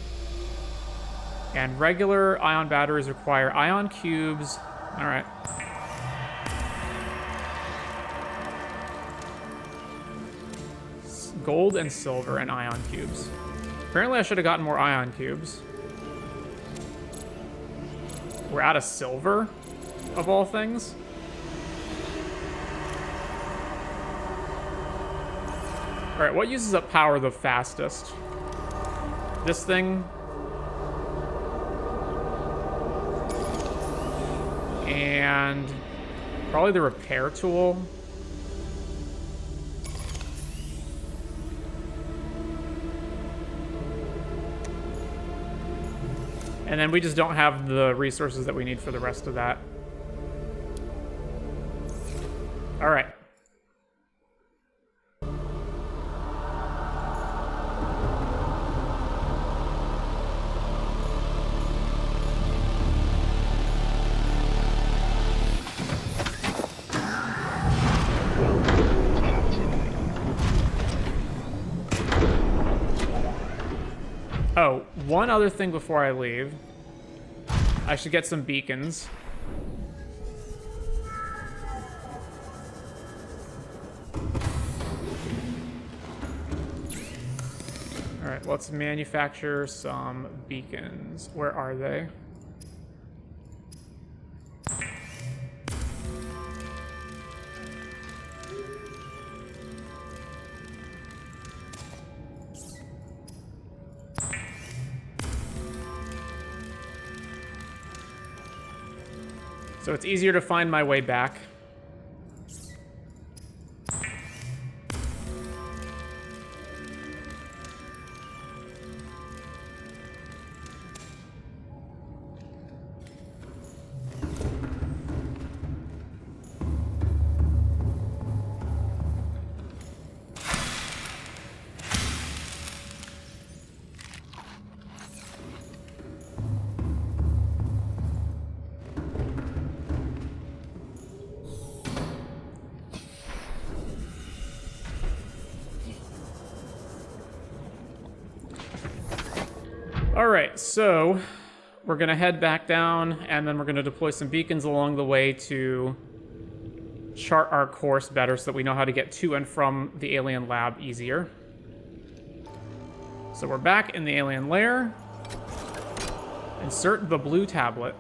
And regular ion batteries require ion cubes. All right. Gold and silver and ion cubes. Apparently I should have gotten more ion cubes. We're out of silver, of all things. All right, what uses up power the fastest? This thing. And probably the repair tool. And then we just don't have the resources that we need for the rest of that. All right. Oh, one other thing before I leave. I should get some beacons. All right, let's manufacture some beacons. Where are they? So it's easier to find my way back. All right, so we're going to head back down, and then we're going to deploy some beacons along the way to chart our course better so that we know how to get to and from the alien lab easier. So we're back in the alien lair. Insert the blue tablet.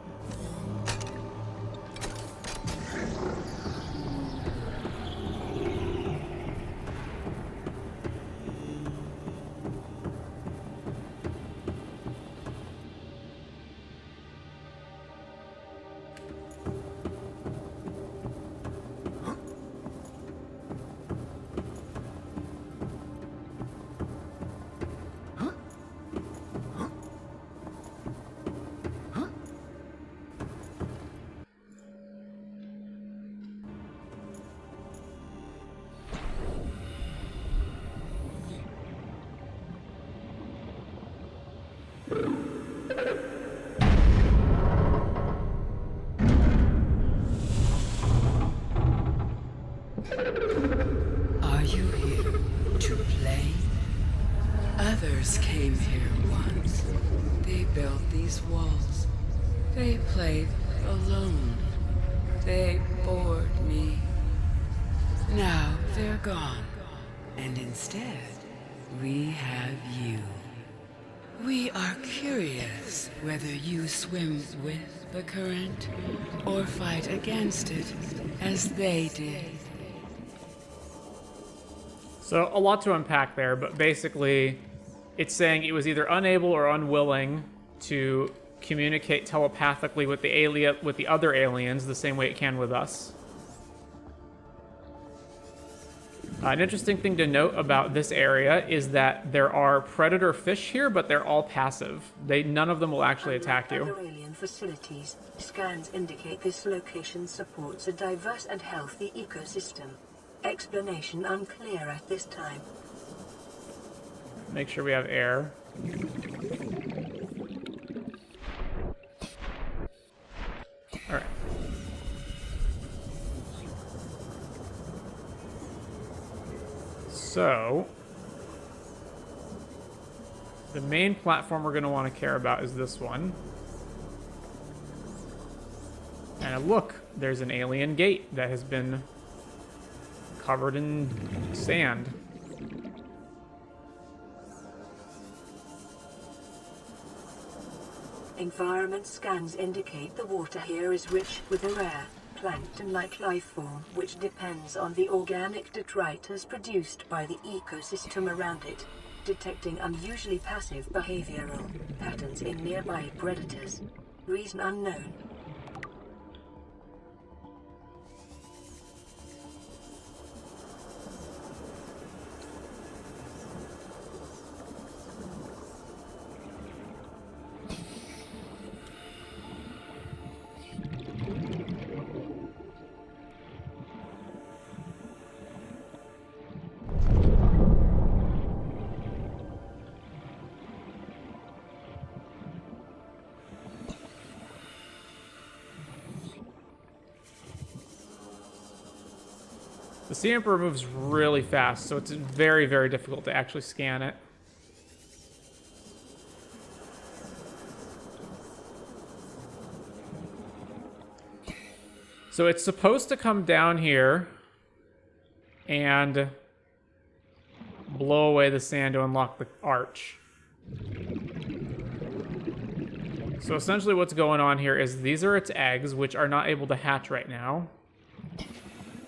Are you here to play? Others came here once. They built these walls. They played alone. They bored me. Now they're gone. And instead, we have you. We are curious whether you swim with the current or fight against it, as they did. So a lot to unpack there, but basically it's saying it was either unable or unwilling to communicate telepathically with the other aliens the same way it can with us. An interesting thing to note about this area is that there are predator fish here, but they're all passive. None of them will actually attack you. Other alien facilities, scans indicate this location supports a diverse and healthy ecosystem. Explanation unclear at this time. Make sure we have air. All right. So, the main platform we're going to want to care about is this one. And look, there's an alien gate that has been covered in sand. Environment scans indicate the water here is rich with a rare, plankton-like life form which depends on the organic detritus produced by the ecosystem around it, detecting unusually passive behavioral patterns in nearby predators. Reason unknown. The Sea Emperor moves really fast, so it's very, very difficult to actually scan it. So it's supposed to come down here and blow away the sand to unlock the arch. So essentially what's going on here is these are its eggs, which are not able to hatch right now.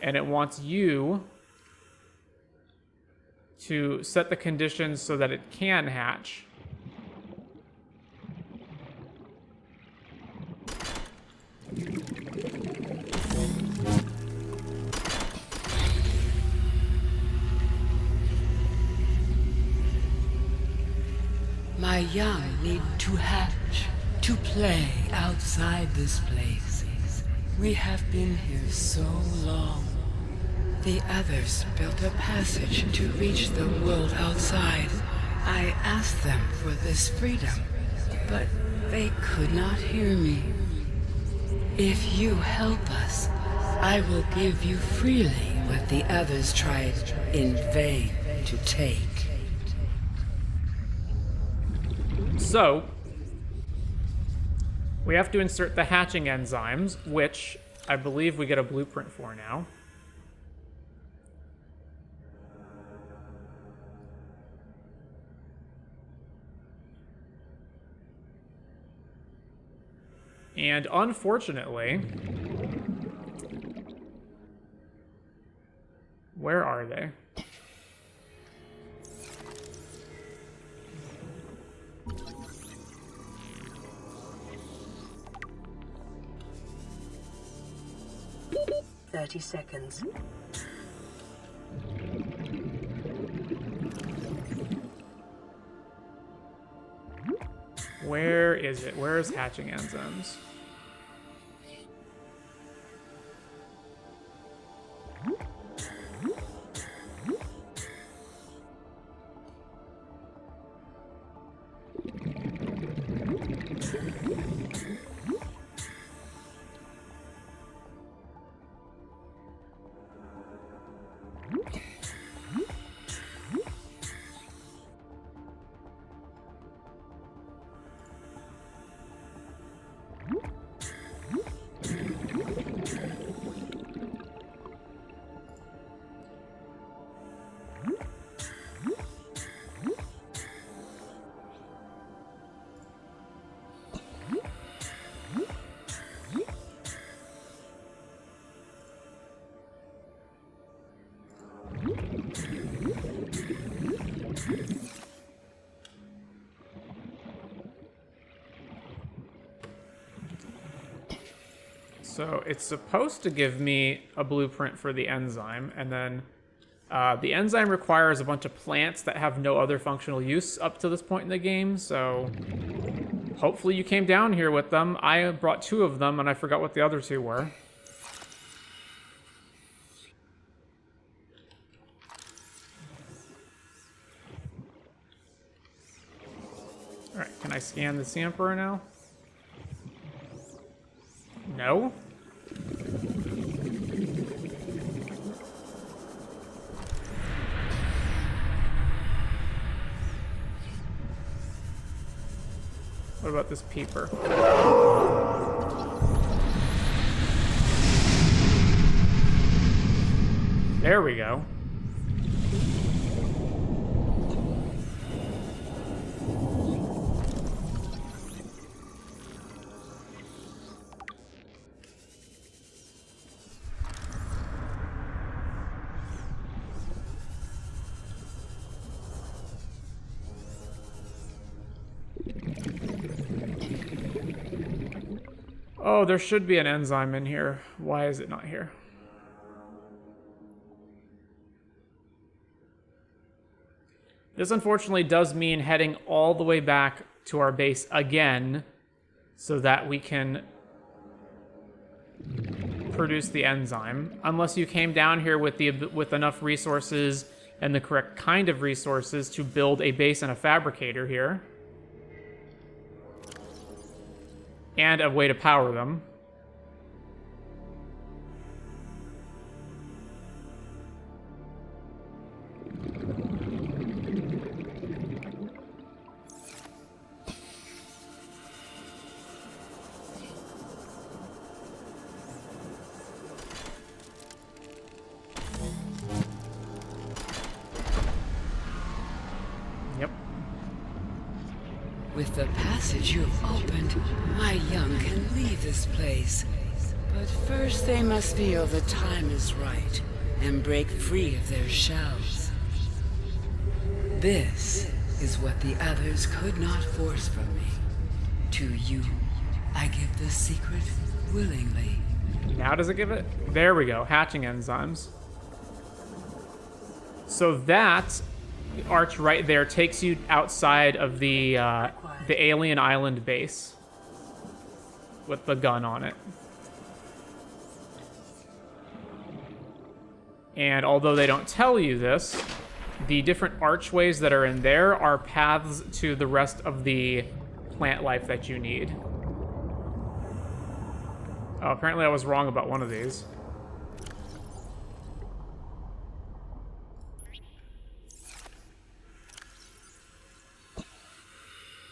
And it wants you to set the conditions so that it can hatch. My young need to hatch, to play outside this place. We have been here so long. The others built a passage to reach the world outside. I asked them for this freedom, but they could not hear me. If you help us, I will give you freely what the others tried in vain to take. So, We have to insert the hatching enzymes, which I believe we get a blueprint for now. And unfortunately, where are they? "30 seconds. Where is it? Where is hatching enzymes? So it's supposed to give me a blueprint for the enzyme, and then the enzyme requires a bunch of plants that have no other functional use up to this point in the game, so hopefully you came down here with them. I brought 2 of them, and I forgot what the other 2 were. Alright, can I scan the Emperor now? No? What about this peeper? There we go. Oh, there should be an enzyme in here. Why is it not here? This unfortunately does mean heading all the way back to our base again so that we can produce the enzyme. Unless you came down here with enough resources and the correct kind of resources to build a base and a fabricator here. And a way to power them. Yep. With the passage you've opened, my young can leave this place. But first they must feel the time is right and break free of their shells. This is what the others could not force from me. To you, I give the secret willingly. Now does it give it? There we go, hatching enzymes. So that arch right there takes you outside of the alien island base with the gun on it. And although they don't tell you this, the different archways that are in there are paths to the rest of the plant life that you need. Oh, apparently I was wrong about one of these.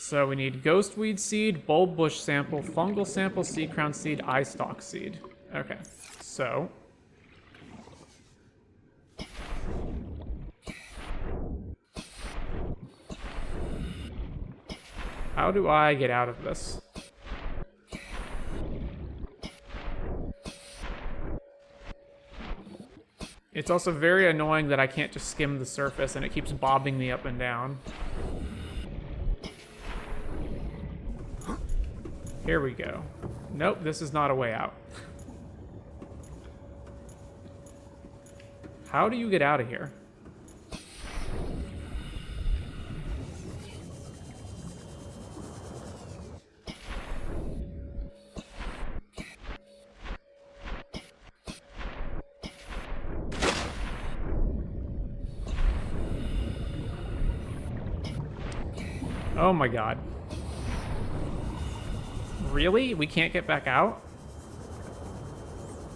So we need ghostweed seed, bulb bush sample, fungal sample, sea crown seed, eye stalk seed. Okay, so how do I get out of this? It's also very annoying that I can't just skim the surface and it keeps bobbing me up and down. Here we go. Nope, this is not a way out. How do you get out of here? Oh my god. Really? We can't get back out?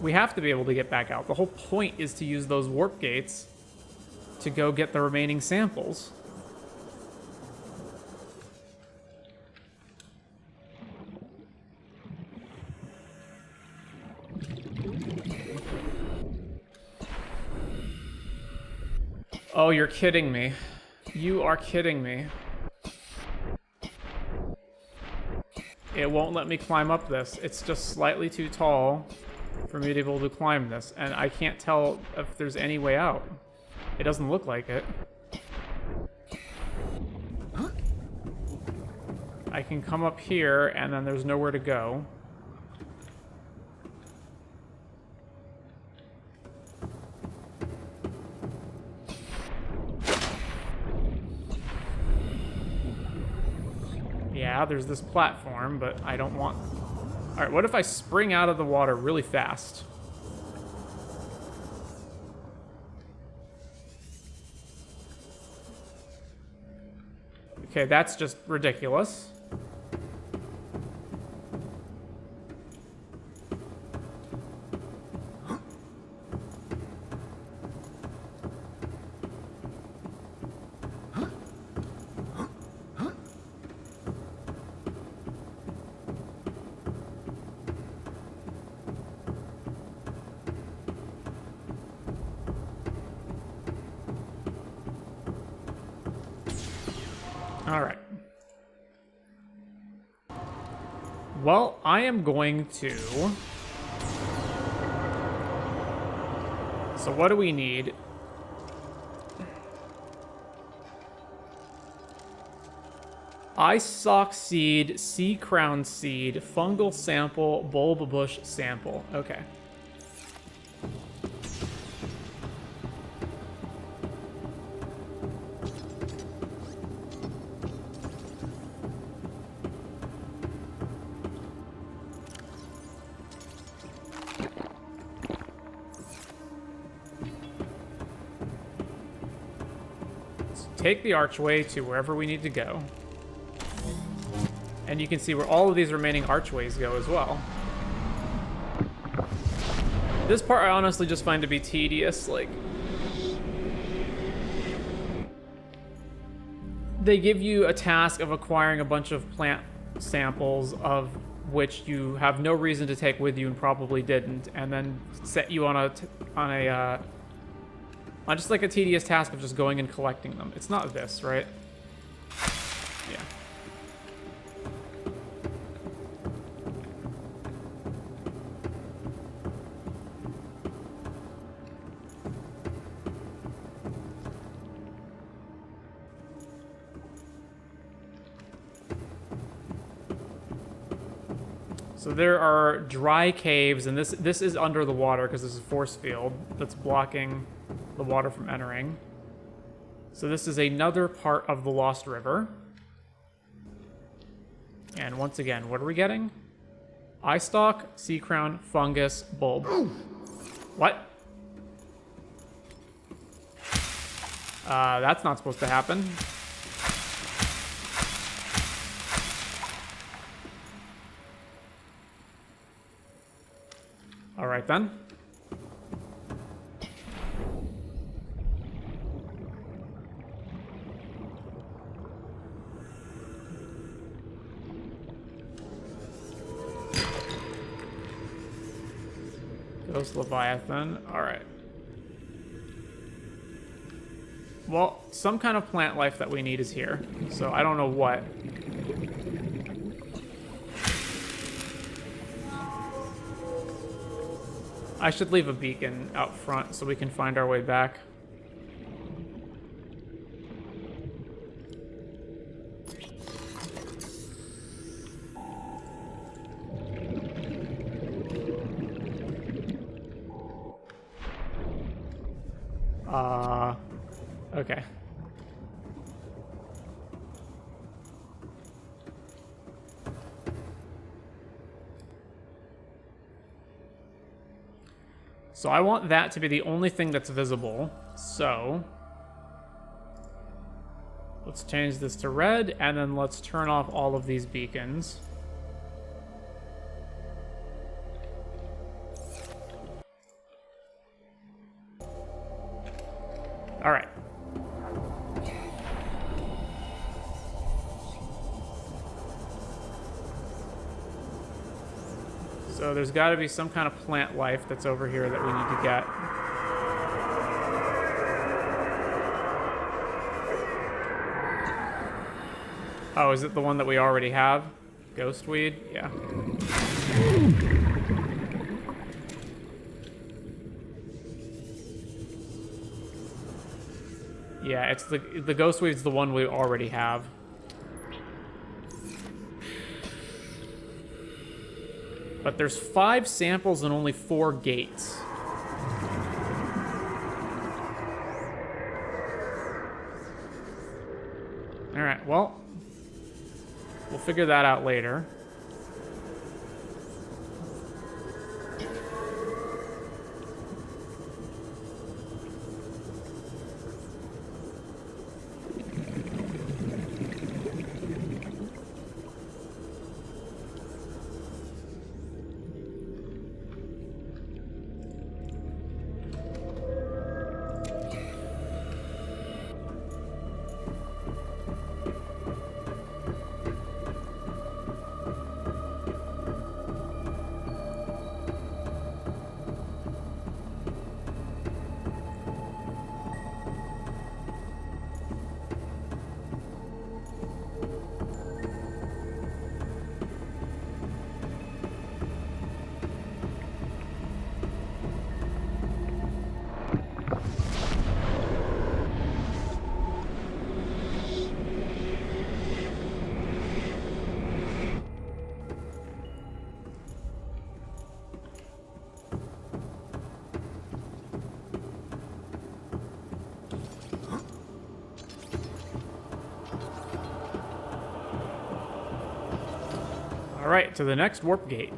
We have to be able to get back out. The whole point is to use those warp gates to go get the remaining samples. Oh, you're kidding me. You are kidding me. It won't let me climb up this. It's just slightly too tall for me to be able to climb this, and I can't tell if there's any way out. It doesn't look like it. I can come up here, and then there's nowhere to go. Yeah, there's this platform, but I don't want... Alright, what if I spring out of the water really fast? Okay, that's just ridiculous. Alright. Well, I am going to... So what do we need? Ice sock seed, sea crown seed, fungal sample, bulb bush sample. Okay. Take the archway to wherever we need to go. And you can see where all of these remaining archways go as well. This part I honestly just find to be tedious. Like, they give you a task of acquiring a bunch of plant samples, of which you have no reason to take with you and probably didn't, and then set you on just like a tedious task of just going and collecting them. It's not this, right? Yeah. So there are dry caves, and this is under the water because this is a force field that's blocking the water from entering. So this is another part of the Lost River. And once again, what are we getting? Eye stalk, sea crown, fungus, bulb. What? That's not supposed to happen. All right then. Ghost Leviathan. Alright. Well, some kind of plant life that we need is here. So I don't know what. I should leave a beacon out front so we can find our way back. Okay. So I want that to be the only thing that's visible. So let's change this to red, and then let's turn off all of these beacons. All right. So there's got to be some kind of plant life that's over here that we need to get. Oh, is it the one that we already have? Ghostweed? Yeah. Yeah, it's the Ghostweed's the one we already have. But there's 5 samples and only 4 gates. Alright, well, we'll figure that out later. Alright, to the next warp gate.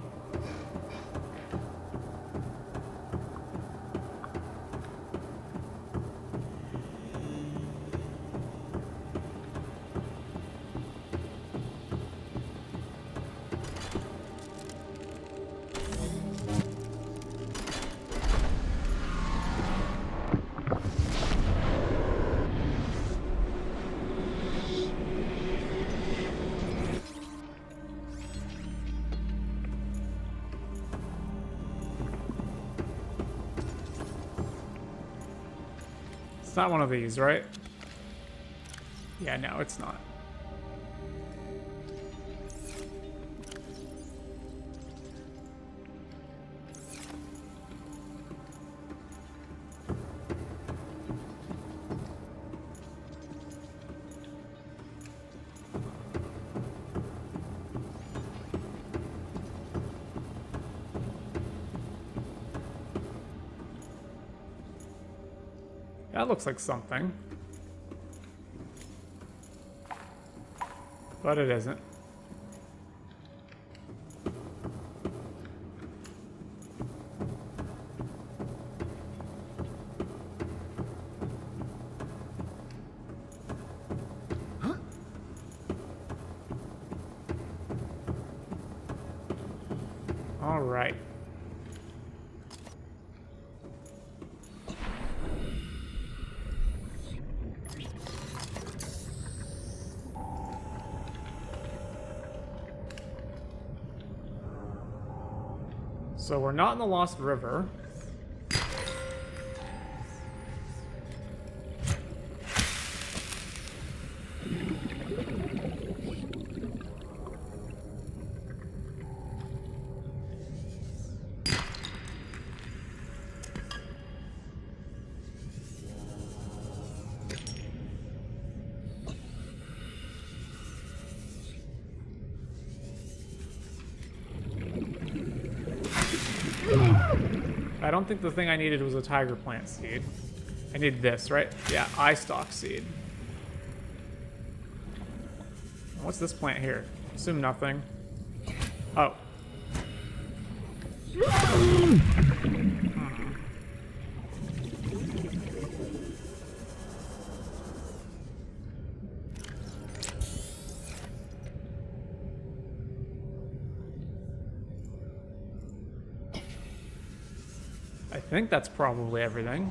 It's not one of these, right? Yeah, no, it's not. That looks like something. But it isn't. Huh? All right. So we're not in the Lost River. I don't think the thing I needed was a tiger plant seed. I need this, right? Yeah, eye stalk seed. What's this plant here? Assume nothing. Oh. I think that's probably everything.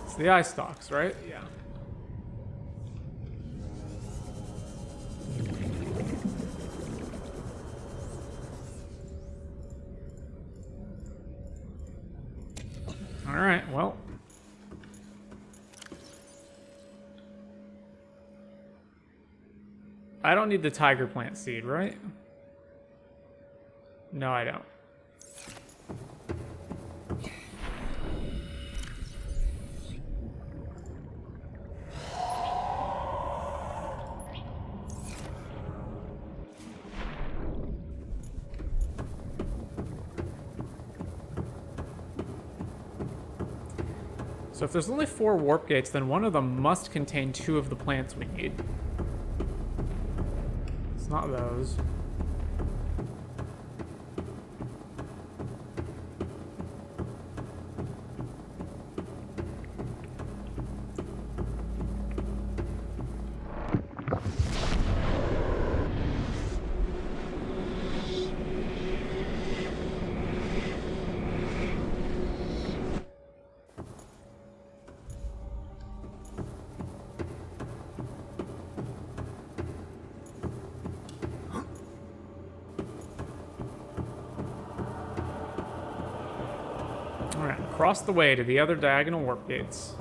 It's the eye stalks, right? Yeah. All right, well. I don't need the tiger plant seed, right? No, I don't. So if there's only 4 warp gates, then one of them must contain 2 of the plants we need. It's not those. Alright, across the way to the other diagonal warp gates.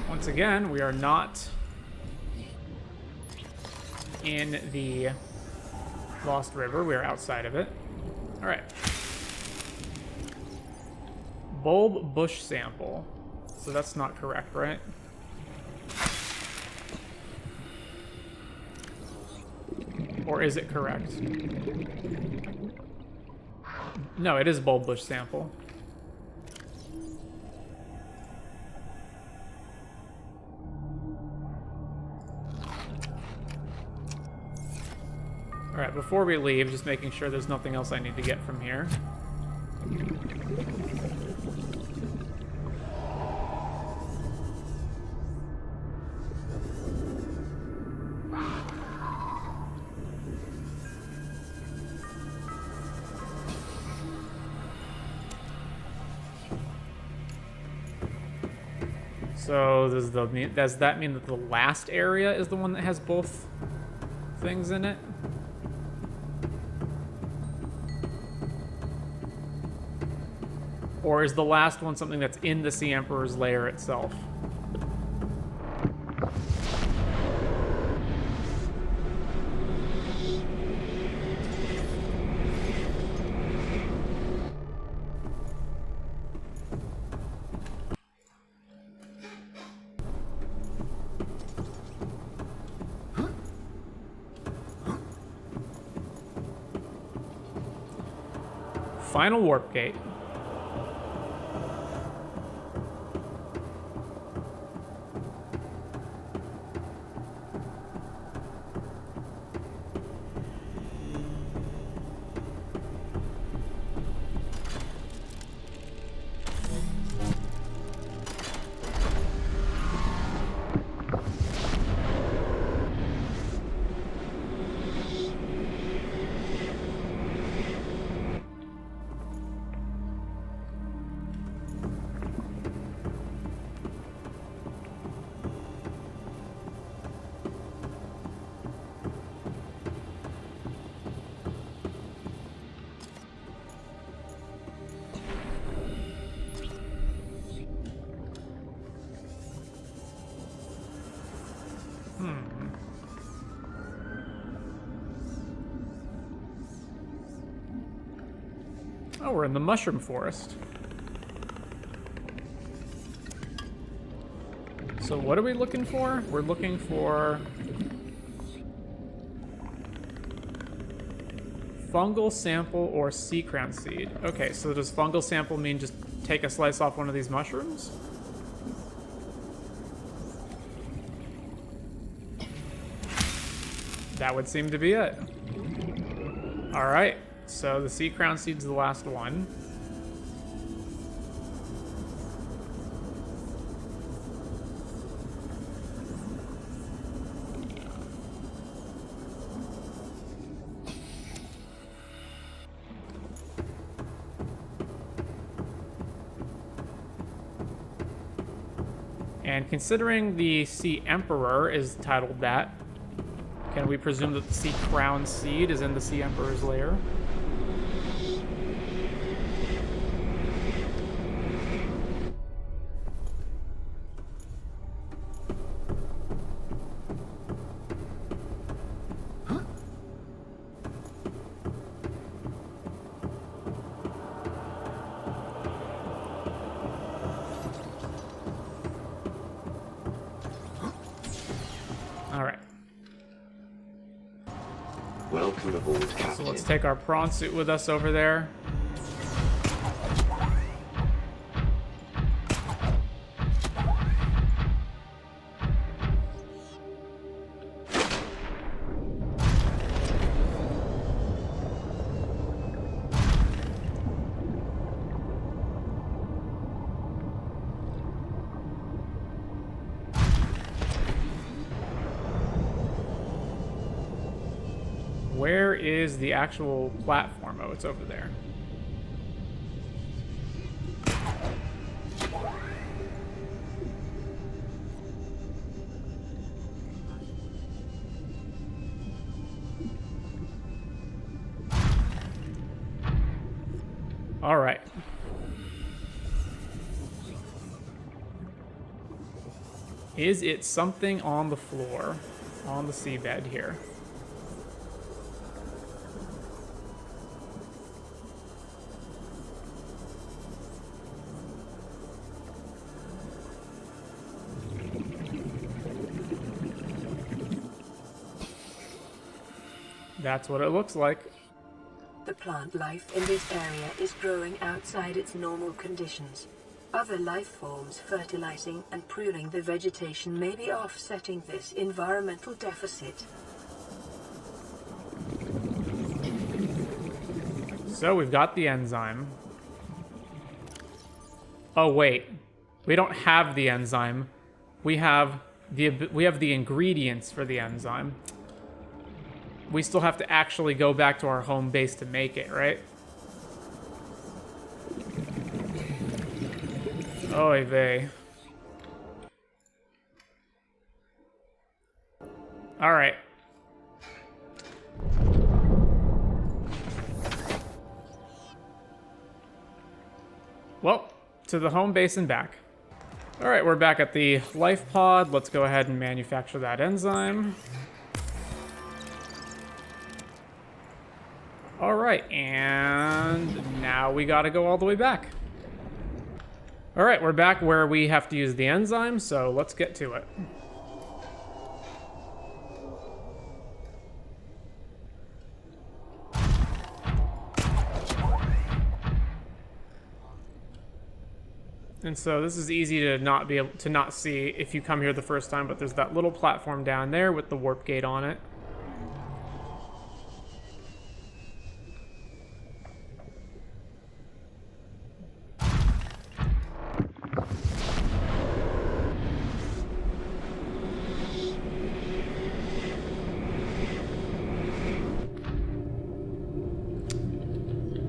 Once again, we are not in the Lost River. We are outside of it. All right. Bulb bush sample. So that's not correct, right? Or is it correct? No, it is bulb bush sample. Alright, before we leave, just making sure there's nothing else I need to get from here. So does that mean that the last area is the one that has both things in it? Or is the last one something that's in the Sea Emperor's lair itself? Final warp gate. Oh, we're in the mushroom forest. So what are we looking for? We're looking for fungal sample or sea crown seed. Okay, so does fungal sample mean just take a slice off one of these mushrooms? That would seem to be it. All right, so the sea crown seed's the last one. And considering the Sea Emperor is titled that, can we presume that the Sea Crown seed is in the Sea Emperor's lair? Welcome aboard, Captain. So let's take our prawn suit with us over there. Where is the actual platform? Oh, it's over there. All right. Is it something on the floor, on the seabed here? That's what it looks like. The plant life in this area is growing outside its normal conditions. Other life forms fertilizing and pruning the vegetation may be offsetting this environmental deficit. So we've got the enzyme. Oh wait, we don't have the enzyme. We have the ingredients for the enzyme. We still have to actually go back to our home base to make it, right? Oy vey. All right. Well, to the home base and back. All right, we're back at the life pod. Let's go ahead and manufacture that enzyme. All right, and now we gotta go all the way back. All right, we're back where we have to use the enzyme, so let's get to it. And so this is easy to not be able to not see if you come here the first time, but there's that little platform down there with the warp gate on it.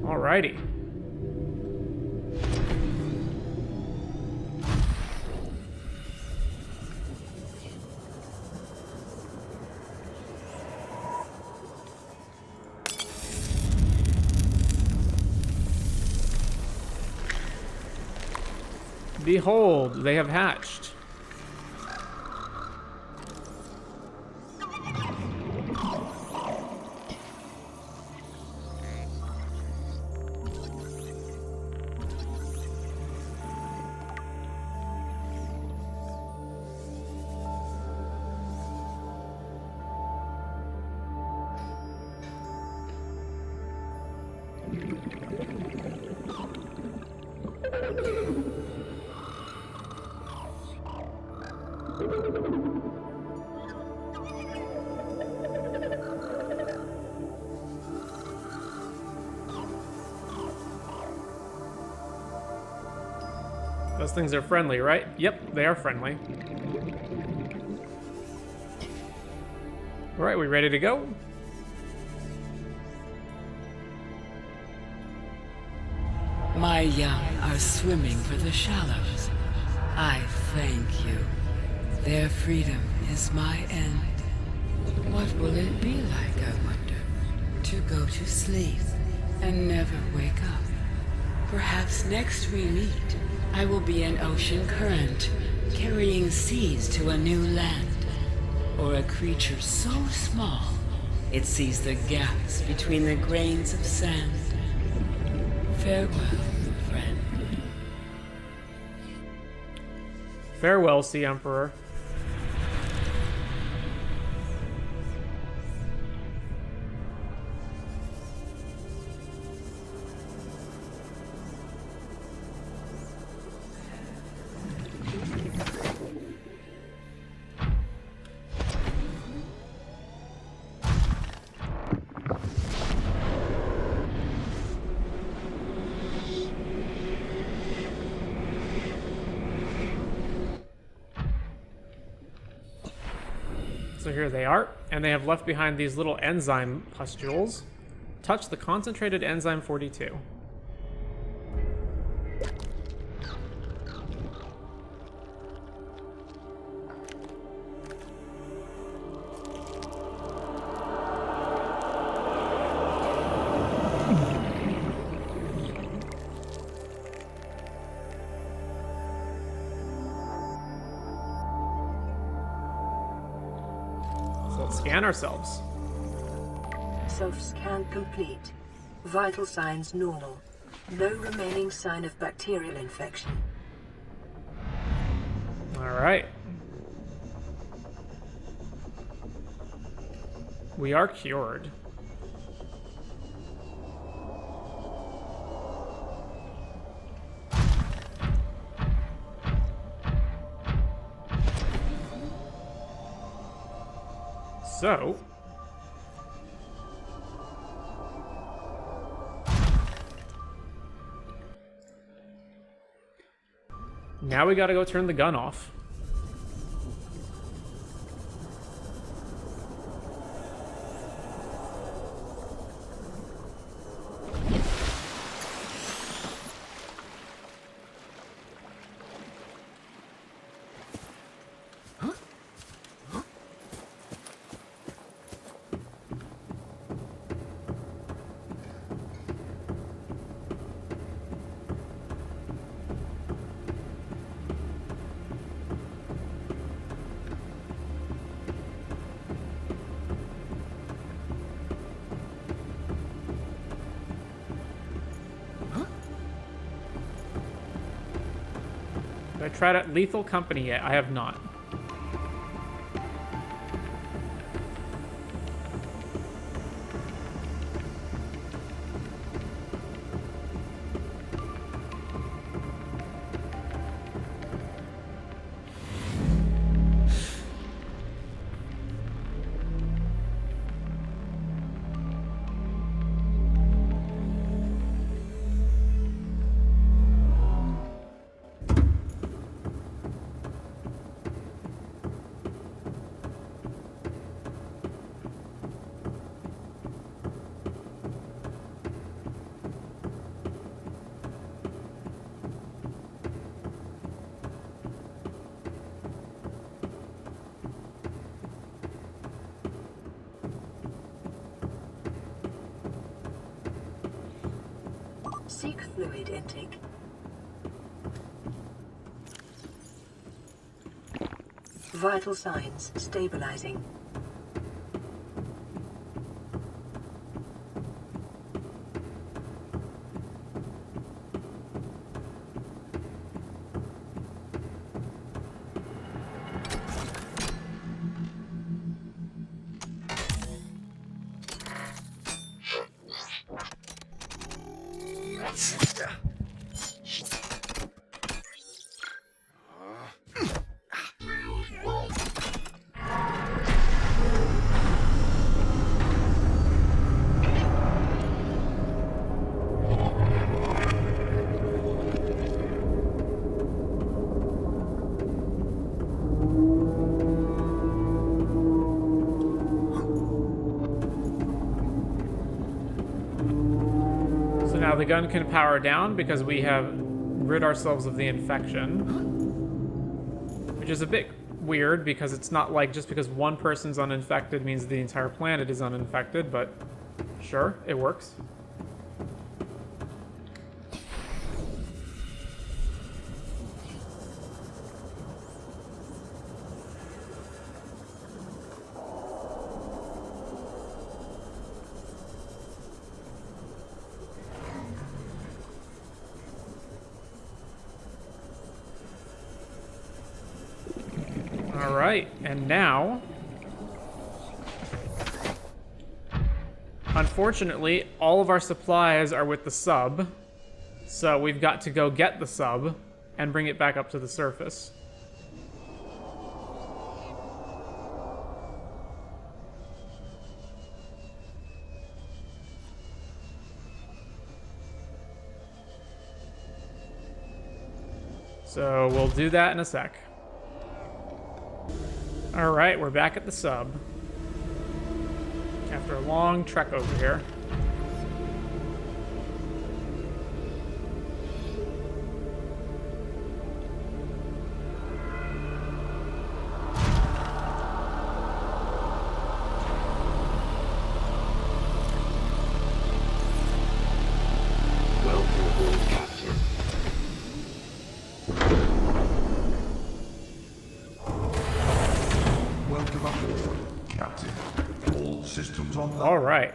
Alrighty. Behold, they have hatched. Those things are friendly, right? Yep, they are friendly. All right, we ready to go? My young are swimming for the shallows. I thank you. Their freedom is my end. What will it be like, I wonder, to go to sleep and never wake up? Perhaps next we meet, I will be an ocean current, carrying seas to a new land. Or a creature so small, it sees the gaps between the grains of sand. Farewell, friend. Farewell, Sea Emperor. So here they are, and they have left behind these little enzyme pustules. Touch the concentrated enzyme 42. Scan ourselves. Self-scan complete. Vital signs normal. No remaining sign of bacterial infection. All right. We are cured. So, now we gotta go turn the gun off. Have I tried out Lethal Company yet? I have not. Seek fluid intake. Vital signs stabilizing. Now the gun can power down because we have rid ourselves of the infection. Which is a bit weird because it's not like just because one person's uninfected means the entire planet is uninfected, but sure, it works. Alright, and now... Unfortunately, all of our supplies are with the sub, so we've got to go get the sub and bring it back up to the surface. So we'll do that in a sec. Alright, we're back at the sub. After a long trek over here. Welcome aboard, Captain. Welcome aboard, Captain. All systems online. All right.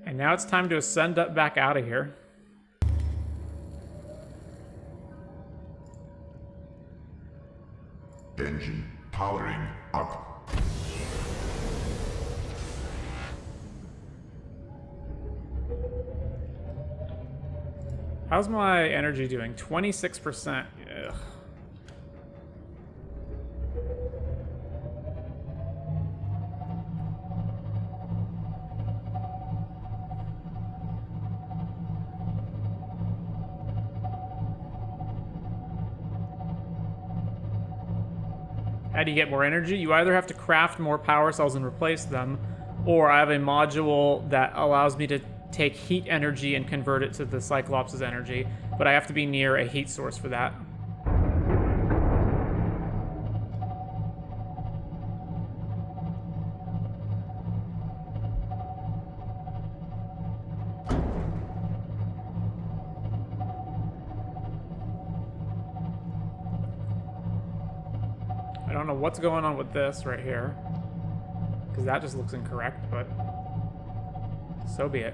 And now it's time to ascend up back out of here. Engine powering up. How's my energy doing? 26%. Ugh. How do you get more energy? You either have to craft more power cells and replace them, or I have a module that allows me to take heat energy and convert it to the Cyclops' energy, but I have to be near a heat source for that. I don't know what's going on with this right here, because that just looks incorrect, but so be it.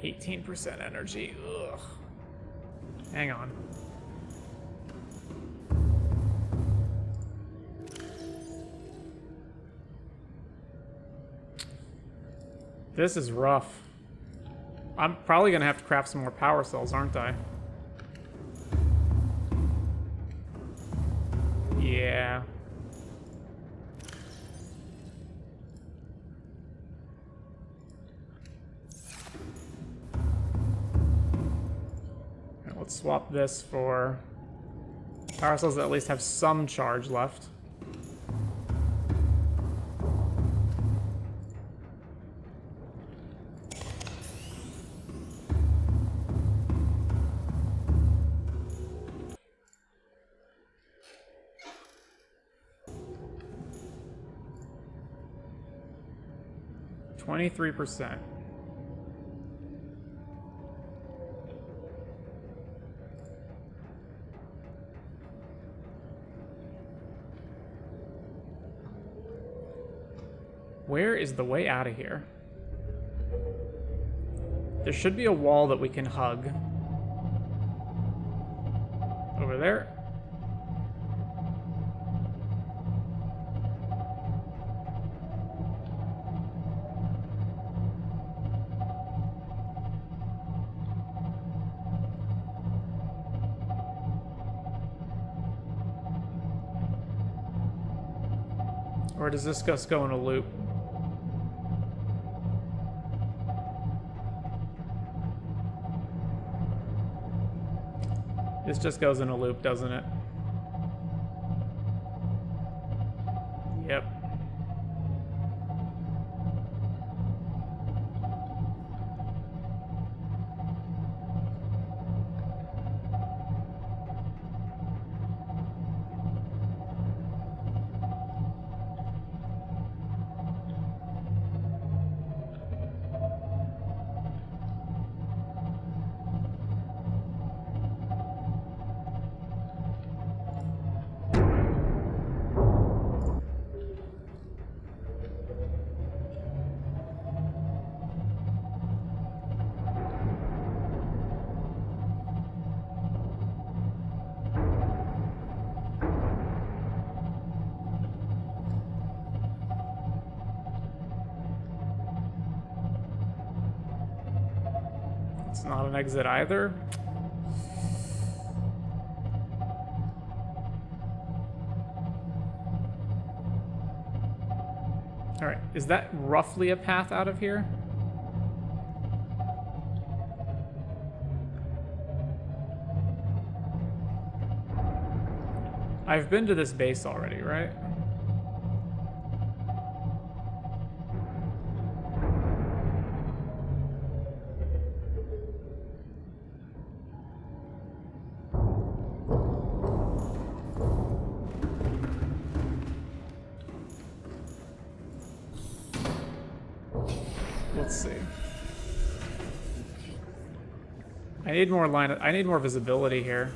18% energy. Ugh. Hang on. This is rough. I'm probably gonna have to craft some more power cells, aren't I? Yeah. Alright, let's swap this for power cells that at least have some charge left. %. Where is the way out of here? There should be a wall that we can hug. Over there. Or does this just go in a loop? This just goes in a loop, doesn't it? Yep. It's not an exit either. All right, is that roughly a path out of here? I've been to this base already, right? Let's see. I need more I need more visibility here.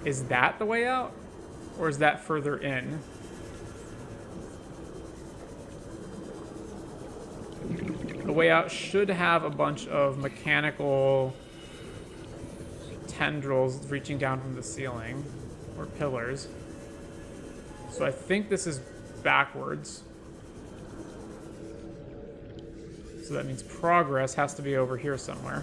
Is that the way out? Or is that further in? The way out should have a bunch of mechanical tendrils reaching down from the ceiling, or pillars. So I think this is backwards. So that means progress has to be over here somewhere.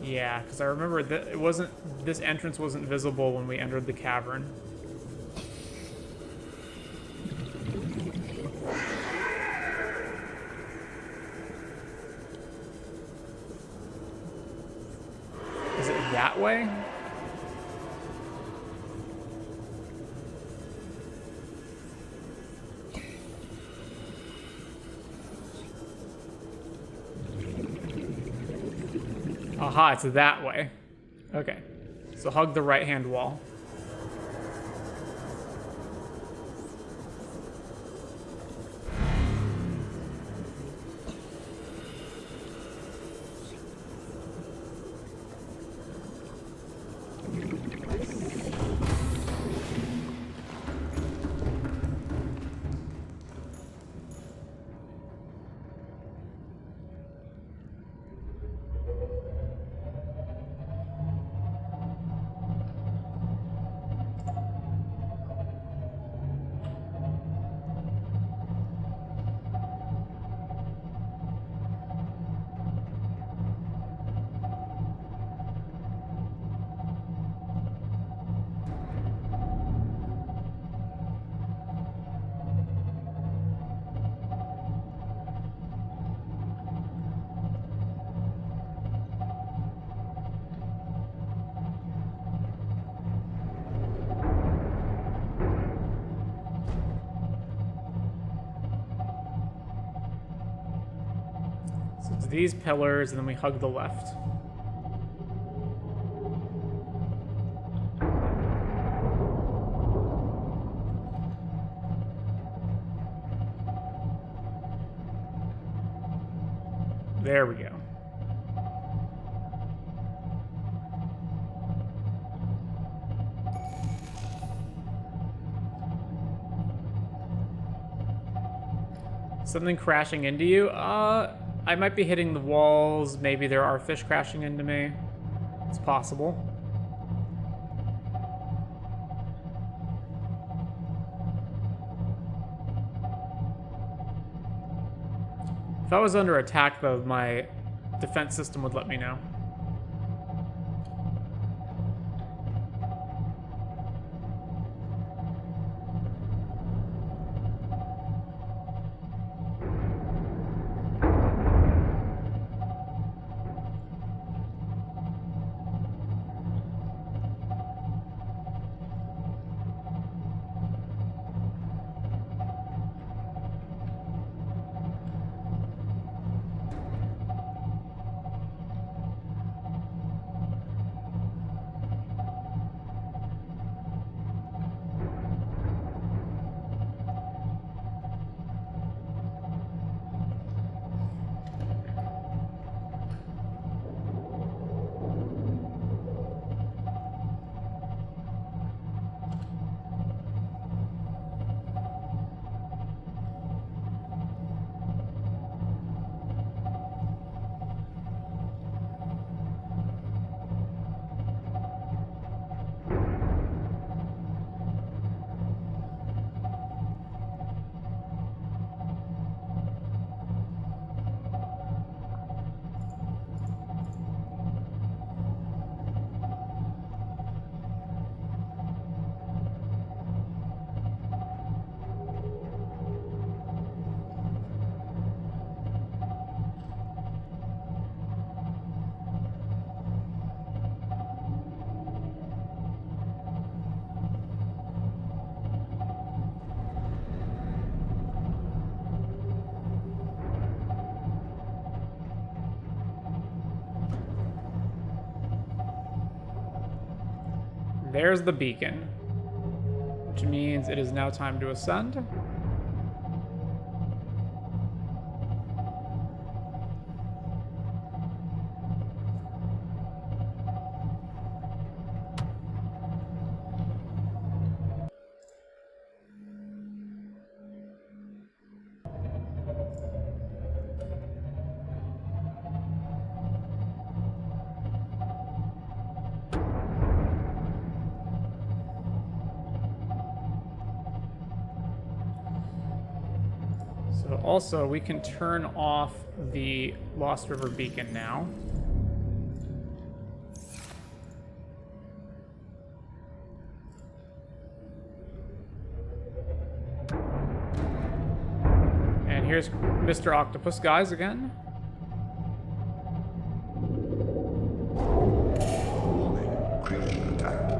Yeah, because I remember that it wasn't, this entrance wasn't visible when we entered the cavern. Is it that way? Aha, it's that way. Okay. So hug the right-hand wall. It's these pillars, and then we hug the left. There we go. Something crashing into you? I might be hitting the walls. Maybe there are fish crashing into me. It's possible. If I was under attack, though, my defense system would let me know. There's the beacon, which means it is now time to ascend. So also, we can turn off the Lost River beacon now. And here's Mr. Octopus Guys again. Warning, creature attacked.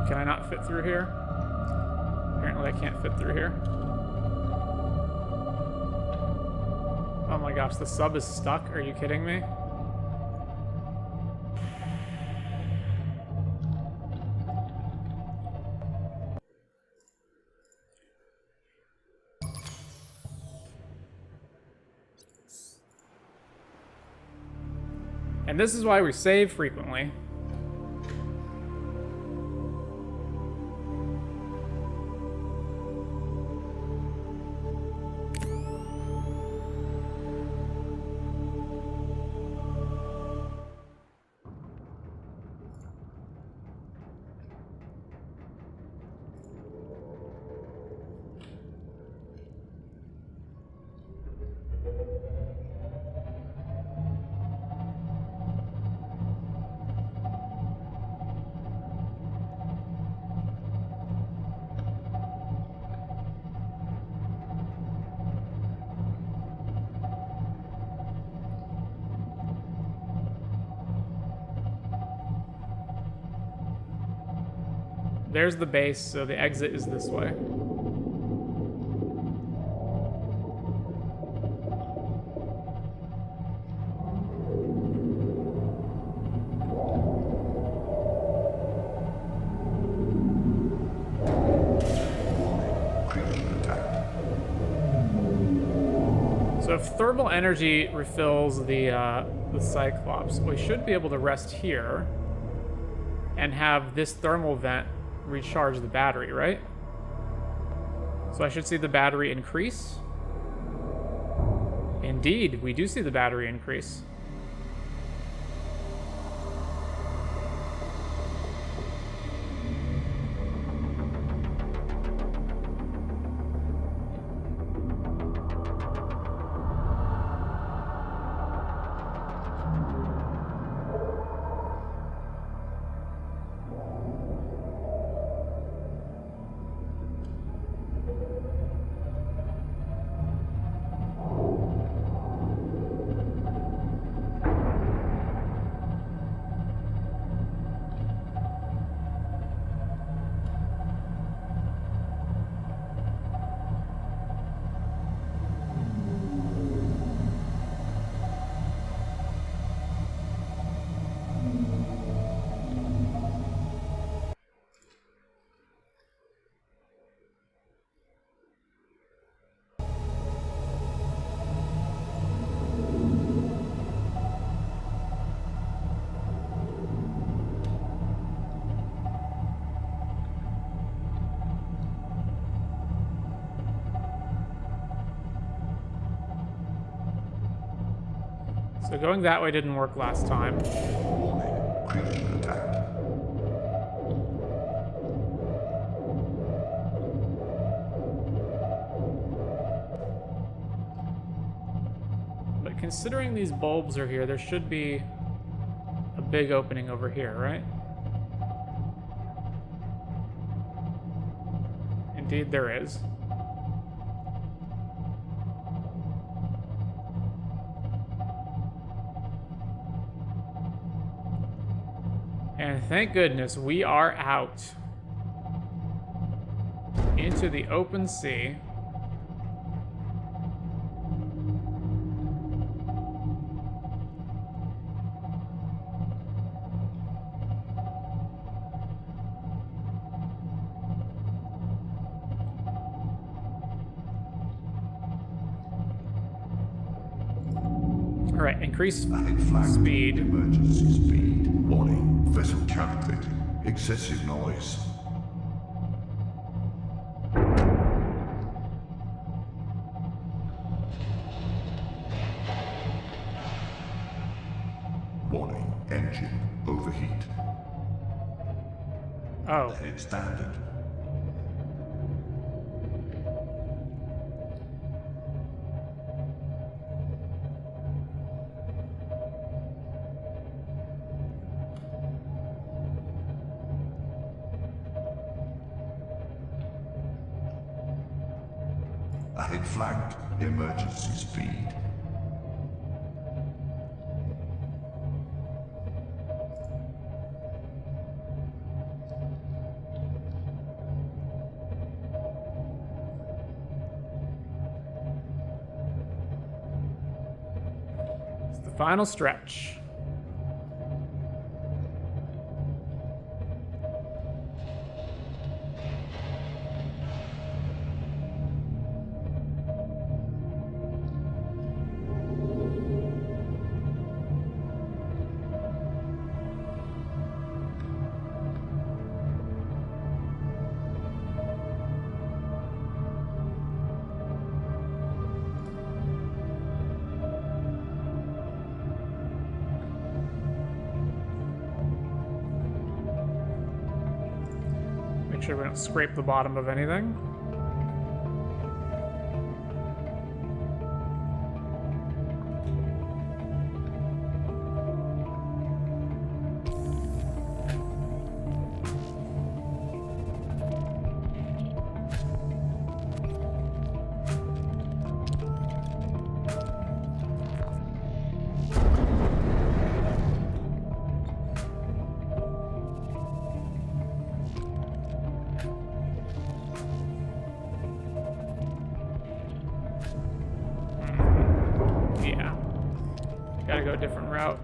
Can I not fit through here? Apparently I can't fit through here. Oh my gosh, the sub is stuck? Are you kidding me? And this is why we save frequently. there's the base, so the exit is this way. So if thermal energy refills the Cyclops, we should be able to rest here and have this thermal vent recharge the battery, right? So I should see the battery increase. Indeed, we do see the battery increase. So going that way didn't work last time. Warning, creature attack. But considering these bulbs are here, there should be a big opening over here, right? Indeed there is. And thank goodness we are out into the open sea. All right, increase speed. Emergency speed. Warning. Vessel calculating. Excessive noise. Warning. Engine overheat. Oh. Head standard. Ahead flagged. Emergency speed. It's the final stretch. Make sure we don't scrape the bottom of anything. gotta go a different route.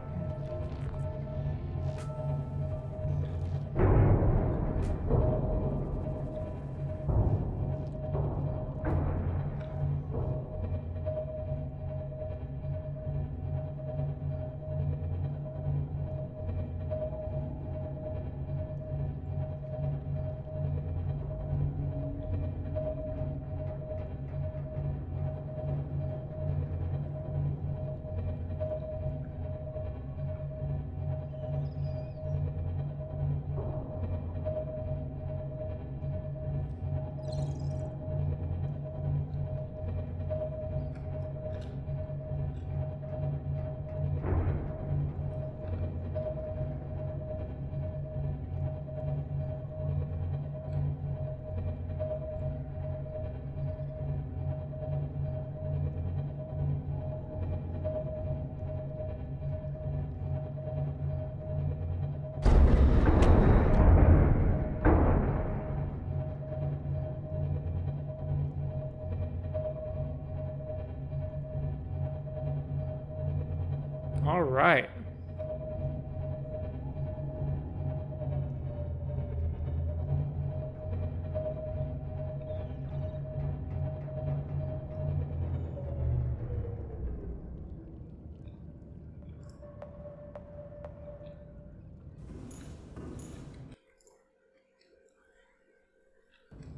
All right.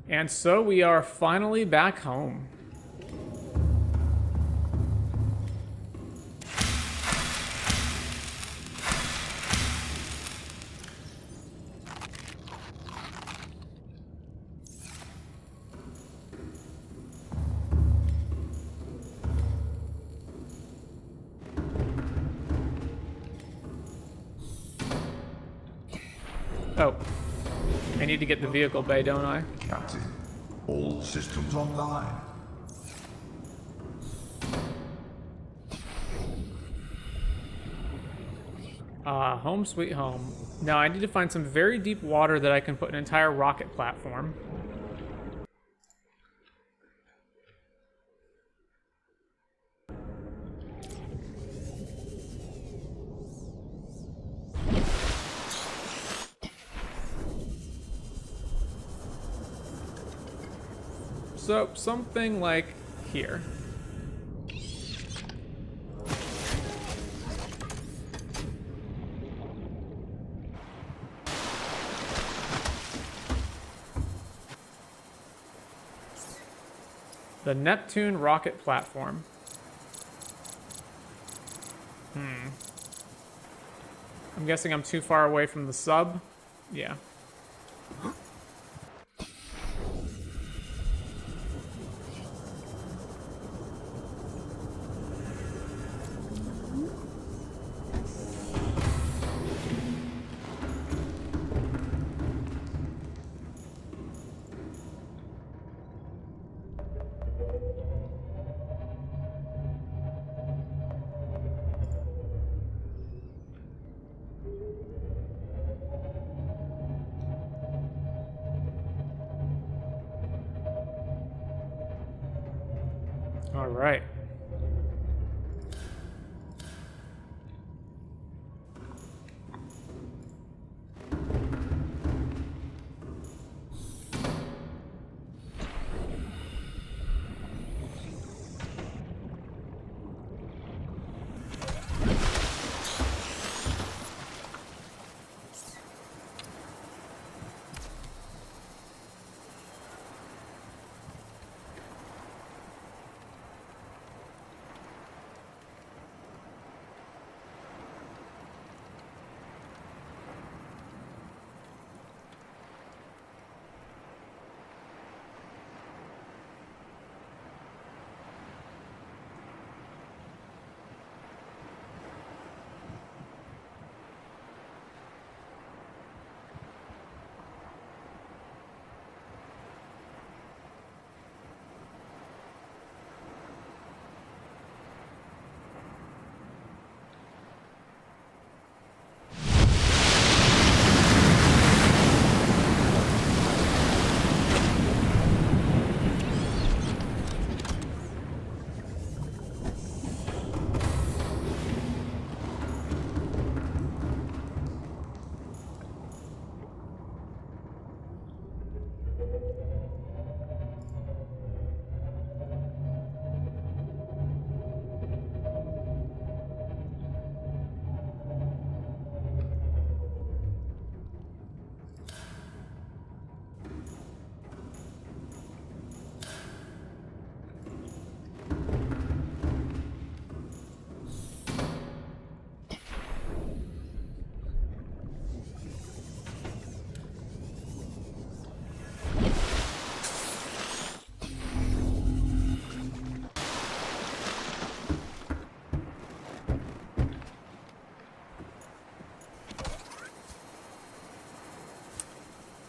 And so we are finally back home. Oh, I need to get the vehicle bay, don't I? Captain, all systems online. Home sweet home. Now I need to find some very deep water that I can put an entire rocket platform. So, something like here. The Neptune rocket platform. I'm guessing I'm too far away from the sub. Yeah. All right.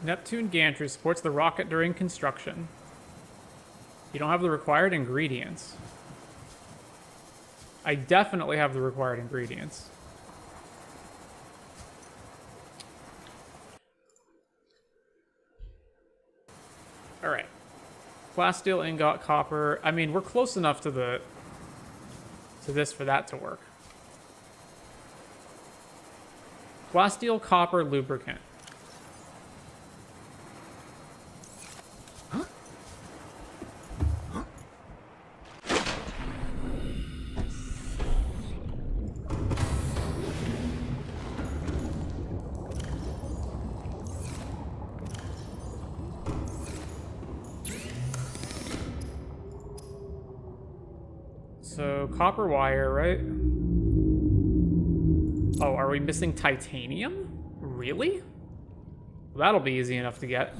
Neptune gantry supports the rocket during construction. You don't have the required ingredients. I definitely have the required ingredients. Alright. Plasteel, ingot, copper. I mean, we're close enough to this for that to work. Plasteel, copper, lubricant. So, copper wire, right? Oh, are we missing titanium? Really? Well, that'll be easy enough to get.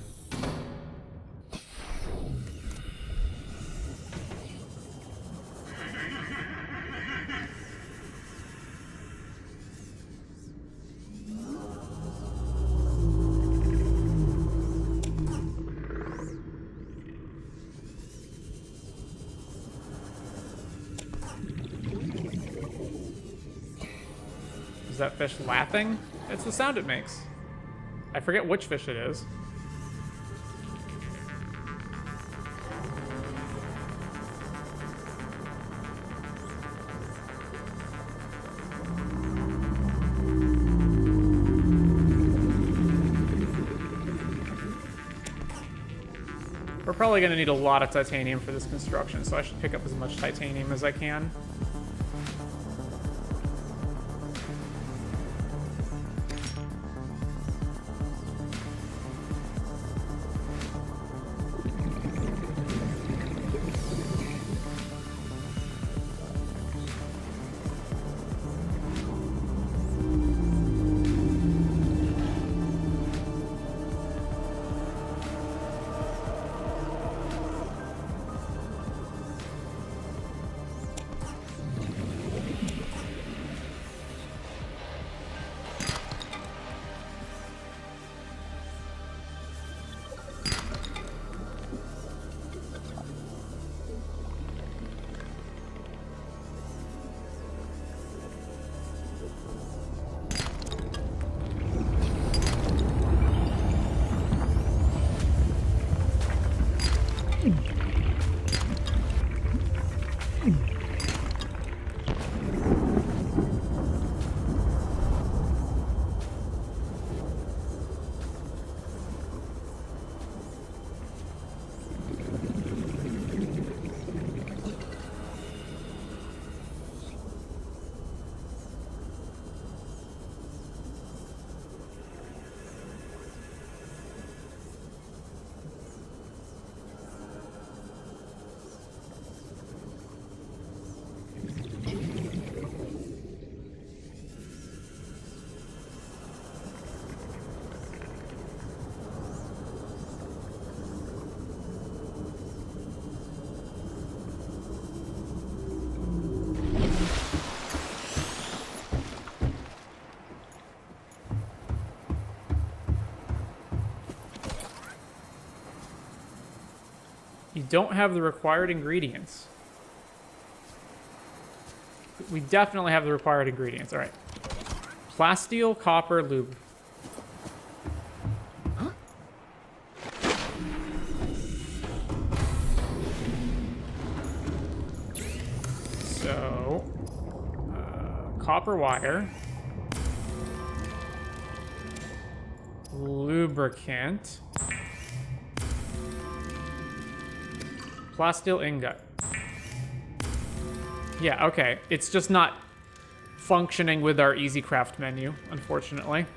Is that fish laughing? It's the sound it makes. I forget which fish it is. We're probably going to need a lot of titanium for this construction, so I should pick up as much titanium as I can. You don't have the required ingredients. We definitely have the required ingredients. All right. Plasteel, copper, lube. So, copper wire. Lubricant. Plasteel ingot. Yeah, okay. It's just not functioning with our easy craft menu, unfortunately.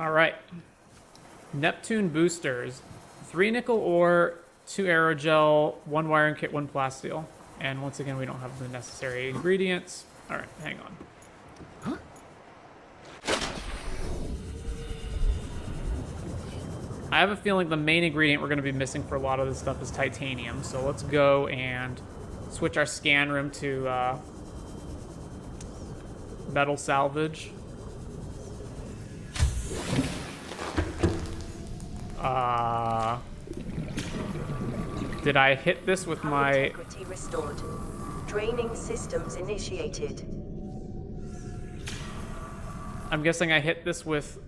All right. Neptune boosters. 3 nickel ore, 2 aerogel, 1 wiring kit, 1 plasteel. And once again, we don't have the necessary ingredients. All right, hang on. I have a feeling the main ingredient we're going to be missing for a lot of this stuff is titanium. So let's go and switch our scan room to metal salvage. Did I hit this with my... Integrity restored. Draining systems initiated. I'm guessing I hit this with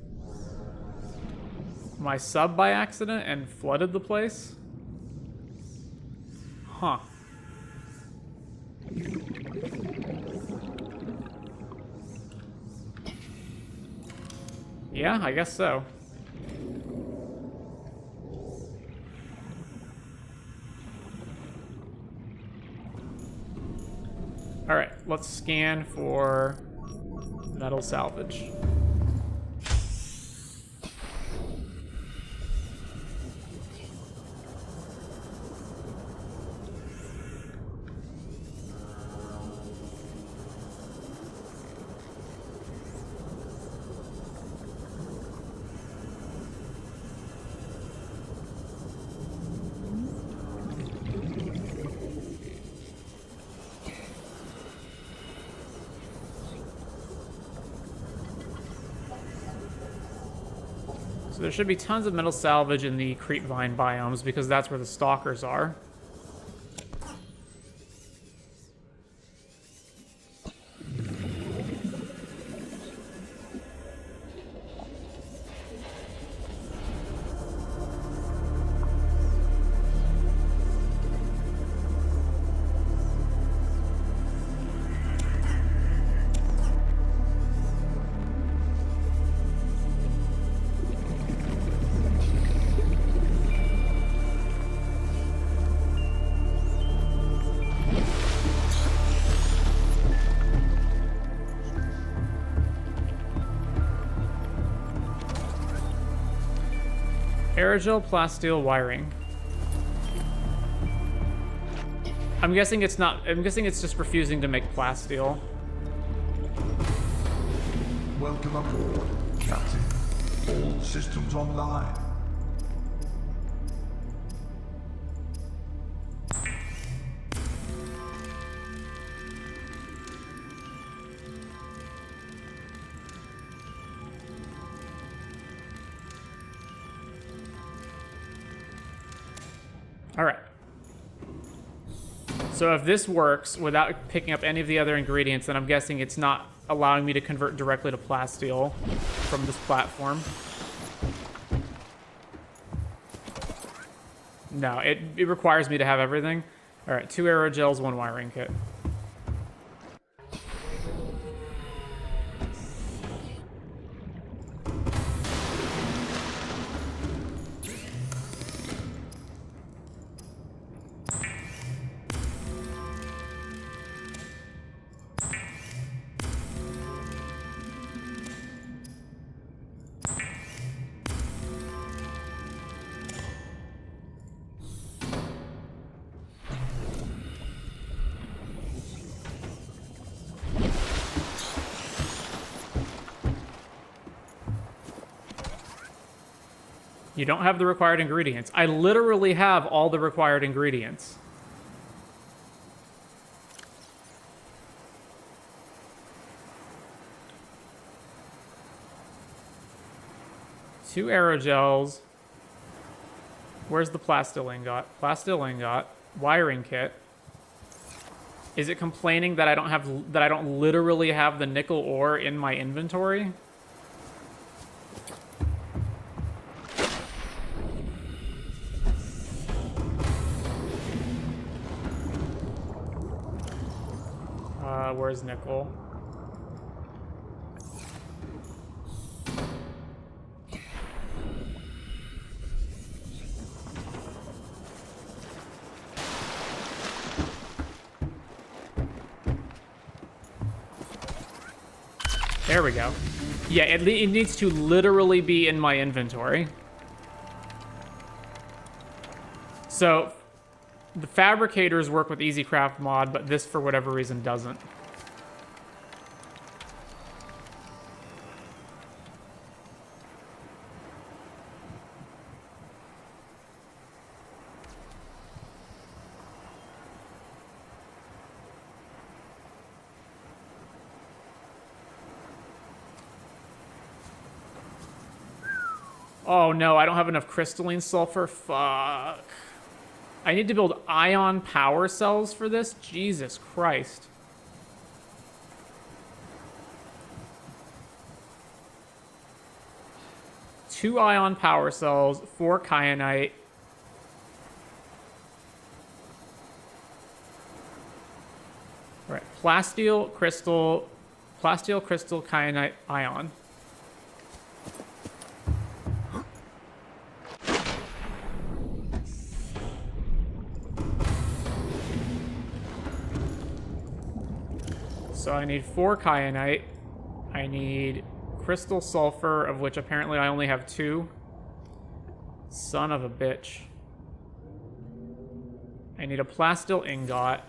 my sub by accident and flooded the place? Huh. Yeah, I guess so. All right, let's scan for metal salvage. So there should be tons of metal salvage in the creepvine biomes because that's where the stalkers are. Aerogel plasteel wiring. I'm guessing it's not. I'm guessing it's just refusing to make plasteel. Welcome aboard, Captain. All systems online. All right. So if this works without picking up any of the other ingredients, then I'm guessing it's not allowing me to convert directly to plasteel from this platform. No, it requires me to have everything. All right, 2 aerogels, 1 wiring kit. You don't have the required ingredients. I literally have all the required ingredients. Two aerogels. Where's the plasteel ingot? Plasteel ingot. Wiring kit. Is it complaining that I don't literally have the nickel ore in my inventory? Where's nickel? There we go. Yeah, it needs to literally be in my inventory. So, the fabricators work with EasyCraft mod, but this, for whatever reason, doesn't. Oh no, I don't have enough crystalline sulfur. Fuck. I need to build ion power cells for this? Jesus Christ. Two ion power cells, 4 kyanite. All right, plasteel, crystal, kyanite, ion. So I need 4 kyanite. I need crystal sulfur, of which apparently I only have 2. Son of a bitch. I need a plasteel ingot.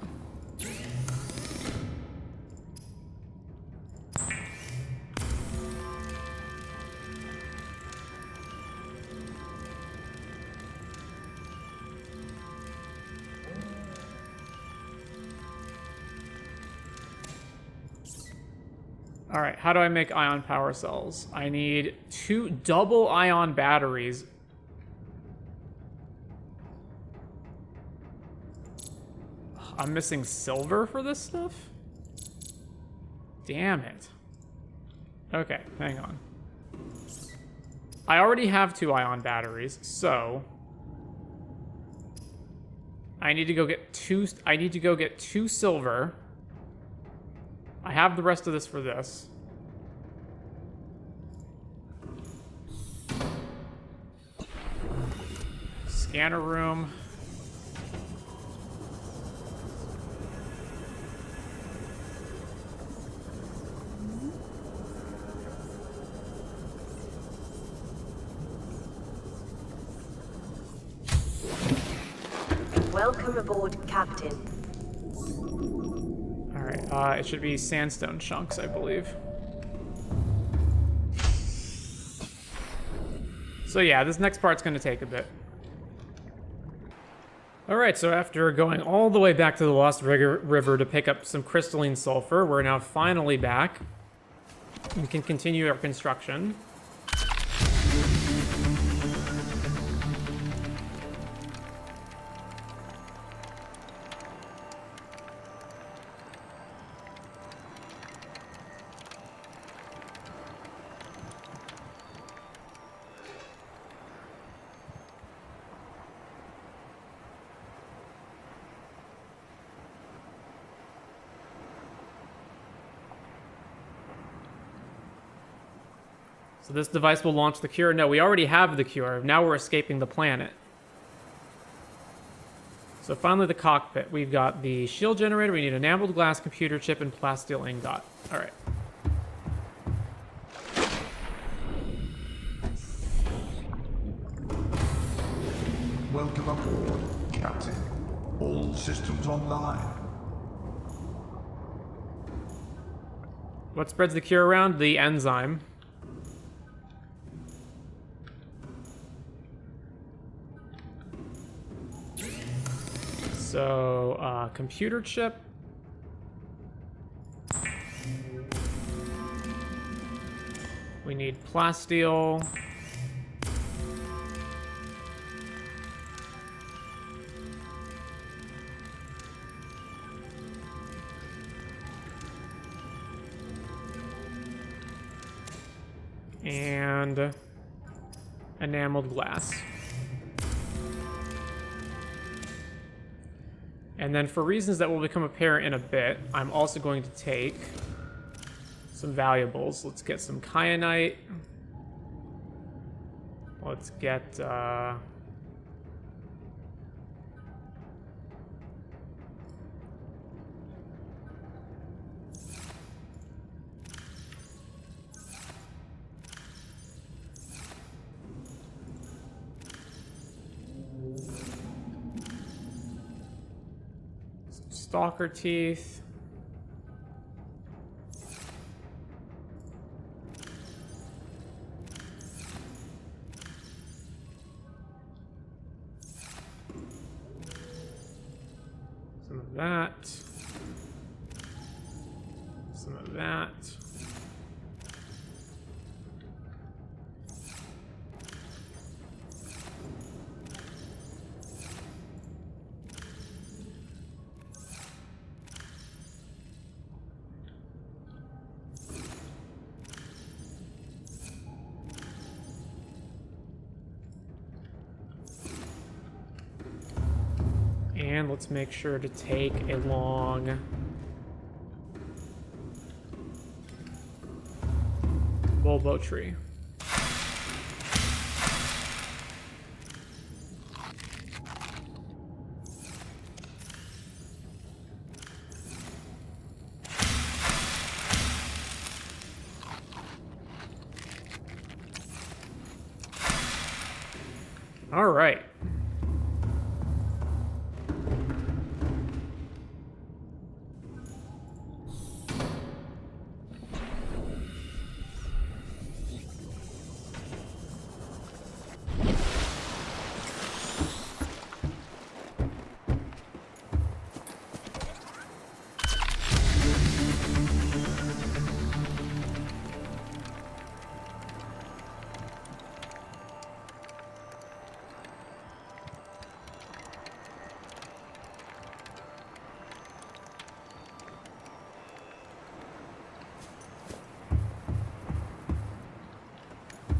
All right, how do I make ion power cells? I need 2 double ion batteries. I'm missing silver for this stuff? Damn it. Okay, hang on. I already have 2 ion batteries, so I need to go get 2 silver. I have the rest of this for this. Scanner room. Welcome aboard, Captain. Alright, it should be sandstone chunks, I believe. So yeah, this next part's gonna take a bit. Alright, so after going all the way back to the Lost River to pick up some crystalline sulfur, we're now finally back. We can continue our construction. So this device will launch the cure. No, we already have the cure. Now we're escaping the planet. So finally the cockpit. We've got the shield generator. We need enameled glass computer chip and plasteel ingot. All right. Welcome aboard, Captain. All systems online. What spreads the cure around? The enzyme. So, computer chip. We need plasteel. And enameled glass. And then for reasons that will become apparent in a bit, I'm also going to take some valuables. Let's get some kyanite. Let's get, stalker teeth. Some of that. Some of that. And let's make sure to take a long bulbo tree. All right.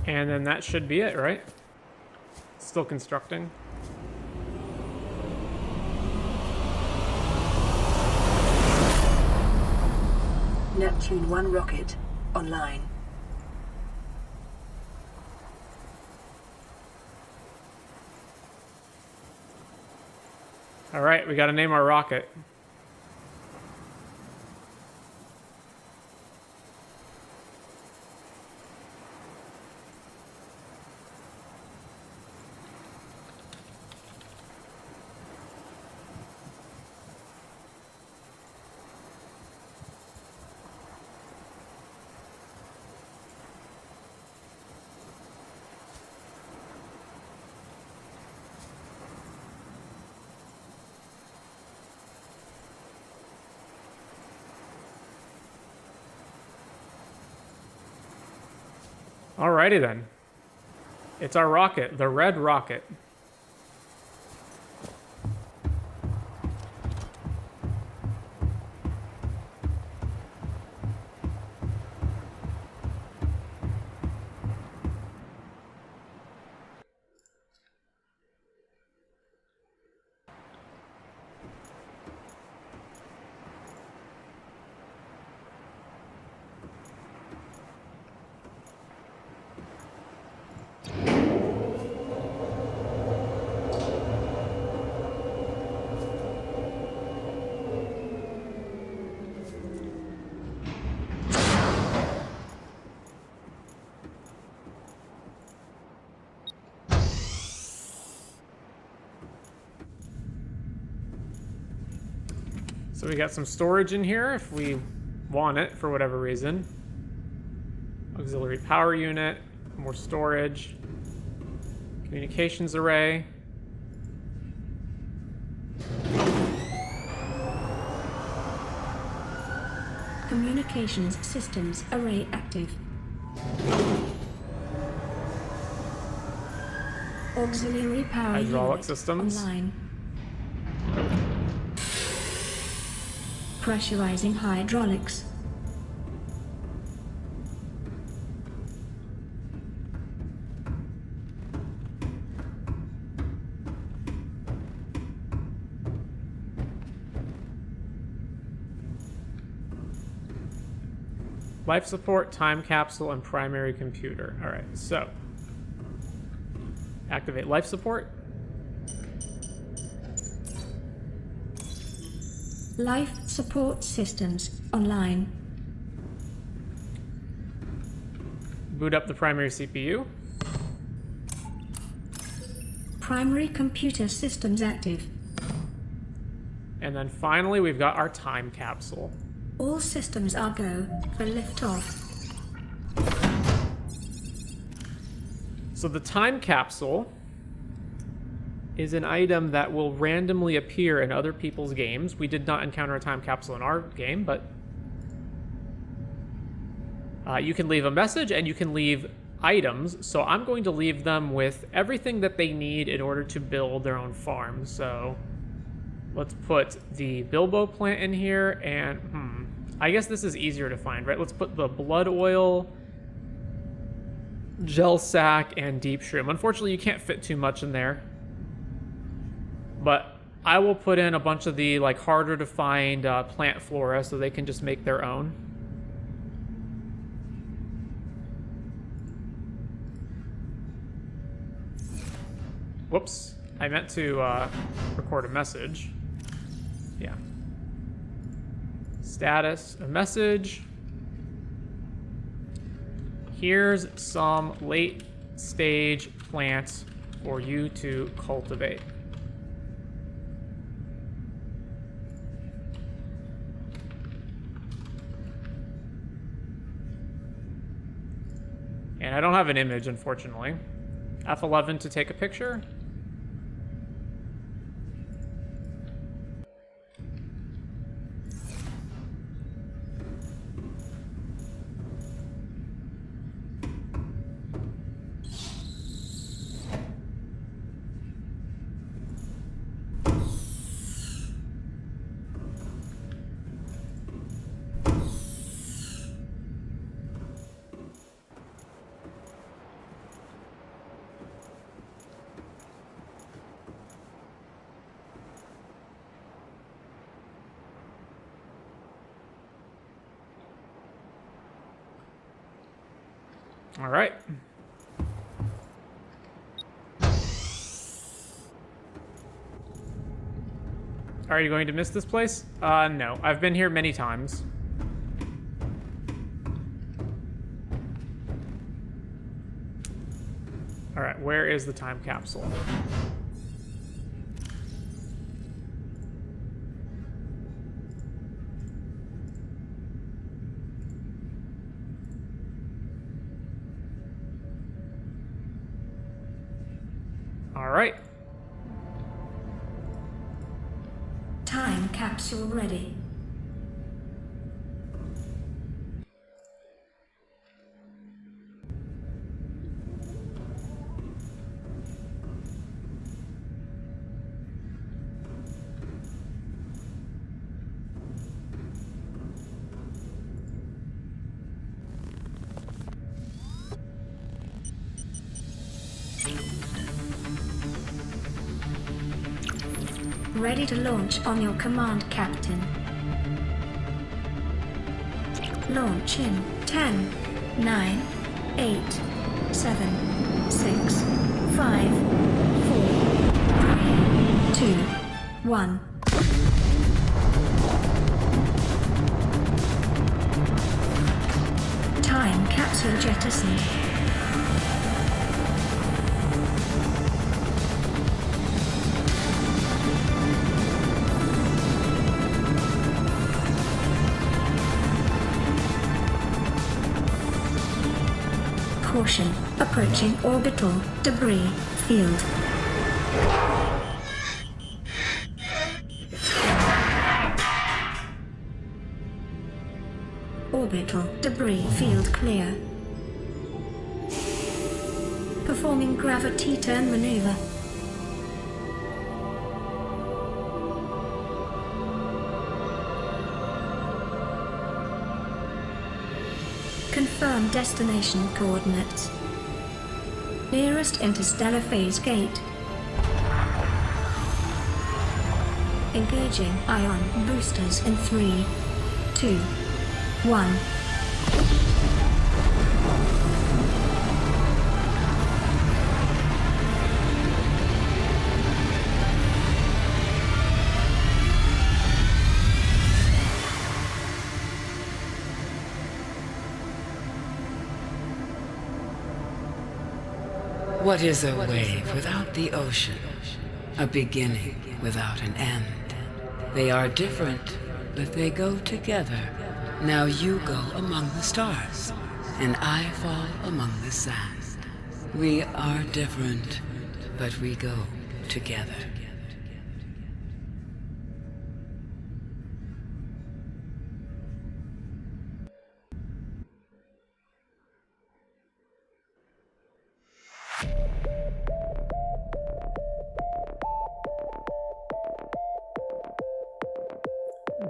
And then that should be it, right? Still constructing. Neptune 1 rocket online. All right, we got to name our rocket. Alrighty then. It's our rocket, the red rocket. So we got some storage in here if we want it for whatever reason. Auxiliary power unit, more storage, communications array. Communications systems array active. Auxiliary power Hydraulic unit systems. online. Pressurizing hydraulics. Life support, time capsule, and primary computer. All right, so activate life support. Life support systems online. Boot up the primary CPU. Primary computer systems active. And then finally, we've got our time capsule. All systems are go for liftoff. So the time capsule is an item that will randomly appear in other people's games. We did not encounter a time capsule in our game, but you can leave a message and you can leave items. So I'm going to leave them with everything that they need in order to build their own farm. So let's put the Bilbo plant in here, and I guess this is easier to find, right? Let's put the blood oil, gel sac, and deep shroom. Unfortunately, you can't fit too much in there, but I will put in a bunch of the like harder to find plant flora so they can just make their own. Whoops, I meant to record a message. Yeah. Status, a message. Here's some late stage plants for you to cultivate. And I don't have an image, unfortunately. F11 to take a picture. All right. Are you going to miss this place? No. I've been here many times. All right, where is the time capsule? All right. Time capsule ready. Ready to launch on your command, Captain. Launch in 10, 9, 8, 7, 6, 5, 4, 3, 2, 1. Time capsule jettisoned. Caution, approaching orbital debris field. Orbital debris field clear. Performing gravity turn maneuver. Confirm destination coordinates. Nearest interstellar phase gate. Engaging ion boosters in 3, 2, 1. What is a wave without the ocean? A beginning without an end. They are different, but they go together. Now you go among the stars, and I fall among the sand. We are different, but we go together.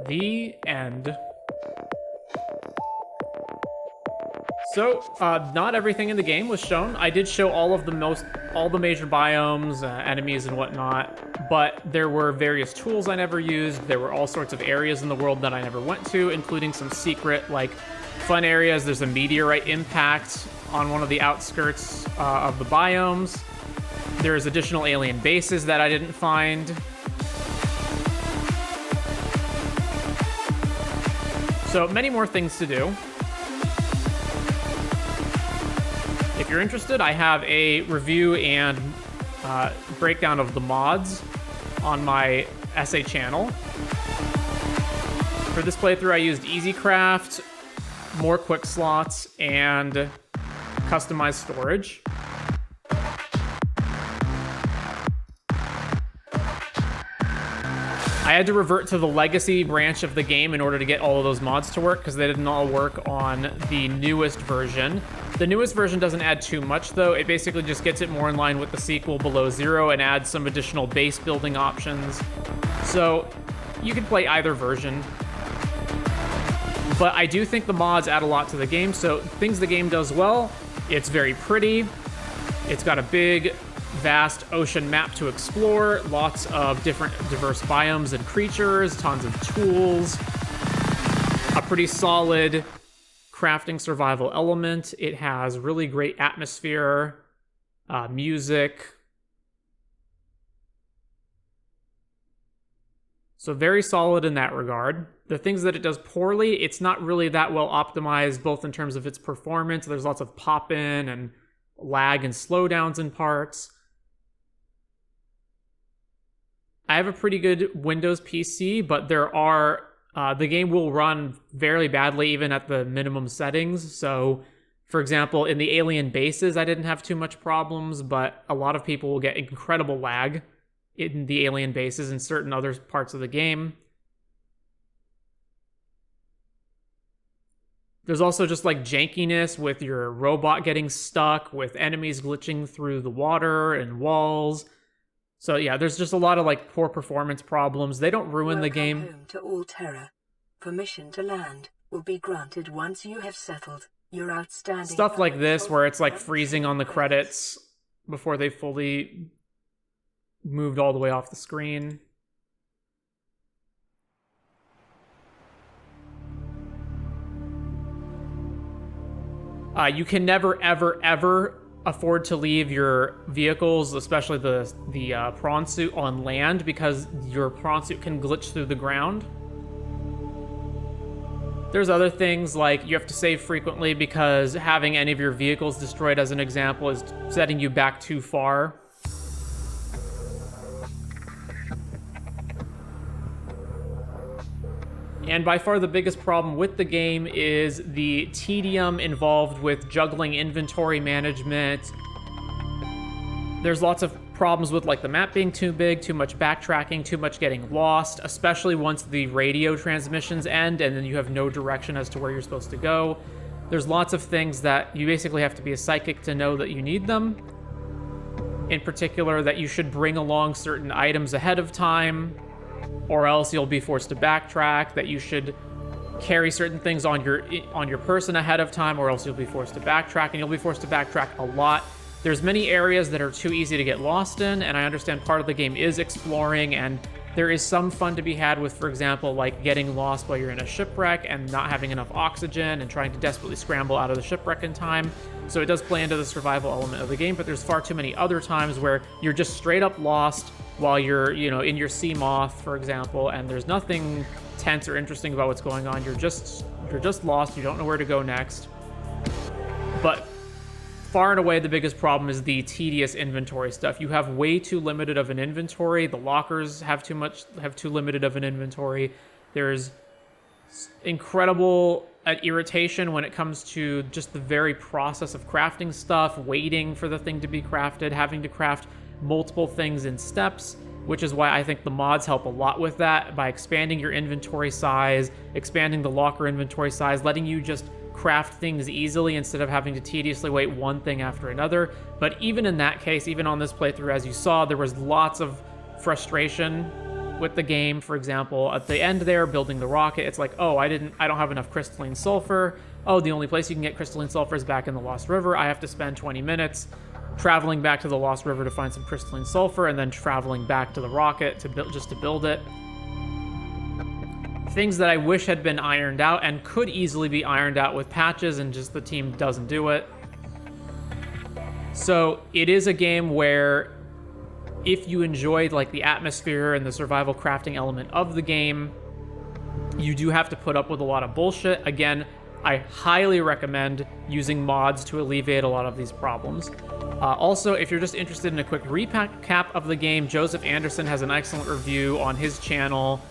The end. So, not everything in the game was shown. I did show all the major biomes, enemies and whatnot, but there were various tools I never used. There were all sorts of areas in the world that I never went to, including some secret, like, fun areas. There's a meteorite impact on one of the outskirts of the biomes. There's additional alien bases that I didn't find. So, many more things to do. If you're interested, I have a review and breakdown of the mods on my essay channel. For this playthrough, I used EasyCraft, more quick slots, and customized storage. I had to revert to the legacy branch of the game in order to get all of those mods to work, because they didn't all work on the newest version. The newest version doesn't add too much, though. It basically just gets it more in line with the sequel Below Zero and adds some additional base building options. So you can play either version. But I do think the mods add a lot to the game. So things the game does well, it's very pretty. It's got a big, vast ocean map to explore, lots of different diverse biomes and creatures, tons of tools, a pretty solid crafting survival element. It has really great atmosphere, music. So very solid in that regard. The things that it does poorly, it's not really that well optimized, both in terms of its performance. There's lots of pop-in and lag and slowdowns in parts. I have a pretty good Windows PC, but there are the game will run very badly even at the minimum settings. So, for example, in the alien bases, I didn't have too much problems, but a lot of people will get incredible lag in the alien bases and certain other parts of the game. There's also just like jankiness with your robot getting stuck, with enemies glitching through the water and walls. So yeah, there's just a lot of like poor performance problems. They don't ruin the game. Welcome home to all terror. Permission to land will be granted once you have settled your outstanding Stuff like this where it's like freezing on the credits before they fully moved all the way off the screen. You can never, ever, ever afford to leave your vehicles, especially the prawn suit, on land, because your prawn suit can glitch through the ground. There's other things like you have to save frequently because having any of your vehicles destroyed, as an example, is setting you back too far. And by far the biggest problem with the game is the tedium involved with juggling inventory management. There's lots of problems with like the map being too big, too much backtracking, too much getting lost, especially once the radio transmissions end and then you have no direction as to where you're supposed to go. There's lots of things that you basically have to be a psychic to know that you need them. In particular, that you should bring along certain items ahead of time, or else you'll be forced to backtrack, that you should carry certain things on your person ahead of time, or else you'll be forced to backtrack, and you'll be forced to backtrack a lot. There's many areas that are too easy to get lost in, and I understand part of the game is exploring, and there is some fun to be had with, for example, like getting lost while you're in a shipwreck and not having enough oxygen and trying to desperately scramble out of the shipwreck in time. So it does play into the survival element of the game, but there's far too many other times where you're just straight up lost while you're, in your sea moth, for example, and there's nothing tense or interesting about what's going on. You're just lost. You don't know where to go next. But far and away the biggest problem is the tedious inventory stuff. You have way too limited of an inventory. The lockers have too limited of an inventory. There's incredible irritation when it comes to just the very process of crafting stuff, waiting for the thing to be crafted, having to craft multiple things in steps, which is why I think the mods help a lot with that by expanding your inventory size, expanding the locker inventory size, letting you just craft things easily instead of having to tediously wait one thing after another. But even in that case, even on this playthrough, as you saw, there was lots of frustration with the game. For example, at the end there, building the rocket, it's like, oh, I don't have enough crystalline sulfur. Oh, the only place you can get crystalline sulfur is back in the Lost River. I have to spend 20 minutes traveling back to the Lost River to find some crystalline sulfur, and then traveling back to the rocket to build it. Things that I wish had been ironed out and could easily be ironed out with patches, and just the team doesn't do it. So it is a game where if you enjoyed like the atmosphere and the survival crafting element of the game, you do have to put up with a lot of bullshit. Again, I highly recommend using mods to alleviate a lot of these problems. Also, if you're just interested in a quick recap of the game, Joseph Anderson has an excellent review on his channel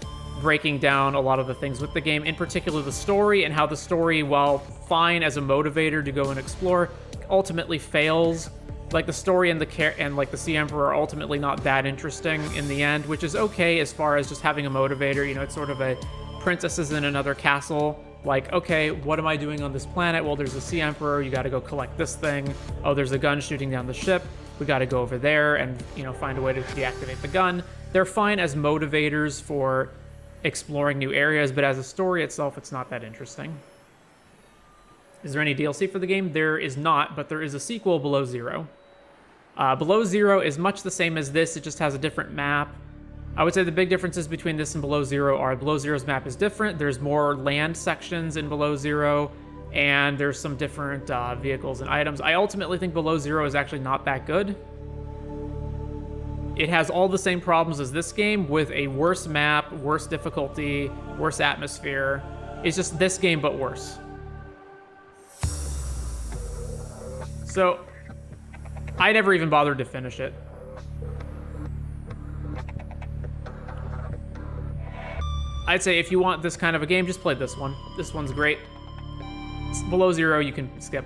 breaking down a lot of the things with the game, in particular the story, and how the story, while fine as a motivator to go and explore, ultimately fails. Like the story and the Sea Emperor are ultimately not that interesting in the end, which is okay as far as just having a motivator. You know, it's sort of a princesses in another castle. Like, okay, what am I doing on this planet? Well, there's a Sea Emperor, you gotta go collect this thing. Oh, there's a gun shooting down the ship. We gotta go over there and, you know, find a way to deactivate the gun. They're fine as motivators for exploring new areas, but as a story itself, it's not that interesting. Is there any DLC for the game? There is not, but there is a sequel, Below Zero. Below Zero is much the same as this, it just has a different map. I would say the big differences between this and Below Zero are Below Zero's map is different, there's more land sections in Below Zero, and there's some different vehicles and items. I ultimately think Below Zero is actually not that good. It has all the same problems as this game, with a worse map, worse difficulty, worse atmosphere. It's just this game, but worse. So, I never even bothered to finish it. I'd say if you want this kind of a game, just play this one. This one's great. It's Below Zero, you can skip.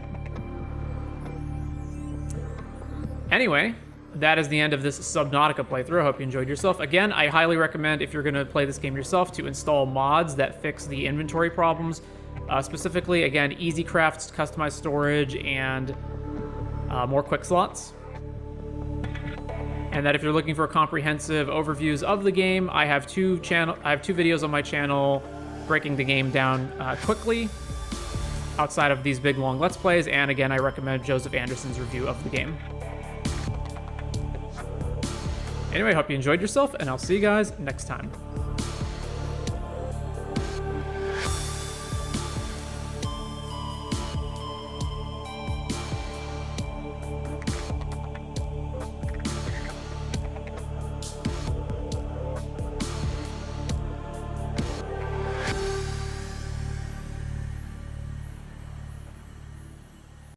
Anyway, that is the end of this Subnautica playthrough. I hope you enjoyed yourself. Again, I highly recommend, if you're going to play this game yourself, to install mods that fix the inventory problems. Specifically, again, easy crafts, customized storage, and more quick slots. And that if you're looking for comprehensive overviews of the game, I have two videos on my channel breaking the game down quickly outside of these big long Let's Plays. And again, I recommend Joseph Anderson's review of the game. Anyway, hope you enjoyed yourself, and I'll see you guys next time.